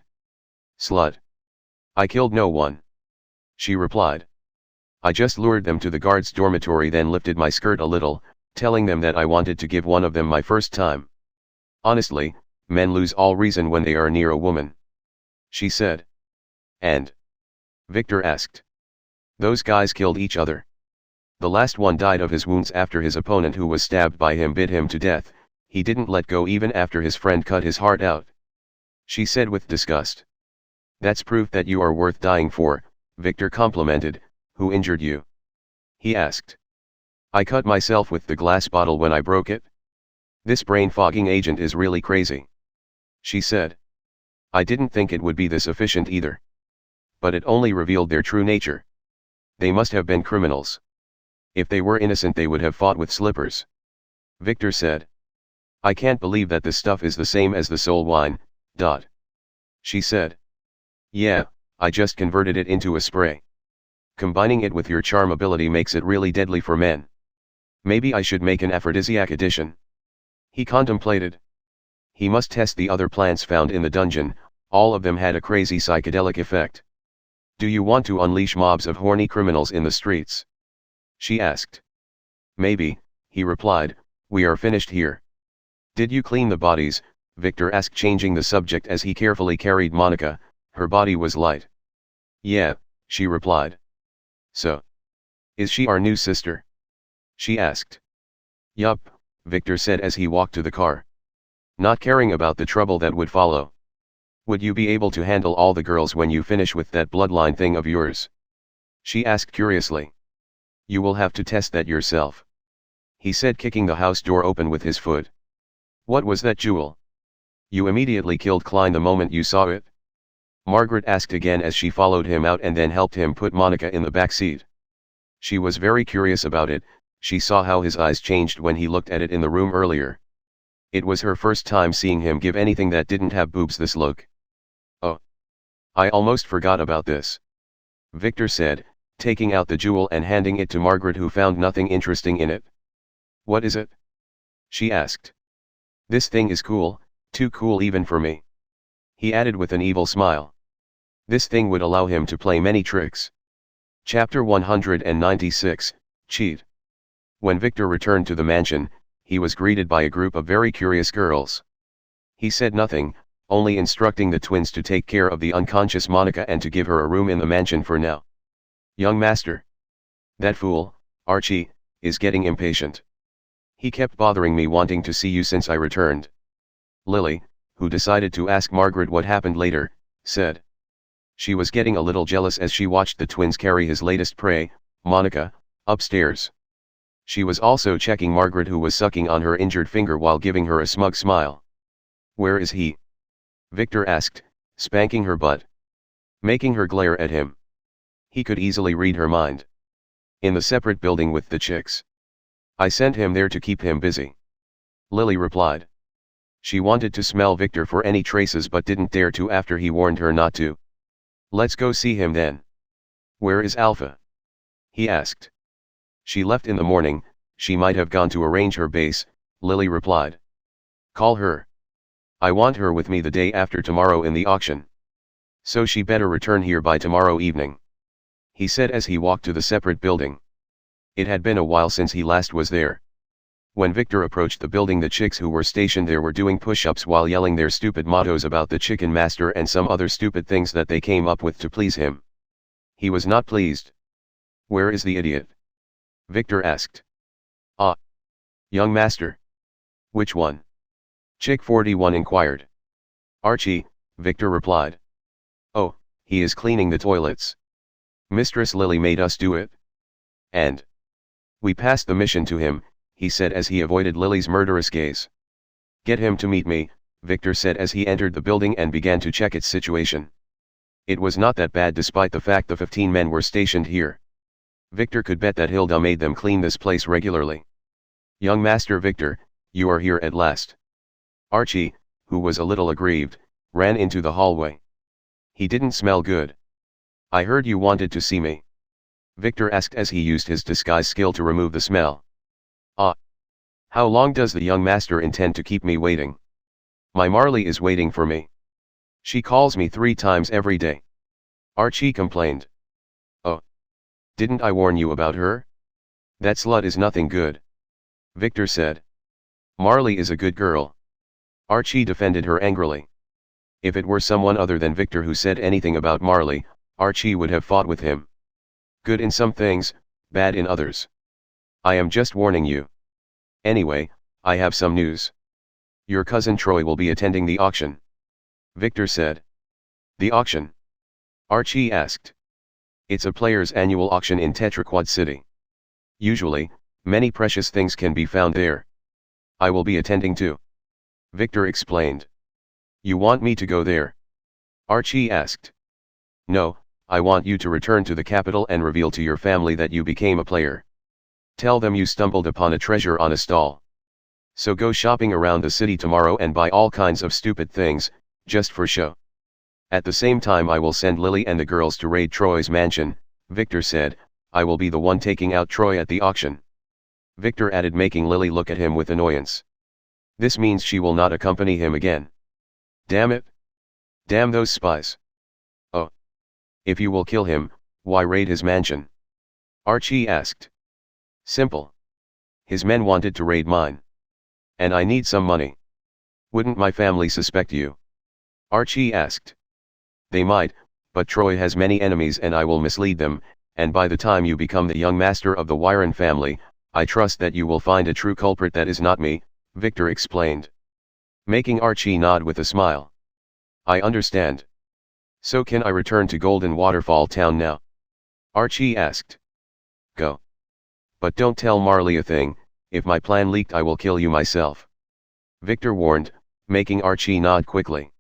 Slut. I killed no one. She replied. I just lured them to the guards' dormitory, then lifted my skirt a little, telling them that I wanted to give one of them my first time. Honestly, men lose all reason when they are near a woman. She said. And? Victor asked. Those guys killed each other. The last one died of his wounds after his opponent, who was stabbed by him, bit him to death. He didn't let go even after his friend cut his heart out. She said with disgust. That's proof that you are worth dying for, Victor complimented. Who injured you? He asked. I cut myself with the glass bottle when I broke it. This brain-fogging agent is really crazy. She said. I didn't think it would be this efficient either. But it only revealed their true nature. They must have been criminals. If they were innocent they would have fought with slippers. Victor said. I can't believe that this stuff is the same as the soul wine, . She said. Yeah, I just converted it into a spray. Combining it with your charm ability makes it really deadly for men. Maybe I should make an aphrodisiac addition. He contemplated. He must test the other plants found in the dungeon, all of them had a crazy psychedelic effect. Do you want to unleash mobs of horny criminals in the streets? She asked. Maybe, he replied, we are finished here. Did you clean the bodies? Victor asked, changing the subject as he carefully carried Monica. Her body was light. Yeah, she replied. So? Is she our new sister? She asked. Yup, Victor said as he walked to the car. Not caring about the trouble that would follow. Would you be able to handle all the girls when you finish with that bloodline thing of yours? She asked curiously. You will have to test that yourself, he said, kicking the house door open with his foot. What was that jewel? You immediately killed Klein the moment you saw it? Margaret asked again as she followed him out and then helped him put Monica in the back seat. She was very curious about it. She saw how his eyes changed when he looked at it in the room earlier. It was her first time seeing him give anything that didn't have boobs this look. Oh. I almost forgot about this, Victor said, taking out the jewel and handing it to Margaret, who found nothing interesting in it. What is it? She asked. This thing is cool, too cool even for me, he added with an evil smile. This thing would allow him to play many tricks. Chapter 196, Cheat. When Victor returned to the mansion, he was greeted by a group of very curious girls. He said nothing, only instructing the twins to take care of the unconscious Monica and to give her a room in the mansion for now. Young master. That fool, Archie, is getting impatient. He kept bothering me wanting to see you since I returned. Lily, who decided to ask Margaret what happened later, said. She was getting a little jealous as she watched the twins carry his latest prey, Monica, upstairs. She was also checking Margaret, who was sucking on her injured finger while giving her a smug smile. Where is he? Victor asked, spanking her butt, making her glare at him. He could easily read her mind. In the separate building with the chicks. I sent him there to keep him busy, Lily replied. She wanted to smell Victor for any traces but didn't dare to after he warned her not to. Let's go see him then. Where is Alpha? He asked. She left in the morning. She might have gone to arrange her base, Lily replied. Call her. I want her with me the day after tomorrow in the auction. So she better return here by tomorrow evening, he said as he walked to the separate building. It had been a while since he last was there. When Victor approached the building, the chicks who were stationed there were doing push-ups while yelling their stupid mottos about the chicken master and some other stupid things that they came up with to please him. He was not pleased. Where is the idiot? Victor asked. Ah. Young master. Which one? Chick 41 inquired. Archie, Victor replied. Oh, he is cleaning the toilets. Mistress Lily made us do it. And we passed the mission to him, he said as he avoided Lily's murderous gaze. Get him to meet me, Victor said as he entered the building and began to check its situation. It was not that bad despite the fact the 15 men were stationed here. Victor could bet that Hilda made them clean this place regularly. Young Master Victor, you are here at last. Archie, who was a little aggrieved, ran into the hallway. He didn't smell good. I heard you wanted to see me, Victor asked as he used his disguise skill to remove the smell. Ah. How long does the young master intend to keep me waiting? My Marley is waiting for me. She calls me 3 times every day, Archie complained. Oh. Didn't I warn you about her? That slut is nothing good, Victor said. Marley is a good girl, Archie defended her angrily. If it were someone other than Victor who said anything about Marley, Archie would have fought with him. Good in some things, bad in others. I am just warning you. Anyway, I have some news. Your cousin Troy will be attending the auction, Victor said. The auction? Archie asked. It's a player's annual auction in Tetraquad City. Usually, many precious things can be found there. I will be attending too, Victor explained. You want me to go there? Archie asked. No, I want you to return to the capital and reveal to your family that you became a player. Tell them you stumbled upon a treasure on a stall. So go shopping around the city tomorrow and buy all kinds of stupid things, just for show. At the same time I will send Lily and the girls to raid Troy's mansion, Victor said. I will be the one taking out Troy at the auction, Victor added, making Lily look at him with annoyance. This means she will not accompany him again. Damn it. Damn those spies. Oh. If you will kill him, why raid his mansion? Archie asked. Simple. His men wanted to raid mine. And I need some money. Wouldn't my family suspect you? Archie asked. They might, but Troy has many enemies and I will mislead them, and by the time you become the young master of the Wyron family, I trust that you will find a true culprit that is not me, Victor explained, making Archie nod with a smile. I understand. So can I return to Golden Waterfall Town now? Archie asked. Go. But don't tell Marley a thing, if my plan leaked I will kill you myself. Victor warned, making Archie nod quickly.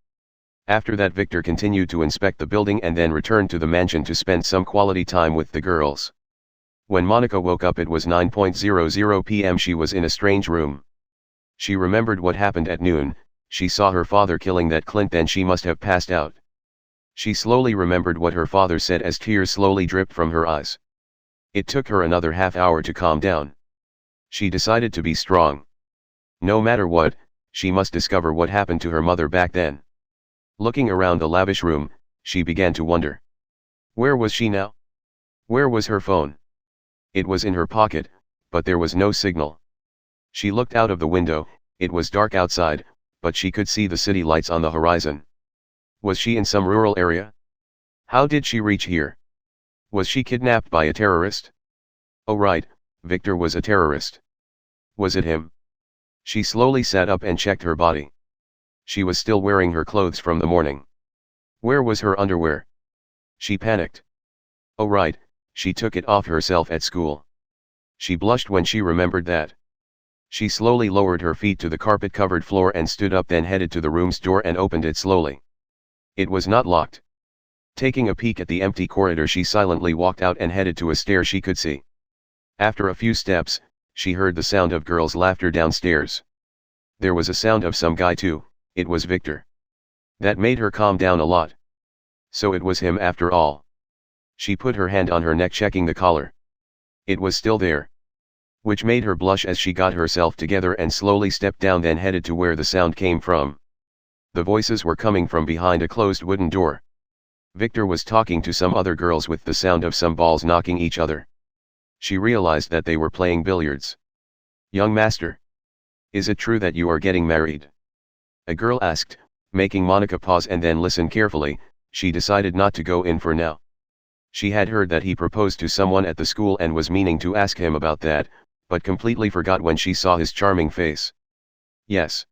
After that Victor continued to inspect the building and then returned to the mansion to spend some quality time with the girls. When Monica woke up it was 9:00 p.m. She was in a strange room. She remembered what happened at noon. She saw her father killing that Clint, then she must have passed out. She slowly remembered what her father said as tears slowly dripped from her eyes. It took her another half hour to calm down. She decided to be strong. No matter what, she must discover what happened to her mother back then. Looking around the lavish room, she began to wonder. Where was she now? Where was her phone? It was in her pocket, but there was no signal. She looked out of the window. It was dark outside, but she could see the city lights on the horizon. Was she in some rural area? How did she reach here? Was she kidnapped by a terrorist? Oh right, Victor was a terrorist. Was it him? She slowly sat up and checked her body. She was still wearing her clothes from the morning. Where was her underwear? She panicked. Oh right, she took it off herself at school. She blushed when she remembered that. She slowly lowered her feet to the carpet-covered floor and stood up, then headed to the room's door and opened it slowly. It was not locked. Taking a peek at the empty corridor, she silently walked out and headed to a stair she could see. After a few steps, she heard the sound of girls' laughter downstairs. There was a sound of some guy too. It was Victor. That made her calm down a lot. So it was him after all. She put her hand on her neck, checking the collar. It was still there. Which made her blush as she got herself together and slowly stepped down, then headed to where the sound came from. The voices were coming from behind a closed wooden door. Victor was talking to some other girls with the sound of some balls knocking each other. She realized that they were playing billiards. Young master. Is it true that you are getting married? A girl asked, making Monica pause and then listen carefully. She decided not to go in for now. She had heard that he proposed to someone at the school and was meaning to ask him about that, but completely forgot when she saw his charming face. Yes.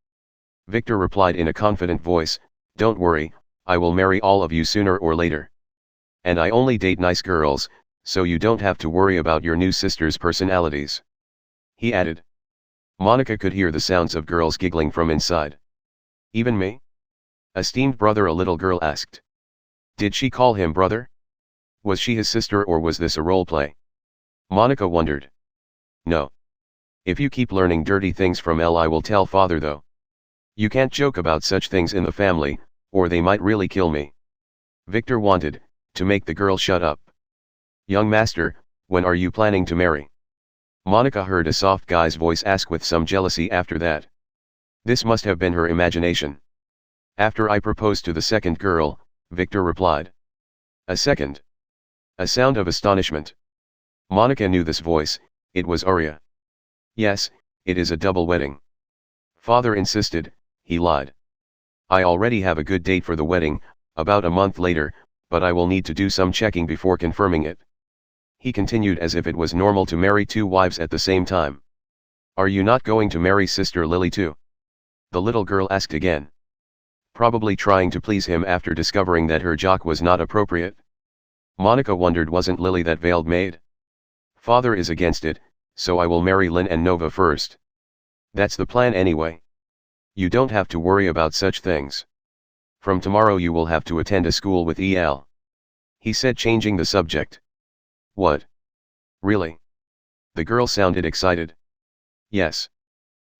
Victor replied in a confident voice, don't worry, I will marry all of you sooner or later. And I only date nice girls, so you don't have to worry about your new sister's personalities. He added. Monica could hear the sounds of girls giggling from inside. Even me? Esteemed brother, a little girl asked. Did she call him brother? Was she his sister or was this a role play? Monica wondered. No. If you keep learning dirty things from Elle, I will tell father though. You can't joke about such things in the family, or they might really kill me. Victor wanted to make the girl shut up. Young master, when are you planning to marry? Monica heard a soft guy's voice ask with some jealousy after that. This must have been her imagination. After I proposed to the second girl, Victor replied. A second. A sound of astonishment. Monica knew this voice. It was Arya. Yes, it is a double wedding. Father insisted, he lied. I already have a good date for the wedding, about a month later, but I will need to do some checking before confirming it. He continued as if it was normal to marry two wives at the same time. Are you not going to marry Sister Lily too? The little girl asked again. Probably trying to please him after discovering that her jock was not appropriate. Monica wondered, wasn't Lily that veiled maid? Father is against it, so I will marry Lynn and Nova first. That's the plan anyway. You don't have to worry about such things. From tomorrow you will have to attend a school with EL. He said, changing the subject. What? Really? The girl sounded excited. Yes.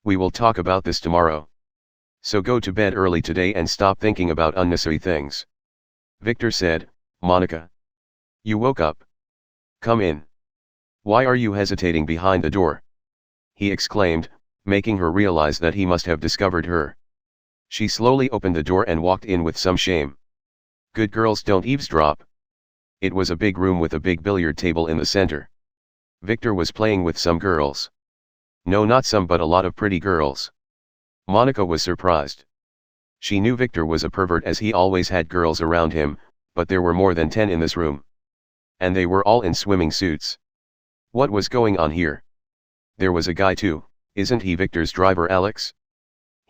We will talk about this tomorrow. So go to bed early today and stop thinking about unnecessary things. Victor said. Monica. You woke up. Come in. Why are you hesitating behind the door? He exclaimed, making her realize that he must have discovered her. She slowly opened the door and walked in with some shame. Good girls don't eavesdrop. It was a big room with a big billiard table in the center. Victor was playing with some girls. No, not some, but a lot of pretty girls. Monica was surprised. She knew Victor was a pervert as he always had girls around him, but there were more than 10 in this room. And they were all in swimming suits. What was going on here? There was a guy too, isn't he Victor's driver, Alex?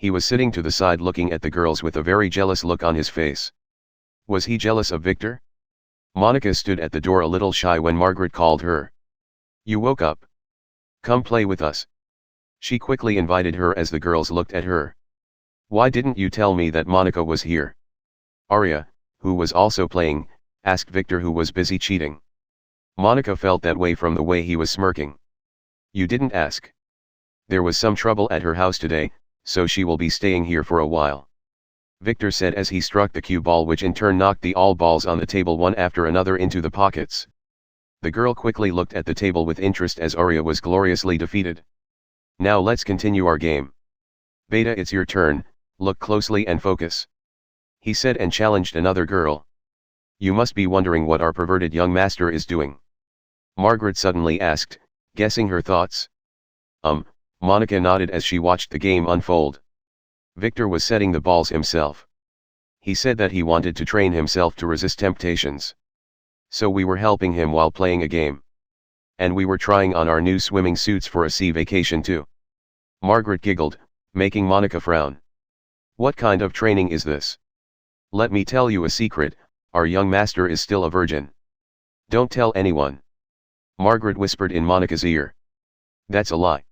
He was sitting to the side looking at the girls with a very jealous look on his face. Was he jealous of Victor? Monica stood at the door a little shy when Margaret called her. You woke up. Come play with us. She quickly invited her as the girls looked at her. Why didn't you tell me that Monica was here? Arya, who was also playing, asked Victor, who was busy cheating. Monica felt that way from the way he was smirking. You didn't ask. There was some trouble at her house today, so she will be staying here for a while. Victor said as he struck the cue ball, which in turn knocked the all balls on the table one after another into the pockets. The girl quickly looked at the table with interest as Arya was gloriously defeated. Now let's continue our game. Beta, it's your turn, look closely and focus. He said and challenged another girl. You must be wondering what our perverted young master is doing. Margaret suddenly asked, guessing her thoughts. Monica nodded as she watched the game unfold. Victor was setting the balls himself. He said that he wanted to train himself to resist temptations. So we were helping him while playing a game. And we were trying on our new swimming suits for a sea vacation too. Margaret giggled, making Monica frown. What kind of training is this? Let me tell you a secret, our young master is still a virgin. Don't tell anyone. Margaret whispered in Monica's ear. That's a lie.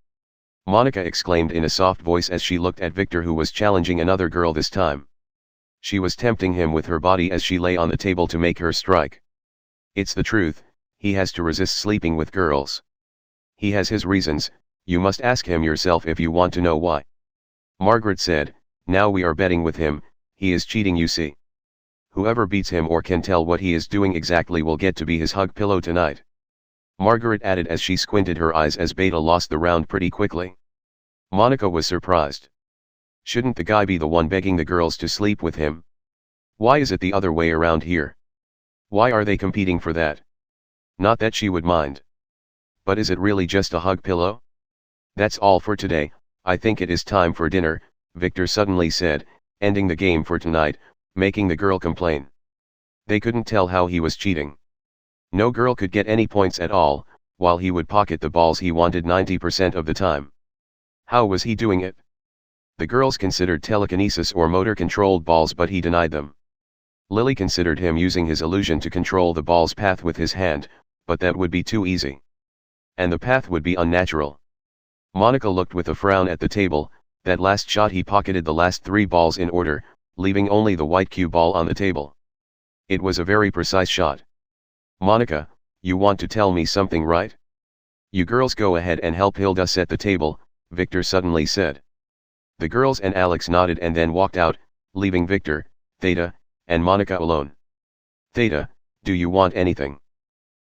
Monica exclaimed in a soft voice as she looked at Victor, who was challenging another girl this time. She was tempting him with her body as she lay on the table to make her strike. It's the truth, he has to resist sleeping with girls. He has his reasons, you must ask him yourself if you want to know why. Margaret said, now we are betting with him, he is cheating, you see. Whoever beats him or can tell what he is doing exactly will get to be his hug pillow tonight. Margaret added as she squinted her eyes as Beta lost the round pretty quickly. Monica was surprised. Shouldn't the guy be the one begging the girls to sleep with him? Why is it the other way around here? Why are they competing for that? Not that she would mind. But is it really just a hug pillow? That's all for today, I think it is time for dinner, Victor suddenly said, ending the game for tonight, making the girl complain. They couldn't tell how he was cheating. No girl could get any points at all, while he would pocket the balls he wanted 90% of the time. How was he doing it? The girls considered telekinesis or motor-controlled balls, but he denied them. Lily considered him using his illusion to control the ball's path with his hand, but that would be too easy. And the path would be unnatural. Monica looked with a frown at the table. That last shot he pocketed the last 3 balls in order, leaving only the white cue ball on the table. It was a very precise shot. Monica, you want to tell me something, right? You girls go ahead and help Hilda set the table, Victor suddenly said. The girls and Alex nodded and then walked out, leaving Victor, Theta, and Monica alone. Theta, do you want anything?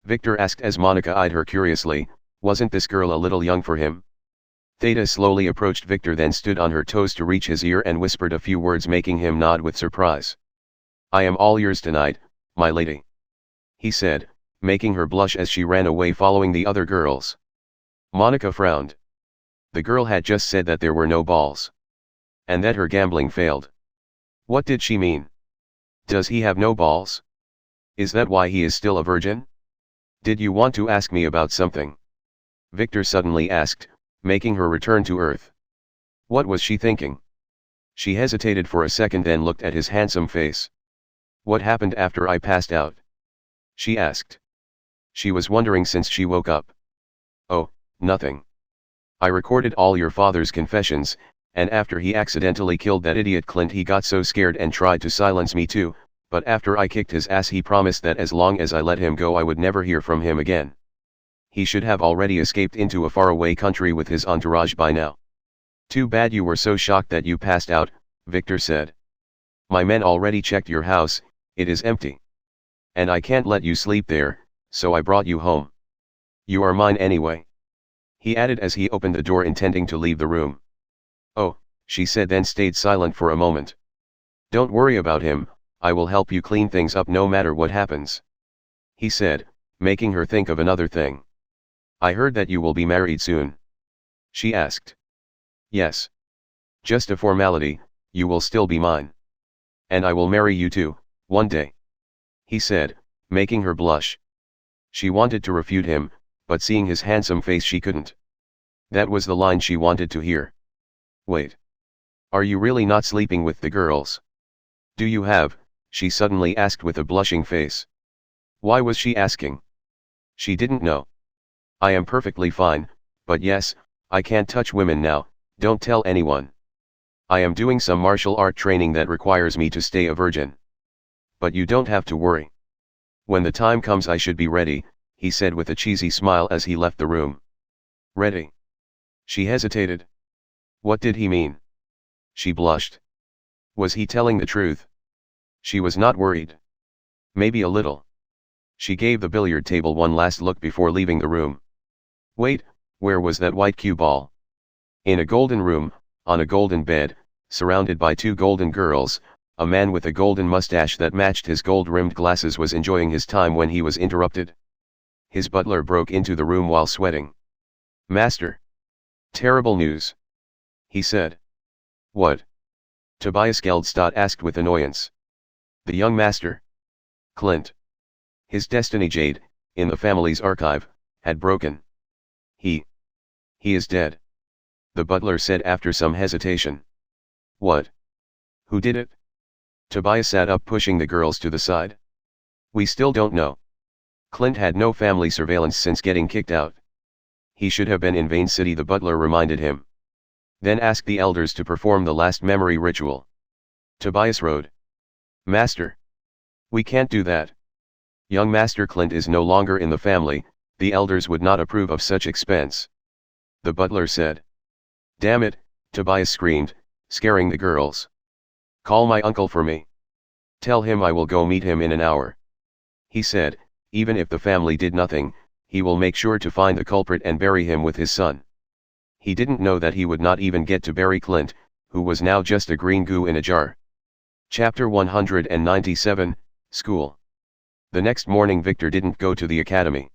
Victor asked as Monica eyed her curiously. Wasn't this girl a little young for him? Theta slowly approached Victor, then stood on her toes to reach his ear and whispered a few words, making him nod with surprise. I am all yours tonight, my lady. He said, making her blush as she ran away following the other girls. Monica frowned. The girl had just said that there were no balls. And that her gambling failed. What did she mean? Does he have no balls? Is that why he is still a virgin? Did you want to ask me about something? Victor suddenly asked, making her return to earth. What was she thinking? She hesitated for a second, then looked at his handsome face. What happened after I passed out? She asked. She was wondering since she woke up. Oh, nothing. I recorded all your father's confessions, and after he accidentally killed that idiot Clint, he got so scared and tried to silence me too, but after I kicked his ass he promised that as long as I let him go I would never hear from him again. He should have already escaped into a faraway country with his entourage by now. Too bad you were so shocked that you passed out, Victor said. My men already checked your house, it is empty. And I can't let you sleep there, so I brought you home. You are mine anyway. He added as he opened the door, intending to leave the room. Oh, she said, then stayed silent for a moment. Don't worry about him, I will help you clean things up no matter what happens. He said, making her think of another thing. I heard that you will be married soon. She asked. Yes. Just a formality, you will still be mine. And I will marry you too, one day. He said, making her blush. She wanted to refute him, but seeing his handsome face she couldn't. That was the line she wanted to hear. Wait. Are you really not sleeping with the girls? Do you have? She suddenly asked with a blushing face. Why was she asking? She didn't know. I am perfectly fine, but yes, I can't touch women now, don't tell anyone. I am doing some martial art training that requires me to stay a virgin. But you don't have to worry. When the time comes I should be ready, he said with a cheesy smile as he left the room. Ready? She hesitated. What did he mean? She blushed. Was he telling the truth? She was not worried. Maybe a little. She gave the billiard table one last look before leaving the room. Wait, where was that white cue ball? In a golden room, on a golden bed, surrounded by two golden girls, a man with a golden mustache that matched his gold-rimmed glasses was enjoying his time when he was interrupted. His butler broke into the room while sweating. Master! Terrible news! He said. What? Tobias Geldstad asked with annoyance. The young master, Clint. His destiny jade, in the family's archive, had broken. He is dead. The butler said after some hesitation. What? Who did it? Tobias sat up, pushing the girls to the side. We still don't know. Clint had no family surveillance since getting kicked out. He should have been in Vane City, the butler reminded him. Then ask the elders to perform the last memory ritual. Tobias rode. Master! We can't do that. Young Master Clint is no longer in the family, the elders would not approve of such expense. The butler said. Damn it, Tobias screamed, scaring the girls. Call my uncle for me. Tell him I will go meet him in an hour. He said, even if the family did nothing, he will make sure to find the culprit and bury him with his son. He didn't know that he would not even get to bury Clint, who was now just a green goo in a jar. Chapter 197, School. The next morning Victor didn't go to the academy.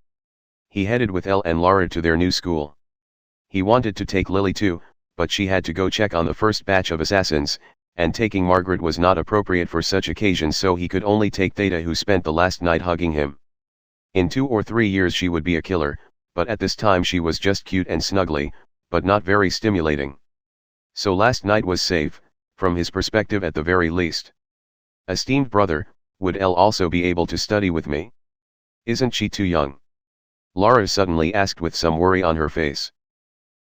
He headed with Elle and Lara to their new school. He wanted to take Lily too, but she had to go check on the first batch of assassins, and taking Margaret was not appropriate for such occasions, so he could only take Theta, who spent the last night hugging him. In 2 or 3 years she would be a killer, but at this time she was just cute and snuggly, but not very stimulating. So last night was safe, from his perspective at the very least. Esteemed brother, would Elle also be able to study with me? Isn't she too young? Lara suddenly asked with some worry on her face.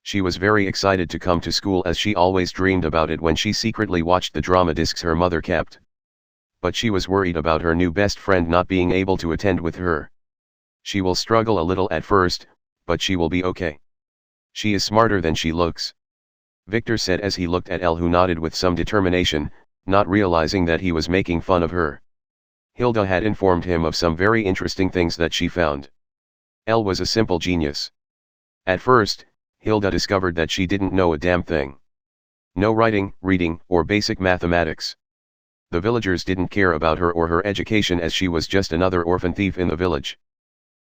She was very excited to come to school, as she always dreamed about it when she secretly watched the drama discs her mother kept. But she was worried about her new best friend not being able to attend with her. She will struggle a little at first, but she will be okay. She is smarter than she looks. Victor said as he looked at Elle, who nodded with some determination, not realizing that he was making fun of her. Hilda had informed him of some very interesting things that she found. Elle was a simple genius. At first, Hilda discovered that she didn't know a damn thing. No writing, reading, or basic mathematics. The villagers didn't care about her or her education, as she was just another orphan thief in the village.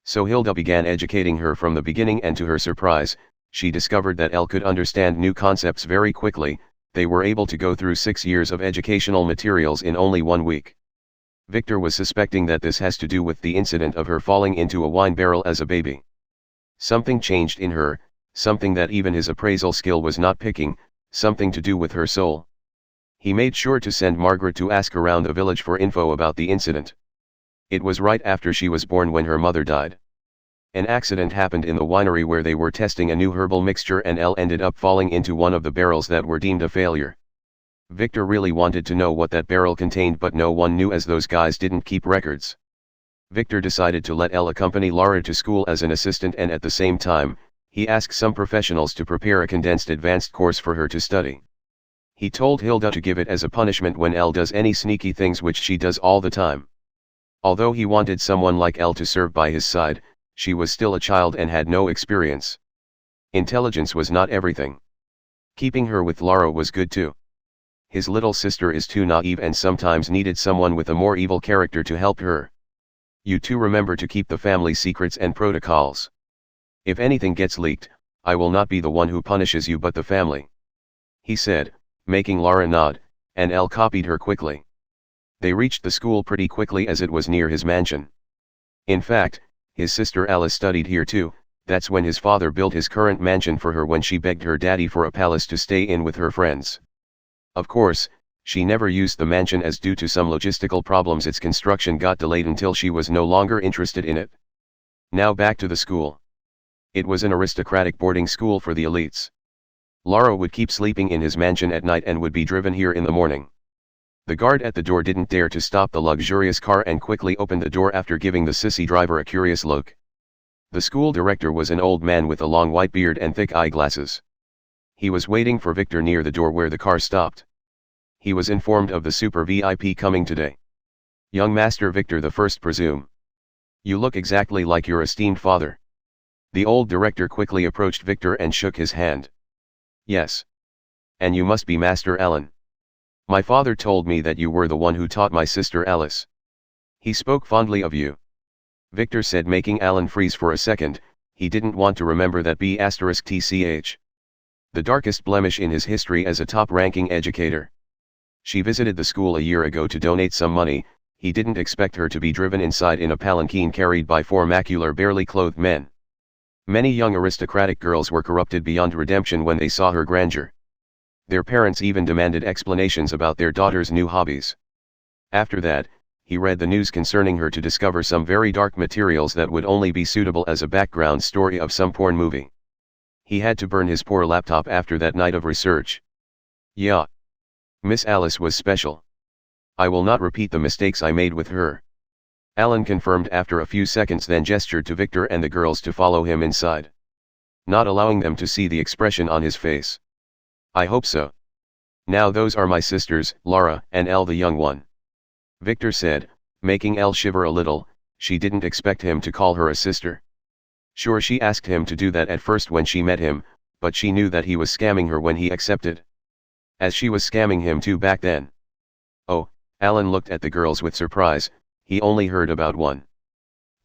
So Hilda began educating her from the beginning, and to her surprise, she discovered that Elle could understand new concepts very quickly. They were able to go through 6 years of educational materials in only 1 week. Victor was suspecting that this has to do with the incident of her falling into a wine barrel as a baby. Something changed in her, something that even his appraisal skill was not picking, something to do with her soul. He made sure to send Margaret to ask around the village for info about the incident. It was right after she was born, when her mother died. An accident happened in the winery where they were testing a new herbal mixture, and Elle ended up falling into one of the barrels that were deemed a failure. Victor really wanted to know what that barrel contained, but no one knew, as those guys didn't keep records. Victor decided to let Elle accompany Lara to school as an assistant, and at the same time, he asked some professionals to prepare a condensed advanced course for her to study. He told Hilda to give it as a punishment when Elle does any sneaky things, which she does all the time. Although he wanted someone like Elle to serve by his side, she was still a child and had no experience. Intelligence was not everything. Keeping her with Lara was good too. His little sister is too naive and sometimes needed someone with a more evil character to help her. You two remember to keep the family secrets and protocols. If anything gets leaked, I will not be the one who punishes you but the family. He said, making Lara nod, and Elle copied her quickly. They reached the school pretty quickly, as it was near his mansion. In fact, his sister Alice studied here too. That's when his father built his current mansion for her, when she begged her daddy for a palace to stay in with her friends. Of course, she never used the mansion as due to some logistical problems its construction got delayed until she was no longer interested in it. Now back to the school. It was an aristocratic boarding school for the elites. Lara would keep sleeping in his mansion at night and would be driven here in the morning. The guard at the door didn't dare to stop the luxurious car and quickly opened the door after giving the sissy driver a curious look. The school director was an old man with a long white beard and thick eyeglasses. He was waiting for Victor near the door where the car stopped. He was informed of the super VIP coming today. Young Master Victor the First, presume. You look exactly like your esteemed father. The old director quickly approached Victor and shook his hand. Yes. And you must be Master Alan. My father told me that you were the one who taught my sister Alice. He spoke fondly of you. Victor said, making Alan freeze for a second. He didn't want to remember that B*TCH. The darkest blemish in his history as a top-ranking educator. She visited the school a year ago to donate some money. He didn't expect her to be driven inside in a palanquin carried by 4 macular, barely clothed men. Many young aristocratic girls were corrupted beyond redemption when they saw her grandeur. Their parents even demanded explanations about their daughter's new hobbies. After that, he read the news concerning her to discover some very dark materials that would only be suitable as a background story of some porn movie. He had to burn his poor laptop after that night of research. Yeah. Miss Alice was special. I will not repeat the mistakes I made with her. Alan confirmed after a few seconds, then gestured to Victor and the girls to follow him inside, not allowing them to see the expression on his face. I hope so. Now those are my sisters, Lara and Elle the young one. Victor said, making Elle shiver a little. She didn't expect him to call her a sister. Sure, she asked him to do that at first when she met him, but she knew that he was scamming her when he accepted. As she was scamming him too back then. Oh, Alan looked at the girls with surprise. He only heard about one.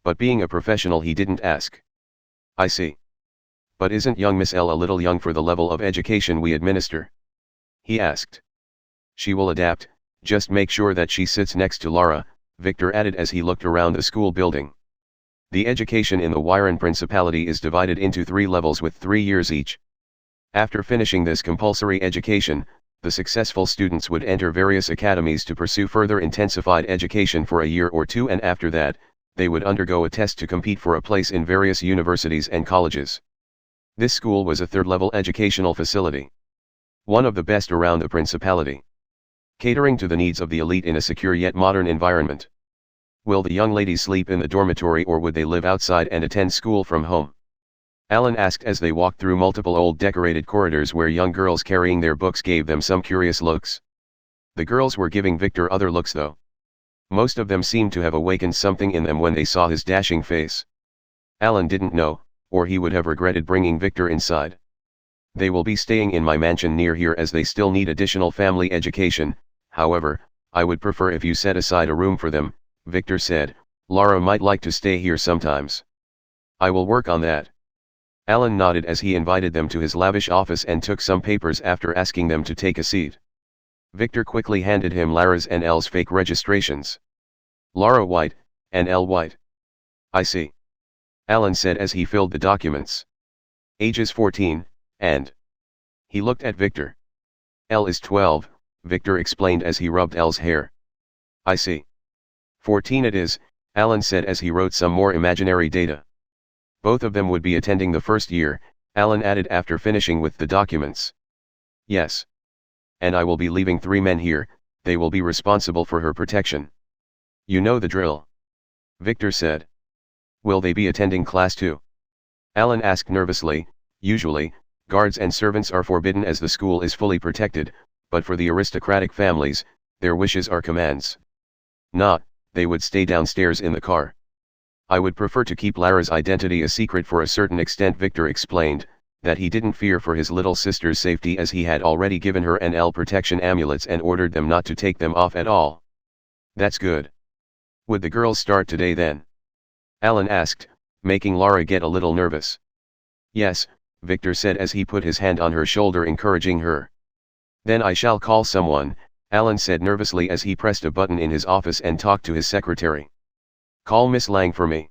But being a professional, he didn't ask. I see. But isn't young Miss L a little young for the level of education we administer? He asked. She will adapt, just make sure that she sits next to Lara, Victor added as he looked around the school building. The education in the Wyron Principality is divided into 3 levels with 3 years each. After finishing this compulsory education, the successful students would enter various academies to pursue further intensified education for a year or 2, and after that, they would undergo a test to compete for a place in various universities and colleges. This school was a 3rd-level educational facility. One of the best around the principality. Catering to the needs of the elite in a secure yet modern environment. Will the young ladies sleep in the dormitory, or would they live outside and attend school from home? Alan asked as they walked through multiple old decorated corridors where young girls carrying their books gave them some curious looks. The girls were giving Victor other looks though. Most of them seemed to have awakened something in them when they saw his dashing face. Alan didn't know, or he would have regretted bringing Victor inside. They will be staying in my mansion near here as they still need additional family education. However, I would prefer if you set aside a room for them, Victor said. Lara might like to stay here sometimes. I will work on that. Alan nodded as he invited them to his lavish office and took some papers after asking them to take a seat. Victor quickly handed him Lara's and Elle's fake registrations. Lara White, and Elle White. I see. Alan said as he filled the documents. Ages 14, and... He looked at Victor. Elle is 12, Victor explained as he rubbed Elle's hair. I see. 14 it is, Alan said as he wrote some more imaginary data. Both of them would be attending the first year, Alan added after finishing with the documents. Yes. And I will be leaving 3 men here, they will be responsible for her protection. You know the drill. Victor said. Will they be attending class too? Alan asked nervously. Usually, guards and servants are forbidden as the school is fully protected, but for the aristocratic families, their wishes are commands. Not, they would stay downstairs in the car. I would prefer to keep Lara's identity a secret for a certain extent, Victor explained, that he didn't fear for his little sister's safety as he had already given her and Elle protection amulets and ordered them not to take them off at all. That's good. Would the girls start today then? Alan asked, making Lara get a little nervous. Yes, Victor said as he put his hand on her shoulder, encouraging her. Then I shall call someone, Alan said nervously as he pressed a button in his office and talked to his secretary. Call Miss Lang for me.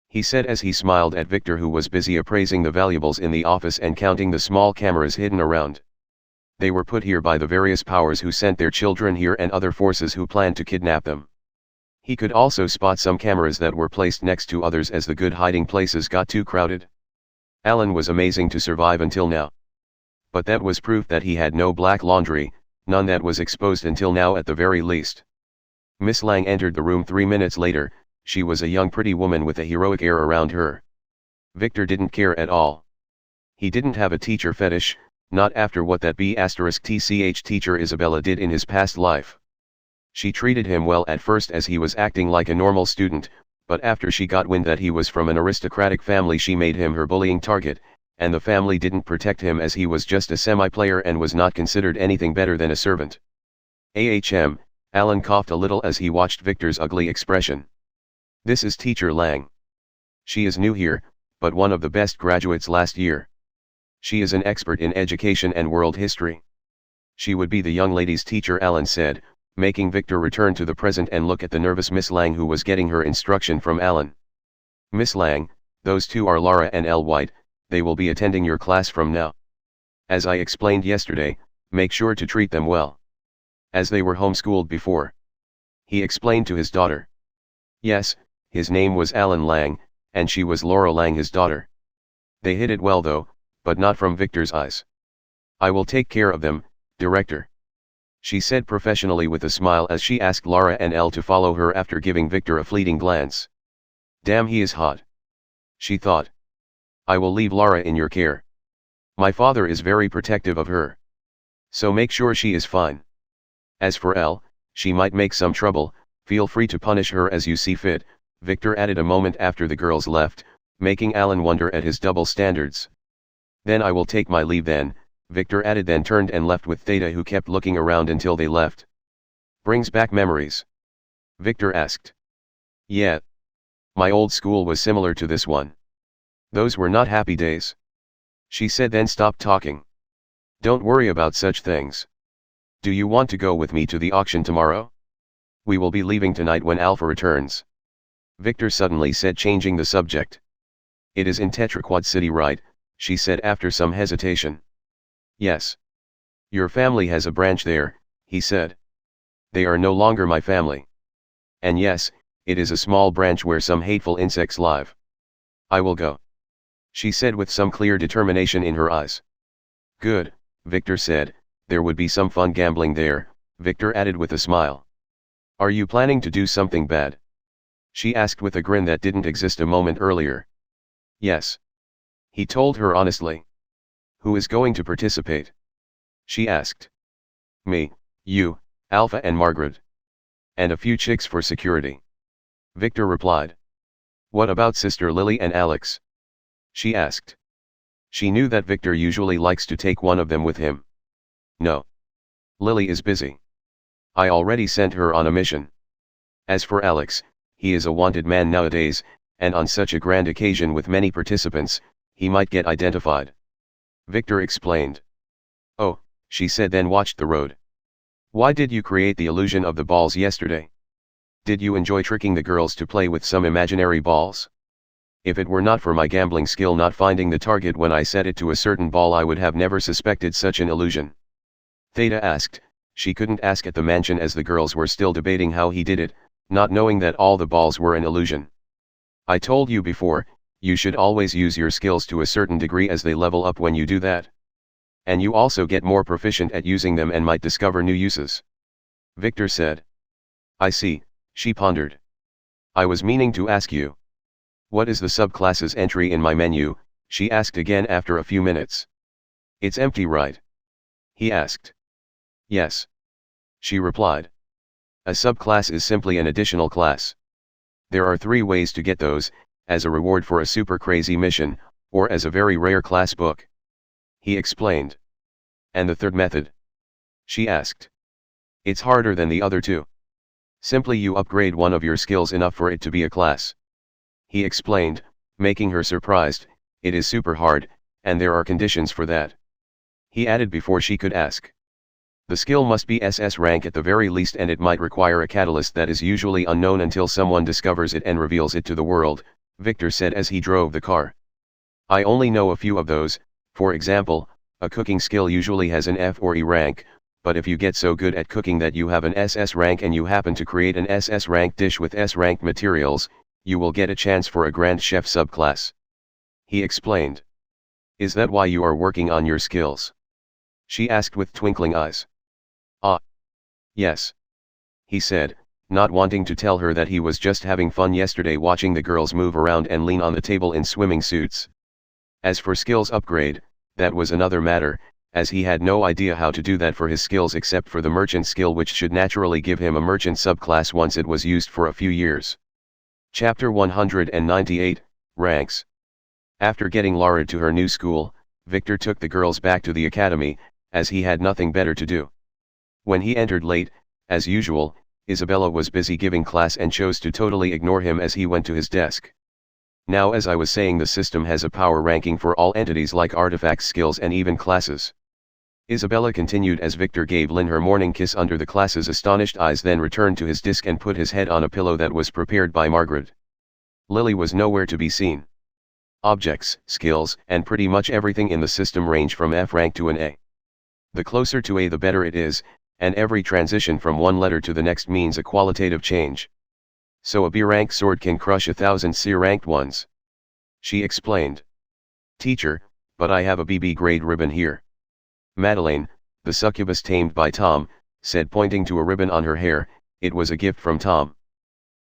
He said as he smiled at Victor, who was busy appraising the valuables in the office and counting the small cameras hidden around. They were put here by the various powers who sent their children here and other forces who planned to kidnap them. He could also spot some cameras that were placed next to others as the good hiding places got too crowded. Alan was amazing to survive until now. But that was proof that he had no black laundry, none that was exposed until now at the very least. Miss Lang entered the room 3 minutes later. She was a young pretty woman with a heroic air around her. Victor didn't care at all. He didn't have a teacher fetish, not after what that B*TCH teacher Isabella did in his past life. She treated him well at first as he was acting like a normal student, but after she got wind that he was from an aristocratic family she made him her bullying target, and the family didn't protect him as he was just a semi-player and was not considered anything better than a servant. Alan coughed a little as he watched Victor's ugly expression. This is Teacher Lang. She is new here, but one of the best graduates last year. She is an expert in education and world history. She would be the young lady's teacher, Alan said, making Victor return to the present and look at the nervous Miss Lang who was getting her instruction from Alan. Miss Lang, those two are Laura and Elle White, they will be attending your class from now. As I explained yesterday, make sure to treat them well. As they were homeschooled before. He explained to his daughter. Yes, his name was Alan Lang, and she was Laura Lang, his daughter. They hid it well though, but not from Victor's eyes. I will take care of them, Director. She said professionally with a smile as she asked Laura and Elle to follow her after giving Victor a fleeting glance. Damn, he is hot. She thought. I will leave Laura in your care. My father is very protective of her. So make sure she is fine. As for Elle, she might make some trouble, feel free to punish her as you see fit, Victor added a moment after the girls left, making Alan wonder at his double standards. Then I will take my leave then, Victor added, then turned and left with Theta, who kept looking around until they left. Brings back memories? Victor asked. Yeah. My old school was similar to this one. Those were not happy days. She said, then stopped talking. Don't worry about such things. Do you want to go with me to the auction tomorrow? We will be leaving tonight when Alpha returns. Victor suddenly said, changing the subject. It is in Tetraquad City, right? She said after some hesitation. Yes. Your family has a branch there, he said. They are no longer my family. And yes, it is a small branch where some hateful insects live. I will go. She said with some clear determination in her eyes. Good, Victor said, there would be some fun gambling there, Victor added with a smile. Are you planning to do something bad? She asked with a grin that didn't exist a moment earlier. Yes. He told her honestly. Who is going to participate? She asked. Me, you, Alpha and Margaret. And a few chicks for security. Victor replied. What about Sister Lily and Alex? She asked. She knew that Victor usually likes to take one of them with him. No. Lily is busy. I already sent her on a mission. As for Alex, he is a wanted man nowadays, and on such a grand occasion with many participants, he might get identified. Victor explained. Oh, she said, then watched the road. Why did you create the illusion of the balls yesterday? Did you enjoy tricking the girls to play with some imaginary balls? If it were not for my gambling skill not finding the target when I set it to a certain ball, I would have never suspected such an illusion. Theta asked. She couldn't ask at the mansion as the girls were still debating how he did it, not knowing that all the balls were an illusion. I told you before, you should always use your skills to a certain degree as they level up when you do that. And you also get more proficient at using them and might discover new uses. Victor said. I see, she pondered. I was meaning to ask you. What is the subclass's entry in my menu? She asked again after a few minutes. It's empty, right? He asked. Yes. She replied. A subclass is simply an additional class. There are 3 ways to get those, as a reward for a super crazy mission, or as a very rare class book. He explained. And the third method? She asked. It's harder than the other 2. Simply you upgrade one of your skills enough for it to be a class. He explained, making her surprised. It is super hard, and there are conditions for that. He added before she could ask. The skill must be SS rank at the very least, and it might require a catalyst that is usually unknown until someone discovers it and reveals it to the world, Victor said as he drove the car. I only know a few of those, for example, A cooking skill usually has an F or E rank, but if you get so good at cooking that you have an SS rank and you happen to create an SS rank dish with S rank materials, you will get a chance for a Grand Chef subclass. He explained. Is that why you are working on your skills? She asked with twinkling eyes. Ah. Yes. He said, not wanting to tell her that he was just having fun yesterday watching the girls move around and lean on the table in swimming suits. As for skills upgrade, that was another matter, as he had no idea how to do that for his skills except for the merchant skill, which should naturally give him a merchant subclass once it was used for a few years. Chapter 198, Ranks. After getting Lara to her new school, Victor took the girls back to the academy, as he had nothing better to do. When he entered late, as usual, Isabella was busy giving class and chose to totally ignore him as he went to his desk. Now, as I was saying, the system has a power ranking for all entities like artifacts, skills and even classes. Isabella continued as Victor gave Lynn her morning kiss under the class's astonished eyes, then returned to his desk and put his head on a pillow that was prepared by Margaret. Lily was nowhere to be seen. Objects, skills, and pretty much everything in the system range from F rank to an A. The closer to A the better it is, and every transition from one letter to the next means a qualitative change. So a B rank sword can crush 1,000 C ranked ones. She explained. Teacher, but I have a BB grade ribbon here. Madeleine, the succubus tamed by Tom, said, pointing to a ribbon on her hair. It was a gift from Tom.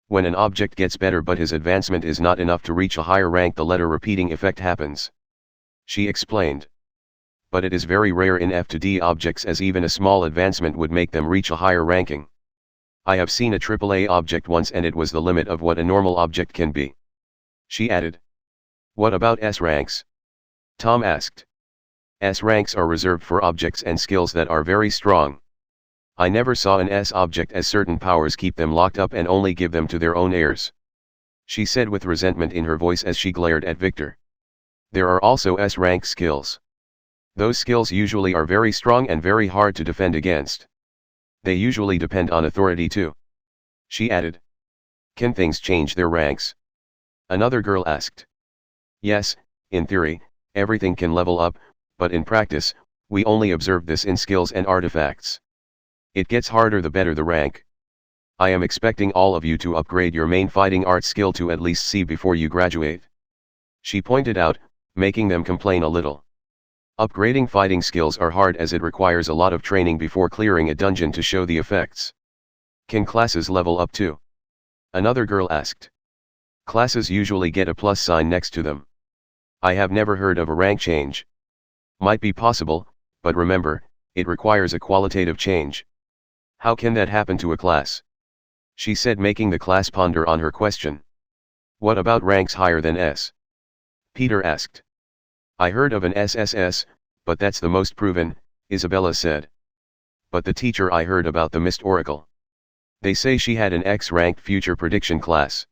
When an object gets better but his advancement is not enough to reach a higher rank, the letter repeating effect happens. She explained. But it is very rare in F to D objects, as even a small advancement would make them reach a higher ranking. I have seen a AAA object once and it was the limit of what a normal object can be. She added. What about S ranks? Tom asked. S ranks are reserved for objects and skills that are very strong. I never saw an S object, as certain powers keep them locked up and only give them to their own heirs. She said with resentment in her voice as she glared at Victor. There are also S rank skills. Those skills usually are very strong and very hard to defend against. They usually depend on authority too. She added. Can things change their ranks? Another girl asked. Yes, in theory, everything can level up, but in practice, we only observe this in skills and artifacts. It gets harder the better the rank. I am expecting all of you to upgrade your main fighting art skill to at least C before you graduate. She pointed out, making them complain a little. Upgrading fighting skills are hard as it requires a lot of training before clearing a dungeon to show the effects. Can classes level up too? Another girl asked. Classes usually get a plus sign next to them. I have never heard of a rank change. Might be possible, but remember, it requires a qualitative change. How can that happen to a class? She said, making the class ponder on her question. What about ranks higher than S? Peter asked. I heard of an SSS, but that's the most proven, Isabella said. But the teacher, I heard about the Mist Oracle. They say she had an X-ranked future prediction class.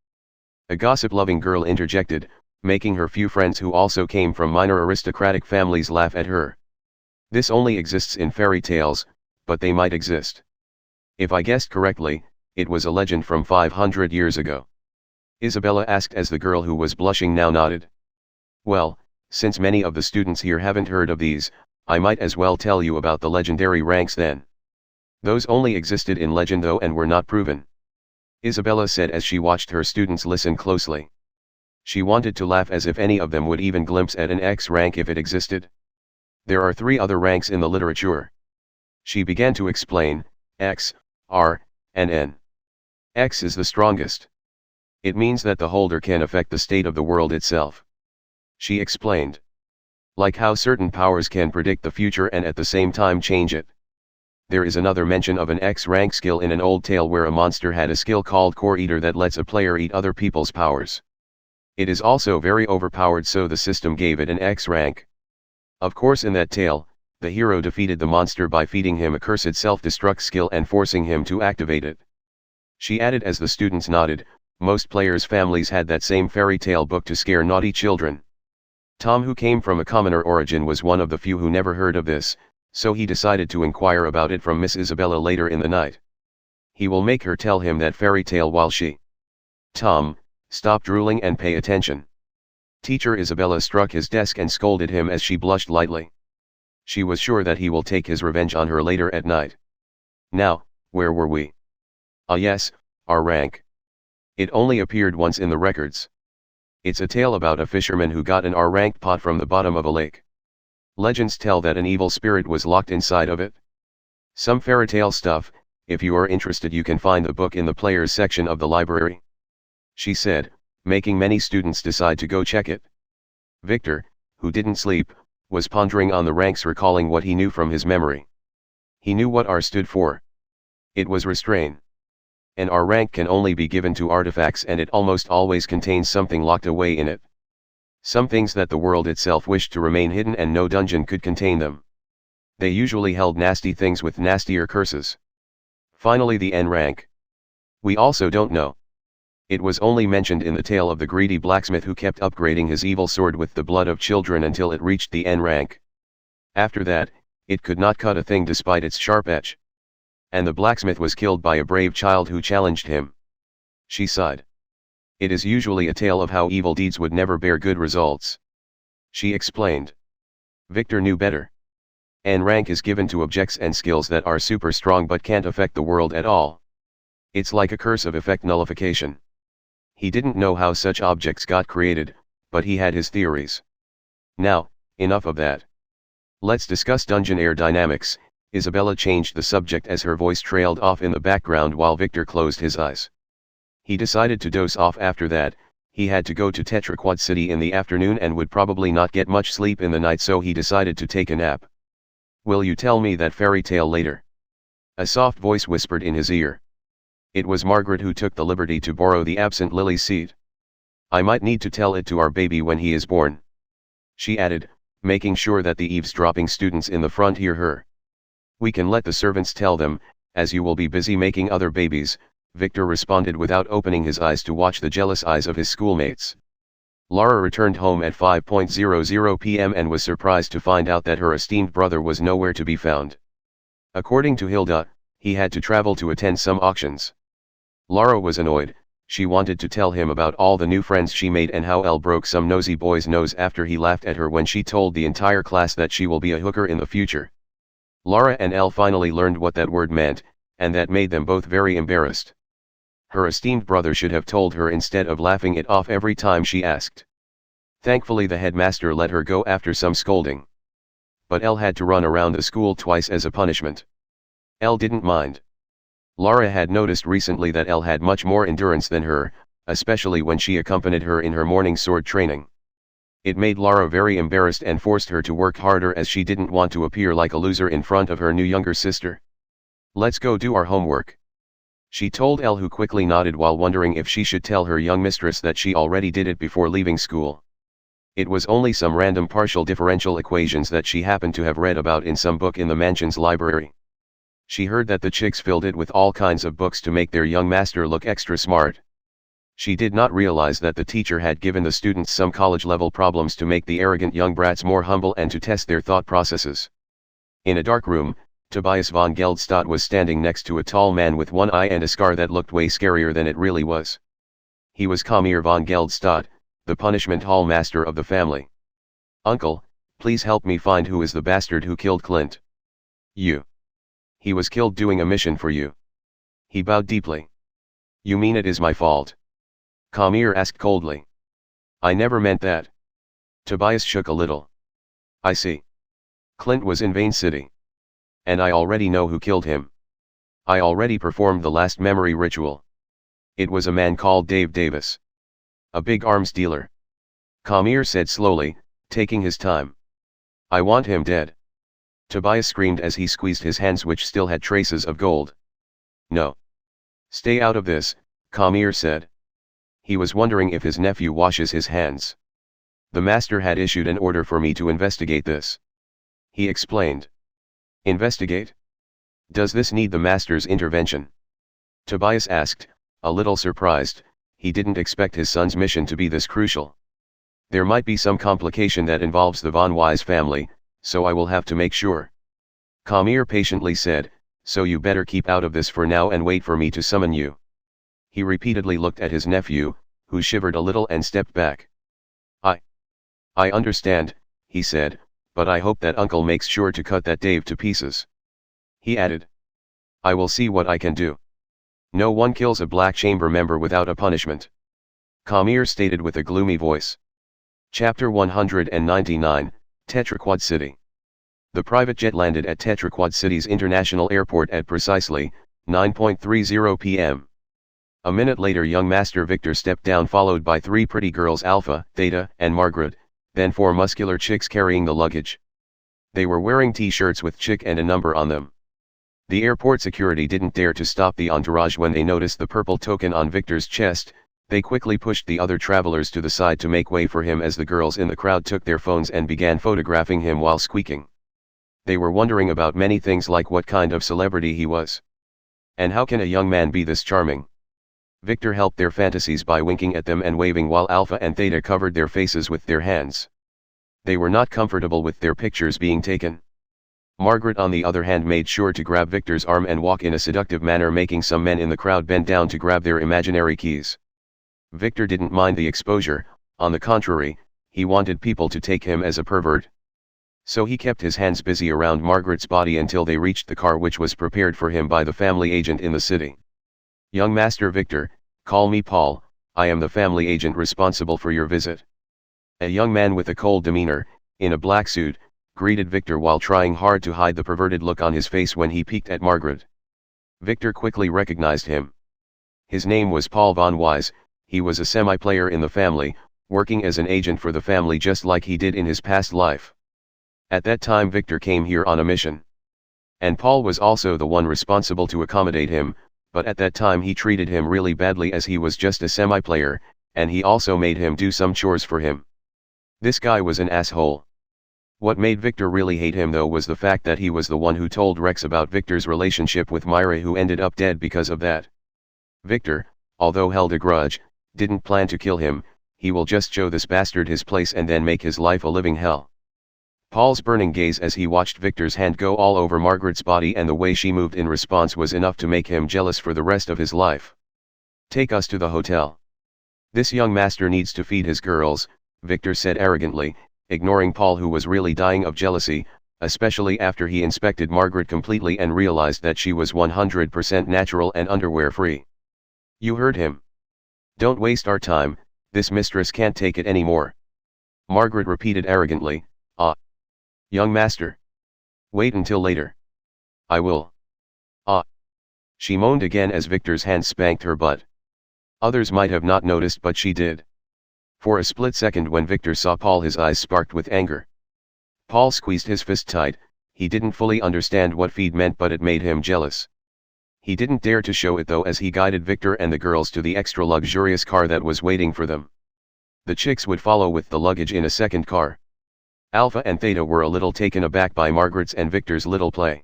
A gossip-loving girl interjected, making her few friends who also came from minor aristocratic families laugh at her. This only exists in fairy tales, but they might exist. If I guessed correctly, it was a legend from 500 years ago. Isabella asked as the girl who was blushing now nodded. Well, since many of the students here haven't heard of these, I might as well tell you about the legendary ranks then. Those only existed in legend though and were not proven. Isabella said as she watched her students listen closely. She wanted to laugh as if any of them would even glimpse at an X rank if it existed. There are 3 other ranks in the literature. She began to explain, X, R, and N. X is the strongest. It means that the holder can affect the state of the world itself. She explained. Like how certain powers can predict the future and at the same time change it. There is another mention of an X-rank skill in an old tale where a monster had a skill called Core Eater that lets a player eat other people's powers. It is also very overpowered, so the system gave it an X rank. Of course, in that tale, the hero defeated the monster by feeding him a cursed self-destruct skill and forcing him to activate it. She added as the students nodded, most players' families had that same fairy tale book to scare naughty children. Tom, who came from a commoner origin, was one of the few who never heard of this, so he decided to inquire about it from Miss Isabella later in the night. He will make her tell him that fairy tale while she... Tom, stop drooling and pay attention. Teacher Isabella struck his desk and scolded him as she blushed lightly. She was sure that he will take his revenge on her later at night. Now, where were we? Ah yes, our rank. It only appeared once in the records. It's a tale about a fisherman who got an R-ranked pot from the bottom of a lake. Legends tell that an evil spirit was locked inside of it. Some fairy tale stuff. If you are interested, you can find the book in the players section of the library, she said, making many students decide to go check it. Victor, who didn't sleep, was pondering on the ranks, recalling what he knew from his memory. He knew what R stood for. It was restrain. An R rank can only be given to artifacts, and it almost always contains something locked away in it. Some things that the world itself wished to remain hidden, and no dungeon could contain them. They usually held nasty things with nastier curses. Finally, the N rank. We also don't know. It was only mentioned in the tale of the greedy blacksmith who kept upgrading his evil sword with the blood of children until it reached the N rank. After that, it could not cut a thing despite its sharp edge. And the blacksmith was killed by a brave child who challenged him. She sighed. It is usually a tale of how evil deeds would never bear good results, she explained. Victor knew better. N rank is given to objects and skills that are super strong but can't affect the world at all. It's like a curse of effect nullification. He didn't know how such objects got created, but he had his theories. Now, enough of that. Let's discuss dungeon air dynamics. Isabella changed the subject as her voice trailed off in the background while Victor closed his eyes. He decided to doze off after that. He had to go to Tetraquad City in the afternoon and would probably not get much sleep in the night, so he decided to take a nap. Will you tell me that fairy tale later? A soft voice whispered in his ear. It was Margaret, who took the liberty to borrow the absent Lily's seat. I might need to tell it to our baby when he is born, she added, making sure that the eavesdropping students in the front hear her. We can let the servants tell them, as you will be busy making other babies, Victor responded without opening his eyes to watch the jealous eyes of his schoolmates. Laura returned home at 5:00 p.m. and was surprised to find out that her esteemed brother was nowhere to be found. According to Hilda, he had to travel to attend some auctions. Laura was annoyed. She wanted to tell him about all the new friends she made and how Elle broke some nosy boy's nose after he laughed at her when she told the entire class that she will be a hooker in the future. Laura and Elle finally learned what that word meant, and that made them both very embarrassed. Her esteemed brother should have told her instead of laughing it off every time she asked. Thankfully, the headmaster let her go after some scolding. But Elle had to run around the school twice as a punishment. Elle didn't mind. Laura had noticed recently that Elle had much more endurance than her, especially when she accompanied her in her morning sword training. It made Laura very embarrassed and forced her to work harder, as she didn't want to appear like a loser in front of her new younger sister. Let's go do our homework, she told Elle, who quickly nodded while wondering if she should tell her young mistress that she already did it before leaving school. It was only some random partial differential equations that she happened to have read about in some book in the mansion's library. She heard that the chicks filled it with all kinds of books to make their young master look extra smart. She did not realize that the teacher had given the students some college-level problems to make the arrogant young brats more humble and to test their thought processes. In a dark room, Tobias von Geldstadt was standing next to a tall man with one eye and a scar that looked way scarier than it really was. He was Kamir von Geldstadt, the punishment hall master of the family. Uncle, please help me find who is the bastard who killed Clint. You. He was killed doing a mission for you. He bowed deeply. You mean it is my fault? Kamir asked coldly. I never meant that. Tobias shook a little. I see. Clint was in Vane City. And I already know who killed him. I already performed the last memory ritual. It was a man called Dave Davis. A big arms dealer. Kamir said slowly, taking his time. I want him dead. Tobias screamed as he squeezed his hands, which still had traces of gold. No. Stay out of this, Kamir said. He was wondering if his nephew washes his hands. The master had issued an order for me to investigate this, he explained. Investigate? Does this need the master's intervention? Tobias asked, a little surprised. He didn't expect his son's mission to be this crucial. There might be some complication that involves the Von Wise family, so I will have to make sure. Kamir patiently said, so you better keep out of this for now and wait for me to summon you. He repeatedly looked at his nephew, who shivered a little and stepped back. I understand, he said, but I hope that uncle makes sure to cut that Dave to pieces. He added. I will see what I can do. No one kills a Black Chamber member without a punishment. Kamir stated with a gloomy voice. Chapter 199, Tetraquad City. The private jet landed at Tetraquad City's international airport at precisely 9:30 p.m. A minute later young Master Victor stepped down followed by 3 pretty girls Alpha, Theta, and Margaret, then 4 muscular chicks carrying the luggage. They were wearing t-shirts with chick and a number on them. The airport security didn't dare to stop the entourage when they noticed the purple token on Victor's chest. They quickly pushed the other travelers to the side to make way for him as the girls in the crowd took their phones and began photographing him while squeaking. They were wondering about many things like what kind of celebrity he was. And how can a young man be this charming? Victor helped their fantasies by winking at them and waving while Alpha and Theta covered their faces with their hands. They were not comfortable with their pictures being taken. Margaret on the other hand made sure to grab Victor's arm and walk in a seductive manner, making some men in the crowd bend down to grab their imaginary keys. Victor didn't mind the exposure, on the contrary, he wanted people to take him as a pervert. So he kept his hands busy around Margaret's body until they reached the car which was prepared for him by the family agent in the city. Young Master Victor, call me Paul, I am the family agent responsible for your visit. A young man with a cold demeanor, in a black suit, greeted Victor while trying hard to hide the perverted look on his face when he peeked at Margaret. Victor quickly recognized him. His name was Paul von Wise, he was a semi-player in the family, working as an agent for the family just like he did in his past life. At that time Victor came here on a mission. And Paul was also the one responsible to accommodate him, but at that time he treated him really badly as he was just a semi-player, and he also made him do some chores for him. This guy was an asshole. What made Victor really hate him though was the fact that he was the one who told Rex about Victor's relationship with Myra, who ended up dead because of that. Victor, although held a grudge, didn't plan to kill him, he will just show this bastard his place and then make his life a living hell. Paul's burning gaze as he watched Victor's hand go all over Margaret's body and the way she moved in response was enough to make him jealous for the rest of his life. Take us to the hotel. This young master needs to feed his girls, Victor said arrogantly, ignoring Paul who was really dying of jealousy, especially after he inspected Margaret completely and realized that she was 100% natural and underwear-free. You heard him. Don't waste our time, this mistress can't take it anymore. Margaret repeated arrogantly, ah. Young master. Wait until later. I will. Ah. She moaned again as Victor's hand spanked her butt. Others might have not noticed but she did. For a split second when Victor saw Paul his eyes sparked with anger. Paul squeezed his fist tight, he didn't fully understand what feed meant but it made him jealous. He didn't dare to show it though as he guided Victor and the girls to the extra luxurious car that was waiting for them. The chicks would follow with the luggage in a second car. Alpha and Theta were a little taken aback by Margaret's and Victor's little play.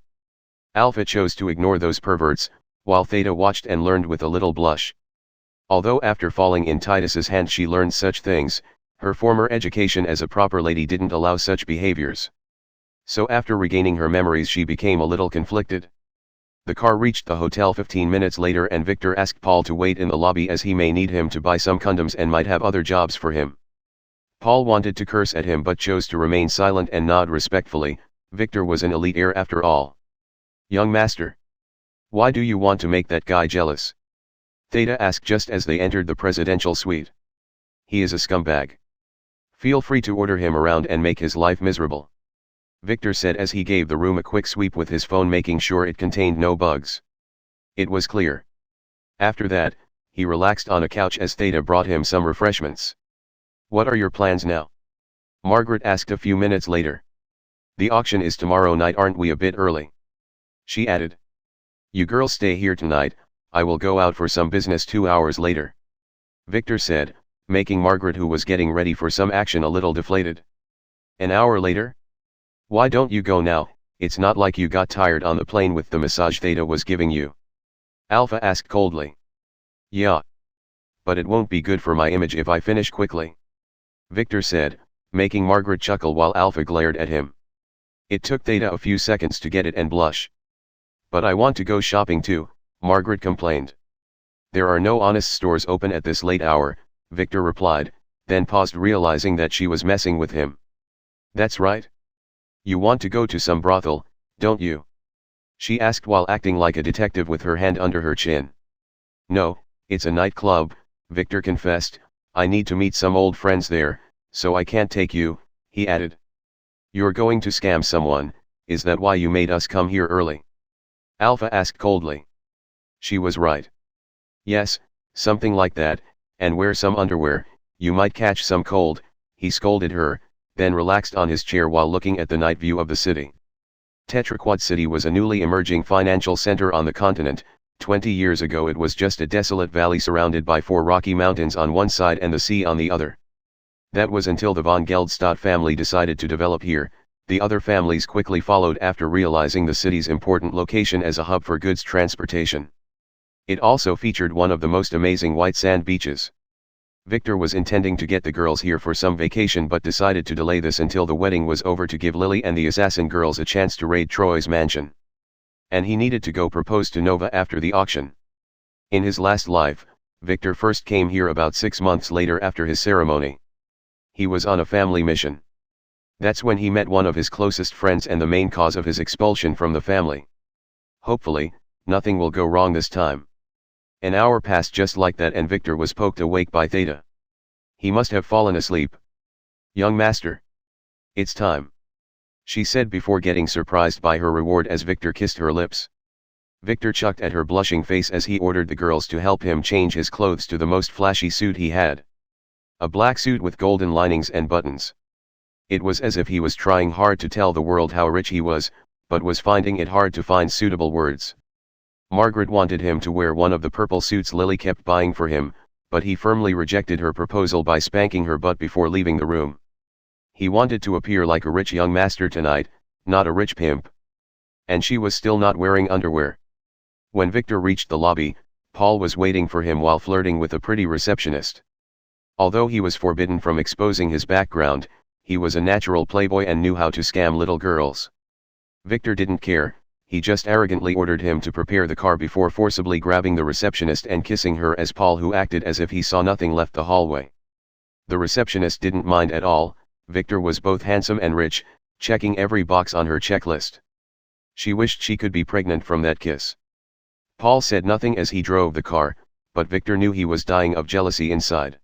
Alpha chose to ignore those perverts, while Theta watched and learned with a little blush. Although after falling in Titus's hand she learned such things, her former education as a proper lady didn't allow such behaviors. So after regaining her memories she became a little conflicted. The car reached the hotel 15 minutes later and Victor asked Paul to wait in the lobby as he may need him to buy some condoms and might have other jobs for him. Paul wanted to curse at him but chose to remain silent and nod respectfully. Victor was an elite heir after all. Young master. Why do you want to make that guy jealous? Theta asked just as they entered the presidential suite. He is a scumbag. Feel free to order him around and make his life miserable. Victor said as he gave the room a quick sweep with his phone making sure it contained no bugs. It was clear. After that, he relaxed on a couch as Theta brought him some refreshments. What are your plans now? Margaret asked a few minutes later. The auction is tomorrow night, aren't we a bit early? She added. You girls stay here tonight, I will go out for some business 2 hours later. Victor said, making Margaret who was getting ready for some action a little deflated. An hour later? Why don't you go now, it's not like you got tired on the plane with the massage Theta was giving you. Alpha asked coldly. Yeah. But it won't be good for my image if I finish quickly. Victor said, making Margaret chuckle while Alpha glared at him. It took Theta a few seconds to get it and blush. But I want to go shopping too, Margaret complained. There are no honest stores open at this late hour, Victor replied, then paused realizing that she was messing with him. That's right. You want to go to some brothel, don't you? She asked while acting like a detective with her hand under her chin. No, it's a nightclub, Victor confessed. I need to meet some old friends there, so I can't take you, he added. You're going to scam someone, is that why you made us come here early? Alpha asked coldly. She was right. Yes, something like that, and wear some underwear, you might catch some cold, he scolded her, then relaxed on his chair while looking at the night view of the city. Tetraquad City was a newly emerging financial center on the continent. 20 years ago it was just a desolate valley surrounded by 4 rocky mountains on one side and the sea on the other. That was until the von Geldstadt family decided to develop here. The other families quickly followed after realizing the city's important location as a hub for goods transportation. It also featured one of the most amazing white sand beaches. Victor was intending to get the girls here for some vacation but decided to delay this until the wedding was over to give Lily and the assassin girls a chance to raid Troy's mansion. And he needed to go propose to Nova after the auction. In his last life, Victor first came here about 6 months later after his ceremony. He was on a family mission. That's when he met one of his closest friends and the main cause of his expulsion from the family. Hopefully, nothing will go wrong this time. An hour passed just like that and Victor was poked awake by Theta. He must have fallen asleep. Young master. It's time. She said before getting surprised by her reward as Victor kissed her lips. Victor chucked at her blushing face as he ordered the girls to help him change his clothes to the most flashy suit he had. A black suit with golden linings and buttons. It was as if he was trying hard to tell the world how rich he was, but was finding it hard to find suitable words. Margaret wanted him to wear one of the purple suits Lily kept buying for him, but he firmly rejected her proposal by spanking her butt before leaving the room. He wanted to appear like a rich young master tonight, not a rich pimp. And she was still not wearing underwear. When Victor reached the lobby, Paul was waiting for him while flirting with a pretty receptionist. Although he was forbidden from exposing his background, he was a natural playboy and knew how to scam little girls. Victor didn't care. He just arrogantly ordered him to prepare the car before forcibly grabbing the receptionist and kissing her as Paul who acted as if he saw nothing left the hallway. The receptionist didn't mind at all. Victor was both handsome and rich, checking every box on her checklist. She wished she could be pregnant from that kiss. Paul said nothing as he drove the car, but Victor knew he was dying of jealousy inside.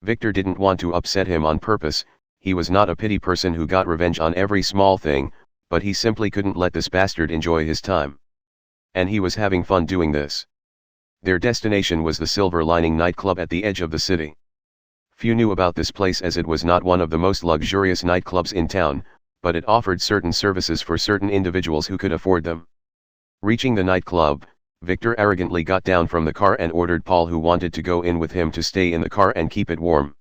Victor didn't want to upset him on purpose. He was not a pity person who got revenge on every small thing, but he simply couldn't let this bastard enjoy his time. And he was having fun doing this. Their destination was the Silver Lining nightclub at the edge of the city. Few knew about this place as it was not one of the most luxurious nightclubs in town, but it offered certain services for certain individuals who could afford them. Reaching the nightclub, Victor arrogantly got down from the car and ordered Paul who wanted to go in with him to stay in the car and keep it warm.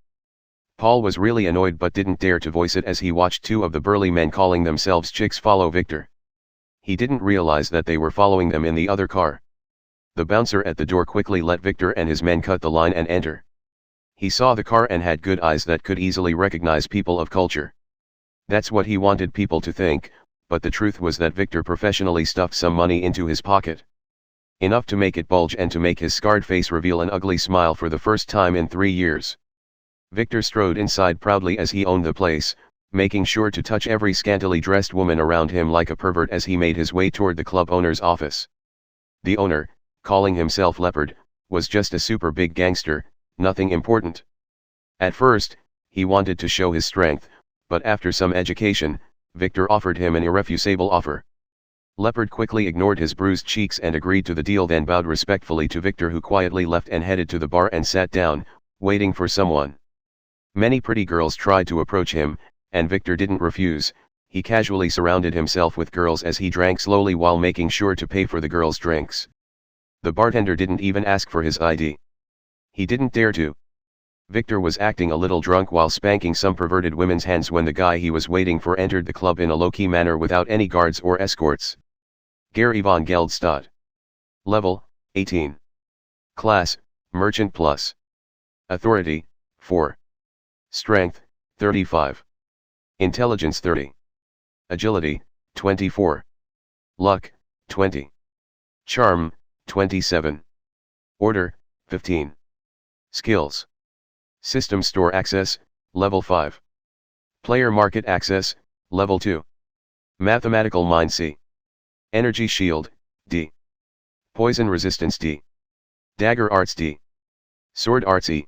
Paul was really annoyed but didn't dare to voice it as he watched 2 of the burly men calling themselves chicks follow Victor. He didn't realize that they were following them in the other car. The bouncer at the door quickly let Victor and his men cut the line and enter. He saw the car and had good eyes that could easily recognize people of culture. That's what he wanted people to think, but the truth was that Victor professionally stuffed some money into his pocket. Enough to make it bulge and to make his scarred face reveal an ugly smile for the first time in 3 years. Victor strode inside proudly as he owned the place, making sure to touch every scantily dressed woman around him like a pervert as he made his way toward the club owner's office. The owner, calling himself Leopard, was just a super big gangster, nothing important. At first, he wanted to show his strength, but after some education, Victor offered him an irrefusable offer. Leopard quickly ignored his bruised cheeks and agreed to the deal, then bowed respectfully to Victor who quietly left and headed to the bar and sat down, waiting for someone. Many pretty girls tried to approach him, and Victor didn't refuse. He casually surrounded himself with girls as he drank slowly while making sure to pay for the girls' drinks. The bartender didn't even ask for his ID. He didn't dare to. Victor was acting a little drunk while spanking some perverted women's hands when the guy he was waiting for entered the club in a low-key manner without any guards or escorts. Gary von Geldstadt. Level, 18. Class, Merchant Plus. Authority, 4. Strength, 35. Intelligence 30. Agility, 24. Luck, 20. Charm, 27. Order, 15. Skills. System Store Access, Level 5. Player Market Access, Level 2. Mathematical mind C. Energy shield, D. Poison resistance D. Dagger arts D. Sword arts E.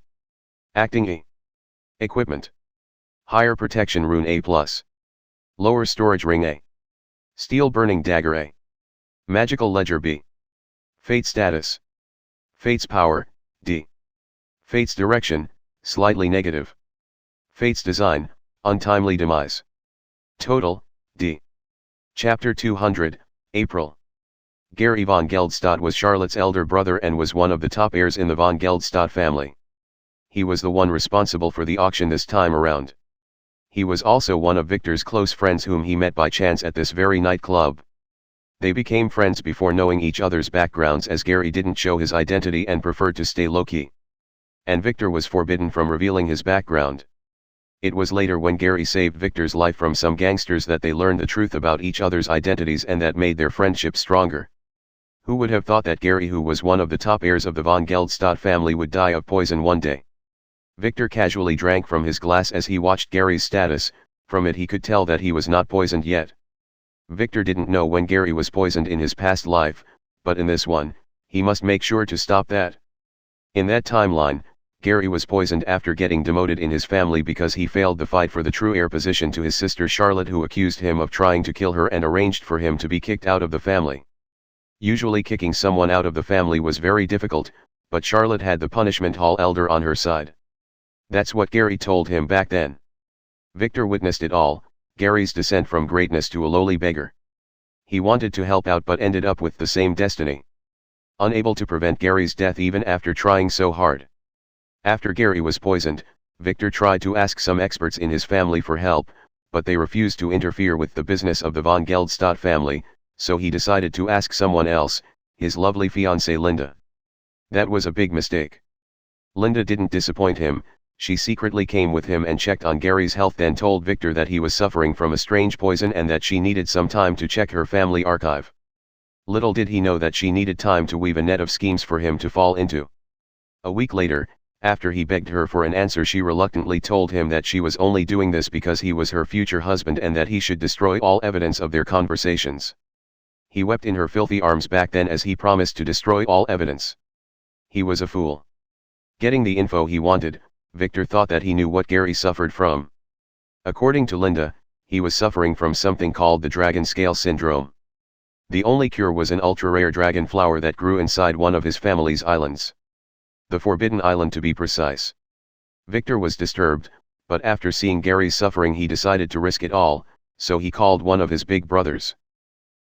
Acting E. Equipment. Higher protection rune A+. Lower storage ring A. Steel burning dagger A. Magical ledger B. Fate status. Fate's power, D. Fate's direction, slightly negative. Fate's design, untimely demise. Total, D. Chapter 200, April. Gary von Geldstadt was Charlotte's elder brother and was one of the top heirs in the von Geldstadt family. He was the one responsible for the auction this time around. He was also one of Victor's close friends whom he met by chance at this very nightclub. They became friends before knowing each other's backgrounds, as Gary didn't show his identity and preferred to stay low-key. And Victor was forbidden from revealing his background. It was later when Gary saved Victor's life from some gangsters that they learned the truth about each other's identities, and that made their friendship stronger. Who would have thought that Gary, who was one of the top heirs of the von Geldstadt family, would die of poison one day? Victor casually drank from his glass as he watched Gary's status. From it he could tell that he was not poisoned yet. Victor didn't know when Gary was poisoned in his past life, but in this one, he must make sure to stop that. In that timeline, Gary was poisoned after getting demoted in his family because he failed the fight for the true heir position to his sister Charlotte, who accused him of trying to kill her and arranged for him to be kicked out of the family. Usually kicking someone out of the family was very difficult, but Charlotte had the punishment hall elder on her side. That's what Gary told him back then. Victor witnessed it all, Gary's descent from greatness to a lowly beggar. He wanted to help out but ended up with the same destiny. Unable to prevent Gary's death even after trying so hard. After Gary was poisoned, Victor tried to ask some experts in his family for help, but they refused to interfere with the business of the von Geldstadt family, so he decided to ask someone else, his lovely fiancée Linda. That was a big mistake. Linda didn't disappoint him. She secretly came with him and checked on Gary's health, then told Victor that he was suffering from a strange poison and that she needed some time to check her family archive. Little did he know that she needed time to weave a net of schemes for him to fall into. A week later, after he begged her for an answer, she reluctantly told him that she was only doing this because he was her future husband and that he should destroy all evidence of their conversations. He wept in her filthy arms back then as he promised to destroy all evidence. He was a fool. Getting the info he wanted, Victor thought that he knew what Gary suffered from. According to Linda, he was suffering from something called the dragon scale syndrome. The only cure was an ultra-rare dragon flower that grew inside one of his family's islands. The Forbidden Island, to be precise. Victor was disturbed, but after seeing Gary's suffering he decided to risk it all, so he called one of his big brothers,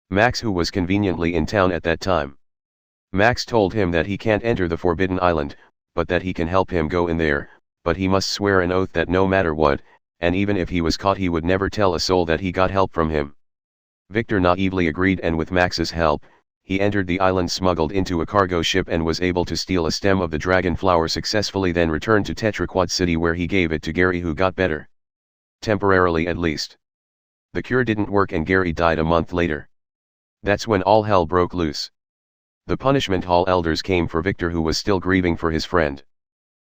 Max, who was conveniently in town at that time. Max told him that he can't enter the Forbidden Island, but that he can help him go in there, but he must swear an oath that no matter what, and even if he was caught, he would never tell a soul that he got help from him. Victor naively agreed, and with Max's help, he entered the island, smuggled into a cargo ship, and was able to steal a stem of the dragon flower successfully, then returned to Tetraquad City where he gave it to Gary, who got better. Temporarily at least. The cure didn't work and Gary died a month later. That's when all hell broke loose. The punishment hall elders came for Victor, who was still grieving for his friend.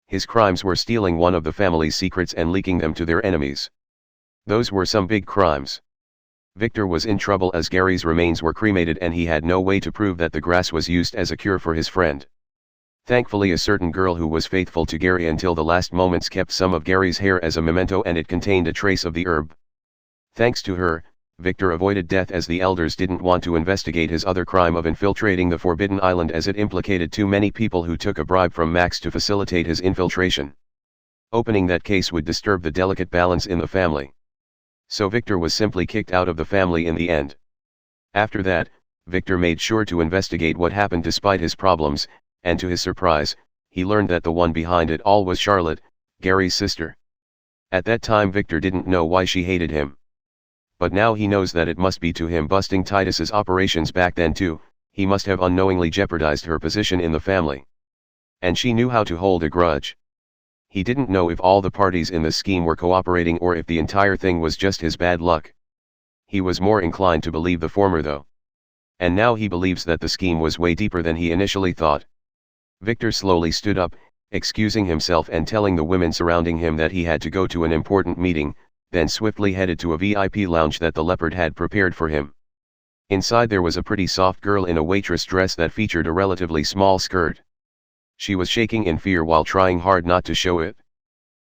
His crimes were stealing one of the family's secrets and leaking them to their enemies. Those were some big crimes. Victor was in trouble as Gary's remains were cremated and he had no way to prove that the grass was used as a cure for his friend. Thankfully, a certain girl who was faithful to Gary until the last moments kept some of Gary's hair as a memento, and it contained a trace of the herb. Thanks to her, Victor avoided death, as the elders didn't want to investigate his other crime of infiltrating the Forbidden Island, as it implicated too many people who took a bribe from Max to facilitate his infiltration. Opening that case would disturb the delicate balance in the family. So Victor was simply kicked out of the family in the end. After that, Victor made sure to investigate what happened despite his problems, and to his surprise, he learned that the one behind it all was Charlotte, Gary's sister. At that time Victor didn't know why she hated him. But now he knows that it must be to him busting Titus's operations back then too. He must have unknowingly jeopardized her position in the family. And she knew how to hold a grudge. He didn't know if all the parties in the scheme were cooperating or if the entire thing was just his bad luck. He was more inclined to believe the former though. And now he believes that the scheme was way deeper than he initially thought. Victor slowly stood up, excusing himself and telling the women surrounding him that he had to go to an important meeting, then swiftly headed to a VIP lounge that the leopard had prepared for him. Inside there was a pretty soft girl in a waitress dress that featured a relatively small skirt. She was shaking in fear while trying hard not to show it.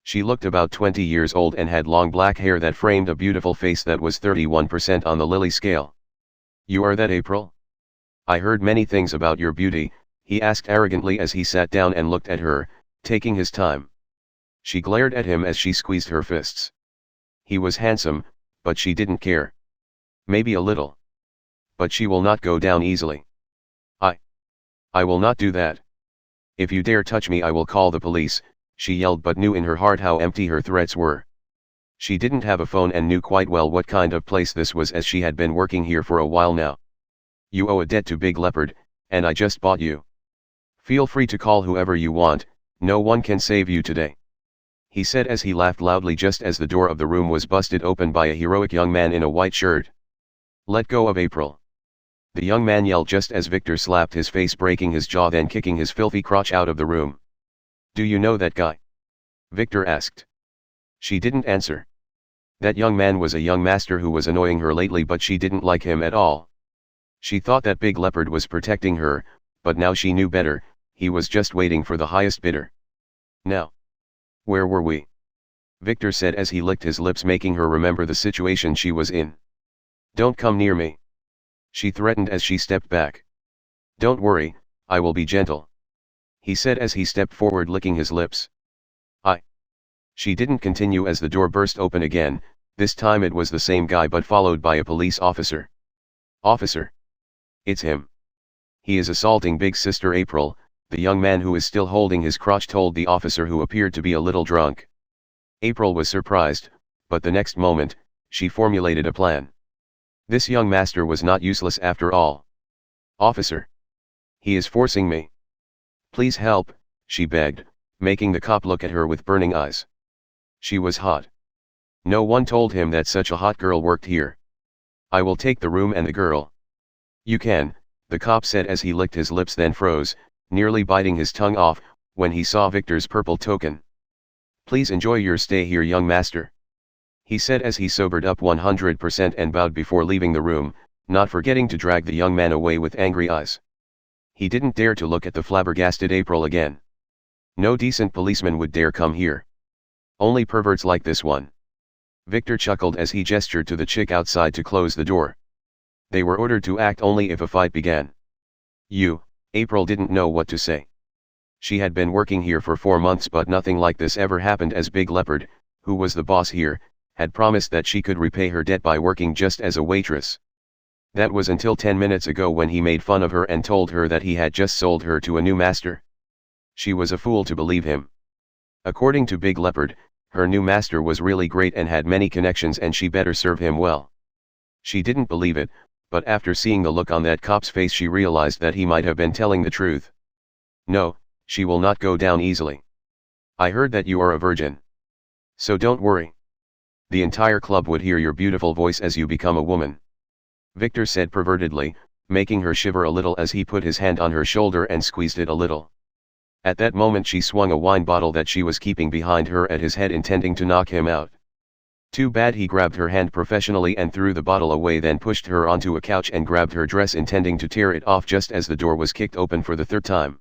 She looked about 20 years old and had long black hair that framed a beautiful face that was 31% on the Lily scale. "You are that April? I heard many things about your beauty," he asked arrogantly as he sat down and looked at her, taking his time. She glared at him as she squeezed her fists. He was handsome, but she didn't care. Maybe a little. But she will not go down easily. I will not do that. If you dare touch me I will call the police, she yelled, but knew in her heart how empty her threats were. She didn't have a phone and knew quite well what kind of place this was, as she had been working here for a while now. "You owe a debt to Big Leopard, and I just bought you. Feel free to call whoever you want, no one can save you today," he said as he laughed loudly just as the door of the room was busted open by a heroic young man in a white shirt. "Let go of April," the young man yelled just as Victor slapped his face, breaking his jaw, then kicking his filthy crotch out of the room. "Do you know that guy?" Victor asked. She didn't answer. That young man was a young master who was annoying her lately, but she didn't like him at all. She thought that Big Leopard was protecting her, but now she knew better. He was just waiting for the highest bidder. "Now, where were we?" Victor said as he licked his lips, making her remember the situation she was in. "Don't come near me," she threatened as she stepped back. "Don't worry, I will be gentle," he said as he stepped forward, licking his lips. She didn't continue as the door burst open again. This time it was the same guy, but followed by a police officer. "Officer! It's him. He is assaulting Big Sister April," the young man who is still holding his crotch told the officer, who appeared to be a little drunk. April was surprised, but the next moment, she formulated a plan. This young master was not useless after all. "Officer! He is forcing me. Please help," she begged, making the cop look at her with burning eyes. She was hot. No one told him that such a hot girl worked here. "I will take the room and the girl." "You can," the cop said as he licked his lips, then froze, nearly biting his tongue off, when he saw Victor's purple token. "Please enjoy your stay here, young master," he said as he sobered up 100% and bowed before leaving the room, not forgetting to drag the young man away with angry eyes. He didn't dare to look at the flabbergasted April again. No decent policeman would dare come here. Only perverts like this one. Victor chuckled as he gestured to the chick outside to close the door. They were ordered to act only if a fight began. April didn't know what to say. She had been working here for 4 months, but nothing like this ever happened, as Big Leopard, who was the boss here, had promised that she could repay her debt by working just as a waitress. That was until 10 minutes ago, when he made fun of her and told her that he had just sold her to a new master. She was a fool to believe him. According to Big Leopard, her new master was really great and had many connections, and she better serve him well. She didn't believe it, but after seeing the look on that cop's face she realized that he might have been telling the truth. "No, she will not go down easily. I heard that you are a virgin. So don't worry. The entire club would hear your beautiful voice as you become a woman," Victor said pervertedly, making her shiver a little as he put his hand on her shoulder and squeezed it a little. At that moment she swung a wine bottle that she was keeping behind her at his head, intending to knock him out. Too bad he grabbed her hand professionally and threw the bottle away, then pushed her onto a couch and grabbed her dress, intending to tear it off just as the door was kicked open for the 3rd time.